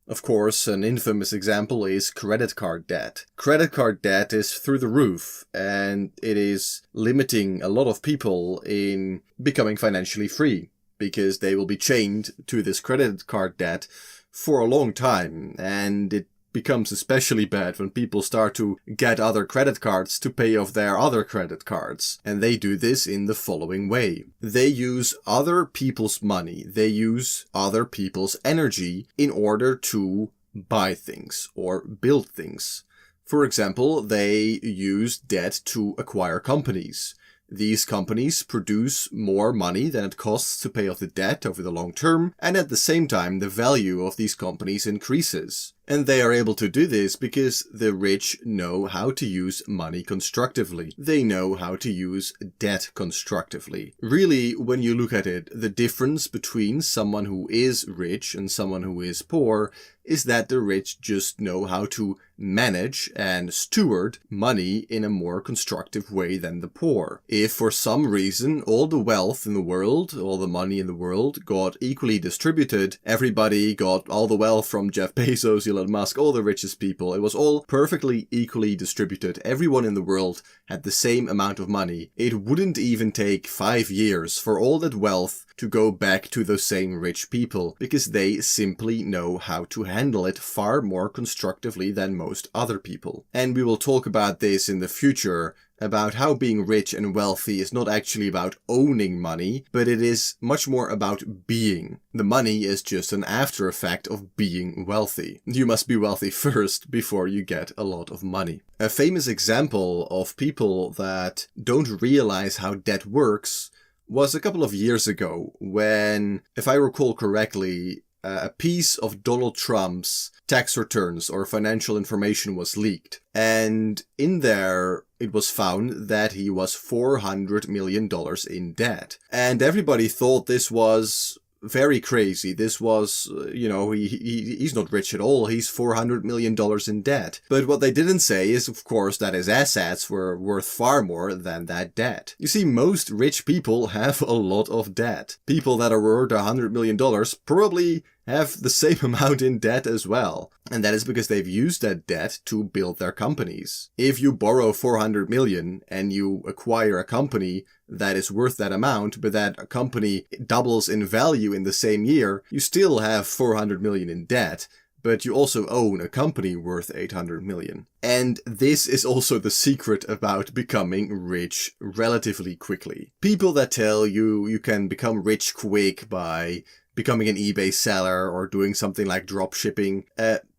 Of course, an infamous example is credit card debt. Credit card debt is through the roof, and it is limiting a lot of people in becoming financially free. because they will be chained to this credit card debt for a long time, and it becomes especially bad when people start to get other credit cards to pay off their other credit cards. And they do this in the following way. They use other people's money, they use other people's energy in order to buy things or build things. For example, they use debt to acquire companies. These companies produce more money than it costs to pay off the debt over the long term, and at the same time the value of these companies increases. And they are able to do this because the rich know how to use money constructively. They know how to use debt constructively. Really, when you look at it, the difference between someone who is rich and someone who is poor is that the rich just know how to manage and steward money in a more constructive way than the poor. If for some reason all the wealth in the world, all the money in the world got equally distributed, everybody got all the wealth from Jeff Bezos, Elon Musk, all the richest people, it was all perfectly equally distributed, everyone in the world had the same amount of money, it wouldn't even take 5 years for all that wealth to go back to those same rich people, because they simply know how to handle it far more constructively than most other people. And we will talk about this in the future, about how being rich and wealthy is not actually about owning money, but it is much more about being. The money is just an after effect of being wealthy. You must be wealthy first before you get a lot of money. A famous example of people that don't realize how debt works was a couple of years ago when, if I recall correctly, a piece of Donald Trump's tax returns or financial information was leaked. And in there, it was found that he was $400 million in debt. And everybody thought this was very crazy. This was, he's not rich at all. He's $400 million in debt. But what they didn't say is, of course, that his assets were worth far more than that debt. You see, most rich people have a lot of debt. People that are worth $100 million probably have the same amount in debt as well. And that is because they've used that debt to build their companies. If you borrow 400 million and you acquire a company that is worth that amount, but that company doubles in value in the same year, you still have 400 million in debt, but you also own a company worth 800 million. And this is also the secret about becoming rich relatively quickly. People that tell you you can become rich quick by becoming an eBay seller or doing something like drop shipping,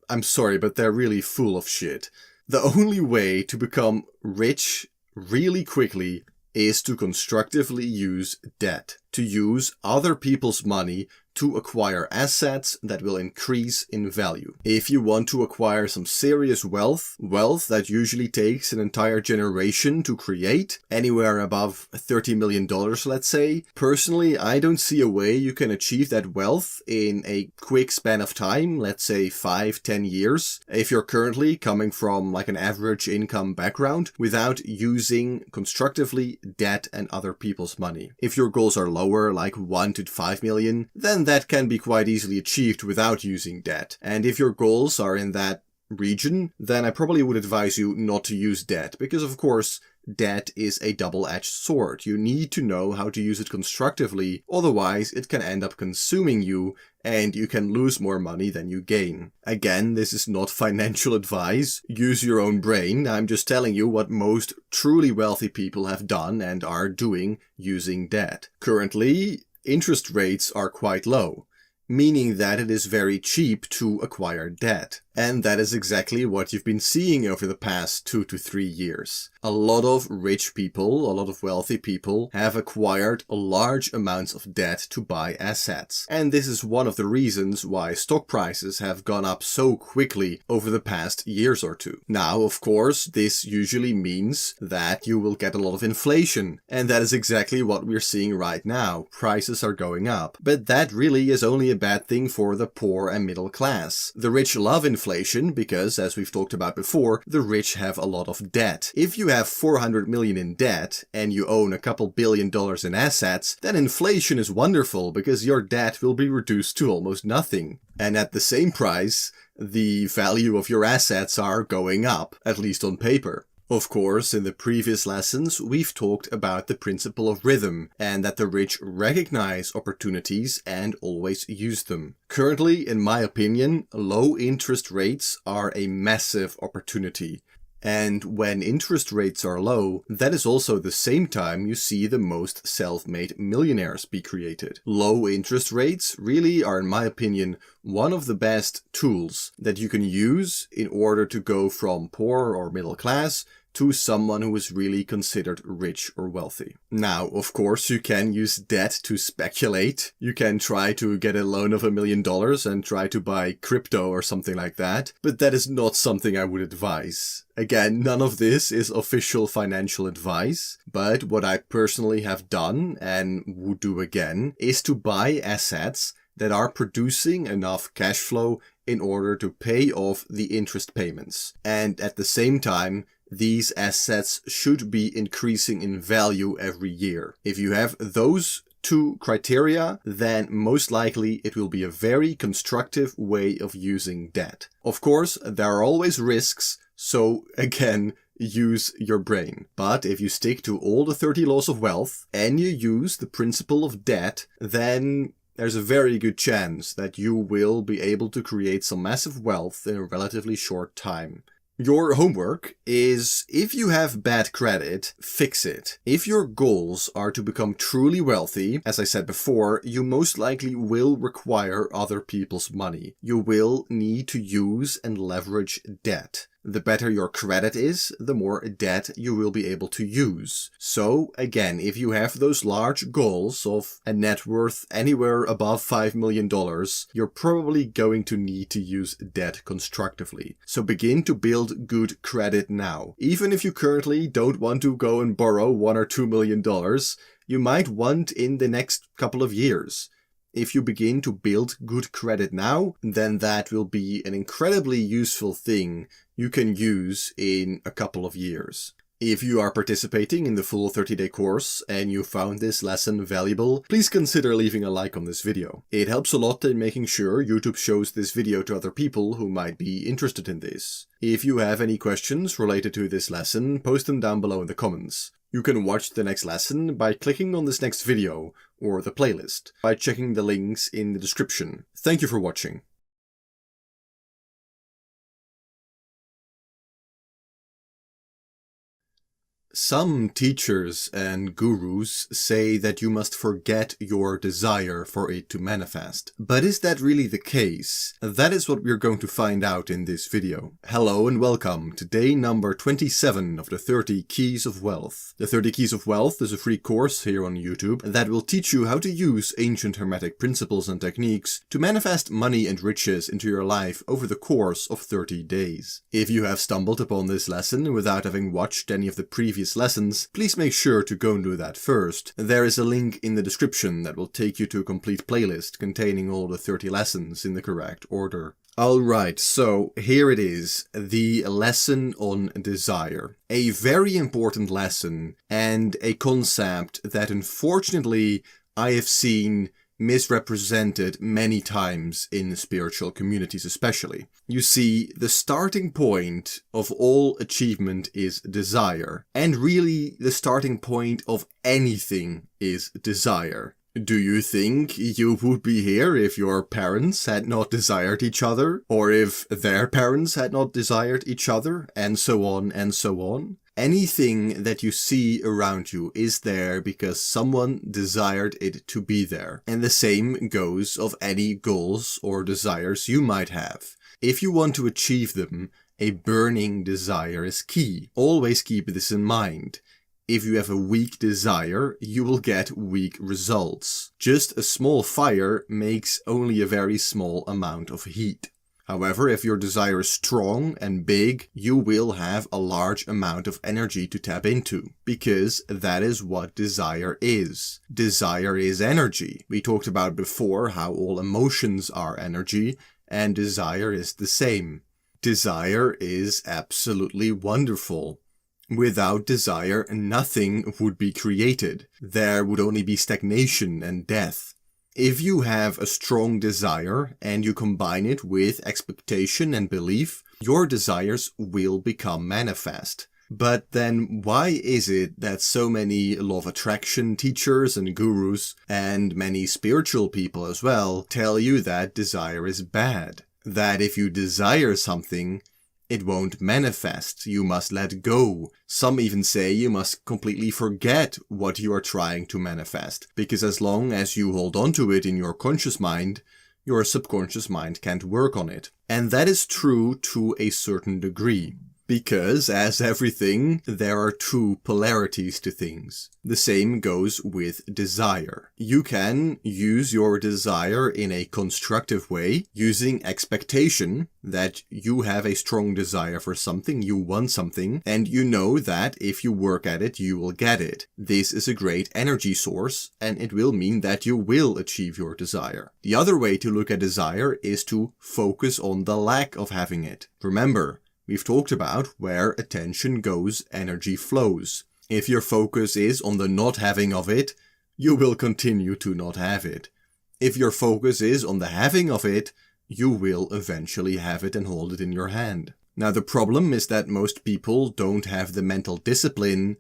I'm sorry, but they're really full of shit. The only way to become rich really quickly is to constructively use debt, to use other people's money to acquire assets that will increase in value. If you want to acquire some serious wealth that usually takes an entire generation to create, anywhere above $30 million, let's say, personally, I don't see a way you can achieve that wealth in a quick span of time, let's say 5-10 years, if you're currently coming from like an average income background, without using constructively debt and other people's money. If your goals are lower, like 1 to 5 million, then that can be quite easily achieved without using debt. And if your goals are in that region, then I probably would advise you not to use debt, because of course debt is a double-edged sword. You need to know how to use it constructively, otherwise it can end up consuming you and you can lose more money than you gain. Again, this is not financial advice. Use your own brain. I'm just telling you what most truly wealthy people have done and are doing using debt. Currently, interest rates are quite low, meaning that it is very cheap to acquire debt. And that is exactly what you've been seeing over the past 2 to 3 years. A lot of rich people, a lot of wealthy people have acquired large amounts of debt to buy assets. And this is one of the reasons why stock prices have gone up so quickly over the past years or two. Now, of course, this usually means that you will get a lot of inflation. And that is exactly what we're seeing right now. Prices are going up. But that really is only a bad thing for the poor and middle class. The rich love inflation because, as we've talked about before, the rich have a lot of debt. If you have 400 million in debt and you own a couple $1 billion in assets, then inflation is wonderful because your debt will be reduced to almost nothing. And at the same price, the value of your assets are going up, at least on paper. Of course, in the previous lessons, we've talked about the principle of rhythm and that the rich recognize opportunities and always use them. Currently, in my opinion, low interest rates are a massive opportunity. And when interest rates are low, that is also the same time you see the most self-made millionaires be created. Low interest rates really are, in my opinion, one of the best tools that you can use in order to go from poor or middle class to someone who is really considered rich or wealthy. Now, of course, you can use debt to speculate. You can try to get a loan of $1 million and try to buy crypto or something like that, but that is not something I would advise. Again, none of this is official financial advice, but what I personally have done and would do again is to buy assets that are producing enough cash flow in order to pay off the interest payments. And at the same time, these assets should be increasing in value every year. If you have those two criteria, then most likely it will be a very constructive way of using debt. Of course, there are always risks, so again, use your brain. But if you stick to all the 30 laws of wealth and you use the principle of debt, then there's a very good chance that you will be able to create some massive wealth in a relatively short time. Your homework is, if you have bad credit, fix it. If your goals are to become truly wealthy, as I said before, you most likely will require other people's money. You will need to use and leverage debt. The better your credit is, the more debt you will be able to use. So again, if you have those large goals of a net worth anywhere above $5 million, you're probably going to need to use debt constructively. So begin to build good credit now. Even if you currently don't want to go and borrow $1 or $2 million, you might want in the next couple of years. If you begin to build good credit now, then that will be an incredibly useful thing you can use in a couple of years. If you are participating in the full 30-day course and you found this lesson valuable, please consider leaving a like on this video. It helps a lot in making sure YouTube shows this video to other people who might be interested in this. If you have any questions related to this lesson, post them down below in the comments. You can watch the next lesson by clicking on this next video or the playlist by checking the links in the description. Thank you for watching. Some teachers and gurus say that you must forget your desire for it to manifest. But is that really the case? That is what we're going to find out in this video. Hello and welcome to day number 27 of the 30 Keys of Wealth. The 30 Keys of Wealth is a free course here on YouTube that will teach you how to use ancient hermetic principles and techniques to manifest money and riches into your life over the course of 30 days. If you have stumbled upon this lesson without having watched any of the previous lessons, please make sure to go and do that first. There is a link in the description that will take you to a complete playlist containing all the 30 lessons in the correct order. Alright, so here it is, the lesson on desire. A very important lesson and a concept that unfortunately I have seen misrepresented many times in spiritual communities especially. You see, the starting point of all achievement is desire. And really, the starting point of anything is desire. Do you think you would be here if your parents had not desired each other? Or if their parents had not desired each other? And so on and so on? Anything that you see around you is there because someone desired it to be there. And the same goes of any goals or desires you might have. If you want to achieve them, a burning desire is key. Always keep this in mind. If you have a weak desire, you will get weak results. Just a small fire makes only a very small amount of heat. However, if your desire is strong and big, you will have a large amount of energy to tap into, because that is what desire is. Desire is energy. We talked about before how all emotions are energy, and desire is the same. Desire is absolutely wonderful. Without desire, nothing would be created. There would only be stagnation and death. If you have a strong desire and you combine it with expectation and belief, your desires will become manifest. But then why is it that so many law of attraction teachers and gurus, and many spiritual people as well, tell you that desire is bad? That if you desire something, it won't manifest. You must let go. Some even say you must completely forget what you are trying to manifest, because as long as you hold on to it in your conscious mind, your subconscious mind can't work on it. And that is true to a certain degree. Because, as everything, there are two polarities to things. The same goes with desire. You can use your desire in a constructive way, using expectation that you have a strong desire for something, you want something, and you know that if you work at it, you will get it. This is a great energy source, and it will mean that you will achieve your desire. The other way to look at desire is to focus on the lack of having it. Remember, we've talked about where attention goes, energy flows. If your focus is on the not having of it, you will continue to not have it. If your focus is on the having of it, you will eventually have it and hold it in your hand. Now the problem is that most people don't have the mental discipline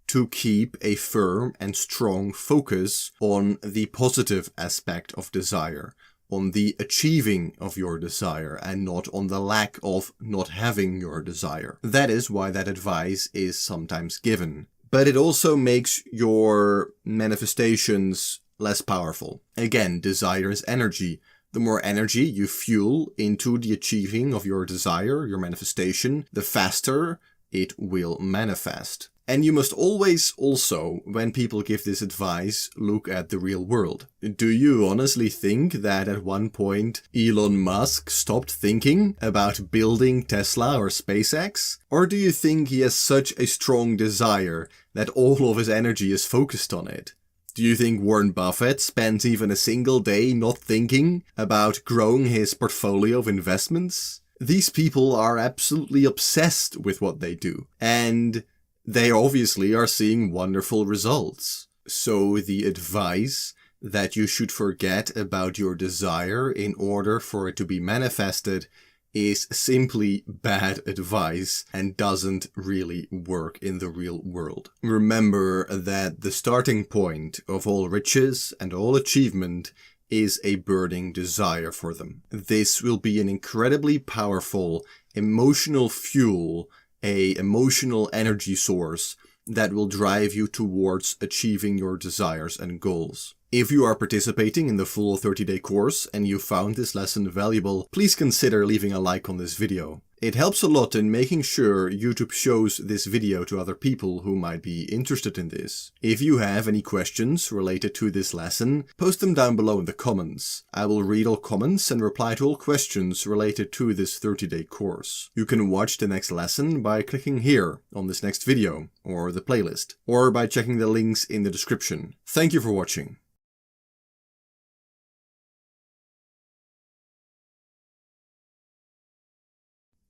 to keep a firm and strong focus on the positive aspect of desire, on the achieving of your desire and not on the lack of not having your desire. That is why that advice is sometimes given. But it also makes your manifestations less powerful. Again, desire is energy. The more energy you fuel into the achieving of your desire, your manifestation, the faster it will manifest. And you must always also, when people give this advice, look at the real world. Do you honestly think that at one point Elon Musk stopped thinking about building Tesla or SpaceX? Or do you think he has such a strong desire that all of his energy is focused on it? Do you think Warren Buffett spends even a single day not thinking about growing his portfolio of investments? These people are absolutely obsessed with what they do. And they obviously are seeing wonderful results. So the advice that you should forget about your desire in order for it to be manifested is simply bad advice and doesn't really work in the real world. Remember that the starting point of all riches and all achievement is a burning desire for them. This will be an incredibly powerful emotional fuel, an emotional energy source that will drive you towards achieving your desires and goals. If you are participating in the full 30-day course and you found this lesson valuable, please consider leaving a like on this video. It helps a lot in making sure YouTube shows this video to other people who might be interested in this. If you have any questions related to this lesson, post them down below in the comments. I will read all comments and reply to all questions related to this 30-day course. You can watch the next lesson by clicking here on this next video, or the playlist, or by checking the links in the description. Thank you for watching.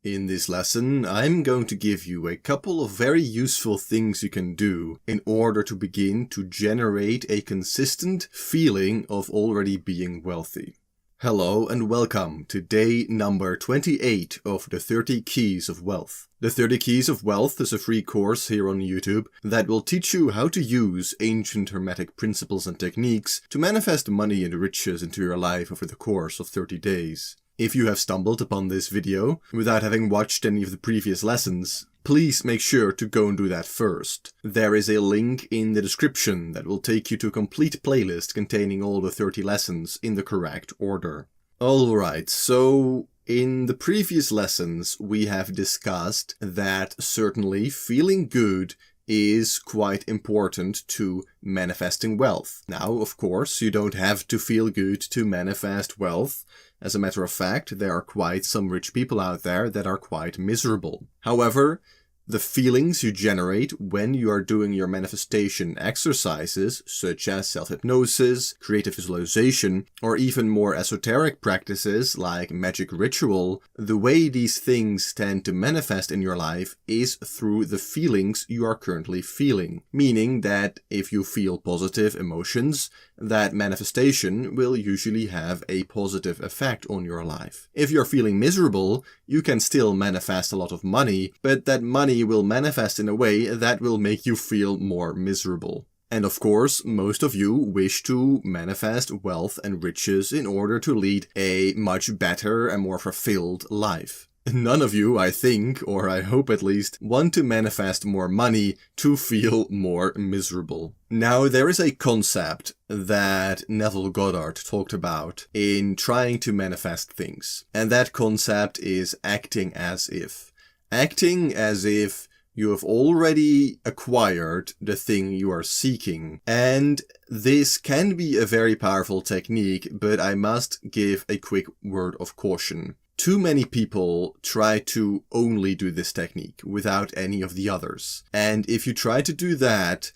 In this lesson, I'm going to give you a couple of very useful things you can do in order to begin to generate a consistent feeling of already being wealthy. Hello and welcome to day number 28 of the 30 Keys of Wealth. The 30 Keys of Wealth is a free course here on YouTube that will teach you how to use ancient hermetic principles and techniques to manifest money and riches into your life over the course of 30 days. If you have stumbled upon this video without having watched any of the previous lessons, please make sure to go and do that first. There is a link in the description that will take you to a complete playlist containing all the 30 lessons in the correct order. Alright, so in the previous lessons we have discussed that certainly feeling good is quite important to manifesting wealth. Now, of course, you don't have to feel good to manifest wealth. As a matter of fact, there are quite some rich people out there that are quite miserable. However, the feelings you generate when you are doing your manifestation exercises, such as self-hypnosis, creative visualization, or even more esoteric practices like magic ritual, the way these things tend to manifest in your life is through the feelings you are currently feeling. Meaning that if you feel positive emotions, that manifestation will usually have a positive effect on your life. If you're feeling miserable, you can still manifest a lot of money, but that money money will manifest in a way that will make you feel more miserable. And of course, most of you wish to manifest wealth and riches in order to lead a much better and more fulfilled life. None of you, I think, or I hope at least, want to manifest more money to feel more miserable. Now, there is a concept that Neville Goddard talked about in trying to manifest things. And that concept is acting as if. Acting as if you have already acquired the thing you are seeking. And this can be a very powerful technique, but I must give a quick word of caution. Too many people try to only do this technique without any of the others. And if you try to do that,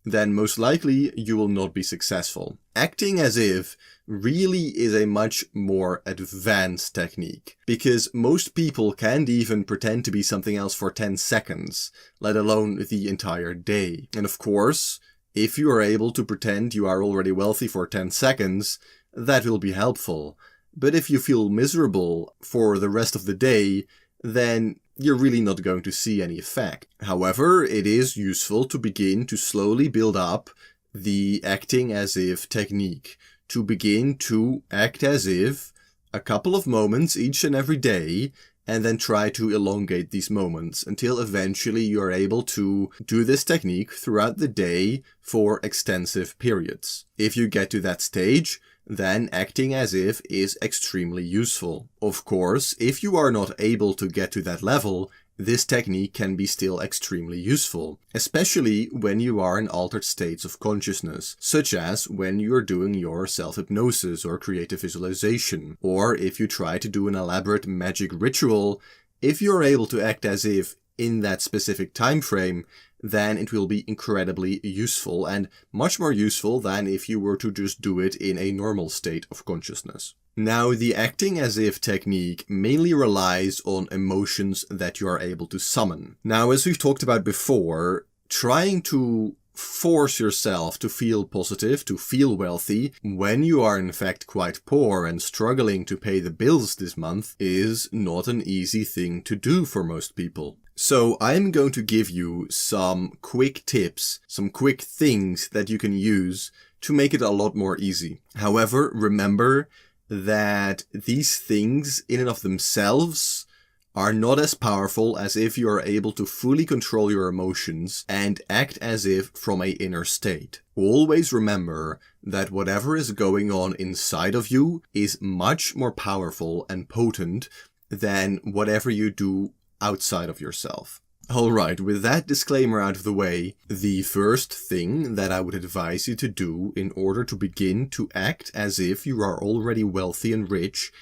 then most likely you will not be successful. Acting as if really is a much more advanced technique, because most people can't even pretend to be something else for 10 seconds, let alone the entire day. And of course, if you are able to pretend you are already wealthy for 10 seconds, that will be helpful. But if you feel miserable for the rest of the day, then you're really not going to see any effect. However, it is useful to begin to slowly build up the acting as if technique, to begin to act as if a couple of moments each and every day, and then try to elongate these moments until eventually you're able to do this technique throughout the day for extensive periods. If you get to that stage, then acting as if is extremely useful. Of course, if you are not able to get to that level, this technique can be still extremely useful, especially when you are in altered states of consciousness, such as when you are doing your self-hypnosis or creative visualization, or if you try to do an elaborate magic ritual. If you're able to act as if in that specific time frame, then it will be incredibly useful, and much more useful than if you were to just do it in a normal state of consciousness. Now, the acting as if technique mainly relies on emotions that you are able to summon. Now, as we've talked about before, trying to force yourself to feel positive, to feel wealthy, when you are in fact quite poor and struggling to pay the bills this month, is not an easy thing to do for most people. So I'm going to give you some quick tips, some quick things that you can use to make it a lot more easy. However, remember that these things in and of themselves are not as powerful as if you are able to fully control your emotions and act as if from an inner state. Always remember that whatever is going on inside of you is much more powerful and potent than whatever you do outside of yourself. Alright, with that disclaimer out of the way, the first thing that I would advise you to do in order to begin to act as if you are already wealthy and rich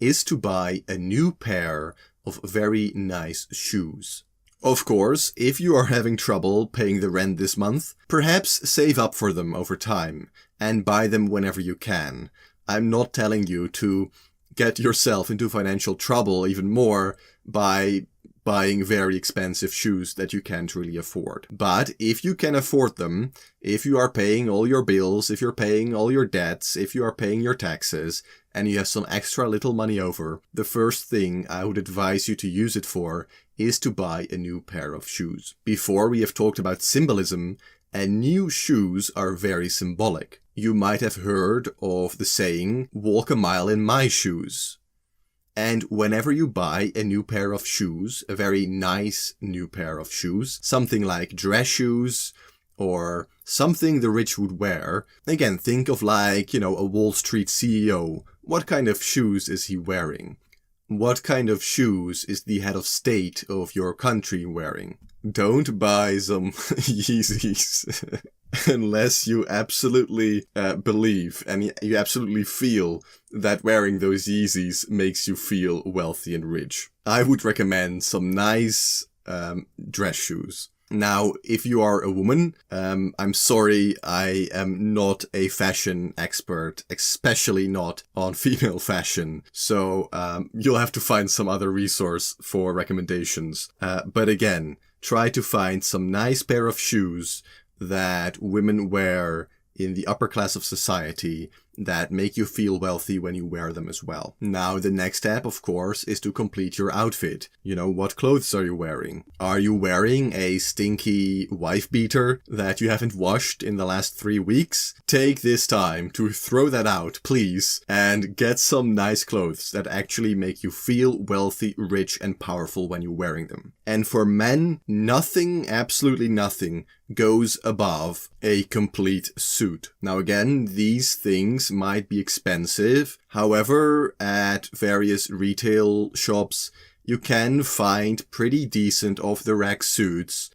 is to buy a new pair of very nice shoes. Of course, if you are having trouble paying the rent this month, perhaps save up for them over time and buy them whenever you can. I'm not telling you to get yourself into financial trouble even more by buying very expensive shoes that you can't really afford. But if you can afford them, if you are paying all your bills, if you're paying all your debts, if you are paying your taxes, and you have some extra little money over, the first thing I would advise you to use it for is to buy a new pair of shoes. Before we have talked about symbolism, and new shoes are very symbolic. You might have heard of the saying, "Walk a mile in my shoes." And whenever you buy a new pair of shoes, a very nice new pair of shoes, something like dress shoes or something the rich would wear, again, think of like, a Wall Street CEO. What kind of shoes is he wearing? What kind of shoes is the head of state of your country wearing? Don't buy some Yeezys unless you absolutely believe and you absolutely feel that wearing those Yeezys makes you feel wealthy and rich. I would recommend some nice dress shoes. Now, if you are a woman, I'm sorry, I am not a fashion expert, especially not on female fashion. So you'll have to find some other resource for recommendations. But again, try to find some nice pair of shoes that women wear in the upper class of society that make you feel wealthy when you wear them as well. Now, the next step, of course, is to complete your outfit. What clothes are you wearing? Are you wearing a stinky wife beater that you haven't washed in the last 3 weeks? Take this time to throw that out, please, and get some nice clothes that actually make you feel wealthy, rich, and powerful when you're wearing them. And for men, nothing, absolutely nothing, goes above a complete suit. Now again, these things might be expensive. However, at various retail shops, you can find pretty decent off-the-rack suits.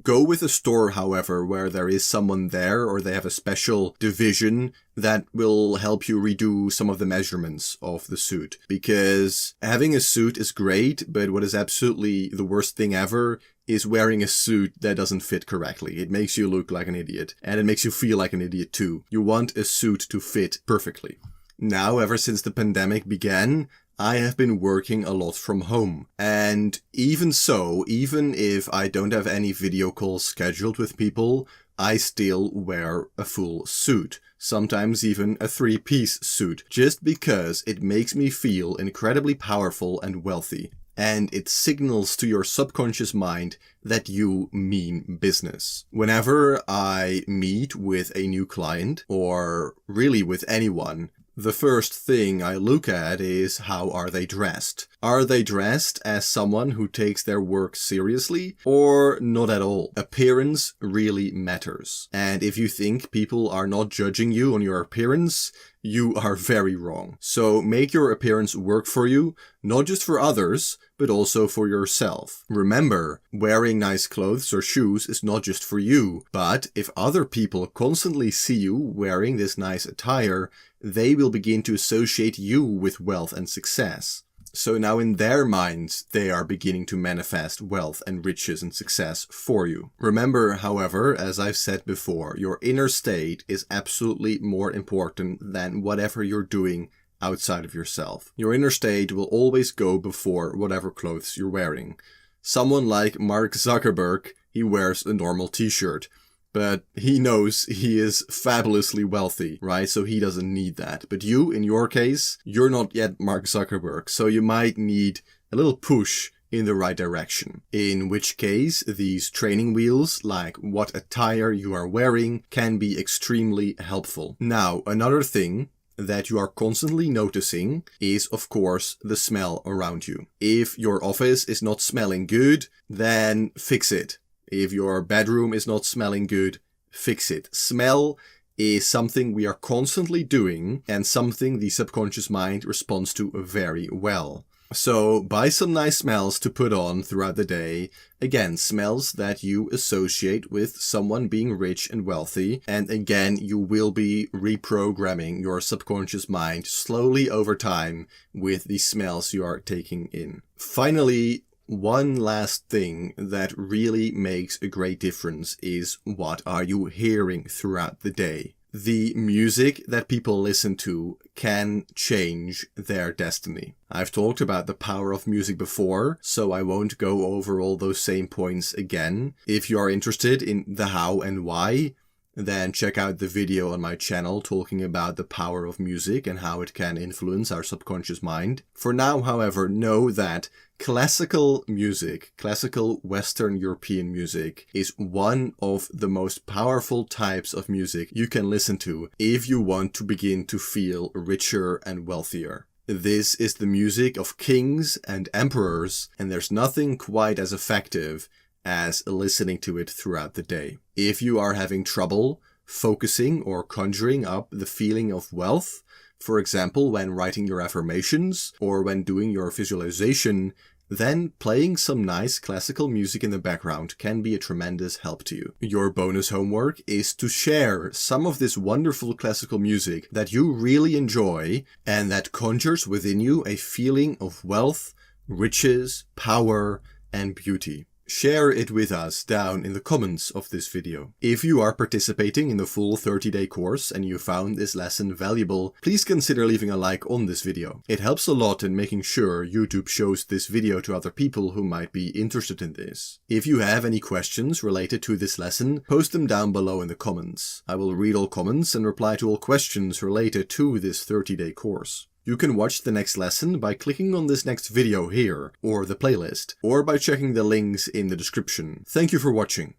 Go with a store, however, where there is someone there or they have a special division that will help you redo some of the measurements of the suit. Because having a suit is great, but what is absolutely the worst thing ever is wearing a suit that doesn't fit correctly. It makes you look like an idiot, and it makes you feel like an idiot too. You want a suit to fit perfectly. Now, ever since the pandemic began, I have been working a lot from home. And even so, even if I don't have any video calls scheduled with people, I still wear a full suit. Sometimes even a 3-piece suit, just because it makes me feel incredibly powerful and wealthy. And it signals to your subconscious mind that you mean business. Whenever I meet with a new client, or really with anyone, the first thing I look at is how are they dressed? Are they dressed as someone who takes their work seriously or not at all? Appearance really matters. And if you think people are not judging you on your appearance, you are very wrong. So make your appearance work for you, not just for others, but also for yourself. Remember, wearing nice clothes or shoes is not just for you, but if other people constantly see you wearing this nice attire, they will begin to associate you with wealth and success. So now in their minds, they are beginning to manifest wealth and riches and success for you. Remember, however, as I've said before, your inner state is absolutely more important than whatever you're doing outside of yourself. Your inner state will always go before whatever clothes you're wearing. Someone like Mark Zuckerberg, he wears a normal t-shirt. But he knows he is fabulously wealthy, right? So he doesn't need that. But you, in your case, you're not yet Mark Zuckerberg. So you might need a little push in the right direction. In which case, these training wheels, like what attire you are wearing, can be extremely helpful. Now, another thing that you are constantly noticing is, of course, the smell around you. If your office is not smelling good, then fix it. If your bedroom is not smelling good, fix it. Smell is something we are constantly doing and something the subconscious mind responds to very well. So buy some nice smells to put on throughout the day. Again, smells that you associate with someone being rich and wealthy. And again, you will be reprogramming your subconscious mind slowly over time with the smells you are taking in. Finally, one last thing that really makes a great difference is what are you hearing throughout the day? The music that people listen to can change their destiny. I've talked about the power of music before, so I won't go over all those same points again. If you are interested in the how and why, then check out the video on my channel talking about the power of music and how it can influence our subconscious mind. For now, however, know that classical music, classical Western European music, is one of the most powerful types of music you can listen to if you want to begin to feel richer and wealthier. This is the music of kings and emperors, and there's nothing quite as effective as listening to it throughout the day. If you are having trouble focusing or conjuring up the feeling of wealth, for example, when writing your affirmations or when doing your visualization, then playing some nice classical music in the background can be a tremendous help to you. Your bonus homework is to share some of this wonderful classical music that you really enjoy and that conjures within you a feeling of wealth, riches, power, and beauty. share it with us down in the comments of this video. If you are participating in the full 30-day course and you found this lesson valuable, please consider leaving a like on this video. It helps a lot in making sure YouTube shows this video to other people who might be interested in this. If you have any questions related to this lesson, post them down below in the comments. I will read all comments and reply to all questions related to this 30-day course. You can watch the next lesson by clicking on this next video here, or the playlist, or by checking the links in the description. Thank you for watching.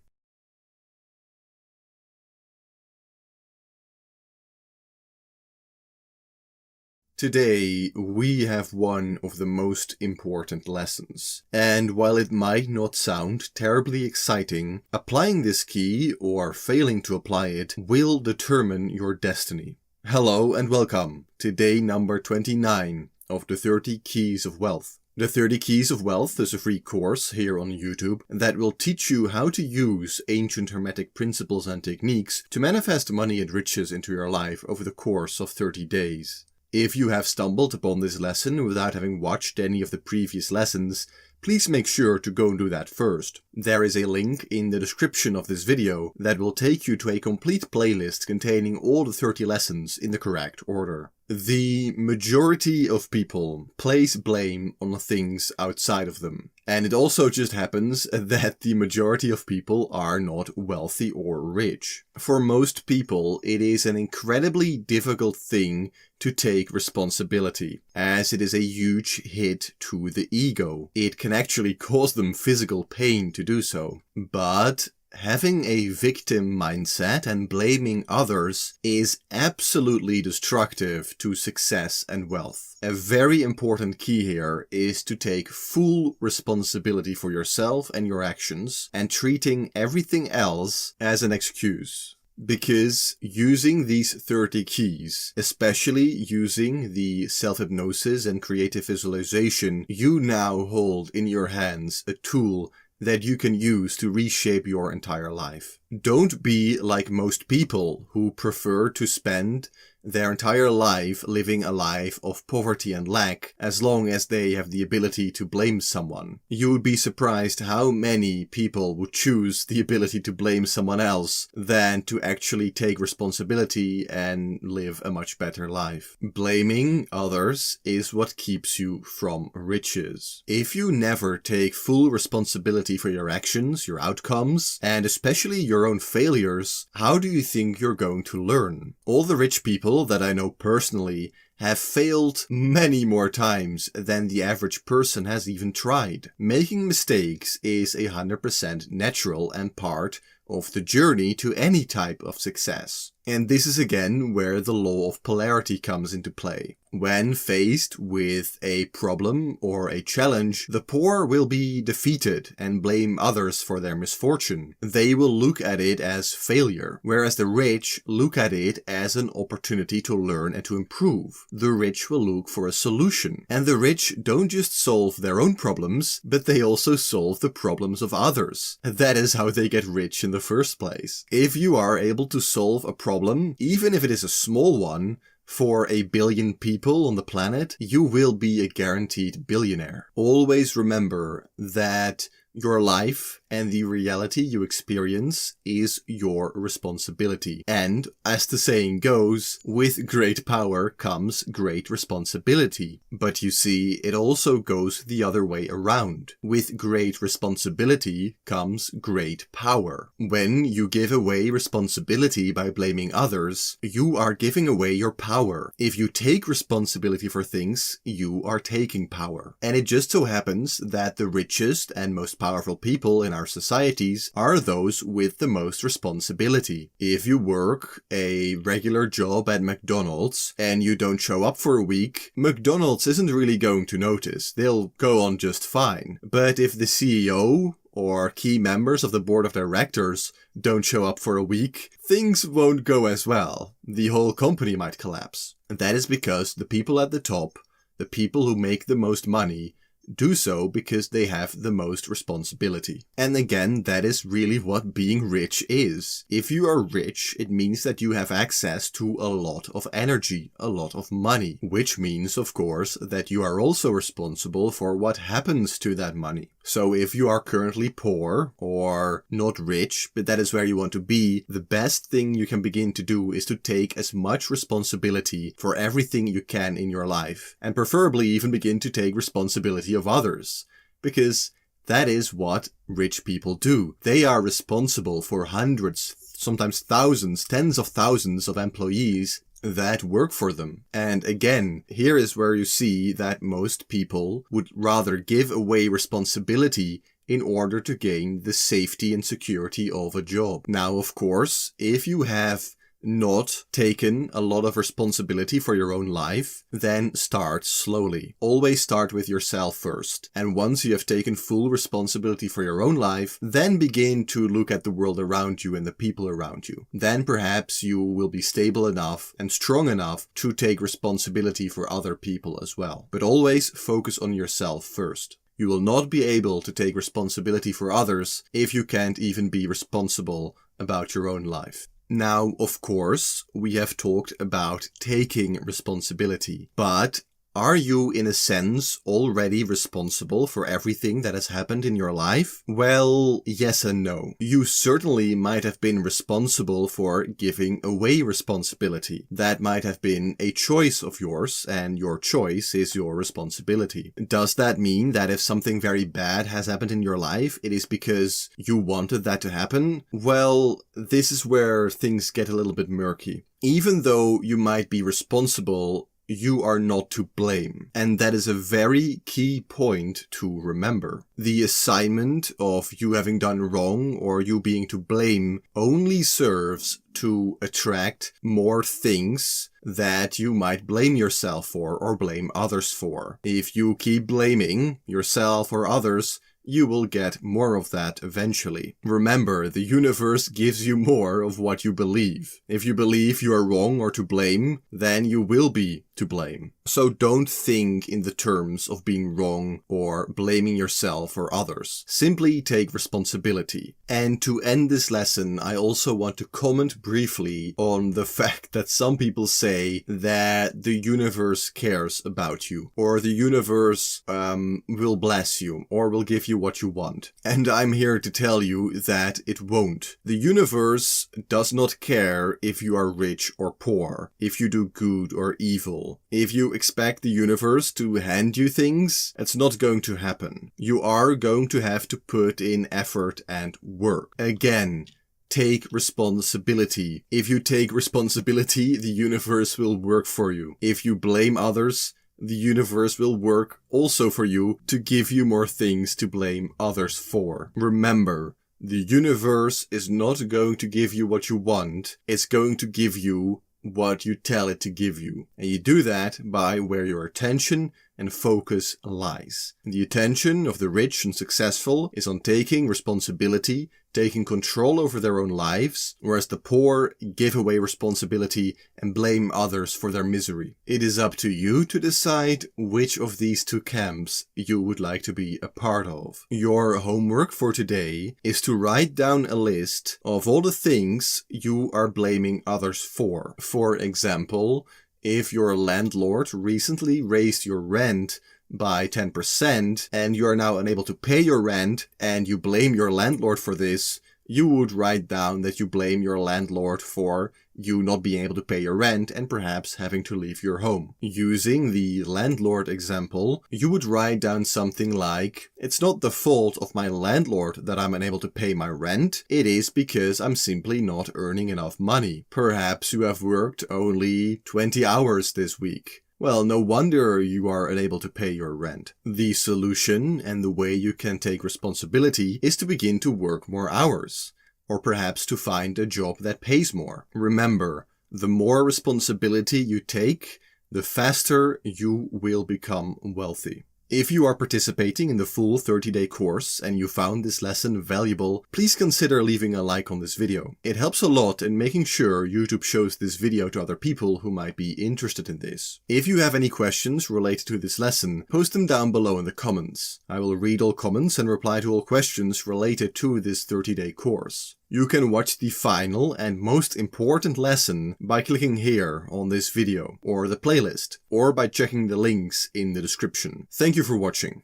Today, we have one of the most important lessons. And while it might not sound terribly exciting, applying this key, or failing to apply it, will determine your destiny. Hello and welcome to day number 29 of the 30 Keys of Wealth. The 30 Keys of Wealth is a free course here on YouTube that will teach you how to use ancient hermetic principles and techniques to manifest money and riches into your life over the course of 30 days. If you have stumbled upon this lesson without having watched any of the previous lessons, please make sure to go and do that first. There is a link in the description of this video that will take you to a complete playlist containing all the 30 lessons in the correct order. The majority of people place blame on things outside of them. And it also just happens that the majority of people are not wealthy or rich. For most people, it is an incredibly difficult thing to take responsibility, as it is a huge hit to the ego. It can actually cause them physical pain to do so. But having a victim mindset and blaming others is absolutely destructive to success and wealth. A very important key here is to take full responsibility for yourself and your actions and treating everything else as an excuse. Because using these 30 keys, especially using the self-hypnosis and creative visualization, you now hold in your hands a tool that you can use to reshape your entire life. Don't be like most people who prefer to spend their entire life living a life of poverty and lack as long as they have the ability to blame someone. You would be surprised how many people would choose the ability to blame someone else than to actually take responsibility and live a much better life. Blaming others is what keeps you from riches. If you never take full responsibility for your actions, your outcomes, and especially your own failures, how do you think you're going to learn? All the rich people that I know personally have failed many more times than the average person has even tried. Making mistakes is 100% natural and part of the journey to any type of success. And this is again where the law of polarity comes into play. When faced with a problem or a challenge, the poor will be defeated and blame others for their misfortune. They will look at it as failure, whereas the rich look at it as an opportunity to learn and to improve. The rich will look for a solution. And the rich don't just solve their own problems, but they also solve the problems of others. That is how they get rich in the first place. If you are able to solve a problem, even if it is a small one, for 1 billion people on the planet, you will be a guaranteed billionaire. Always remember that your life and the reality you experience is your responsibility. And, as the saying goes, with great power comes great responsibility. But you see, it also goes the other way around. With great responsibility comes great power. When you give away responsibility by blaming others, you are giving away your power. If you take responsibility for things, you are taking power. And it just so happens that the richest and most powerful people in our societies are those with the most responsibility. If you work a regular job at McDonald's and you don't show up for a week, McDonald's isn't really going to notice. They'll go on just fine. But if the CEO or key members of the board of directors don't show up for a week, things won't go as well. The whole company might collapse. And that is because the people at the top, the people who make the most money, do so because they have the most responsibility. And again, that is really what being rich is. If you are rich, it means that you have access to a lot of energy, a lot of money, which means, of course, that you are also responsible for what happens to that money. So if you are currently poor or not rich, but that is where you want to be, the best thing you can begin to do is to take as much responsibility for everything you can in your life, and preferably even begin to take responsibility of others, because that is what rich people do. They are responsible for hundreds, sometimes thousands, tens of thousands of employees that work for them. And again, here is where you see that most people would rather give away responsibility in order to gain the safety and security of a job. Now, of course, if you have not taken a lot of responsibility for your own life, then start slowly. Always start with yourself first. And once you have taken full responsibility for your own life, then begin to look at the world around you and the people around you. Then perhaps you will be stable enough and strong enough to take responsibility for other people as well. But always focus on yourself first. You will not be able to take responsibility for others if you can't even be responsible about your own life. Now, of course, we have talked about taking responsibility, but are you, in a sense, already responsible for everything that has happened in your life? Well, yes and no. You certainly might have been responsible for giving away responsibility. That might have been a choice of yours, and your choice is your responsibility. Does that mean that if something very bad has happened in your life, it is because you wanted that to happen? Well, this is where things get a little bit murky. Even though you might be responsible, you are not to blame. And that is a very key point to remember. The assignment of you having done wrong or you being to blame only serves to attract more things that you might blame yourself for or blame others for. If you keep blaming yourself or others, you will get more of that eventually. Remember, the universe gives you more of what you believe. If you believe you are wrong or to blame, then you will be to blame. So don't think in the terms of being wrong or blaming yourself or others. Simply take responsibility. And to end this lesson, I also want to comment briefly on the fact that some people say that the universe cares about you, or the universe will bless you, or will give you what you want. And I'm here to tell you that it won't. The universe does not care if you are rich or poor, if you do good or evil. If you expect the universe to hand you things, it's not going to happen. You are going to have to put in effort and work. Again, take responsibility. If you take responsibility, the universe will work for you. If you blame others, the universe will work also for you to give you more things to blame others for. Remember, the universe is not going to give you what you want. It's going to give you what you tell it to give you. And you do that by where your attention and focus lies. And the attention of the rich and successful is on taking responsibility, taking control over their own lives, whereas the poor give away responsibility and blame others for their misery. It is up to you to decide which of these two camps you would like to be a part of. Your homework for today is to write down a list of all the things you are blaming others for. For example, if your landlord recently raised your rent by 10% and you are now unable to pay your rent and you blame your landlord for this, you would write down that you blame your landlord for you not being able to pay your rent and perhaps having to leave your home. Using the landlord example, you would write down something like, it's not the fault of my landlord that I'm unable to pay my rent, it is because I'm simply not earning enough money. Perhaps you have worked only 20 hours this week. Well, no wonder you are unable to pay your rent. The solution and the way you can take responsibility is to begin to work more hours, or perhaps to find a job that pays more. Remember, the more responsibility you take, the faster you will become wealthy. If you are participating in the full 30-day course and you found this lesson valuable, please consider leaving a like on this video. It helps a lot in making sure YouTube shows this video to other people who might be interested in this. If you have any questions related to this lesson, post them down below in the comments. I will read all comments and reply to all questions related to this 30-day course. You can watch the final and most important lesson by clicking here on this video or the playlist, or by checking the links in the description. Thank you for watching.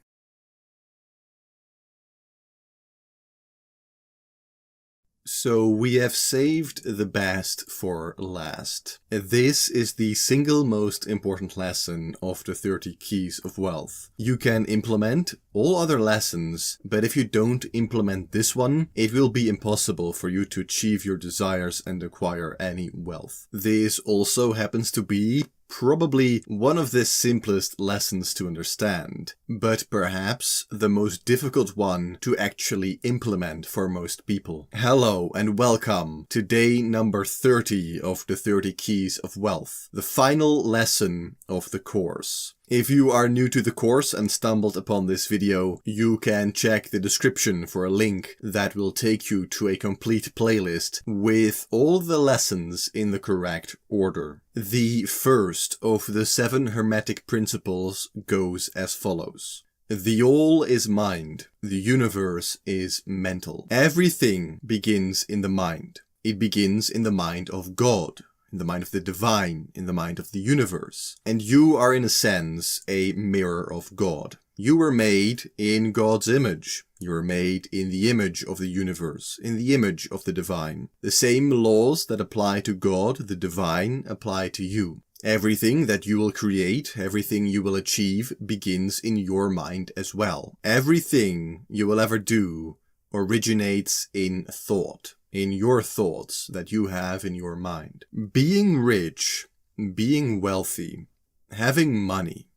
So we have saved the best for last. This is the single most important lesson of the 30 Keys of Wealth. You can implement all other lessons, but if you don't implement this one, it will be impossible for you to achieve your desires and acquire any wealth. This also happens to be probably one of the simplest lessons to understand, but perhaps the most difficult one to actually implement for most people. Hello and welcome to day number 30 of the 30 Keys of Wealth, the final lesson of the course. If you are new to the course and stumbled upon this video, you can check the description for a link that will take you to a complete playlist with all the lessons in the correct order. The first of the 7 Hermetic principles goes as follows. The all is mind. The universe is mental. Everything begins in the mind. It begins in the mind of God, in the mind of the divine, in the mind of the universe. And you are in a sense a mirror of God. You were made in God's image. You were made in the image of the universe, in the image of the divine. The same laws that apply to God, the divine, apply to you. Everything that you will create, everything you will achieve, begins in your mind as well. Everything you will ever do originates in thought, in your thoughts that you have in your mind. Being rich, being wealthy, having money,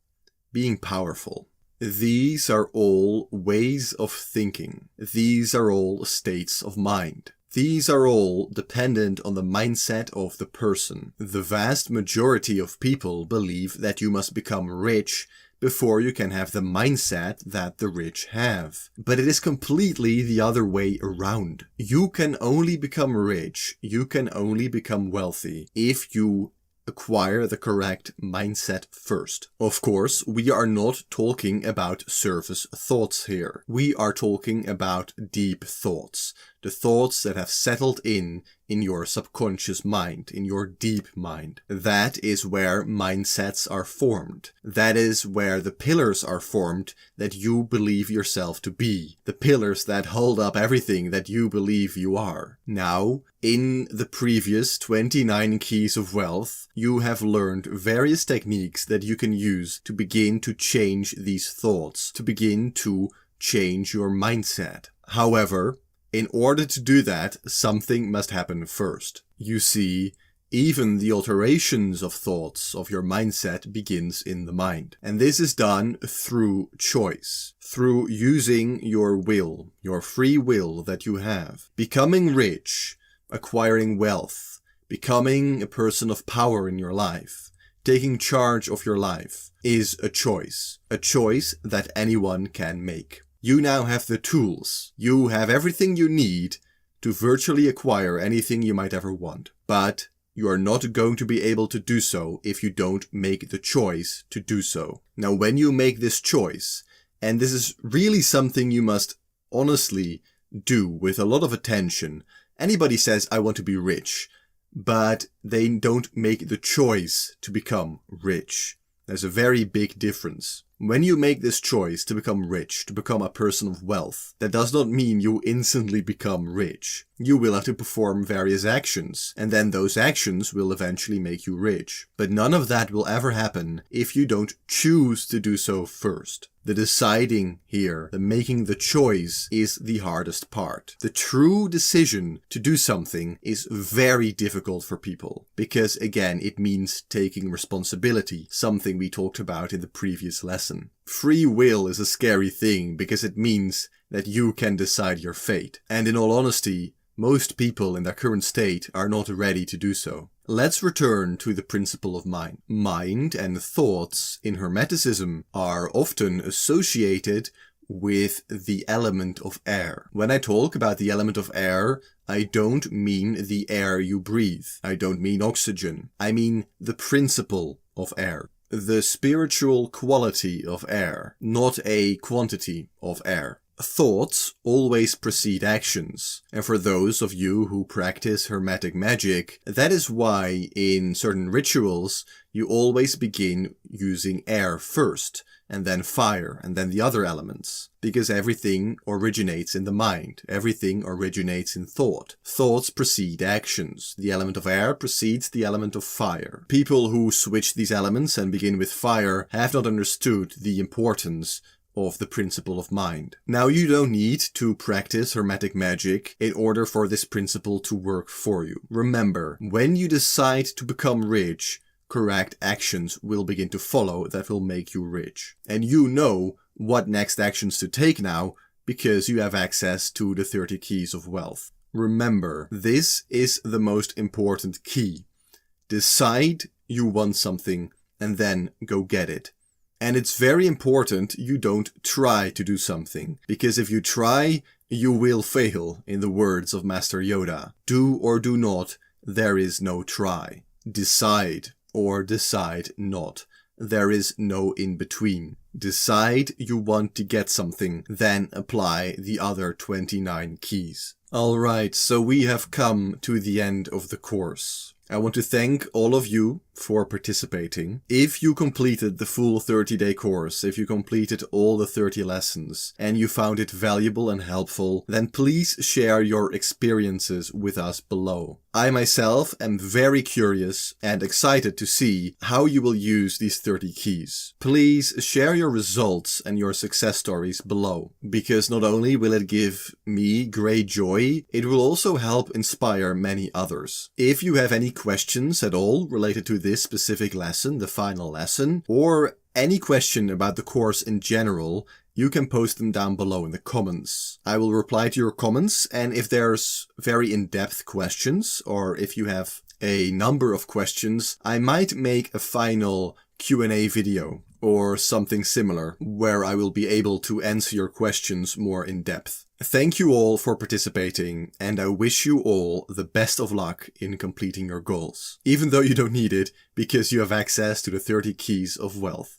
being powerful, these are all ways of thinking. These are all states of mind. These are all dependent on the mindset of the person. The vast majority of people believe that you must become rich before you can have the mindset that the rich have. But it is completely the other way around. You can only become rich, you can only become wealthy if you acquire the correct mindset first. Of course, we are not talking about surface thoughts here. We are talking about deep thoughts. The thoughts that have settled in your subconscious mind, in your deep mind. That is where mindsets are formed. That is where the pillars are formed that you believe yourself to be. The pillars that hold up everything that you believe you are. Now, in the previous 29 Keys of Wealth, you have learned various techniques that you can use to begin to change these thoughts, to begin to change your mindset. However, in order to do that, something must happen first. You see, even the alterations of thoughts of your mindset begins in the mind. And this is done through choice, through using your will, your free will that you have. Becoming rich, acquiring wealth, becoming a person of power in your life, taking charge of your life is a choice that anyone can make. You now have the tools. You have everything you need to virtually acquire anything you might ever want. But you are not going to be able to do so if you don't make the choice to do so. Now, when you make this choice, and this is really something you must honestly do with a lot of attention. Anybody says, I want to be rich, but they don't make the choice to become rich. There's a very big difference. When you make this choice to become rich, to become a person of wealth, that does not mean you instantly become rich. You will have to perform various actions, and then those actions will eventually make you rich. But none of that will ever happen if you don't choose to do so first. The deciding here, the making the choice, is the hardest part. The true decision to do something is very difficult for people, because again, it means taking responsibility, something we talked about in the previous lesson. Free will is a scary thing because it means that you can decide your fate. And in all honesty, most people in their current state are not ready to do so. let's return to the principle of mind. Mind and thoughts in Hermeticism are often associated with the element of air. When I talk about the element of air, I don't mean the air you breathe. I don't mean oxygen. I mean the principle of air. The spiritual quality of air, not a quantity of air. Thoughts always precede actions, and for those of you who practice Hermetic magic, that is why in certain rituals you always begin using air first, and then fire, and then the other elements. Because everything originates in the mind. Everything originates in thought. Thoughts precede actions. The element of air precedes the element of fire. People who switch these elements and begin with fire have not understood the importance of the principle of mind. Now, you don't need to practice Hermetic magic in order for this principle to work for you. Remember, when you decide to become rich, correct actions will begin to follow that will make you rich. And you know what next actions to take now because you have access to the 30 keys of wealth. Remember, this is the most important key. Decide you want something and then go get it. And it's very important you don't try to do something, because if you try, you will fail, in the words of Master Yoda. Do or do not, there is no try. Decide or decide not. There is no in between. Decide you want to get something, then apply the other 29 keys. Alright, so we have come to the end of the course. I want to thank all of you for participating. If you completed the full 30-day course, if you completed all the 30 lessons, and you found it valuable and helpful, then please share your experiences with us below. I myself am very curious and excited to see how you will use these 30 keys. Please share your results and your success stories below, because not only will it give me great joy, it will also help inspire many others. If you have any questions at all related to this specific lesson, the final lesson, or any question about the course in general, you can post them down below in the comments. I will reply to your comments, and if there's very in-depth questions, or if you have a number of questions, I might make a final Q&A video or something similar, where I will be able to answer your questions more in depth. Thank you all for participating, and I wish you all the best of luck in completing your goals, even though you don't need it, because you have access to the 30 keys of wealth.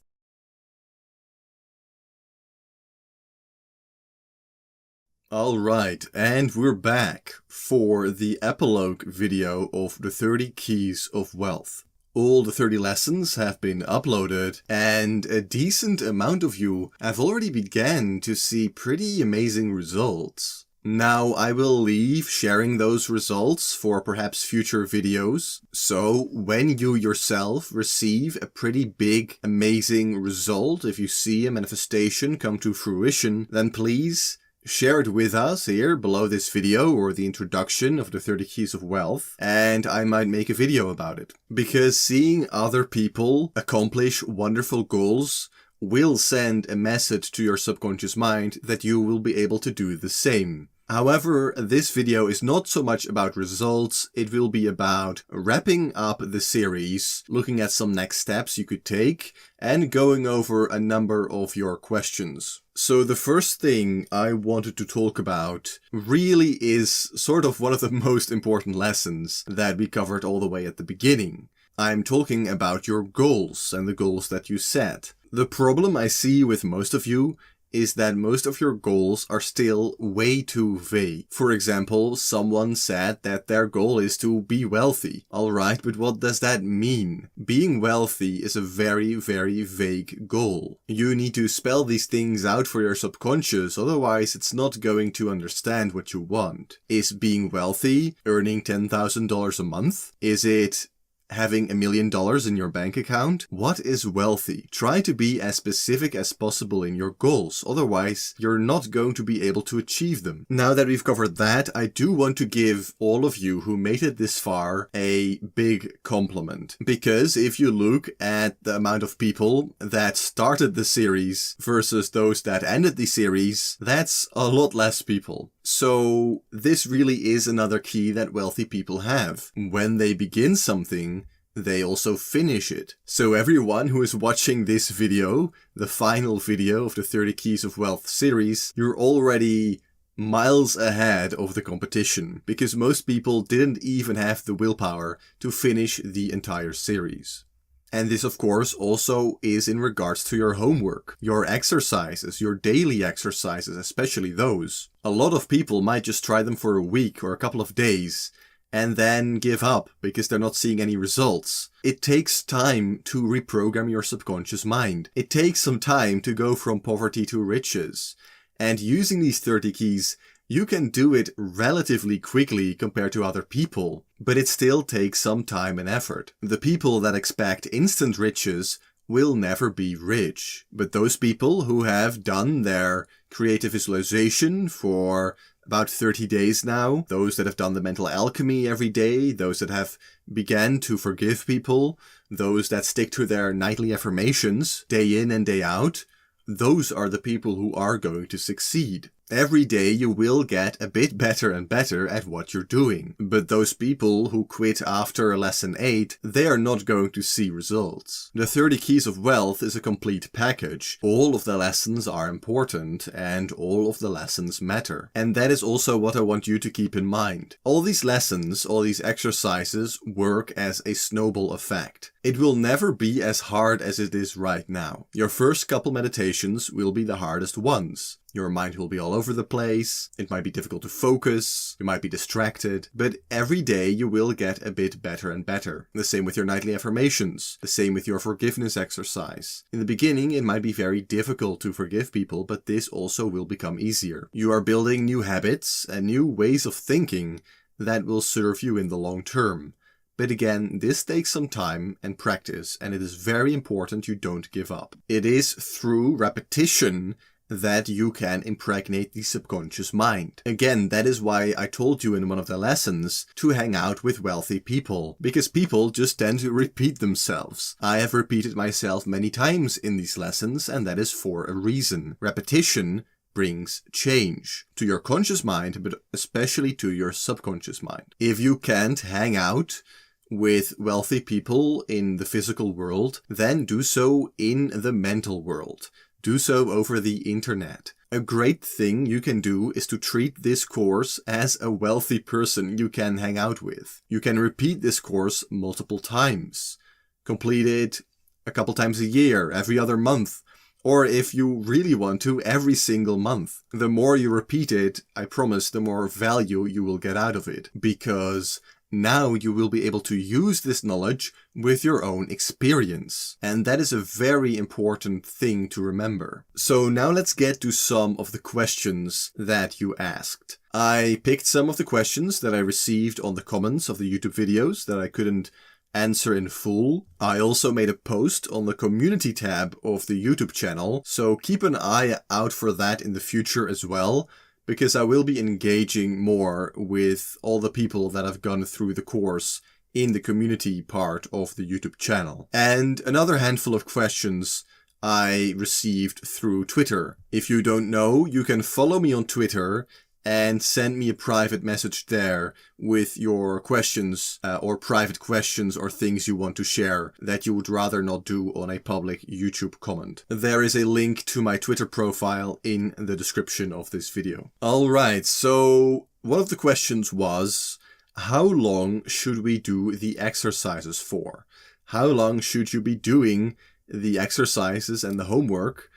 Alright, and we're back for the epilogue video of the 30 keys of wealth. All the 30 lessons have been uploaded, and a decent amount of you have already began to see pretty amazing results. Now, I will leave sharing those results for perhaps future videos, so when you yourself receive a pretty big, amazing result, if you see a manifestation come to fruition, then please share it with us here below this video or the introduction of the 30 keys of wealth, and I might make a video about it. Because seeing other people accomplish wonderful goals will send a message to your subconscious mind that you will be able to do the same. However, this video is not so much about results, it will be about wrapping up the series, looking at some next steps you could take, and going over a number of your questions. So the first thing I wanted to talk about really is sort of one of the most important lessons that we covered all the way at the beginning. I'm talking about your goals and the goals that you set. The problem I see with most of you is that most of your goals are still way too vague. For example, someone said that their goal is to be wealthy. Alright, but what does that mean? Being wealthy is a very, very vague goal. You need to spell these things out for your subconscious, otherwise it's not going to understand what you want. Is being wealthy earning $10,000 a month? Is it having $1 million in your bank account? What is wealthy? Try to be as specific as possible in your goals, otherwise you're not going to be able to achieve them. Now that we've covered that, I do want to give all of you who made it this far a big compliment. Because if you look at the amount of people that started the series versus those that ended the series, that's a lot less people. So this really is another key that wealthy people have. When they begin something, they also finish it. So everyone who is watching this video, the final video of the 30 Keys of Wealth series, you're already miles ahead of the competition, because most people didn't even have the willpower to finish the entire series. And this, of course, also is in regards to your homework, your exercises, your daily exercises, especially those. A lot of people might just try them for a week or a couple of days and then give up because they're not seeing any results. It takes time to reprogram your subconscious mind. It takes some time to go from poverty to riches. And using these 30 keys, you can do it relatively quickly compared to other people, but it still takes some time and effort. The people that expect instant riches will never be rich. But those people who have done their creative visualization for about 30 days now, those that have done the mental alchemy every day, those that have began to forgive people, those that stick to their nightly affirmations day in and day out, those are the people who are going to succeed. Every day you will get a bit better and better at what you're doing. But those people who quit after lesson 8, they are not going to see results. The 30 Keys of Wealth is a complete package. All of the lessons are important and all of the lessons matter. And that is also what I want you to keep in mind. All these lessons, all these exercises work as a snowball effect. It will never be as hard as it is right now. Your first couple meditations will be the hardest ones. Your mind will be all over the place, it might be difficult to focus, you might be distracted, but every day you will get a bit better and better. The same with your nightly affirmations, the same with your forgiveness exercise. In the beginning it might be very difficult to forgive people, but this also will become easier. You are building new habits and new ways of thinking that will serve you in the long term. But again, this takes some time and practice, and it is very important you don't give up. It is through repetition that you can impregnate the subconscious mind. Again, that is why I told you in one of the lessons to hang out with wealthy people, because people just tend to repeat themselves. I have repeated myself many times in these lessons, and that is for a reason. Repetition brings change to your conscious mind, but especially to your subconscious mind. If you can't hang out with wealthy people in the physical world, then do so in the mental world. Do so over the internet. A great thing you can do is to treat this course as a wealthy person you can hang out with. You can repeat this course multiple times. Complete it a couple times a year, every other month. Or if you really want to, every single month. The more you repeat it, I promise, the more value you will get out of it. Because now you will be able to use this knowledge with your own experience. And that is a very important thing to remember. So now let's get to some of the questions that you asked. I picked some of the questions that I received on the comments of the YouTube videos that I couldn't answer in full. I also made a post on the community tab of the YouTube channel, so keep an eye out for that in the future as well, because I will be engaging more with all the people that have gone through the course in the community part of the YouTube channel. And another handful of questions I received through Twitter. If you don't know, you can follow me on Twitter and send me a private message there with your questions or private questions or things you want to share that you would rather not do on a public YouTube comment. There is a link to my Twitter profile in the description of this video. Alright, so one of the questions was, how long should we do the exercises for? How long should you be doing the exercises and the homework?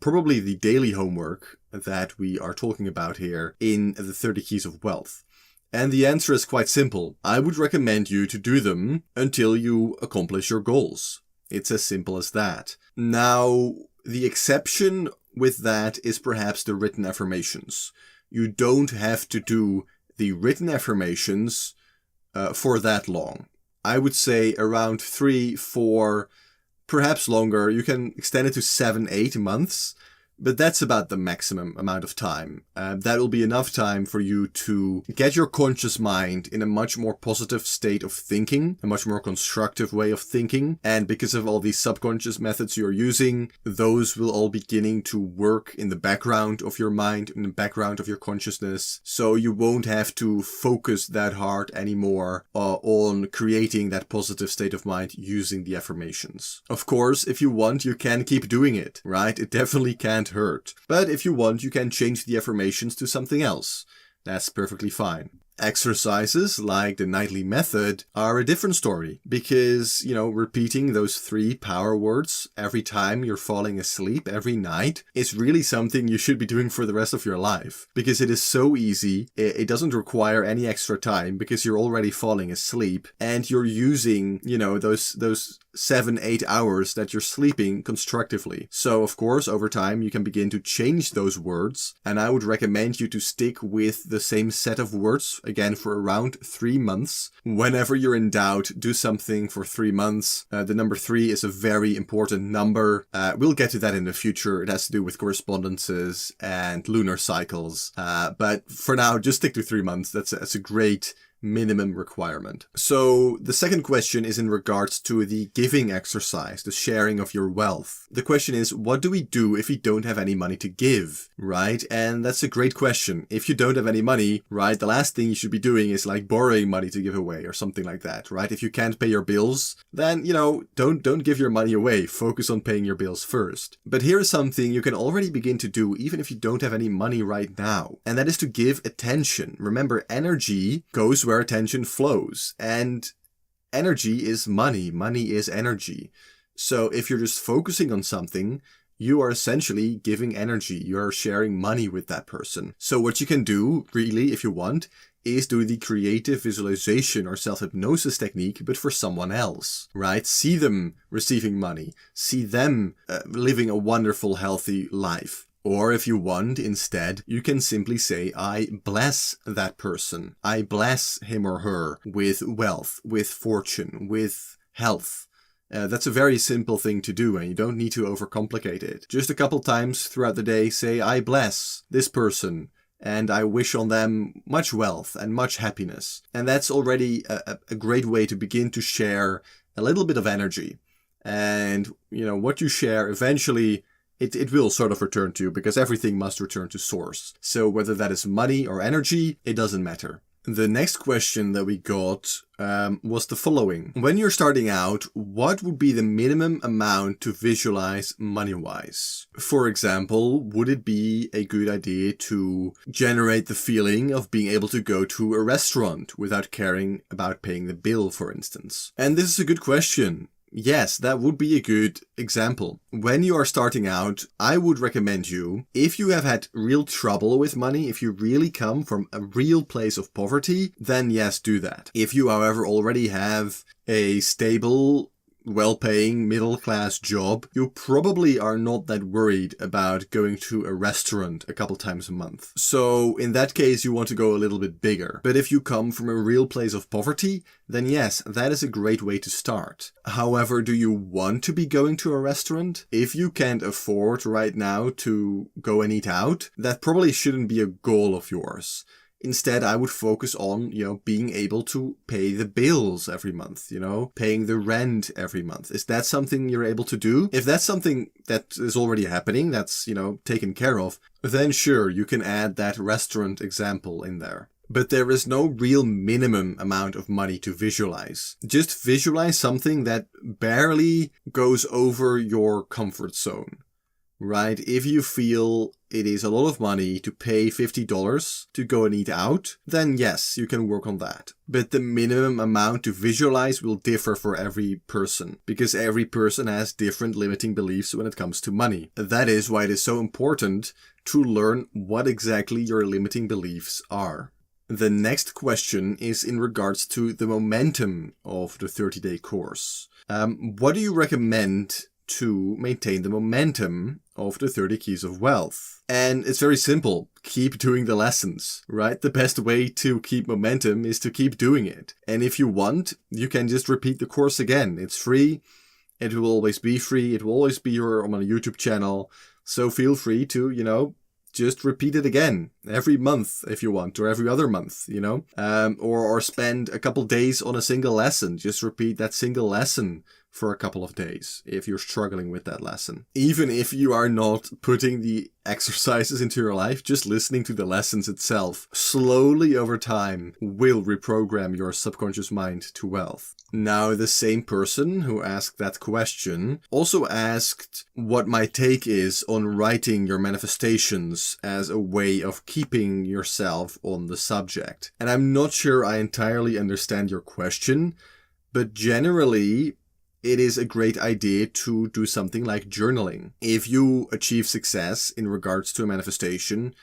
Probably the daily homework that we are talking about here in the 30 Keys of Wealth. And the answer is quite simple. I would recommend you to do them until you accomplish your goals. It's as simple as that. Now, the exception with that is perhaps the written affirmations. You don't have to do the written affirmations for that long. I would say around 3, 4, perhaps longer. You can extend it to 7, 8 months. But that's about the maximum amount of time. That will be enough time for you to get your conscious mind in a much more positive state of thinking, a much more constructive way of thinking. And because of all these subconscious methods you're using, those will all beginning to work in the background of your mind, in the background of your consciousness. So you won't have to focus that hard anymore on creating that positive state of mind using the affirmations. Of course, if you want, you can keep doing it, right? It definitely can't hurt. But if you want, you can change the affirmations to something else. That's perfectly fine. Exercises like the nightly method are a different story because, repeating those 3 power words every time you're falling asleep every night is really something you should be doing for the rest of your life because it is so easy. It doesn't require any extra time because you're already falling asleep and you're using, those 7-8 hours that you're sleeping constructively. So of course, over time, you can begin to change those words. And I would recommend you to stick with the same set of words, again, for around 3 months. Whenever you're in doubt, do something for 3 months. The number 3 is a very important number. We'll get to that in the future. It has to do with correspondences and lunar cycles. But for now, just stick to 3 months. That's a great minimum requirement. So the second question is in regards to the giving exercise, the sharing of your wealth. The question is, what do we do if we don't have any money to give, right? And that's a great question. If you don't have any money, right, the last thing you should be doing is like borrowing money to give away or something like that, right? If you can't pay your bills, then, don't give your money away. Focus on paying your bills first. But here's something you can already begin to do even if you don't have any money right now. And that is to give attention. Remember, energy goes where attention flows, and energy is money. Money is energy. So if you're just focusing on something, you are essentially giving energy. You are sharing money with that person. So what you can do, really, if you want, is do the creative visualization or self-hypnosis technique, but for someone else, right? See them receiving money. See them living a wonderful, healthy life. Or if you want, instead, you can simply say, I bless that person. I bless him or her with wealth, with fortune, with health. That's a very simple thing to do, and you don't need to overcomplicate it. Just a couple times throughout the day, say, I bless this person, and I wish on them much wealth and much happiness. And that's already a great way to begin to share a little bit of energy. And, what you share eventually, it will sort of return to you because everything must return to source. So whether that is money or energy, it doesn't matter. The next question that we got was the following. When you're starting out, what would be the minimum amount to visualize money-wise? For example, would it be a good idea to generate the feeling of being able to go to a restaurant without caring about paying the bill, for instance? And this is a good question. Yes, that would be a good example. When you are starting out, I would recommend you, if you have had real trouble with money, if you really come from a real place of poverty, then yes, do that. If you, however, already have a stable, well-paying middle-class job, you probably are not that worried about going to a restaurant a couple times a month. So in that case, you want to go a little bit bigger. But if you come from a real place of poverty, then yes, that is a great way to start. However, do you want to be going to a restaurant? If you can't afford right now to go and eat out, that probably shouldn't be a goal of yours. Instead, I would focus on, being able to pay the bills every month, paying the rent every month. Is that something you're able to do? If that's something that is already happening, that's, taken care of, then sure, you can add that restaurant example in there. But there is no real minimum amount of money to visualize. Just visualize something that barely goes over your comfort zone. Right? If you feel it is a lot of money to pay $50 to go and eat out, then yes, you can work on that. But the minimum amount to visualize will differ for every person, because every person has different limiting beliefs when it comes to money. That is why it is so important to learn what exactly your limiting beliefs are. The next question is in regards to the momentum of the 30-day course. What do you recommend to maintain the momentum of the 30 Keys of Wealth? And it's very simple. Keep doing the lessons, right? The best way to keep momentum is to keep doing it. And if you want, you can just repeat the course again. It's free. It will always be free. It will always be on a YouTube channel. So feel free to, just repeat it again every month if you want, or every other month, or spend a couple days on a single lesson. Just repeat that single lesson for a couple of days if you're struggling with that lesson. Even if you are not putting the exercises into your life, just listening to the lessons itself slowly over time will reprogram your subconscious mind to wealth. Now, the same person who asked that question also asked what my take is on writing your manifestations as a way of keeping yourself on the subject. And I'm not sure I entirely understand your question, but generally, it is a great idea to do something like journaling. If you achieve success in regards to a manifestation,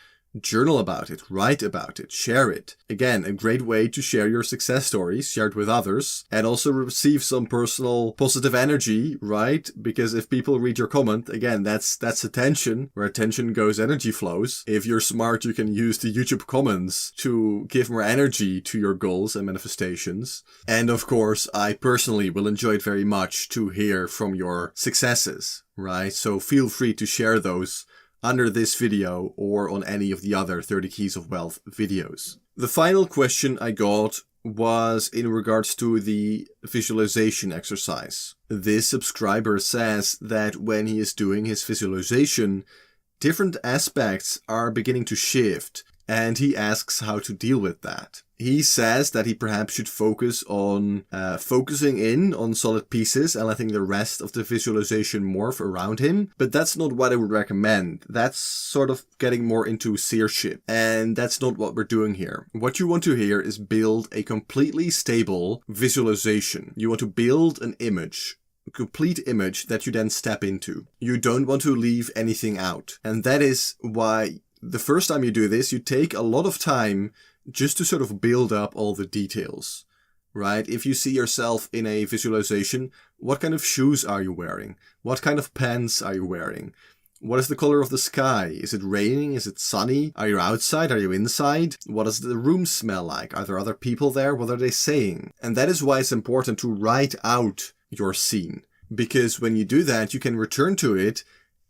journal about it, write about it, share it. Again, a great way to share your success stories, share it with others, and also receive some personal positive energy, right? Because if people read your comment, again, that's attention. Where attention goes, energy flows. If you're smart, you can use the YouTube comments to give more energy to your goals and manifestations. And of course, I personally will enjoy it very much to hear from your successes, right? So feel free to share those under this video or on any of the other 30 Keys of Wealth videos. The final question I got was in regards to the visualization exercise. This subscriber says that when he is doing his visualization, different aspects are beginning to shift, and he asks how to deal with that. He says that he perhaps should focus on focusing in on solid pieces and letting the rest of the visualization morph around him. But that's not what I would recommend. That's sort of getting more into seership. And that's not what we're doing here. What you want to hear is build a completely stable visualization. You want to build an image. A complete image that you then step into. You don't want to leave anything out. And that is why the first time you do this, you take a lot of time just to sort of build up all the details, right? If you see yourself in a visualization, what kind of shoes are you wearing? What kind of pants are you wearing? What is the color of the sky? Is it raining? Is it sunny? Are you outside? Are you inside? What does the room smell like? Are there other people there? What are they saying? And that is why it's important to write out your scene. Because when you do that, you can return to it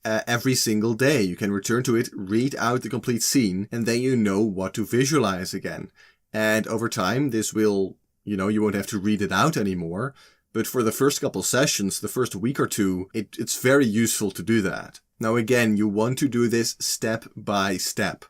every single day. You can return to it, read out the complete scene, and then you know what to visualize again. And over time, this will, you won't have to read it out anymore. But for the first couple sessions, the first week or two, it's very useful to do that. Now again, you want to do this step by step.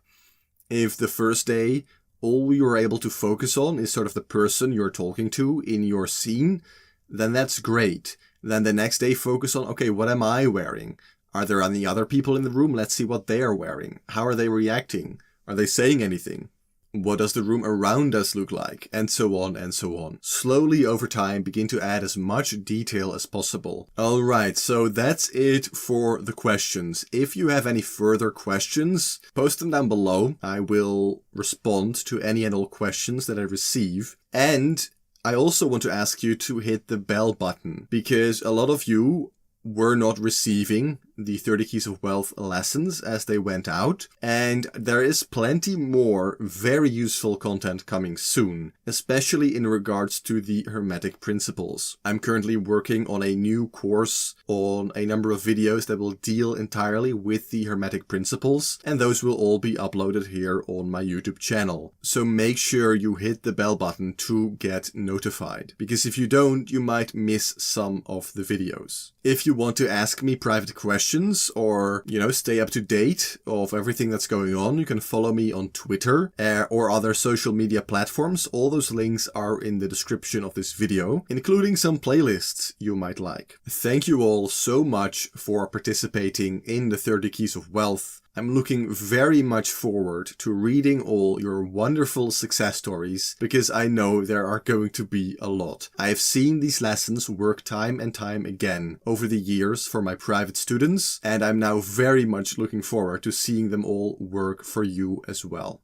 If the first day, all you're able to focus on is sort of the person you're talking to in your scene, then that's great. Then the next day, focus on, okay, what am I wearing? Are there any other people in the room? Let's see what they are wearing. How are they reacting? Are they saying anything? What does the room around us look like? And so on and so on. Slowly over time, begin to add as much detail as possible. Alright, so that's it for the questions. If you have any further questions, post them down below. I will respond to any and all questions that I receive. And I also want to ask you to hit the bell button, because a lot of you were not receiving the 30 Keys of Wealth lessons as they went out, and there is plenty more very useful content coming soon, especially in regards to the Hermetic principles. I'm currently working on a new course on a number of videos that will deal entirely with the Hermetic principles, and those will all be uploaded here on my YouTube channel. So make sure you hit the bell button to get notified, because if you don't, you might miss some of the videos. If you want to ask me private questions or, stay up to date of everything that's going on, you can follow me on Twitter or other social media platforms. All those links are in the description of this video, including some playlists you might like. Thank you all so much for participating in the 30 Keys of Wealth. I'm looking very much forward to reading all your wonderful success stories, because I know there are going to be a lot. I have seen these lessons work time and time again over the years for my private students, and I'm now very much looking forward to seeing them all work for you as well.